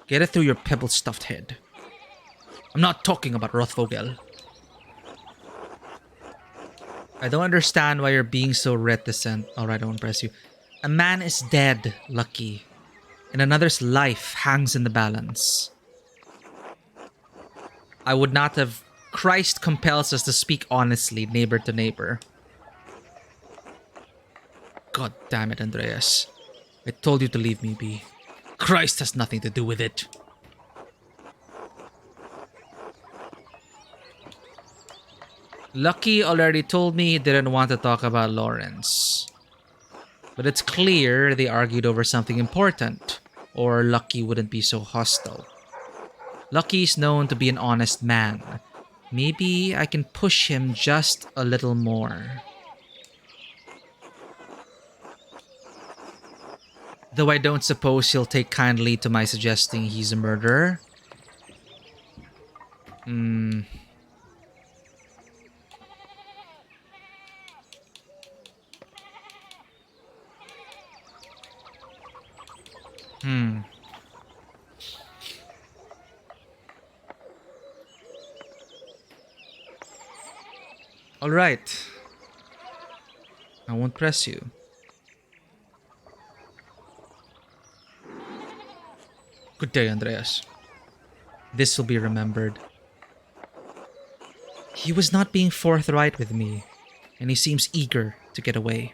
Get it through your pebble-stuffed head. I'm not talking about Rothvogel. I don't understand why you're being so reticent. Alright, I won't press you. A man is dead, Lucky. And another's life hangs in the balance. I would not have... Christ compels us to speak honestly, neighbor to neighbor. God damn it, Andreas. I told you to leave me be. Christ has nothing to do with it. Lucky already told me he didn't want to talk about Lawrence. But it's clear they argued over something important, or Lucky wouldn't be so hostile. Lucky's known to be an honest man. Maybe I can push him just a little more. Though I don't suppose he'll take kindly to my suggesting he's a murderer. Alright. I won't press you. Good day, Andreas. This will be remembered. He was not being forthright with me, and he seems eager to get away.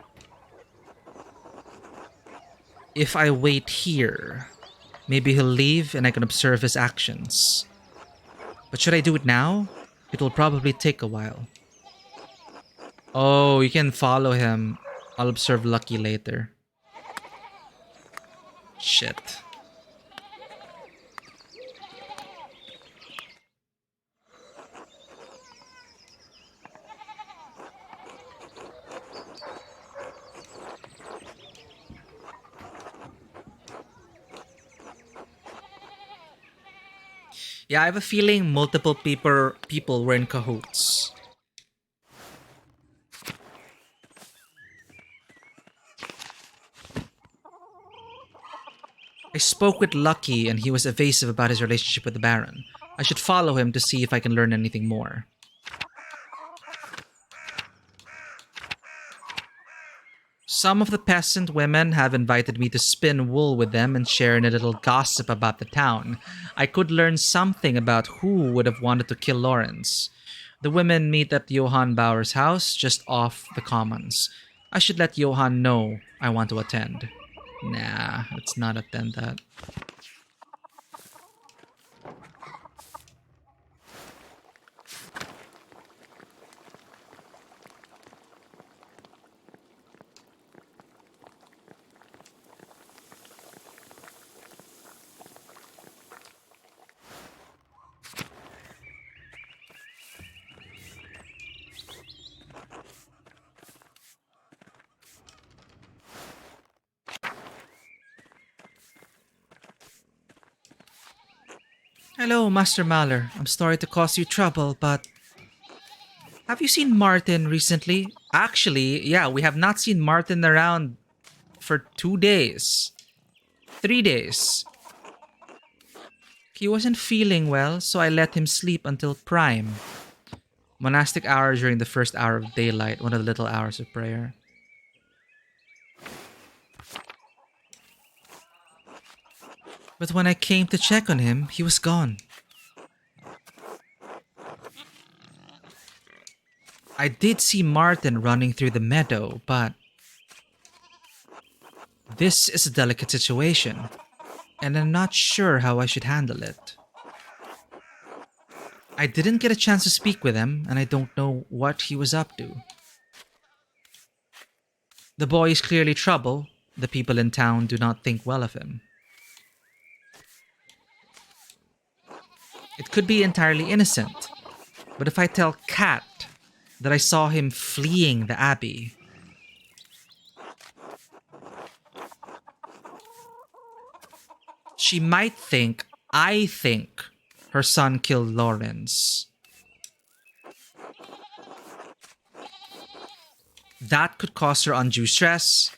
If I wait here, maybe he'll leave and I can observe his actions. But should I do it now? It will probably take a while. Oh, you can follow him. I'll observe Lucky later. Shit. Yeah, I have a feeling multiple people were in cahoots. I spoke with Lucky and he was evasive about his relationship with the Baron. I should follow him to see if I can learn anything more. Some of the peasant women have invited me to spin wool with them and share in a little gossip about the town. I could learn something about who would have wanted to kill Lawrence. The women meet at Johann Bauer's house just off the commons. I should let Johann know I want to attend. Nah, let's not attend that. Hello, Master Mahler. I'm sorry to cause you trouble, but have you seen Martin recently? Actually, yeah, we have not seen Martin around for 2 days. 3 days. He wasn't feeling well, so I let him sleep until prime. Monastic hour during the first hour of daylight, one of the little hours of prayer. But when I came to check on him, he was gone. I did see Martin running through the meadow, but this is a delicate situation, and I'm not sure how I should handle it. I didn't get a chance to speak with him, and I don't know what he was up to. The boy is clearly trouble. The people in town do not think well of him. It could be entirely innocent, but if I tell Kat that I saw him fleeing the abbey, she might think I think her son killed Lawrence. That could cause her undue stress.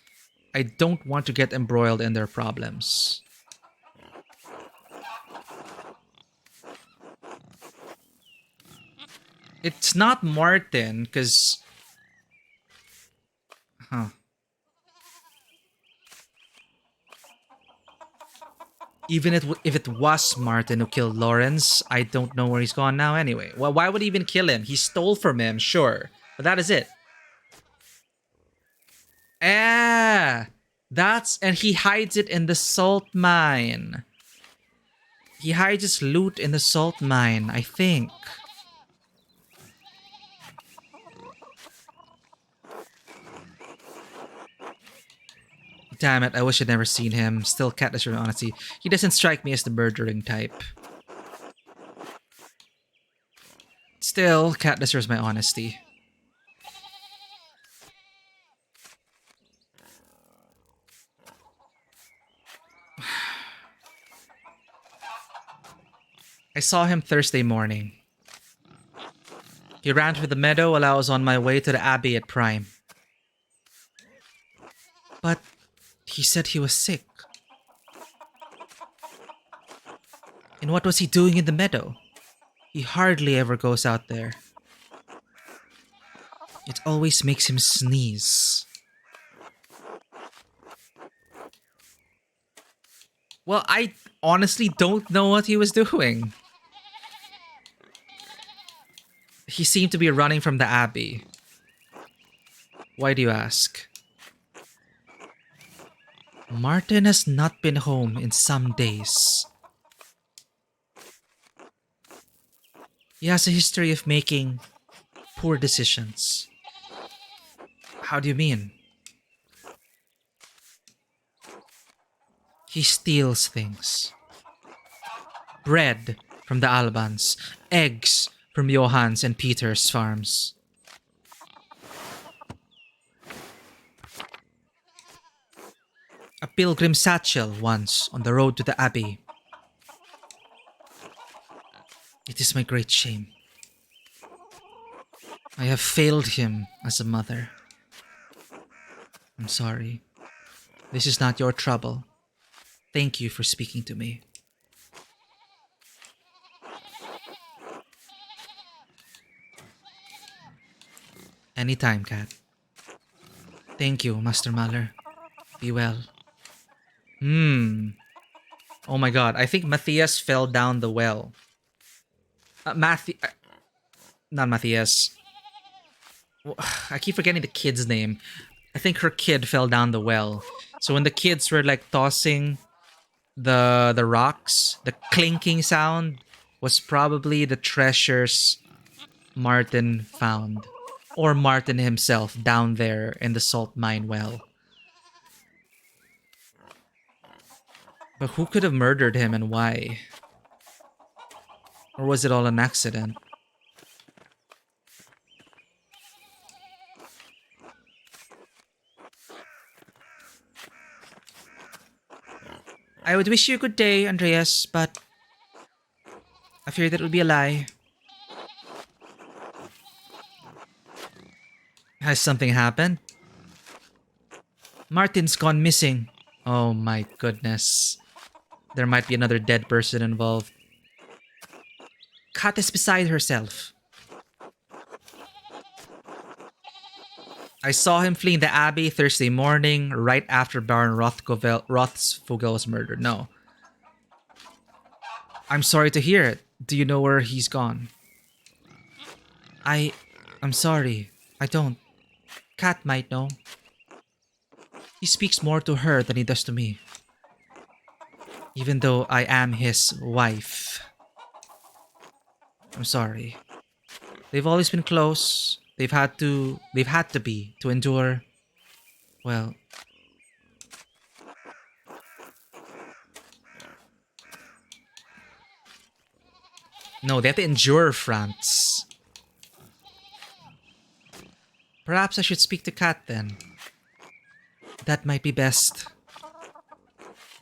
I don't want to get embroiled in their problems. It's not Martin, because... Huh. Even if it was Martin who killed Lawrence, I don't know where he's gone now anyway. Well, why would he even kill him? He stole from him, sure. But that is it. Ah! And he hides it in the salt mine. He hides his loot in the salt mine, I think. Damn it, I wish I'd never seen him. Still, Cat is your honesty. He doesn't strike me as the murdering type. Still, Cat deserves my honesty. I saw him Thursday morning. He ran through the meadow while I was on my way to the abbey at prime. But he said he was sick. And what was he doing in the meadow? He hardly ever goes out there. It always makes him sneeze. Well, I honestly don't know what he was doing. He seemed to be running from the abbey. Why do you ask? Martin has not been home in some days. He has a history of making poor decisions. How do you mean? He steals things. Bread from the Albans, eggs from Johan's and Peter's farms. A pilgrim satchel once on the road to the abbey. It is my great shame. I have failed him as a mother. I'm sorry. This is not your trouble. Thank you for speaking to me. Anytime, Cat. Thank you, Master Mahler. Be well. Oh my god, I think Matthias fell down the well. Not Matthias. I keep forgetting the kid's name. I think her kid fell down the well. So when the kids were like tossing the rocks, the clinking sound was probably the treasures Martin found. Or Martin himself down there in the salt mine well. But who could have murdered him and why? Or was it all an accident? I would wish you a good day, Andreas, but I feared that it would be a lie. Has something happened? Martin's gone missing. Oh my goodness. There might be another dead person involved. Kat is beside herself. I saw him fleeing the Abbey Thursday morning, right after Baron Rothsvogel was murdered. No. I'm sorry to hear it. Do you know where he's gone? I'm sorry. I don't. Kat might know. He speaks more to her than he does to me. Even though I am his wife. I'm sorry. They've always been close. They've had to be to endure. Well. No, they have to endure France. Perhaps I should speak to Kat then. That might be best.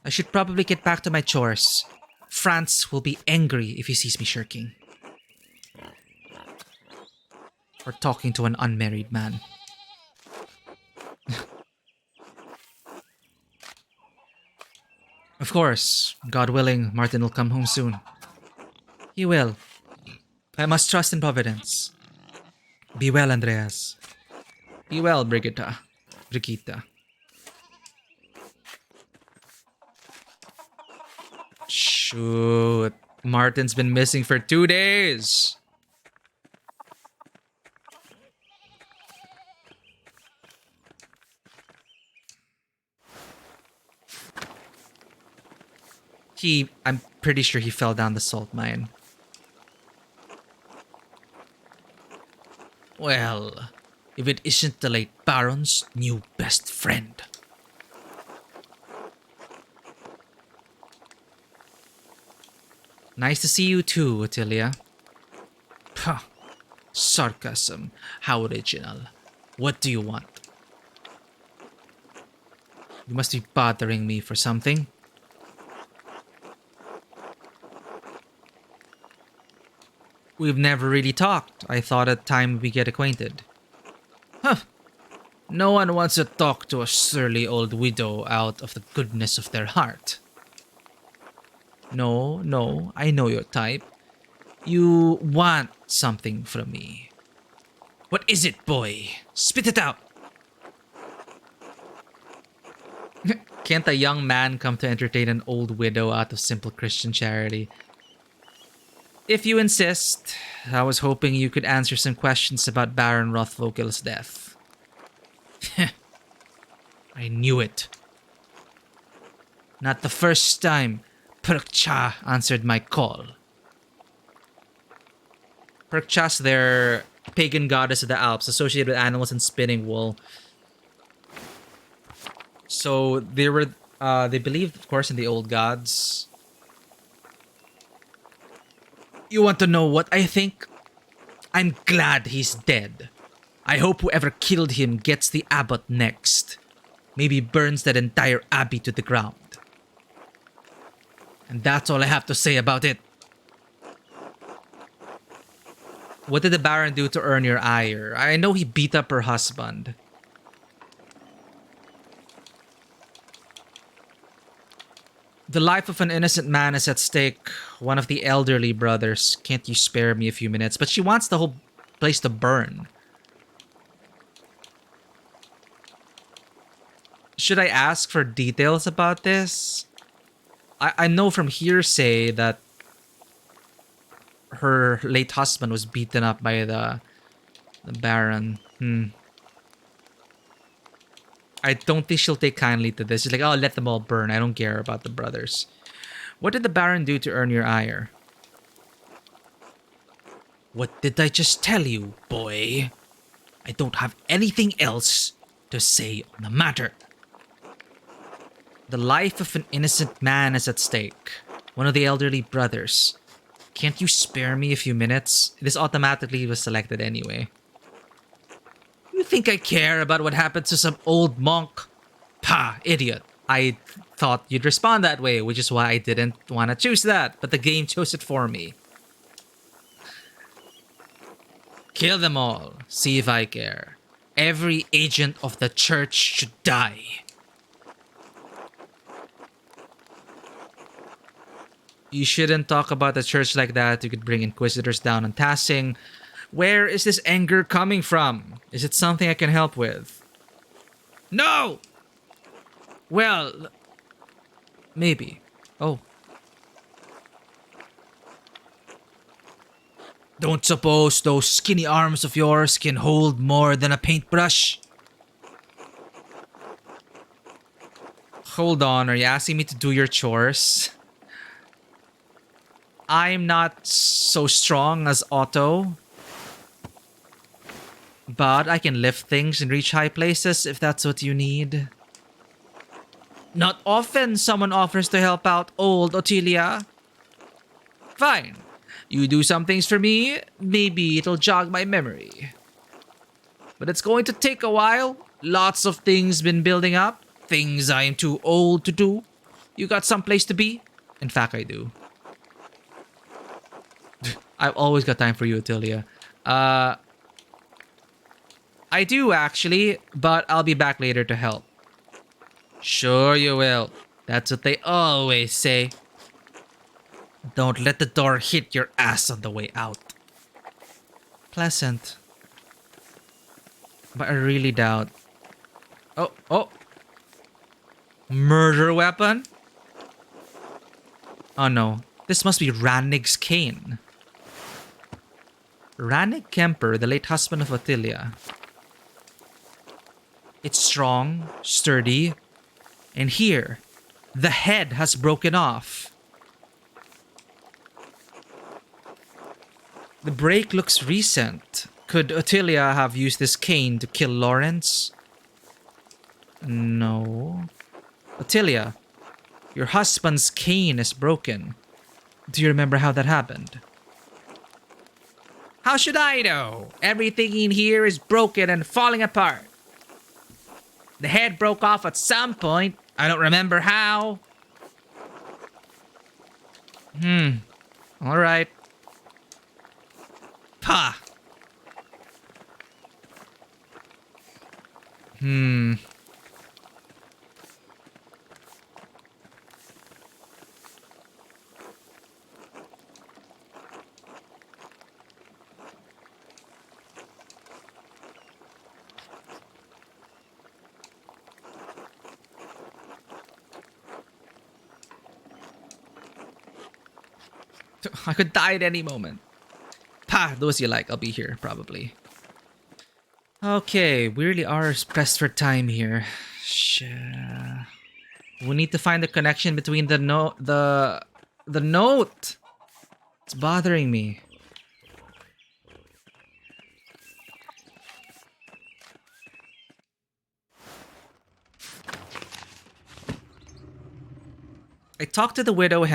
I should probably get back to my chores. Franz will be angry if he sees me shirking. Or talking to an unmarried man. Of course, God willing, Martin will come home soon. He will. I must trust in Providence. Be well, Andreas. Be well, Brigitte. Shoot. Martin's been missing for 2 days. I'm pretty sure he fell down the salt mine. Well, if it isn't the late Baron's new best friend. Nice to see you too, Ottilia. Puh. Sarcasm. How original. What do you want? You must be bothering me for something. We've never really talked. I thought at time we get acquainted. Huh. No one wants to talk to a surly old widow out of the goodness of their heart. No, I know your type. You want something from me. What is it, boy? Spit it out! Can't a young man come to entertain an old widow out of simple Christian charity? If you insist, I was hoping you could answer some questions about Baron Rothvogel's death. I knew it. Not the first time Perkcha answered my call. Perkcha's their pagan goddess of the Alps, associated with animals and spinning wool. So they believed, of course, in the old gods. You want to know what I think? I'm glad he's dead. I hope whoever killed him gets the abbot next. Maybe burns that entire abbey to the ground. And that's all I have to say about it. What did the Baron do to earn your ire? I know he beat up her husband. The life of an innocent man is at stake. One of the elderly brothers. Can't you spare me a few minutes? But she wants the whole place to burn. Should I ask for details about this? I know from hearsay that her late husband was beaten up by the Baron. I don't think she'll take kindly to this. She's like, oh, let them all burn. I don't care about the brothers. What did the Baron do to earn your ire? What did I just tell you, boy? I don't have anything else to say on the matter. The life of an innocent man is at stake. One of the elderly brothers. Can't you spare me a few minutes? This automatically was selected anyway. You think I care about what happened to some old monk? Pah, idiot. I thought you'd respond that way, which is why I didn't want to choose that, but the game chose it for me. Kill them all. See if I care. Every agent of the church should die. You shouldn't talk about the church like that. You could bring inquisitors down on tassing. Where is this anger coming from? Is it something I can help with? No! Well, maybe. Oh. Don't suppose those skinny arms of yours can hold more than a paintbrush? Hold on, are you asking me to do your chores? I'm not so strong as Otto. But I can lift things and reach high places if that's what you need. Not often someone offers to help out old Ottilia. Fine. You do some things for me, maybe it'll jog my memory. But it's going to take a while. Lots of things been building up. Things I am too old to do. You got someplace to be? In fact, I do. I've always got time for you, Ottilia. I do actually, but I'll be back later to help. Sure you will. That's what they always say. Don't let the door hit your ass on the way out. Pleasant. But I really doubt. Oh. Murder weapon? Oh no. This must be Rannig's cane. Rannig Kemper, the late husband of Ottilia. It's strong, sturdy, and here, the head has broken off. The break looks recent. Could Ottilia have used this cane to kill Lawrence? No. Ottilia, your husband's cane is broken. Do you remember how that happened? How should I know? Everything in here is broken and falling apart. The head broke off at some point. I don't remember how. Alright. Pah. I could die at any moment. Pah, those you like. I'll be here, probably. Okay, we really are pressed for time here. We need to find the connection between the note. It's bothering me. I talked to the widow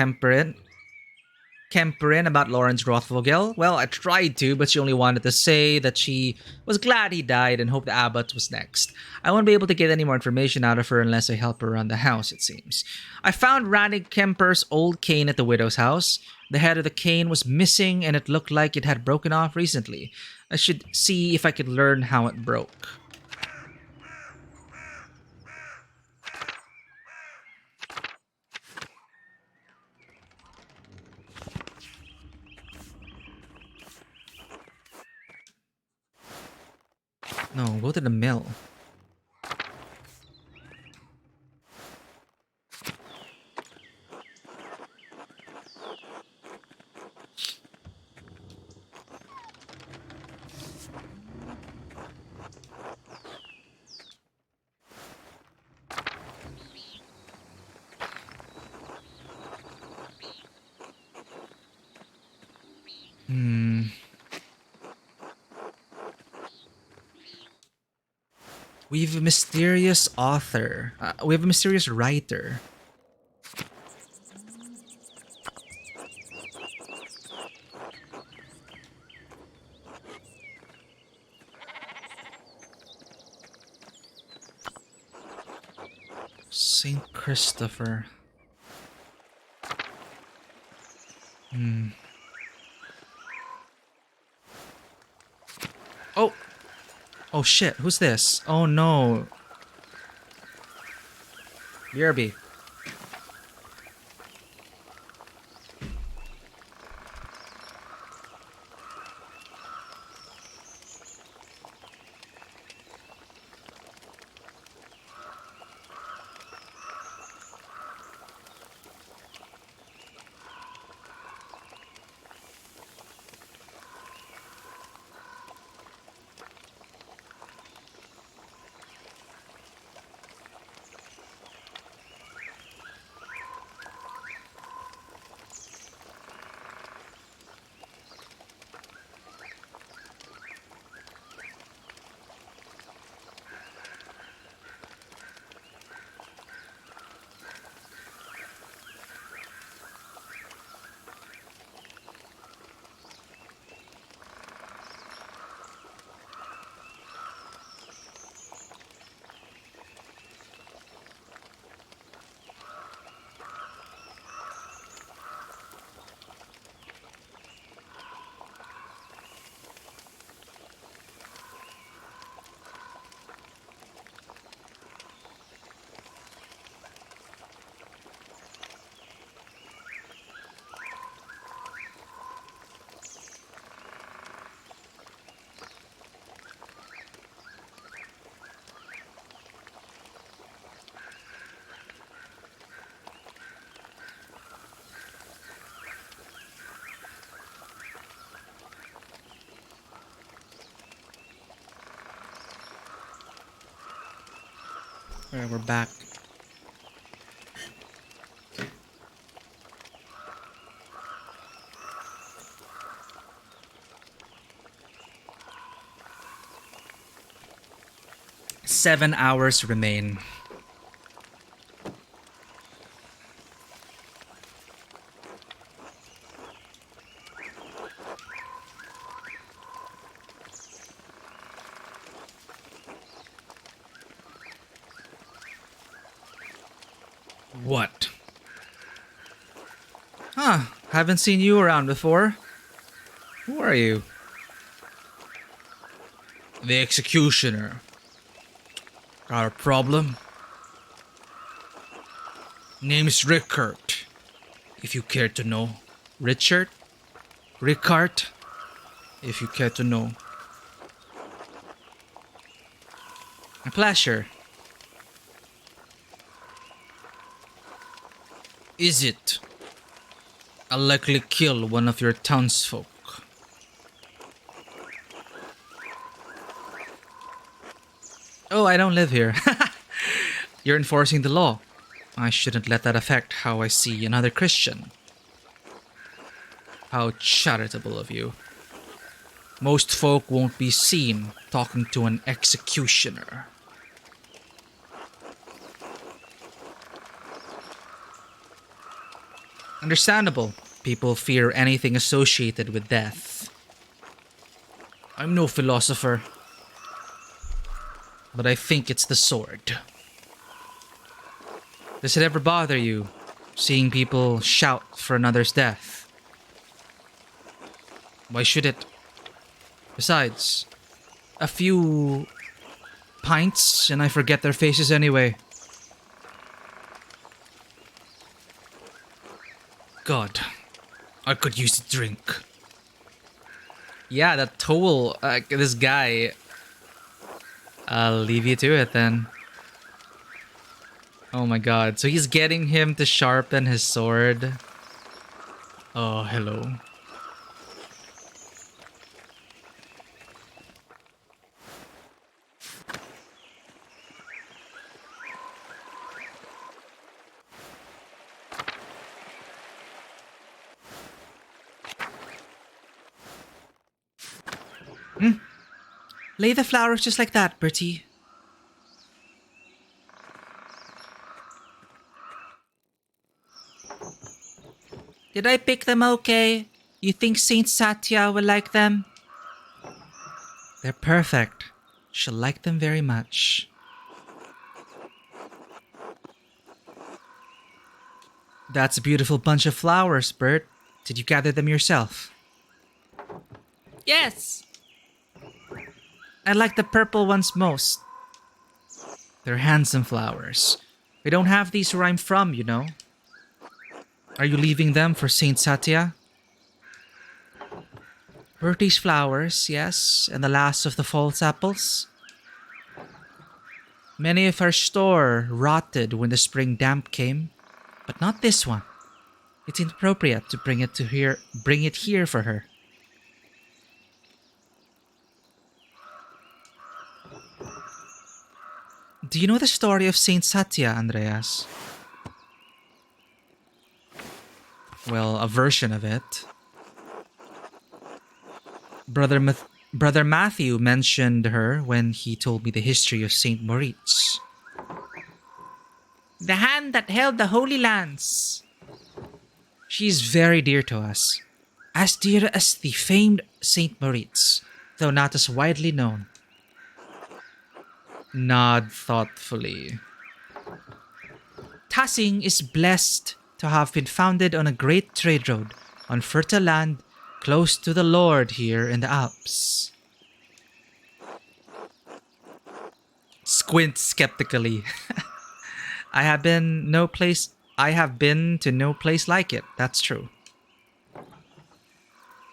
Kemperin about Lawrence Rothvogel. Well, I tried to, but she only wanted to say that she was glad he died and hoped the abbot was next. I won't be able to get any more information out of her unless I help her around the house, it seems. I found Rannig Kemper's old cane at the widow's house. The head of the cane was missing and it looked like it had broken off recently. I should see if I could learn how it broke. No, go to the mill. We have a mysterious author. We have a mysterious writer. Saint Christopher. Oh shit, who's this? Oh no. BRB. Alright, we're back. Seven hours remain. What? Huh, haven't seen you around before. Who are you? The executioner. Got a problem? Name's Rickert, if you care to know. Richard? Rickert, if you care to know. A pleasure. Is it? I'll likely kill one of your townsfolk. Oh, I don't live here. You're enforcing the law. I shouldn't let that affect how I see another Christian. How charitable of you. Most folk won't be seen talking to an executioner. Understandable. People fear anything associated with death. I'm no philosopher, but I think it's the sword. Does it ever bother you, seeing people shout for another's death? Why should it? Besides, a few pints and I forget their faces anyway. God, I could use a drink. Yeah, that toll, this guy. I'll leave you to it then. Oh my god, so he's getting him to sharpen his sword. Oh, hello. Lay the flowers just like that, Bertie. Did I pick them okay? You think Saint Satya will like them? They're perfect. She'll like them very much. That's a beautiful bunch of flowers, Bert. Did you gather them yourself? Yes. I like the purple ones most. They're handsome flowers. We don't have these where I'm from, you know. Are you leaving them for Saint Satya? Bertie's flowers, yes, and the last of the false apples. Many of our store rotted when the spring damp came, but not this one. It's inappropriate to bring it here for her. Do you know the story of Saint Satya, Andreas? Well, a version of it. Brother Matthew mentioned her when he told me the history of Saint Moritz. The hand that held the Holy Lance. She's very dear to us. As dear as the famed Saint Moritz, though not as widely known. Nod thoughtfully. Tassing is blessed to have been founded on a great trade road on fertile land close to the Lord here in the Alps. Squint skeptically. I have been to no place like it, that's true.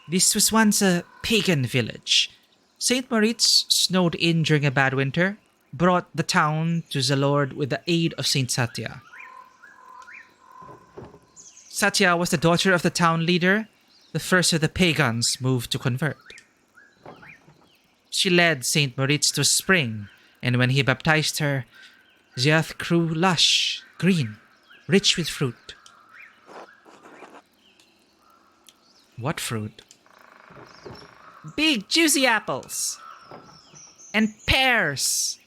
This was once a pagan village. Saint Moritz, snowed in during a bad winter, brought the town to the Lord with the aid of Saint Satya. Satya was the daughter of the town leader, the first of the pagans moved to convert. She led Saint Moritz to a spring, and when he baptized her, the earth grew lush, green, rich with fruit. What fruit? Big, juicy apples. And pears.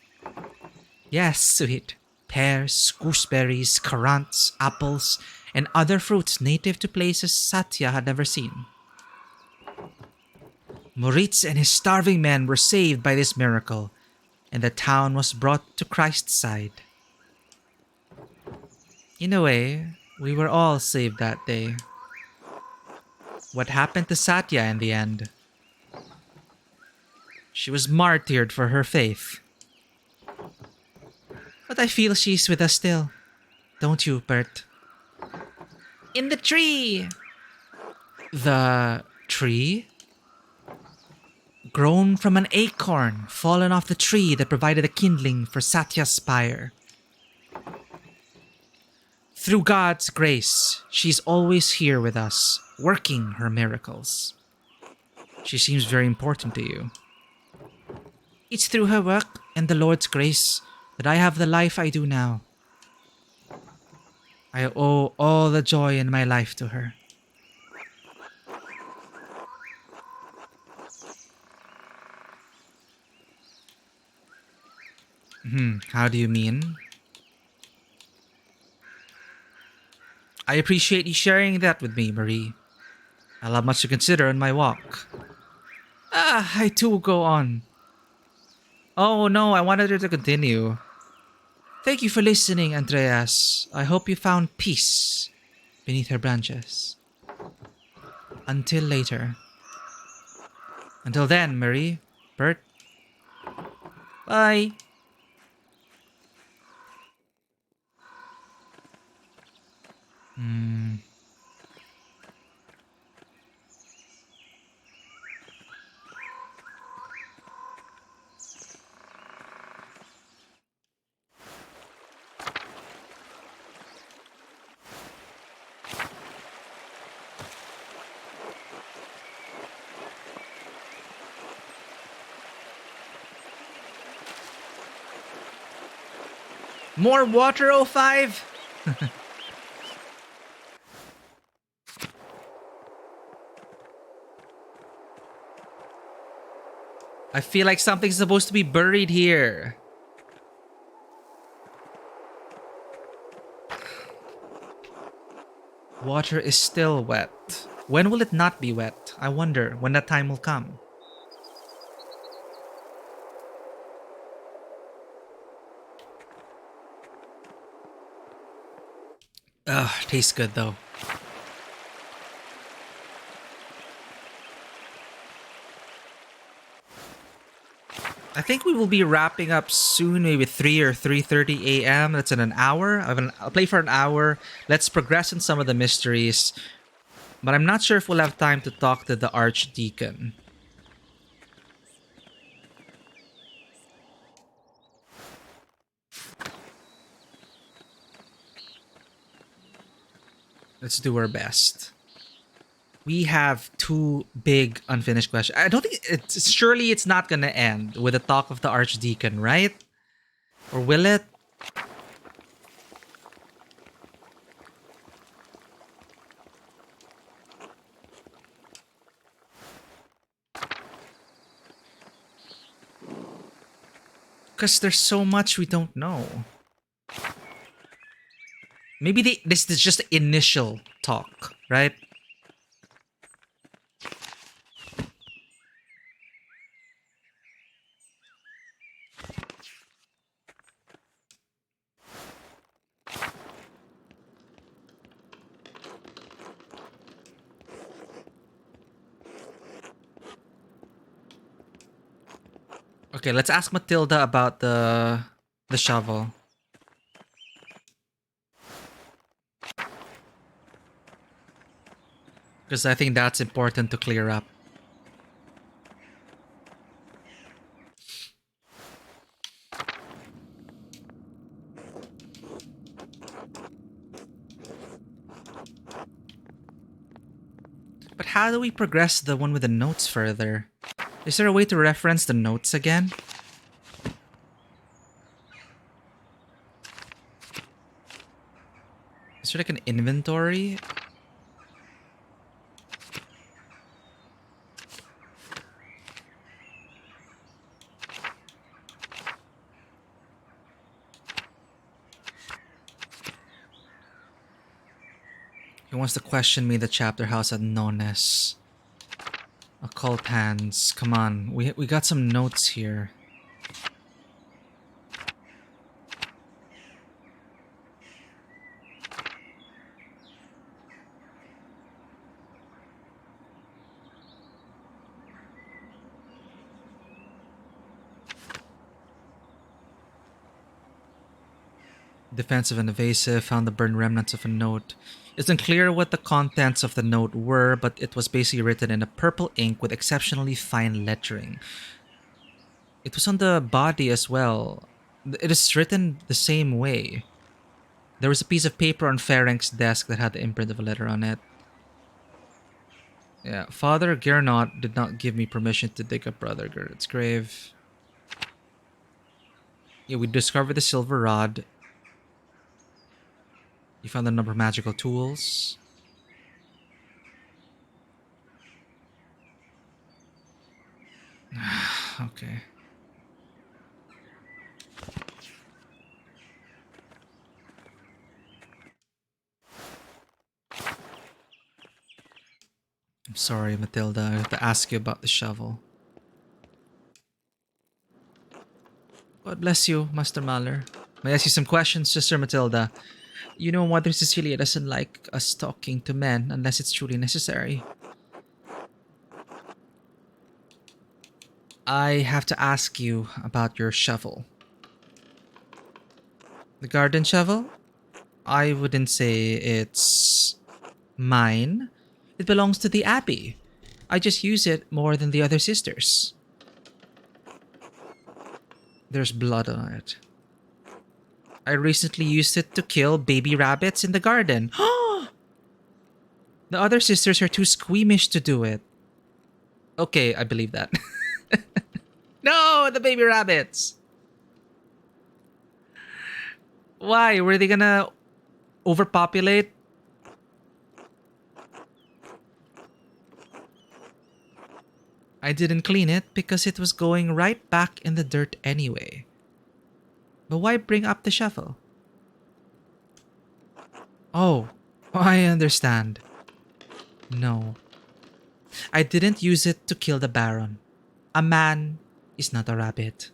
Yes, sweet. Pears, gooseberries, currants, apples, and other fruits native to places Satya had never seen. Moritz and his starving men were saved by this miracle, and the town was brought to Christ's side. In a way, we were all saved that day. What happened to Satya in the end? She was martyred for her faith. But I feel she's with us still. Don't you, Bert? In the tree! The tree? Grown from an acorn fallen off the tree that provided a kindling for Satya's spire. Through God's grace, she's always here with us, working her miracles. She seems very important to you. It's through her work and the Lord's grace that I have the life I do now. I owe all the joy in my life to her. How do you mean? I appreciate you sharing that with me, Marie. I'll have much to consider on my walk. I too go on. Oh no, I wanted her to continue. Thank you for listening, Andreas. I hope you found peace beneath her branches. Until later. Until then, Marie, Bert. Bye. More water, 05? I feel like something's supposed to be buried here. Water is still wet. When will it not be wet? I wonder when that time will come. Ugh, tastes good though. I think we will be wrapping up soon, maybe 3 or 3:30 a.m. That's in an hour. I'll play for an hour. Let's progress in some of the mysteries. But I'm not sure if we'll have time to talk to the Archdeacon. Let's do our best. We have two big unfinished questions. I don't think surely it's not gonna end with the talk of the Archdeacon, right? Or will it? Because there's so much we don't know. Maybe this is just the initial talk, right? Okay, let's ask Matilda about the shovel. Because I think that's important to clear up. But how do we progress the one with the notes further? Is there a way to reference the notes again? Is there like an inventory? He wants to question me the chapter house at Nones. Occult hands. Come on. We got some notes here. Defensive and evasive, found the burned remnants of a note. It's unclear what the contents of the note were, but it was basically written in a purple ink with exceptionally fine lettering. It was on the body as well. It is written the same way. There was a piece of paper on Ferenc's desk that had the imprint of a letter on it. Yeah, Father Gernot did not give me permission to dig up Brother Gert's grave. Yeah, we discovered the silver rod. You found a number of magical tools. Okay. I'm sorry, Matilda. I have to ask you about the shovel. God bless you, Master Mahler. May I ask you some questions, Sister Matilda? You know, Mother Cecilia doesn't like us talking to men unless it's truly necessary. I have to ask you about your shovel. The garden shovel? I wouldn't say it's mine. It belongs to the Abbey. I just use it more than the other sisters. There's blood on it. I recently used it to kill baby rabbits in the garden. The other sisters are too squeamish to do it. Okay, I believe that. No, the baby rabbits! Why? Were they gonna overpopulate? I didn't clean it because it was going right back in the dirt anyway. But why bring up the shovel? Oh, I understand. No. I didn't use it to kill the Baron. A man is not a rabbit.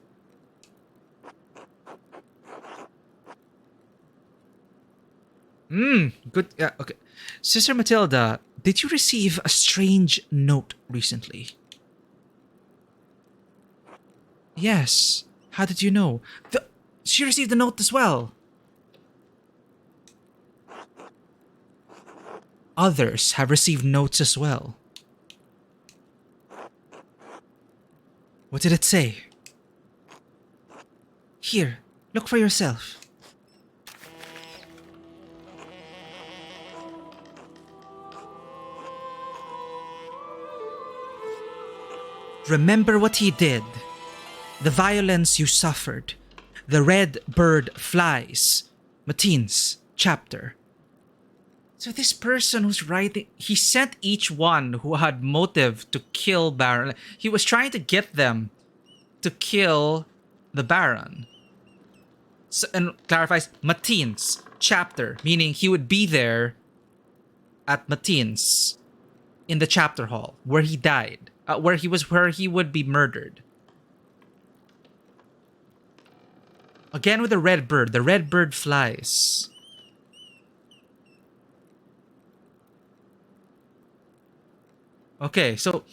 Good. Yeah, okay. Sister Matilda, did you receive a strange note recently? Yes. How did you know? She received a note as well. Others have received notes as well. What did it say? Here, look for yourself. Remember what he did, the violence you suffered, the red bird flies, Mateen's chapter. So this person who's writing, he sent each one who had motive to kill Baron. He was trying to get them to kill the Baron. So, and clarifies Mateen's chapter, meaning he would be there at Mateen's in the chapter hall where he died, where he would be murdered. Again with the red bird flies. Okay, so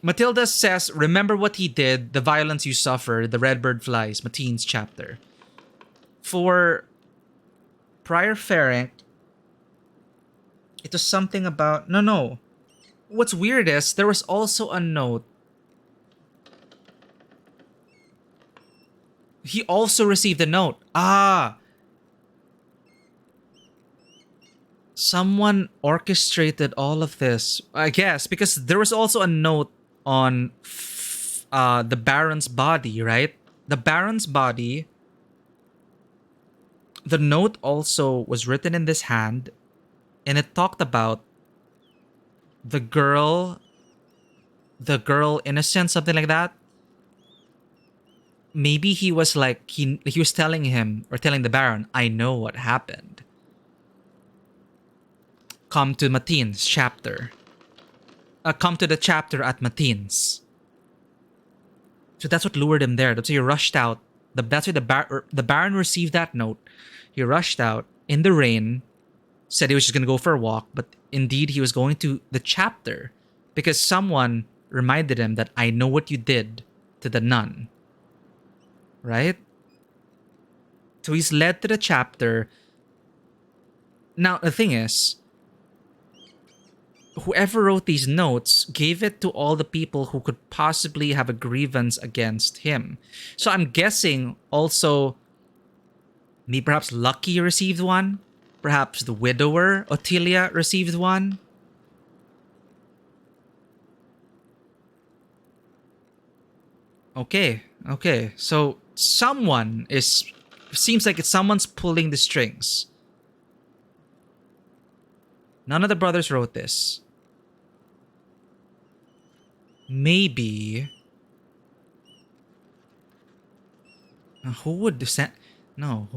Matilda says, remember what he did, the violence you suffered, the red bird flies, Mateen's chapter. For Prior Ferenc, it was something about... No. What's weird is, there was also a note. He also received a note. Someone orchestrated all of this, I guess, because there was also a note on the Baron's body, right? The Baron's body. The note also was written in this hand, and it talked about the girl innocent, something like that. Maybe he was like, he was telling him, or telling the Baron, I know what happened. Come to Mateen's chapter. Come to the chapter at Mateen's. So that's what lured him there. That's why he rushed out. That's why the Baron received that note. He rushed out in the rain, said he was just going to go for a walk, but indeed he was going to the chapter because someone reminded him that I know what you did to the nun. Right? So he's led to the chapter. Now, the thing is, whoever wrote these notes gave it to all the people who could possibly have a grievance against him. So I'm guessing also, maybe perhaps Lucky received one. Perhaps the widower, Ottilia, received one. Okay. So seems like someone's pulling the strings. None of the brothers wrote this. Maybe. Who would send? No.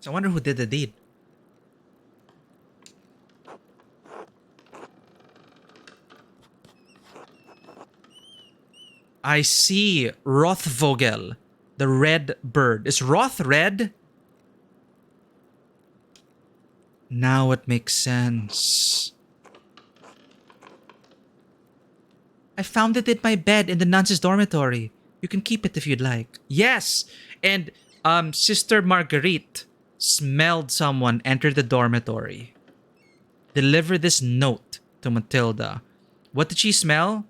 So I wonder who did the deed. I see Rothvogel, the red bird. Is Roth red? Now it makes sense. I found it in my bed in the nuns' dormitory. You can keep it if you'd like. Yes! And Sister Marguerite smelled someone enter the dormitory. Deliver this note to Matilda. What did she smell?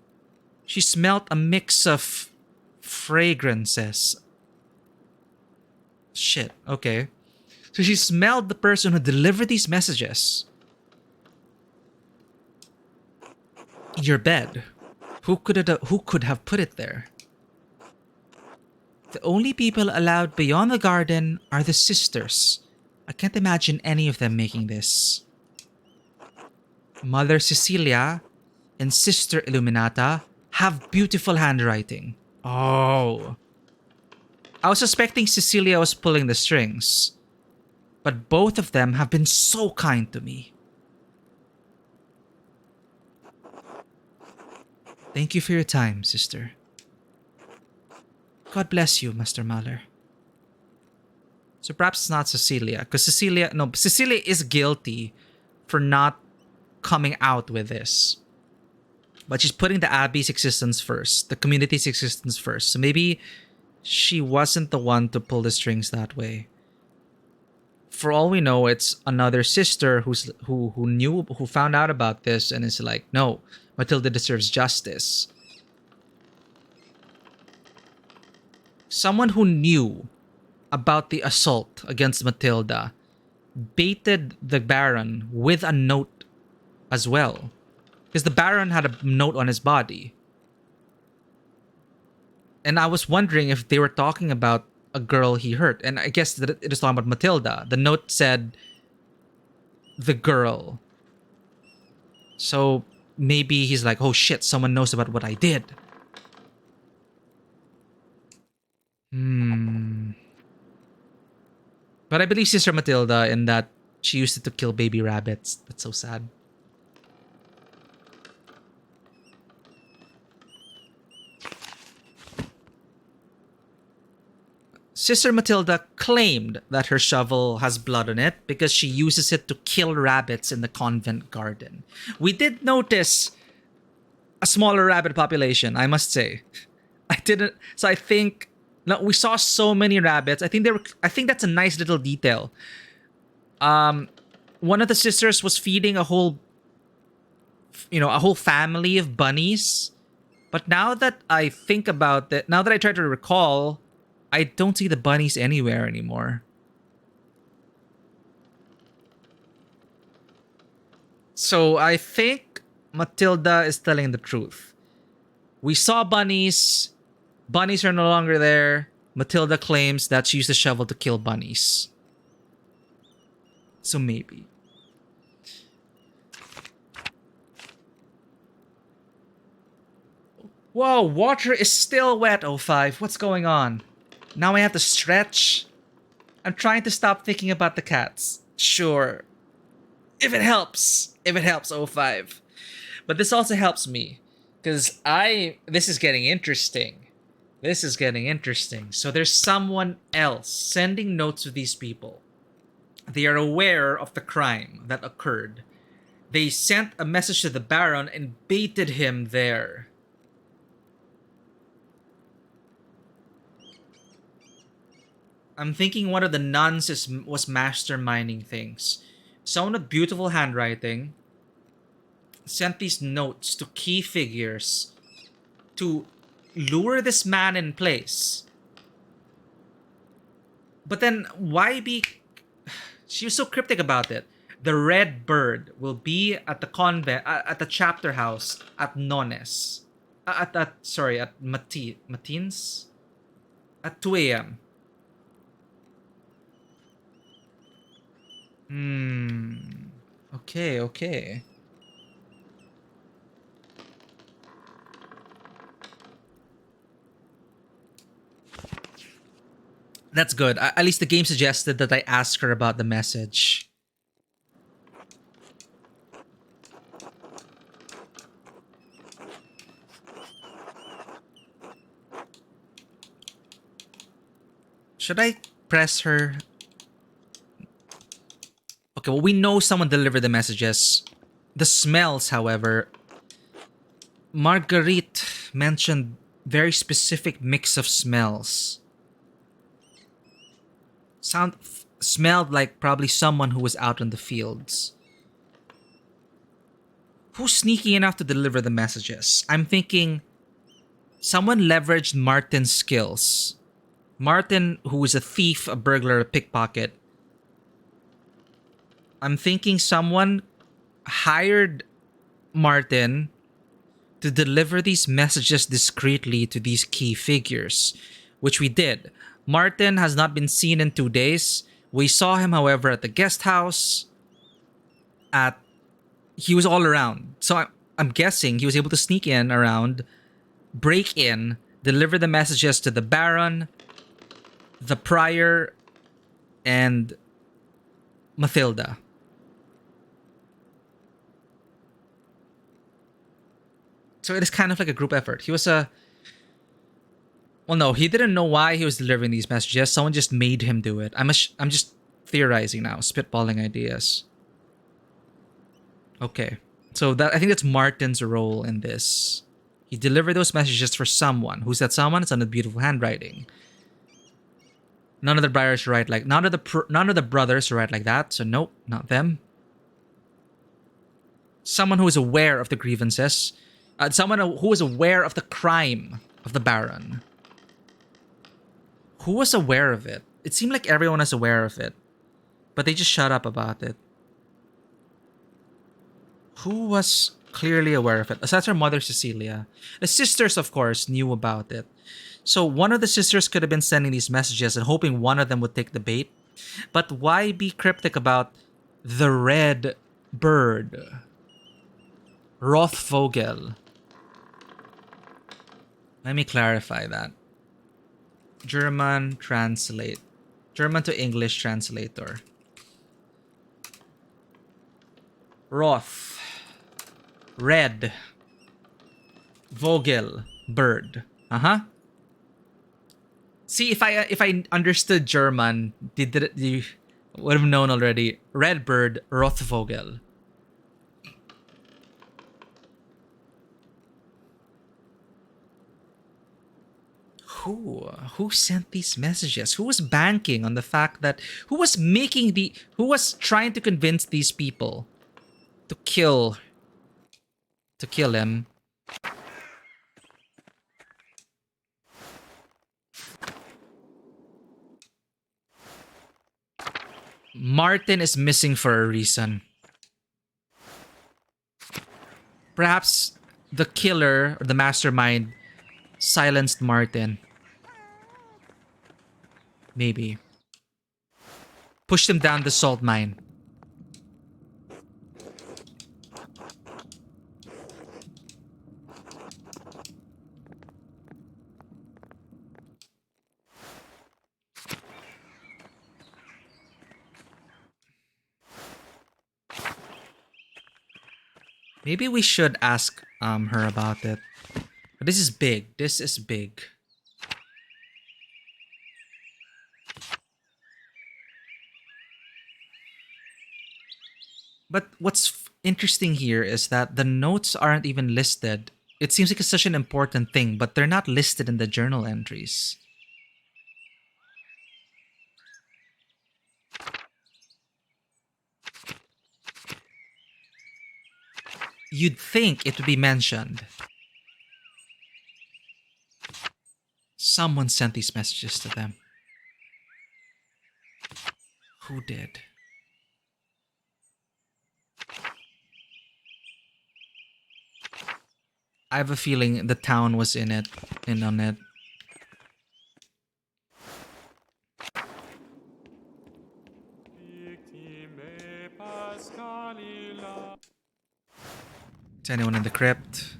She smelled a mix of fragrances. Shit, okay. So she smelled the person who delivered these messages. In your bed. Who could have put it there? The only people allowed beyond the garden are the sisters. I can't imagine any of them making this. Mother Cecilia and Sister Illuminata have beautiful handwriting. Oh. I was suspecting Cecilia was pulling the strings. But both of them have been so kind to me. Thank you for your time, sister. God bless you, Master Mahler. So perhaps it's not Cecilia. Because Cecilia is guilty for not coming out with this. But she's putting the Abbey's existence first, the community's existence first. So maybe she wasn't the one to pull the strings that way. For all we know, it's another sister who found out about this and is like, no, Matilda deserves justice. Someone who knew about the assault against Matilda baited the Baron with a note as well. Because the Baron had a note on his body. And I was wondering if they were talking about a girl he hurt. And I guess that it is talking about Matilda. The note said the girl. So maybe he's like, oh shit, someone knows about what I did. But I believe Sister Matilda in that she used it to kill baby rabbits. That's so sad. Sister Matilda claimed that her shovel has blood on it because she uses it to kill rabbits in the convent garden. We did notice a smaller rabbit population, I must say. I didn't. So I think no, we saw so many rabbits. I think that's a nice little detail. One of the sisters was feeding a whole family of bunnies. But now that I think about it, now that I try to recall, I don't see the bunnies anywhere anymore. So I think Matilda is telling the truth. We saw bunnies. Bunnies are no longer there. Matilda claims that she used the shovel to kill bunnies. So maybe. Whoa, water is still wet, 05. What's going on? Now I have to stretch. I'm trying to stop thinking about the cats. Sure. If it helps. If it helps, 05. But this also helps me. Because this is getting interesting. This is getting interesting. So there's someone else sending notes to these people. They are aware of the crime that occurred. They sent a message to the Baron and baited him there. I'm thinking one of the nuns was masterminding things. Someone with beautiful handwriting sent these notes to key figures to lure this man in place. But then why be... She was so cryptic about it. The red bird will be at the convent, at the chapter house at Nones. At Matins? At 2 a.m. Okay. That's good. At least the game suggested that I ask her about the message. Should I press her? Okay, well, we know someone delivered the messages. The smells, however, Marguerite mentioned very specific mix of smells. Smelled like probably someone who was out in the fields. Who's sneaky enough to deliver the messages? I'm thinking someone leveraged Martin's skills. Martin, who is a thief, a burglar, a pickpocket. I'm thinking someone hired Martin to deliver these messages discreetly to these key figures, which we did. Martin has not been seen in 2 days. We saw him, however, at the guest house. He was all around. So I'm guessing he was able to sneak in around, break in, deliver the messages to the Baron, the Prior, and Matilda. So it is kind of like a group effort. He was a... Well, no, he didn't know why he was delivering these messages. Someone just made him do it. I'm just theorizing now, spitballing ideas. Okay. So that I think that's Martin's role in this. He delivered those messages for someone. Who's that someone? It's on the beautiful handwriting. None of the brothers write like none of the brothers write like that. So nope, not them. Someone who is aware of the grievances. Someone who is aware of the crime of the Baron. Who was aware of it? It seemed like everyone was aware of it, but they just shut up about it. Who was clearly aware of it? Aside from Mother Cecilia. The sisters, of course, knew about it. So one of the sisters could have been sending these messages and hoping one of them would take the bait. But why be cryptic about the red bird? Rothvogel. Let me clarify that. German translate. German to English translator. Roth. Red. Vogel. Bird. Uh-huh. See, if I understood German, you would have known already. Red bird, Rothvogel. Who sent these messages? Who was banking on the fact that who was trying to convince these people to kill him? Martin is missing for a reason. Perhaps the killer or the mastermind silenced Martin. Maybe. Pushed him down the salt mine. Maybe we should ask her about it. But this is big. This is big. But what's interesting here is that the notes aren't even listed. It seems like it's such an important thing, but they're not listed in the journal entries. You'd think it would be mentioned. Someone sent these messages to them. Who did? I have a feeling the town was in on it. Is anyone in the crypt?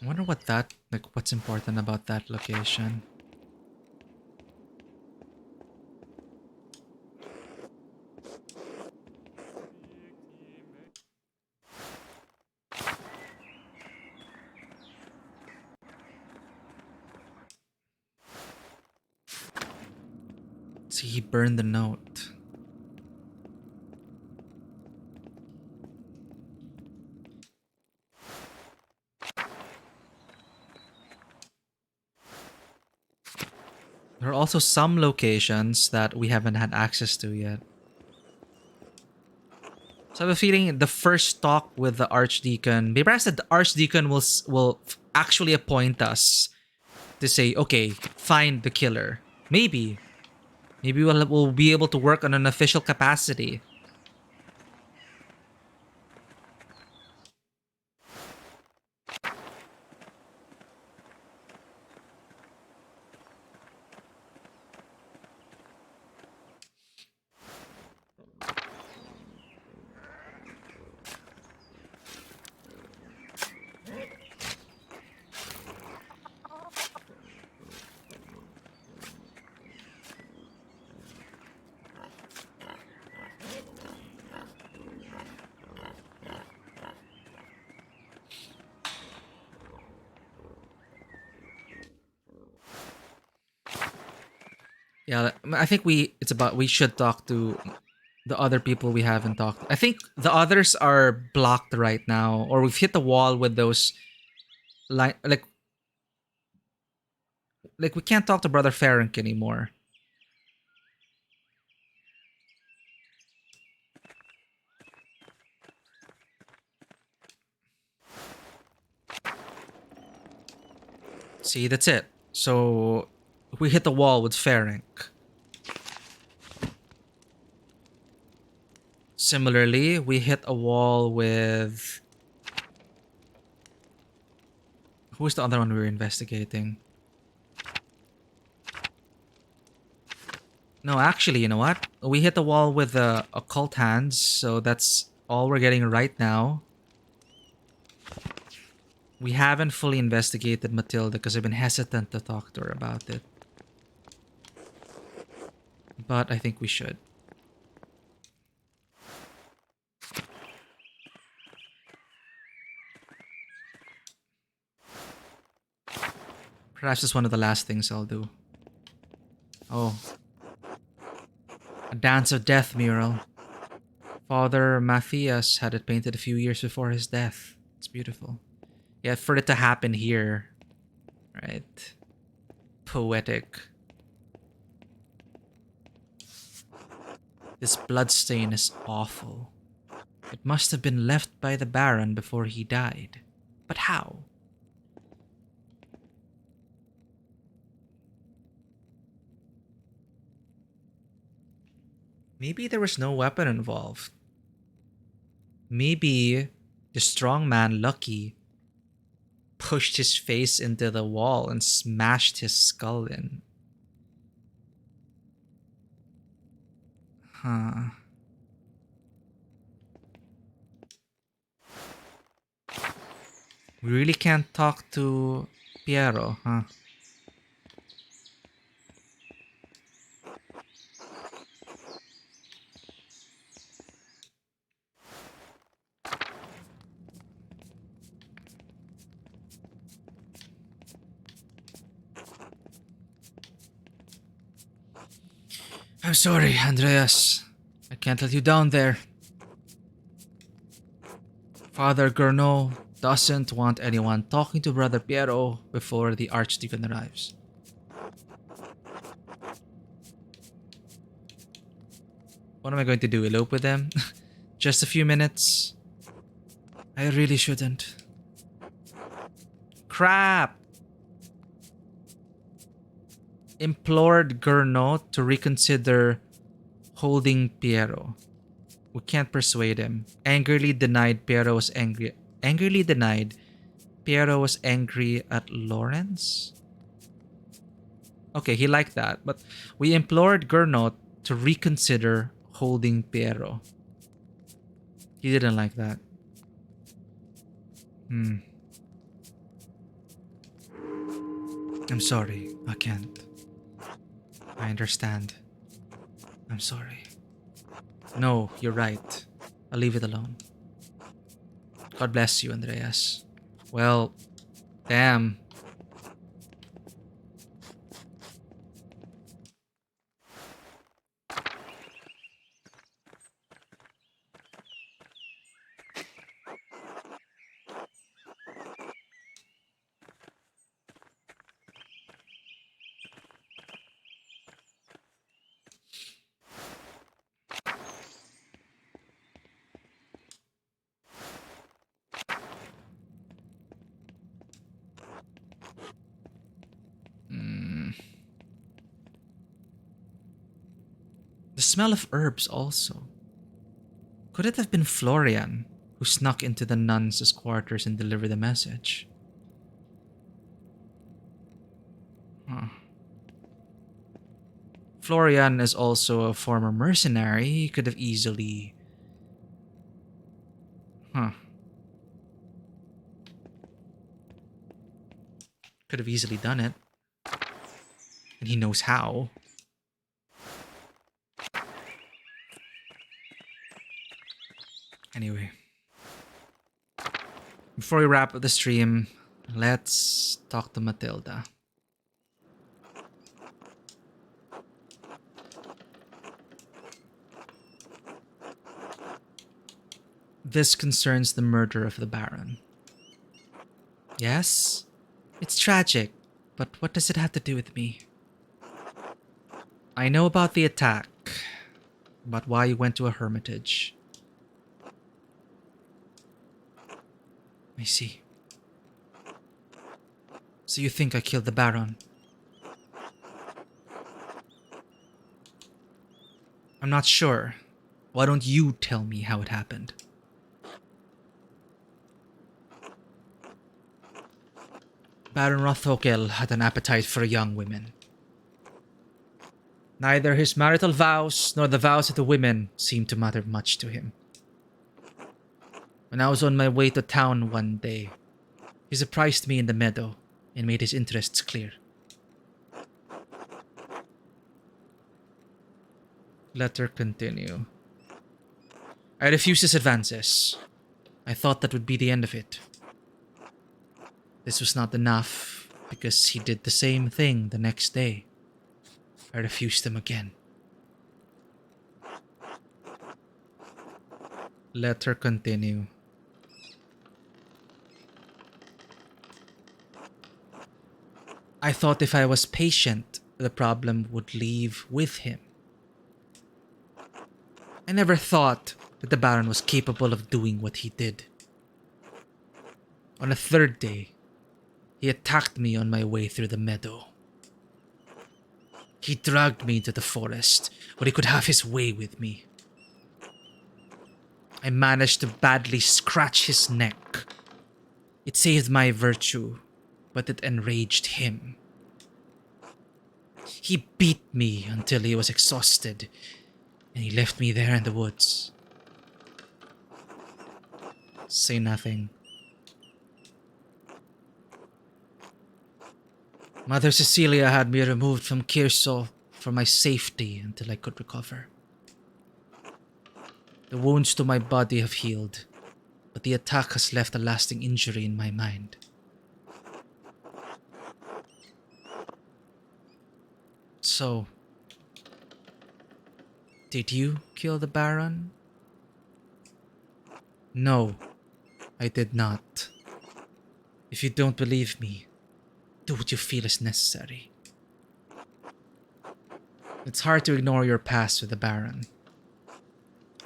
I wonder what's important about that location. See, he burned the note. There are also some locations that we haven't had access to yet. So I have a feeling the first talk with the Archdeacon, maybe perhaps the Archdeacon will actually appoint us to say, okay, find the killer. Maybe. Maybe we'll be able to work on an official capacity. Yeah, I think we should talk to the other people we haven't talked to. I think the others are blocked right now, or we've hit the wall with those like we can't talk to Brother Ferenc anymore. See, that's it. So we hit the wall with Ferenc. Similarly, we hit a wall with who's the other one we were investigating? No, actually, you know what? We hit the wall with the occult hands, so that's all we're getting right now. We haven't fully investigated Matilda because I've been hesitant to talk to her about it. But I think we should. Perhaps it's one of the last things I'll do. Oh. A Dance of Death mural. Father Matthias had it painted a few years before his death. It's beautiful. Yeah, for it to happen here. Right? Poetic. This bloodstain is awful. It must have been left by the Baron before he died. But how? Maybe there was no weapon involved. Maybe the strong man, Lucky, pushed his face into the wall and smashed his skull in. Huh. We really can't talk to Piero, huh? I'm sorry, Andreas. I can't let you down there. Father Gurnot doesn't want anyone talking to Brother Piero before the Archdeacon arrives. What am I going to do? Elope with them? Just a few minutes? I really shouldn't. Crap! Implored Gurnot to reconsider holding Piero. We can't persuade him. Angrily denied Piero was angry at Lawrence? Okay, he liked that, but we implored Gernot to reconsider holding Piero. He didn't like that. I'm sorry, I can't. I understand. I'm sorry. No, you're right. I'll leave it alone. God bless you, Andreas. Well, damn. The smell of herbs also. Could it have been Florian who snuck into the nuns' quarters and delivered the message? Huh. Florian is also a former mercenary. He could have easily... Could have easily done it. And he knows how. Anyway. Before we wrap up the stream, let's talk to Matilda. This concerns the murder of the Baron. Yes, it's tragic, but what does it have to do with me? I know about the attack, about why you went to a hermitage. I see. So you think I killed the Baron? I'm not sure. Why don't you tell me how it happened? Baron Rothokel had an appetite for young women. Neither his marital vows nor the vows of the women seemed to matter much to him. When I was on my way to town one day, he surprised me in the meadow and made his interests clear. Let her continue. I refused his advances. I thought that would be the end of it. This was not enough because he did the same thing the next day. I refused him again. Let her continue. I thought if I was patient, the problem would leave with him. I never thought that the Baron was capable of doing what he did. On a third day, he attacked me on my way through the meadow. He dragged me into the forest where he could have his way with me. I managed to badly scratch his neck. It saved my virtue, but it enraged him. He beat me until he was exhausted, and he left me there in the woods. Say nothing. Mother Cecilia had me removed from Kirso for my safety until I could recover. The wounds to my body have healed, but the attack has left a lasting injury in my mind. So, did you kill the Baron? No, I did not. If you don't believe me, do what you feel is necessary. It's hard to ignore your past with the Baron.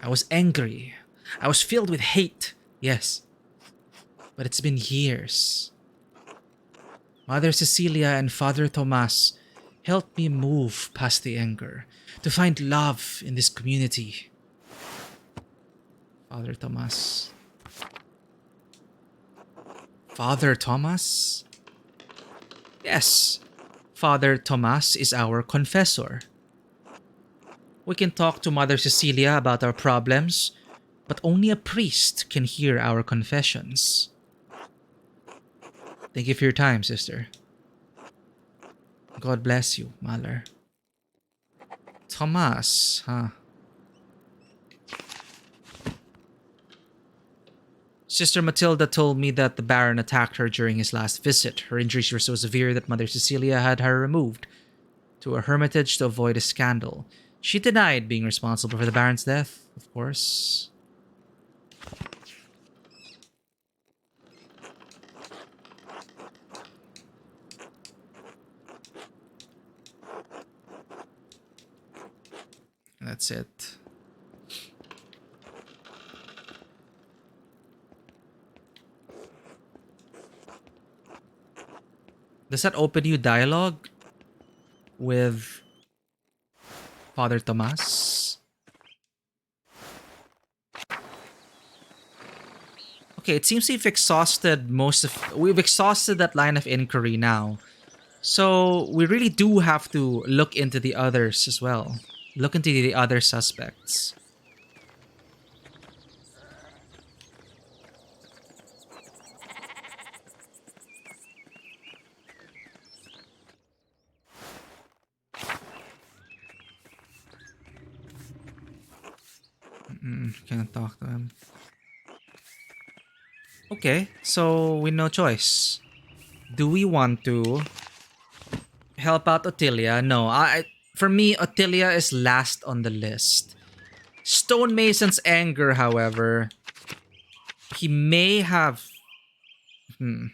I was angry. I was filled with hate, yes. But it's been years. Mother Cecilia and Father Tomas helped me move past the anger, to find love in this community. Father Tomas. Father Thomas? Yes, Father Tomas is our confessor. We can talk to Mother Cecilia about our problems, but only a priest can hear our confessions. Thank you for your time, sister. God bless you, Mahler. Tomas, huh? Sister Matilda told me that the Baron attacked her during his last visit. Her injuries were so severe that Mother Cecilia had her removed to a hermitage to avoid a scandal. She denied being responsible for the Baron's death, of course. That's it. Does that open you dialogue with Father Tomas? Okay, it seems we've exhausted that line of inquiry now. So we really do have to look into the others as well. Look into the other suspects. Can't talk to him. Okay, so with no choice. Do we want to help out Ottilia? No, for me, Ottilia is last on the list. Stonemason's anger, however, He may have... Hmm.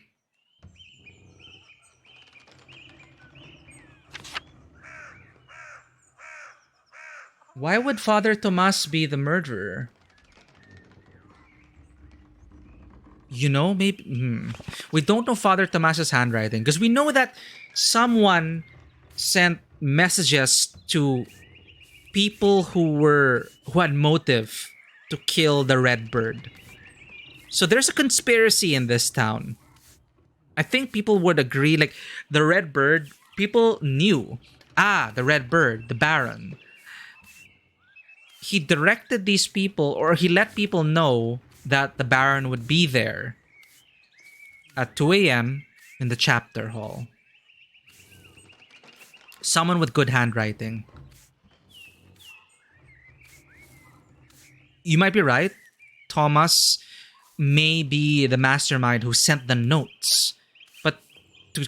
Why would Father Tomas be the murderer? You know, maybe... We don't know Father Tomas's handwriting because we know that someone sent messages to people who had motive to kill the Red Bird. So there's a conspiracy in this town. I think people would agree, like, the Red Bird, people knew. The Red Bird, the Baron. He directed these people, or he let people know that the Baron would be there at 2 a.m. in the chapter hall. Someone with good handwriting. You might be right. Thomas may be the mastermind who sent the notes. But to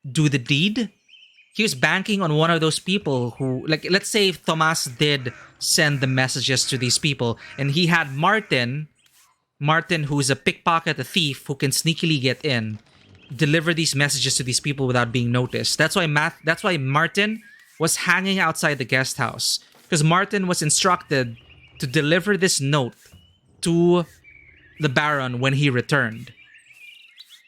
do the deed, he was banking on one of those people who, like, let's say if Thomas did send the messages to these people and he had Martin, who's a pickpocket, a thief who can sneakily get in, deliver these messages to these people without being noticed. That's why Martin was hanging outside the guest house, because Martin was instructed to deliver this note to the Baron when he returned,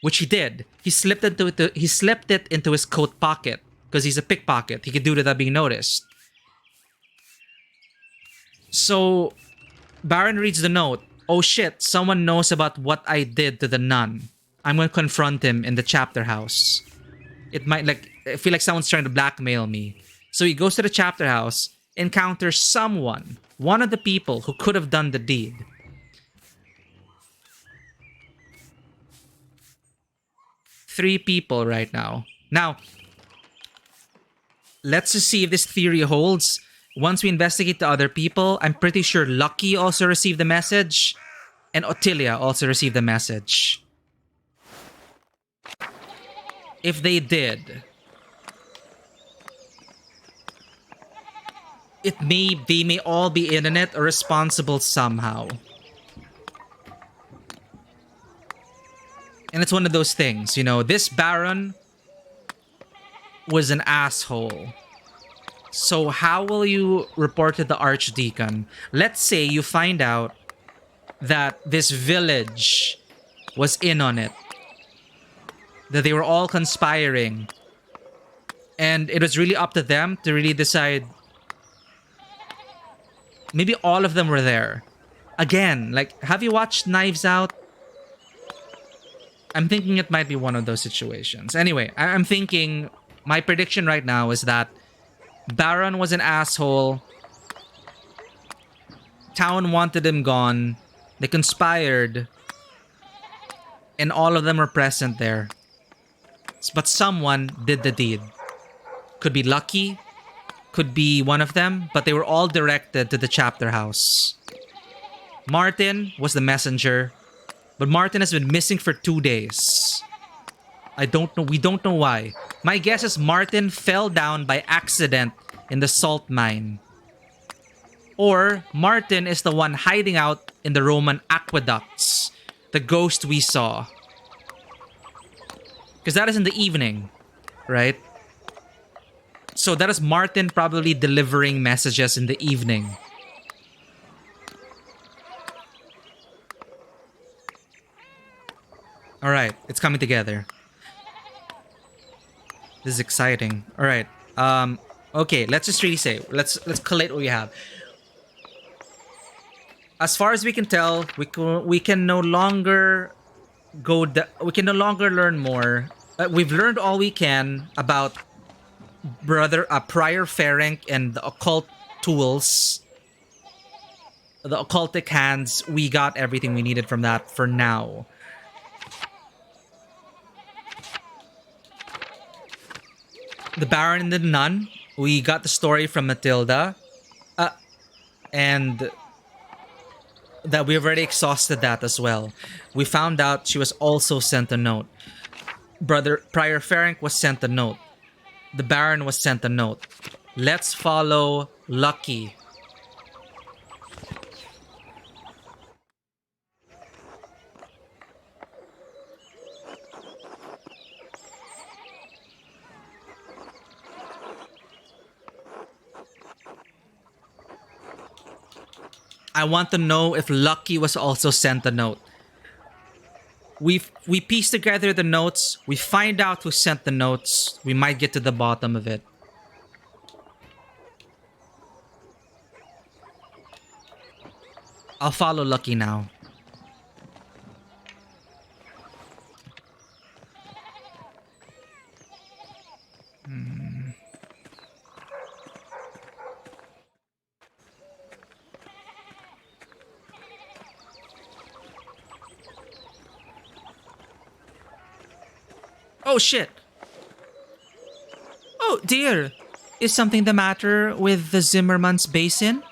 which he did. He slipped it into his coat pocket because he's a pickpocket. He could do it without being noticed. So Baron reads the note. Oh shit, someone knows about what I did to the nun. I'm going to confront him in the chapter house. It might, like, I feel like someone's trying to blackmail me. So he goes to the chapter house, encounters someone, one of the people who could have done the deed. Three people right now. Now, let's just see if this theory holds. Once we investigate the other people, I'm pretty sure Lucky also received the message, and Ottilia also received the message. If they did, they may all be in it or responsible somehow. And it's one of those things, you know, this Baron was an asshole. So how will you report to the Archdeacon? Let's say you find out that this village was in on it, that they were all conspiring, and it was really up to them to really decide. Maybe all of them were there. Again, like, have you watched Knives Out? I'm thinking it might be one of those situations. Anyway, I'm thinking, my prediction right now is that Baron was an asshole. Town wanted him gone. They conspired. And all of them were present there. But someone did the deed. Could be Lucky. Could be one of them. But they were all directed to the chapter house. Martin was the messenger. But Martin has been missing for 2 days. I don't know. We don't know why. My guess is Martin fell down by accident in the salt mine. Or Martin is the one hiding out in the Roman aqueducts. The ghost we saw. Because that is in the evening, right? So that is Martin probably delivering messages in the evening. Alright, it's coming together. This is exciting. Alright. Okay, let's just really say, let's collate what we have. As far as we can tell, we can no longer learn more. We've learned all we can about Prior Ferenc and the occult tools, the occultic hands. We got everything we needed from that for now. The Baron and the Nun. We got the story from Matilda. And that we've already exhausted that as well. We found out she was also sent a note. Prior Ferenc was sent a note. The Baron was sent a note. Let's follow Lucky. I want to know if Lucky was also sent a note. We piece together the notes. We find out who sent the notes. We might get to the bottom of it. I'll follow Lucky now. Oh shit! Oh dear! Is something the matter with the Zimmerman's basin?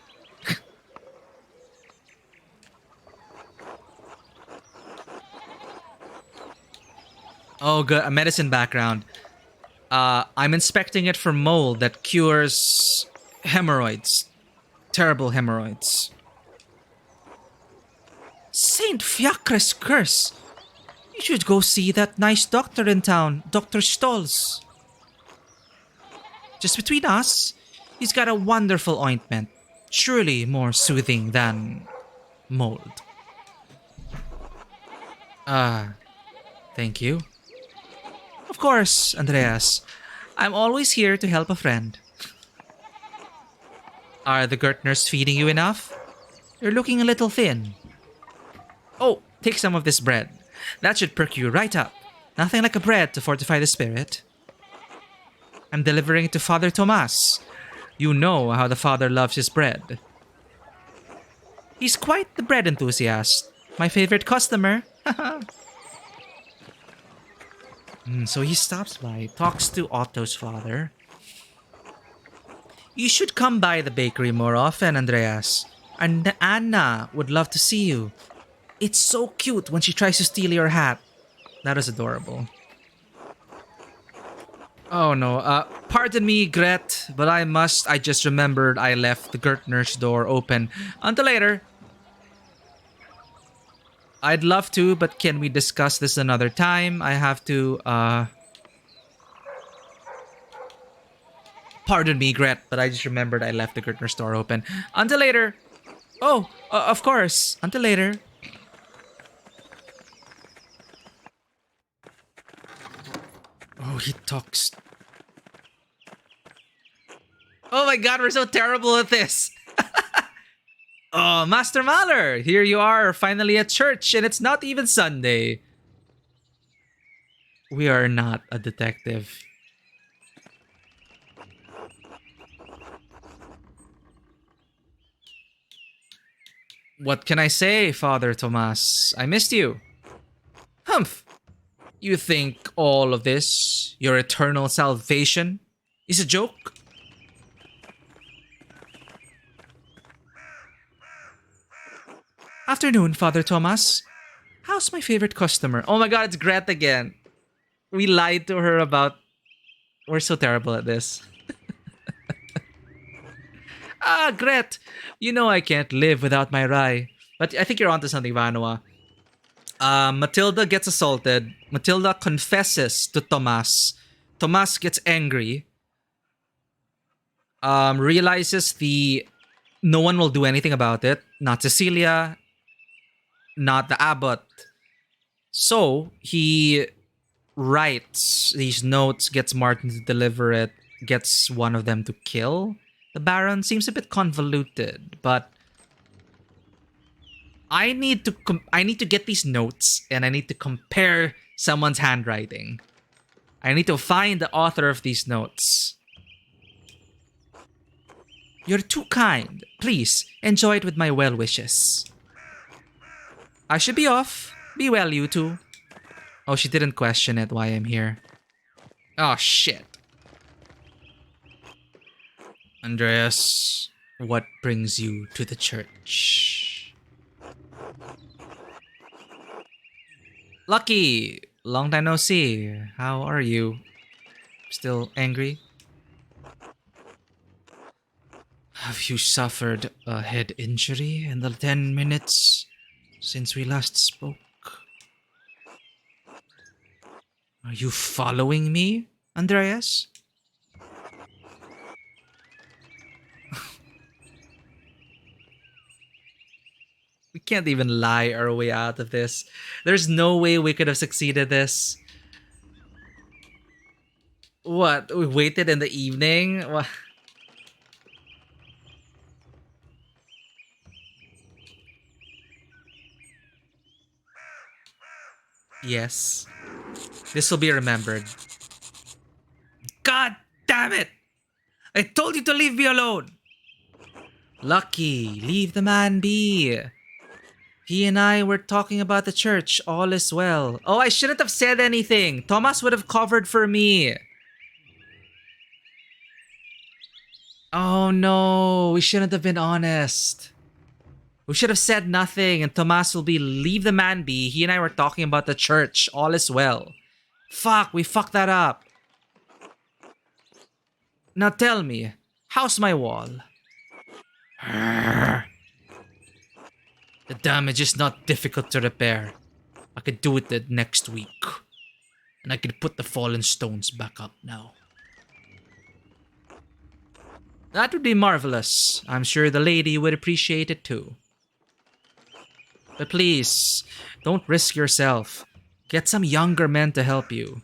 Oh, good. A medicine background. I'm inspecting it for mold that cures hemorrhoids. Terrible hemorrhoids. Saint Fiacre's curse! You should go see that nice doctor in town, Dr. Stolz. Just between us, he's got a wonderful ointment. Surely more soothing than mold. Thank you. Of course, Andreas. I'm always here to help a friend. Are the Gertners feeding you enough? You're looking a little thin. Oh, take some of this bread. That should perk you right up. Nothing like a bread to fortify the spirit. I'm delivering it to Father Tomas. You know how the father loves his bread. He's quite the bread enthusiast. My favorite customer. So he stops by, talks to Otto's father. You should come by the bakery more often, Andreas. And Anna would love to see you. It's so cute when she tries to steal your hat. That is adorable. Oh no, pardon me, Gret, but I just remembered I left the Gertner's door open. Until later. I'd love to, but can we discuss this another time? I have to, Pardon me, Gret, but I just remembered I left the Gertner's door open. Until later. Oh, of course. Until later. Oh, he talks. Oh my god, we're so terrible at this. Oh, Master Mahler, here you are, finally at church, and it's not even Sunday. We are not a detective. What can I say, Father Tomas? I missed you. Humph. You think all of this, your eternal salvation, is a joke? Afternoon, Father Thomas. How's my favorite customer? Oh my god, it's Gret again. We lied to her about... We're so terrible at this. Gret. You know I can't live without my rye. But I think you're onto something, Vanua. Matilda gets assaulted. Matilda confesses to Tomas. Tomas gets angry. Realizes no one will do anything about it. Not Cecilia. Not the abbot. So he writes these notes, gets Martin to deliver it, gets one of them to kill the Baron. Seems a bit convoluted, but I need to get these notes and I need to compare someone's handwriting. I need to find the author of these notes. You're too kind. Please enjoy it with my well wishes. I should be off. Be well, you two. Oh, she didn't question it why I'm here. Oh, shit. Andreas, what brings you to the church? Lucky! Long time no see. How are you? Still angry? Have you suffered a head injury in the 10 minutes since we last spoke? Are you following me, Andreas? can't even lie our way out of this. There's no way we could have succeeded this. What? We waited in the evening? What? Yes. This will be remembered. God damn it! I told you to leave me alone! Lucky, leave the man be. He and I were talking about the church. All is well. Oh, I shouldn't have said anything. Thomas would have covered for me. Oh no, we shouldn't have been honest. We should have said nothing, and Tomas will be leave the man be. He and I were talking about the church. All is well. Fuck, we fucked that up. Now tell me, how's my wall? The damage is not difficult to repair. I could do it the next week. And I could put the fallen stones back up now. That would be marvelous. I'm sure the lady would appreciate it too. But please, don't risk yourself. Get some younger men to help you.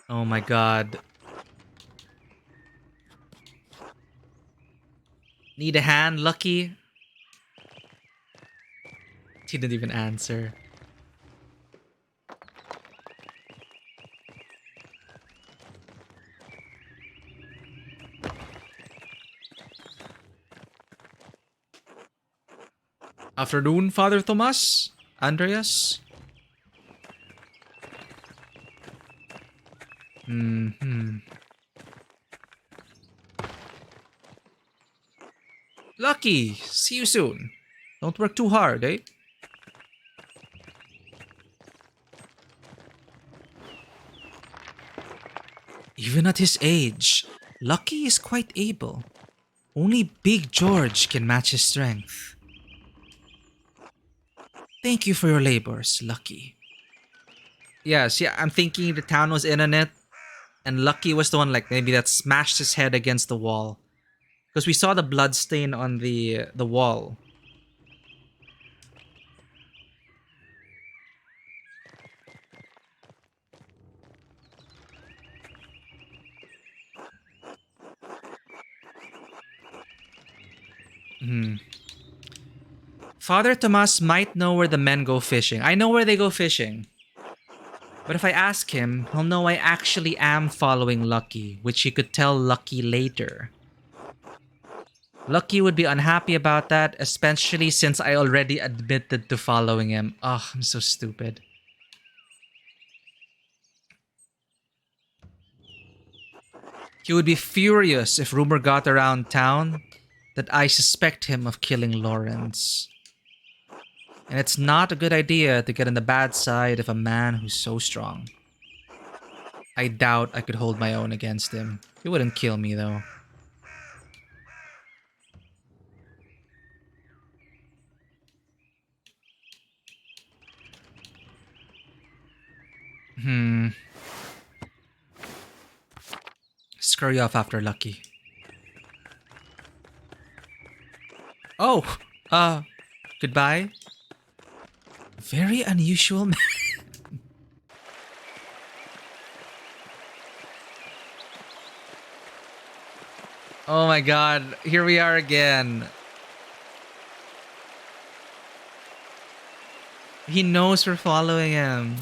Oh my god. Need a hand, Lucky? He didn't even answer. Afternoon, Father Tomas? Andreas? Lucky! See you soon. Don't work too hard, eh? Even at his age, Lucky is quite able. Only Big George can match his strength. Thank you for your labors, Lucky. Yes, yeah, I'm thinking the town was in on it, and Lucky was the one like maybe that smashed his head against the wall. Because we saw the blood stain on the wall. Father Tomas might know where the men go fishing. I know where they go fishing. But if I ask him, he'll know I actually am following Lucky, which he could tell Lucky later. Lucky would be unhappy about that, especially since I already admitted to following him. Ugh, I'm so stupid. He would be furious if rumor got around town that I suspect him of killing Lawrence. And it's not a good idea to get on the bad side of a man who's so strong. I doubt I could hold my own against him. He wouldn't kill me though. Scurry off after Lucky. Oh, goodbye. Very unusual man. Oh my god, here we are again. He knows we're following him.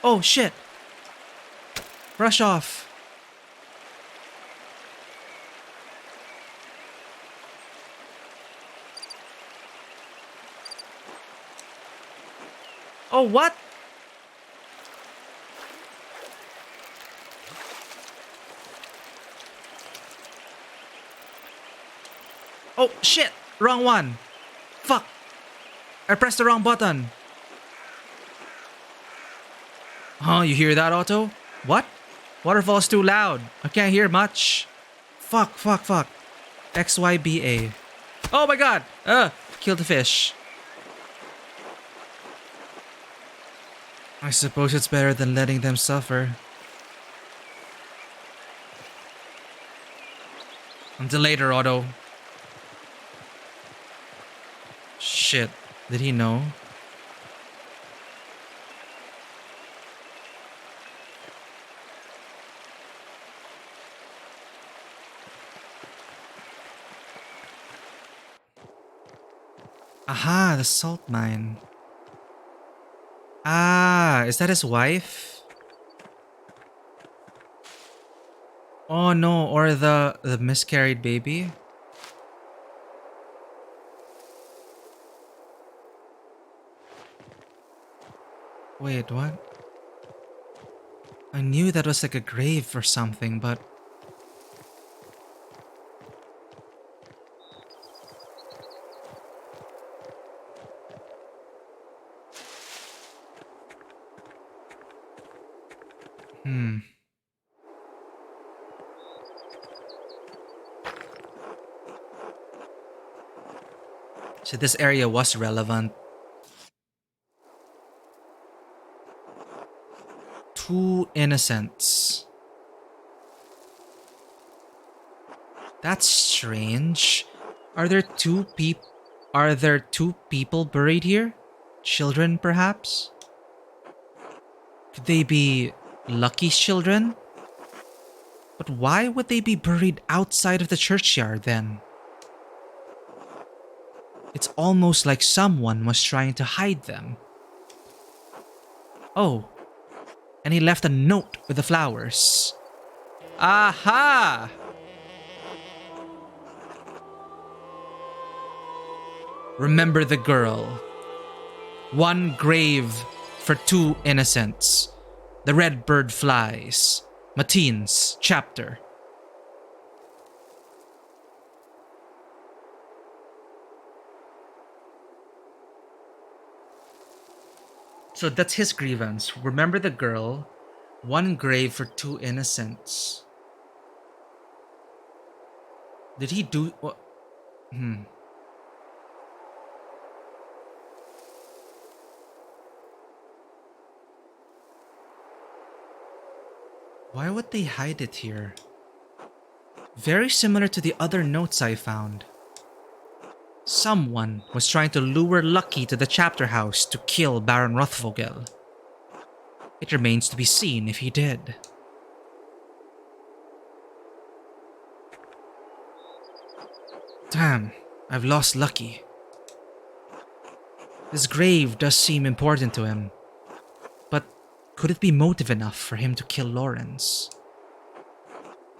Oh shit. Brush off. Oh, what? Oh, shit! Wrong one! Fuck! I pressed the wrong button. Huh, you hear that, Otto? What? Waterfall's too loud. I can't hear much. Fuck. XYBA. Oh my god! Killed the fish. I suppose it's better than letting them suffer. Until later, Otto. Shit. Did he know? Aha, the salt mine. Ah, is that his wife? Oh no, or the miscarried baby? Wait, what? I knew that was like a grave or something, but... Hmm. So this area was relevant. 2 innocents. That's strange. Are there two people buried here? Children, perhaps? Could they be Lucky's children? But why would they be buried outside of the churchyard then? It's almost like someone was trying to hide them. Oh, and he left a note with the flowers. Aha! Remember the girl. 1 grave for 2 innocents. The red bird flies. Mateen's chapter. So that's his grievance. Remember the girl. 1 grave for 2 innocents. Did he do... What? Why would they hide it here? Very similar to the other notes I found. Someone was trying to lure Lucky to the chapter house to kill Baron Rothvogel. It remains to be seen if he did. Damn, I've lost Lucky. This grave does seem important to him. But could it be motive enough for him to kill Lawrence?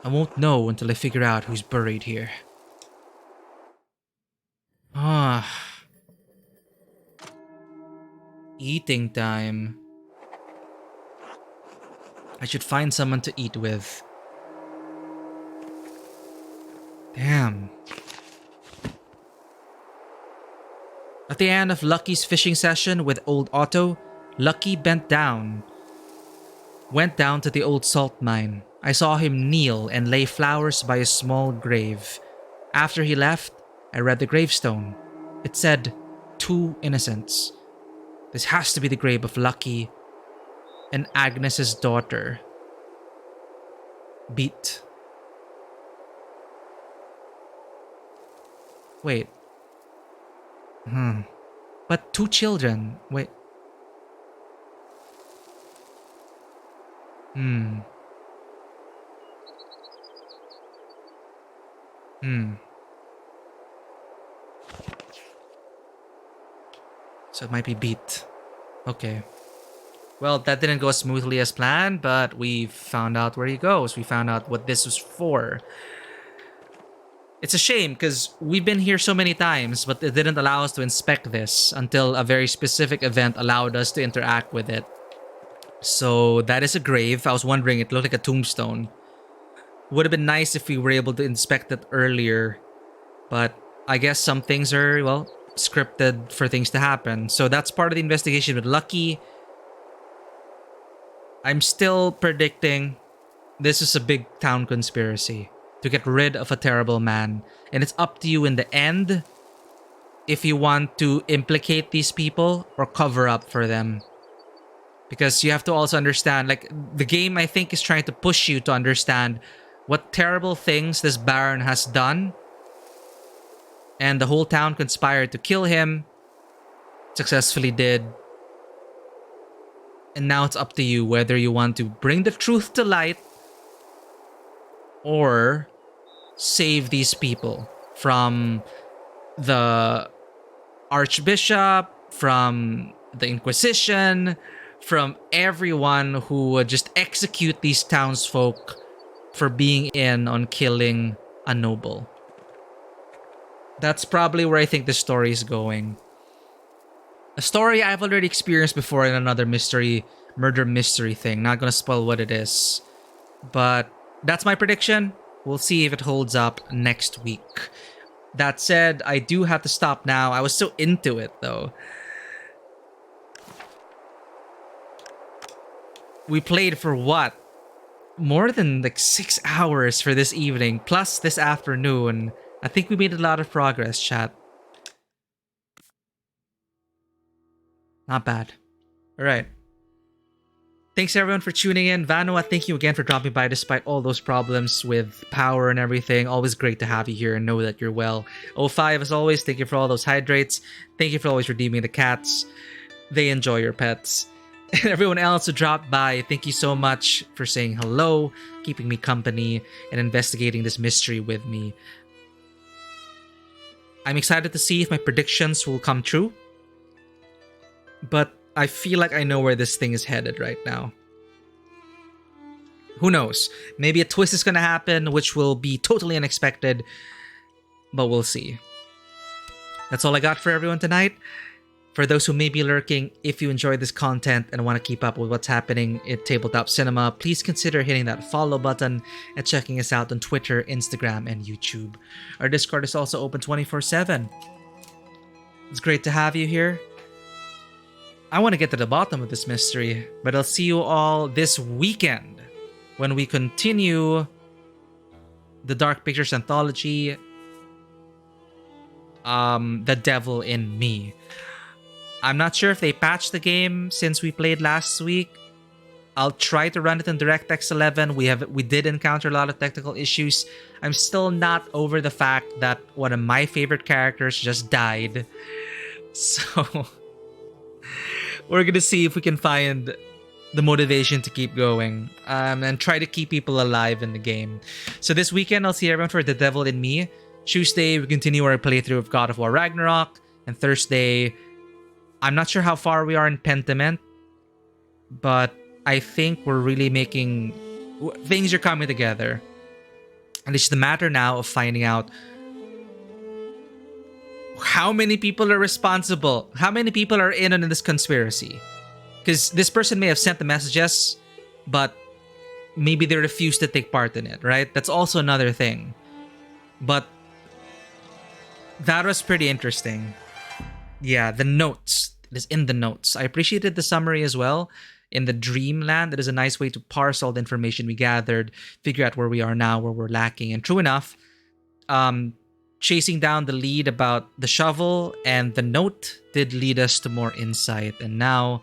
I won't know until I figure out who's buried here. Eating time. I should find someone to eat with. Damn. At the end of Lucky's fishing session with old Otto, Lucky went down to the old salt mine. I saw him kneel and lay flowers by a small grave. After he left, I read the gravestone. It said, 2 innocents. This has to be the grave of Lucky and Agnes's daughter. Beat. Wait. But 2 children. Wait. So it might be Beat. Okay. Well, that didn't go as smoothly as planned, but we found out where he goes. We found out what this was for. It's a shame, because we've been here so many times, but it didn't allow us to inspect this until a very specific event allowed us to interact with it. So that is a grave. I was wondering, it looked like a tombstone. Would have been nice if we were able to inspect it earlier, but I guess some things are, well, scripted for things to happen. So that's part of the investigation with Lucky. I'm still predicting this is a big town conspiracy to get rid of a terrible man. And it's up to you in the end if you want to implicate these people or cover up for them. Because you have to also understand, like, the game, I think, is trying to push you to understand what terrible things this Baron has done. And the whole town conspired to kill him. successfully did. And now it's up to you whether you want to bring the truth to light or save these people from the Archbishop, from the Inquisition, from everyone who would just execute these townsfolk for being in on killing a noble. That's probably where I think the story is going. A story I've already experienced before in another murder mystery thing. Not gonna spoil what it is. But that's my prediction. We'll see if it holds up next week. That said, I do have to stop now. I was so into it though. We played for what? More than like 6 hours for this evening, plus this afternoon. I think we made a lot of progress, chat. Not bad. Alright. Thanks everyone for tuning in. Vanua, thank you again for dropping by despite all those problems with power and everything. Always great to have you here and know that you're well. O5, as always, thank you for all those hydrates. Thank you for always redeeming the cats. They enjoy your pets. And everyone else who dropped by, thank you so much for saying hello, keeping me company, and investigating this mystery with me. I'm excited to see if my predictions will come true. But I feel like I know where this thing is headed right now. Who knows? Maybe a twist is gonna happen, which will be totally unexpected. But we'll see. That's all I got for everyone tonight. For those who may be lurking, if you enjoy this content and want to keep up with what's happening at Tabletop Cinema, please consider hitting that follow button and checking us out on Twitter, Instagram, and YouTube. Our Discord is also open 24/7. It's great to have you here. I want to get to the bottom of this mystery, but I'll see you all this weekend when we continue the Dark Pictures Anthology, The Devil in Me. I'm not sure if they patched the game since we played last week. I'll try to run it in DirectX 11. We did encounter a lot of technical issues. I'm still not over the fact that one of my favorite characters just died. So we're gonna see if we can find the motivation to keep going and try to keep people alive in the game. So this weekend, I'll see everyone for The Devil in Me. Tuesday, we continue our playthrough of God of War Ragnarok. And Thursday, I'm not sure how far we are in Pentiment, but I think we're really making... things are coming together. And it's the matter now of finding out how many people are responsible, how many people are in on this conspiracy. Because this person may have sent the messages, but maybe they refuse to take part in it, right? That's also another thing. But that was pretty interesting. Yeah, the notes. It is in the notes. I appreciated the summary as well. In the Dreamland, it is a nice way to parse all the information we gathered, figure out where we are now, where we're lacking. And true enough, chasing down the lead about the shovel and the note did lead us to more insight. And now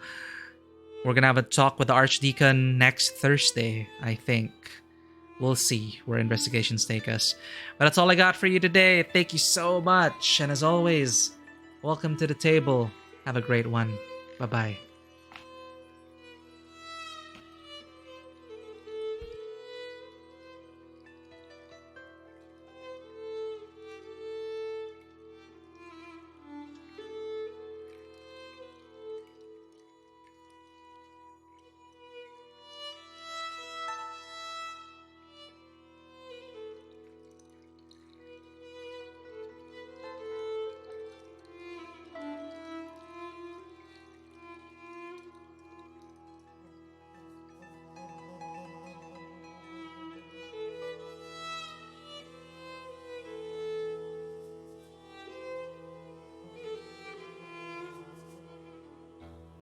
we're gonna have a talk with the Archdeacon next Thursday, I think. We'll see where investigations take us. But that's all I got for you today. Thank you so much. And as always, welcome to the table. Have a great one. Bye-bye.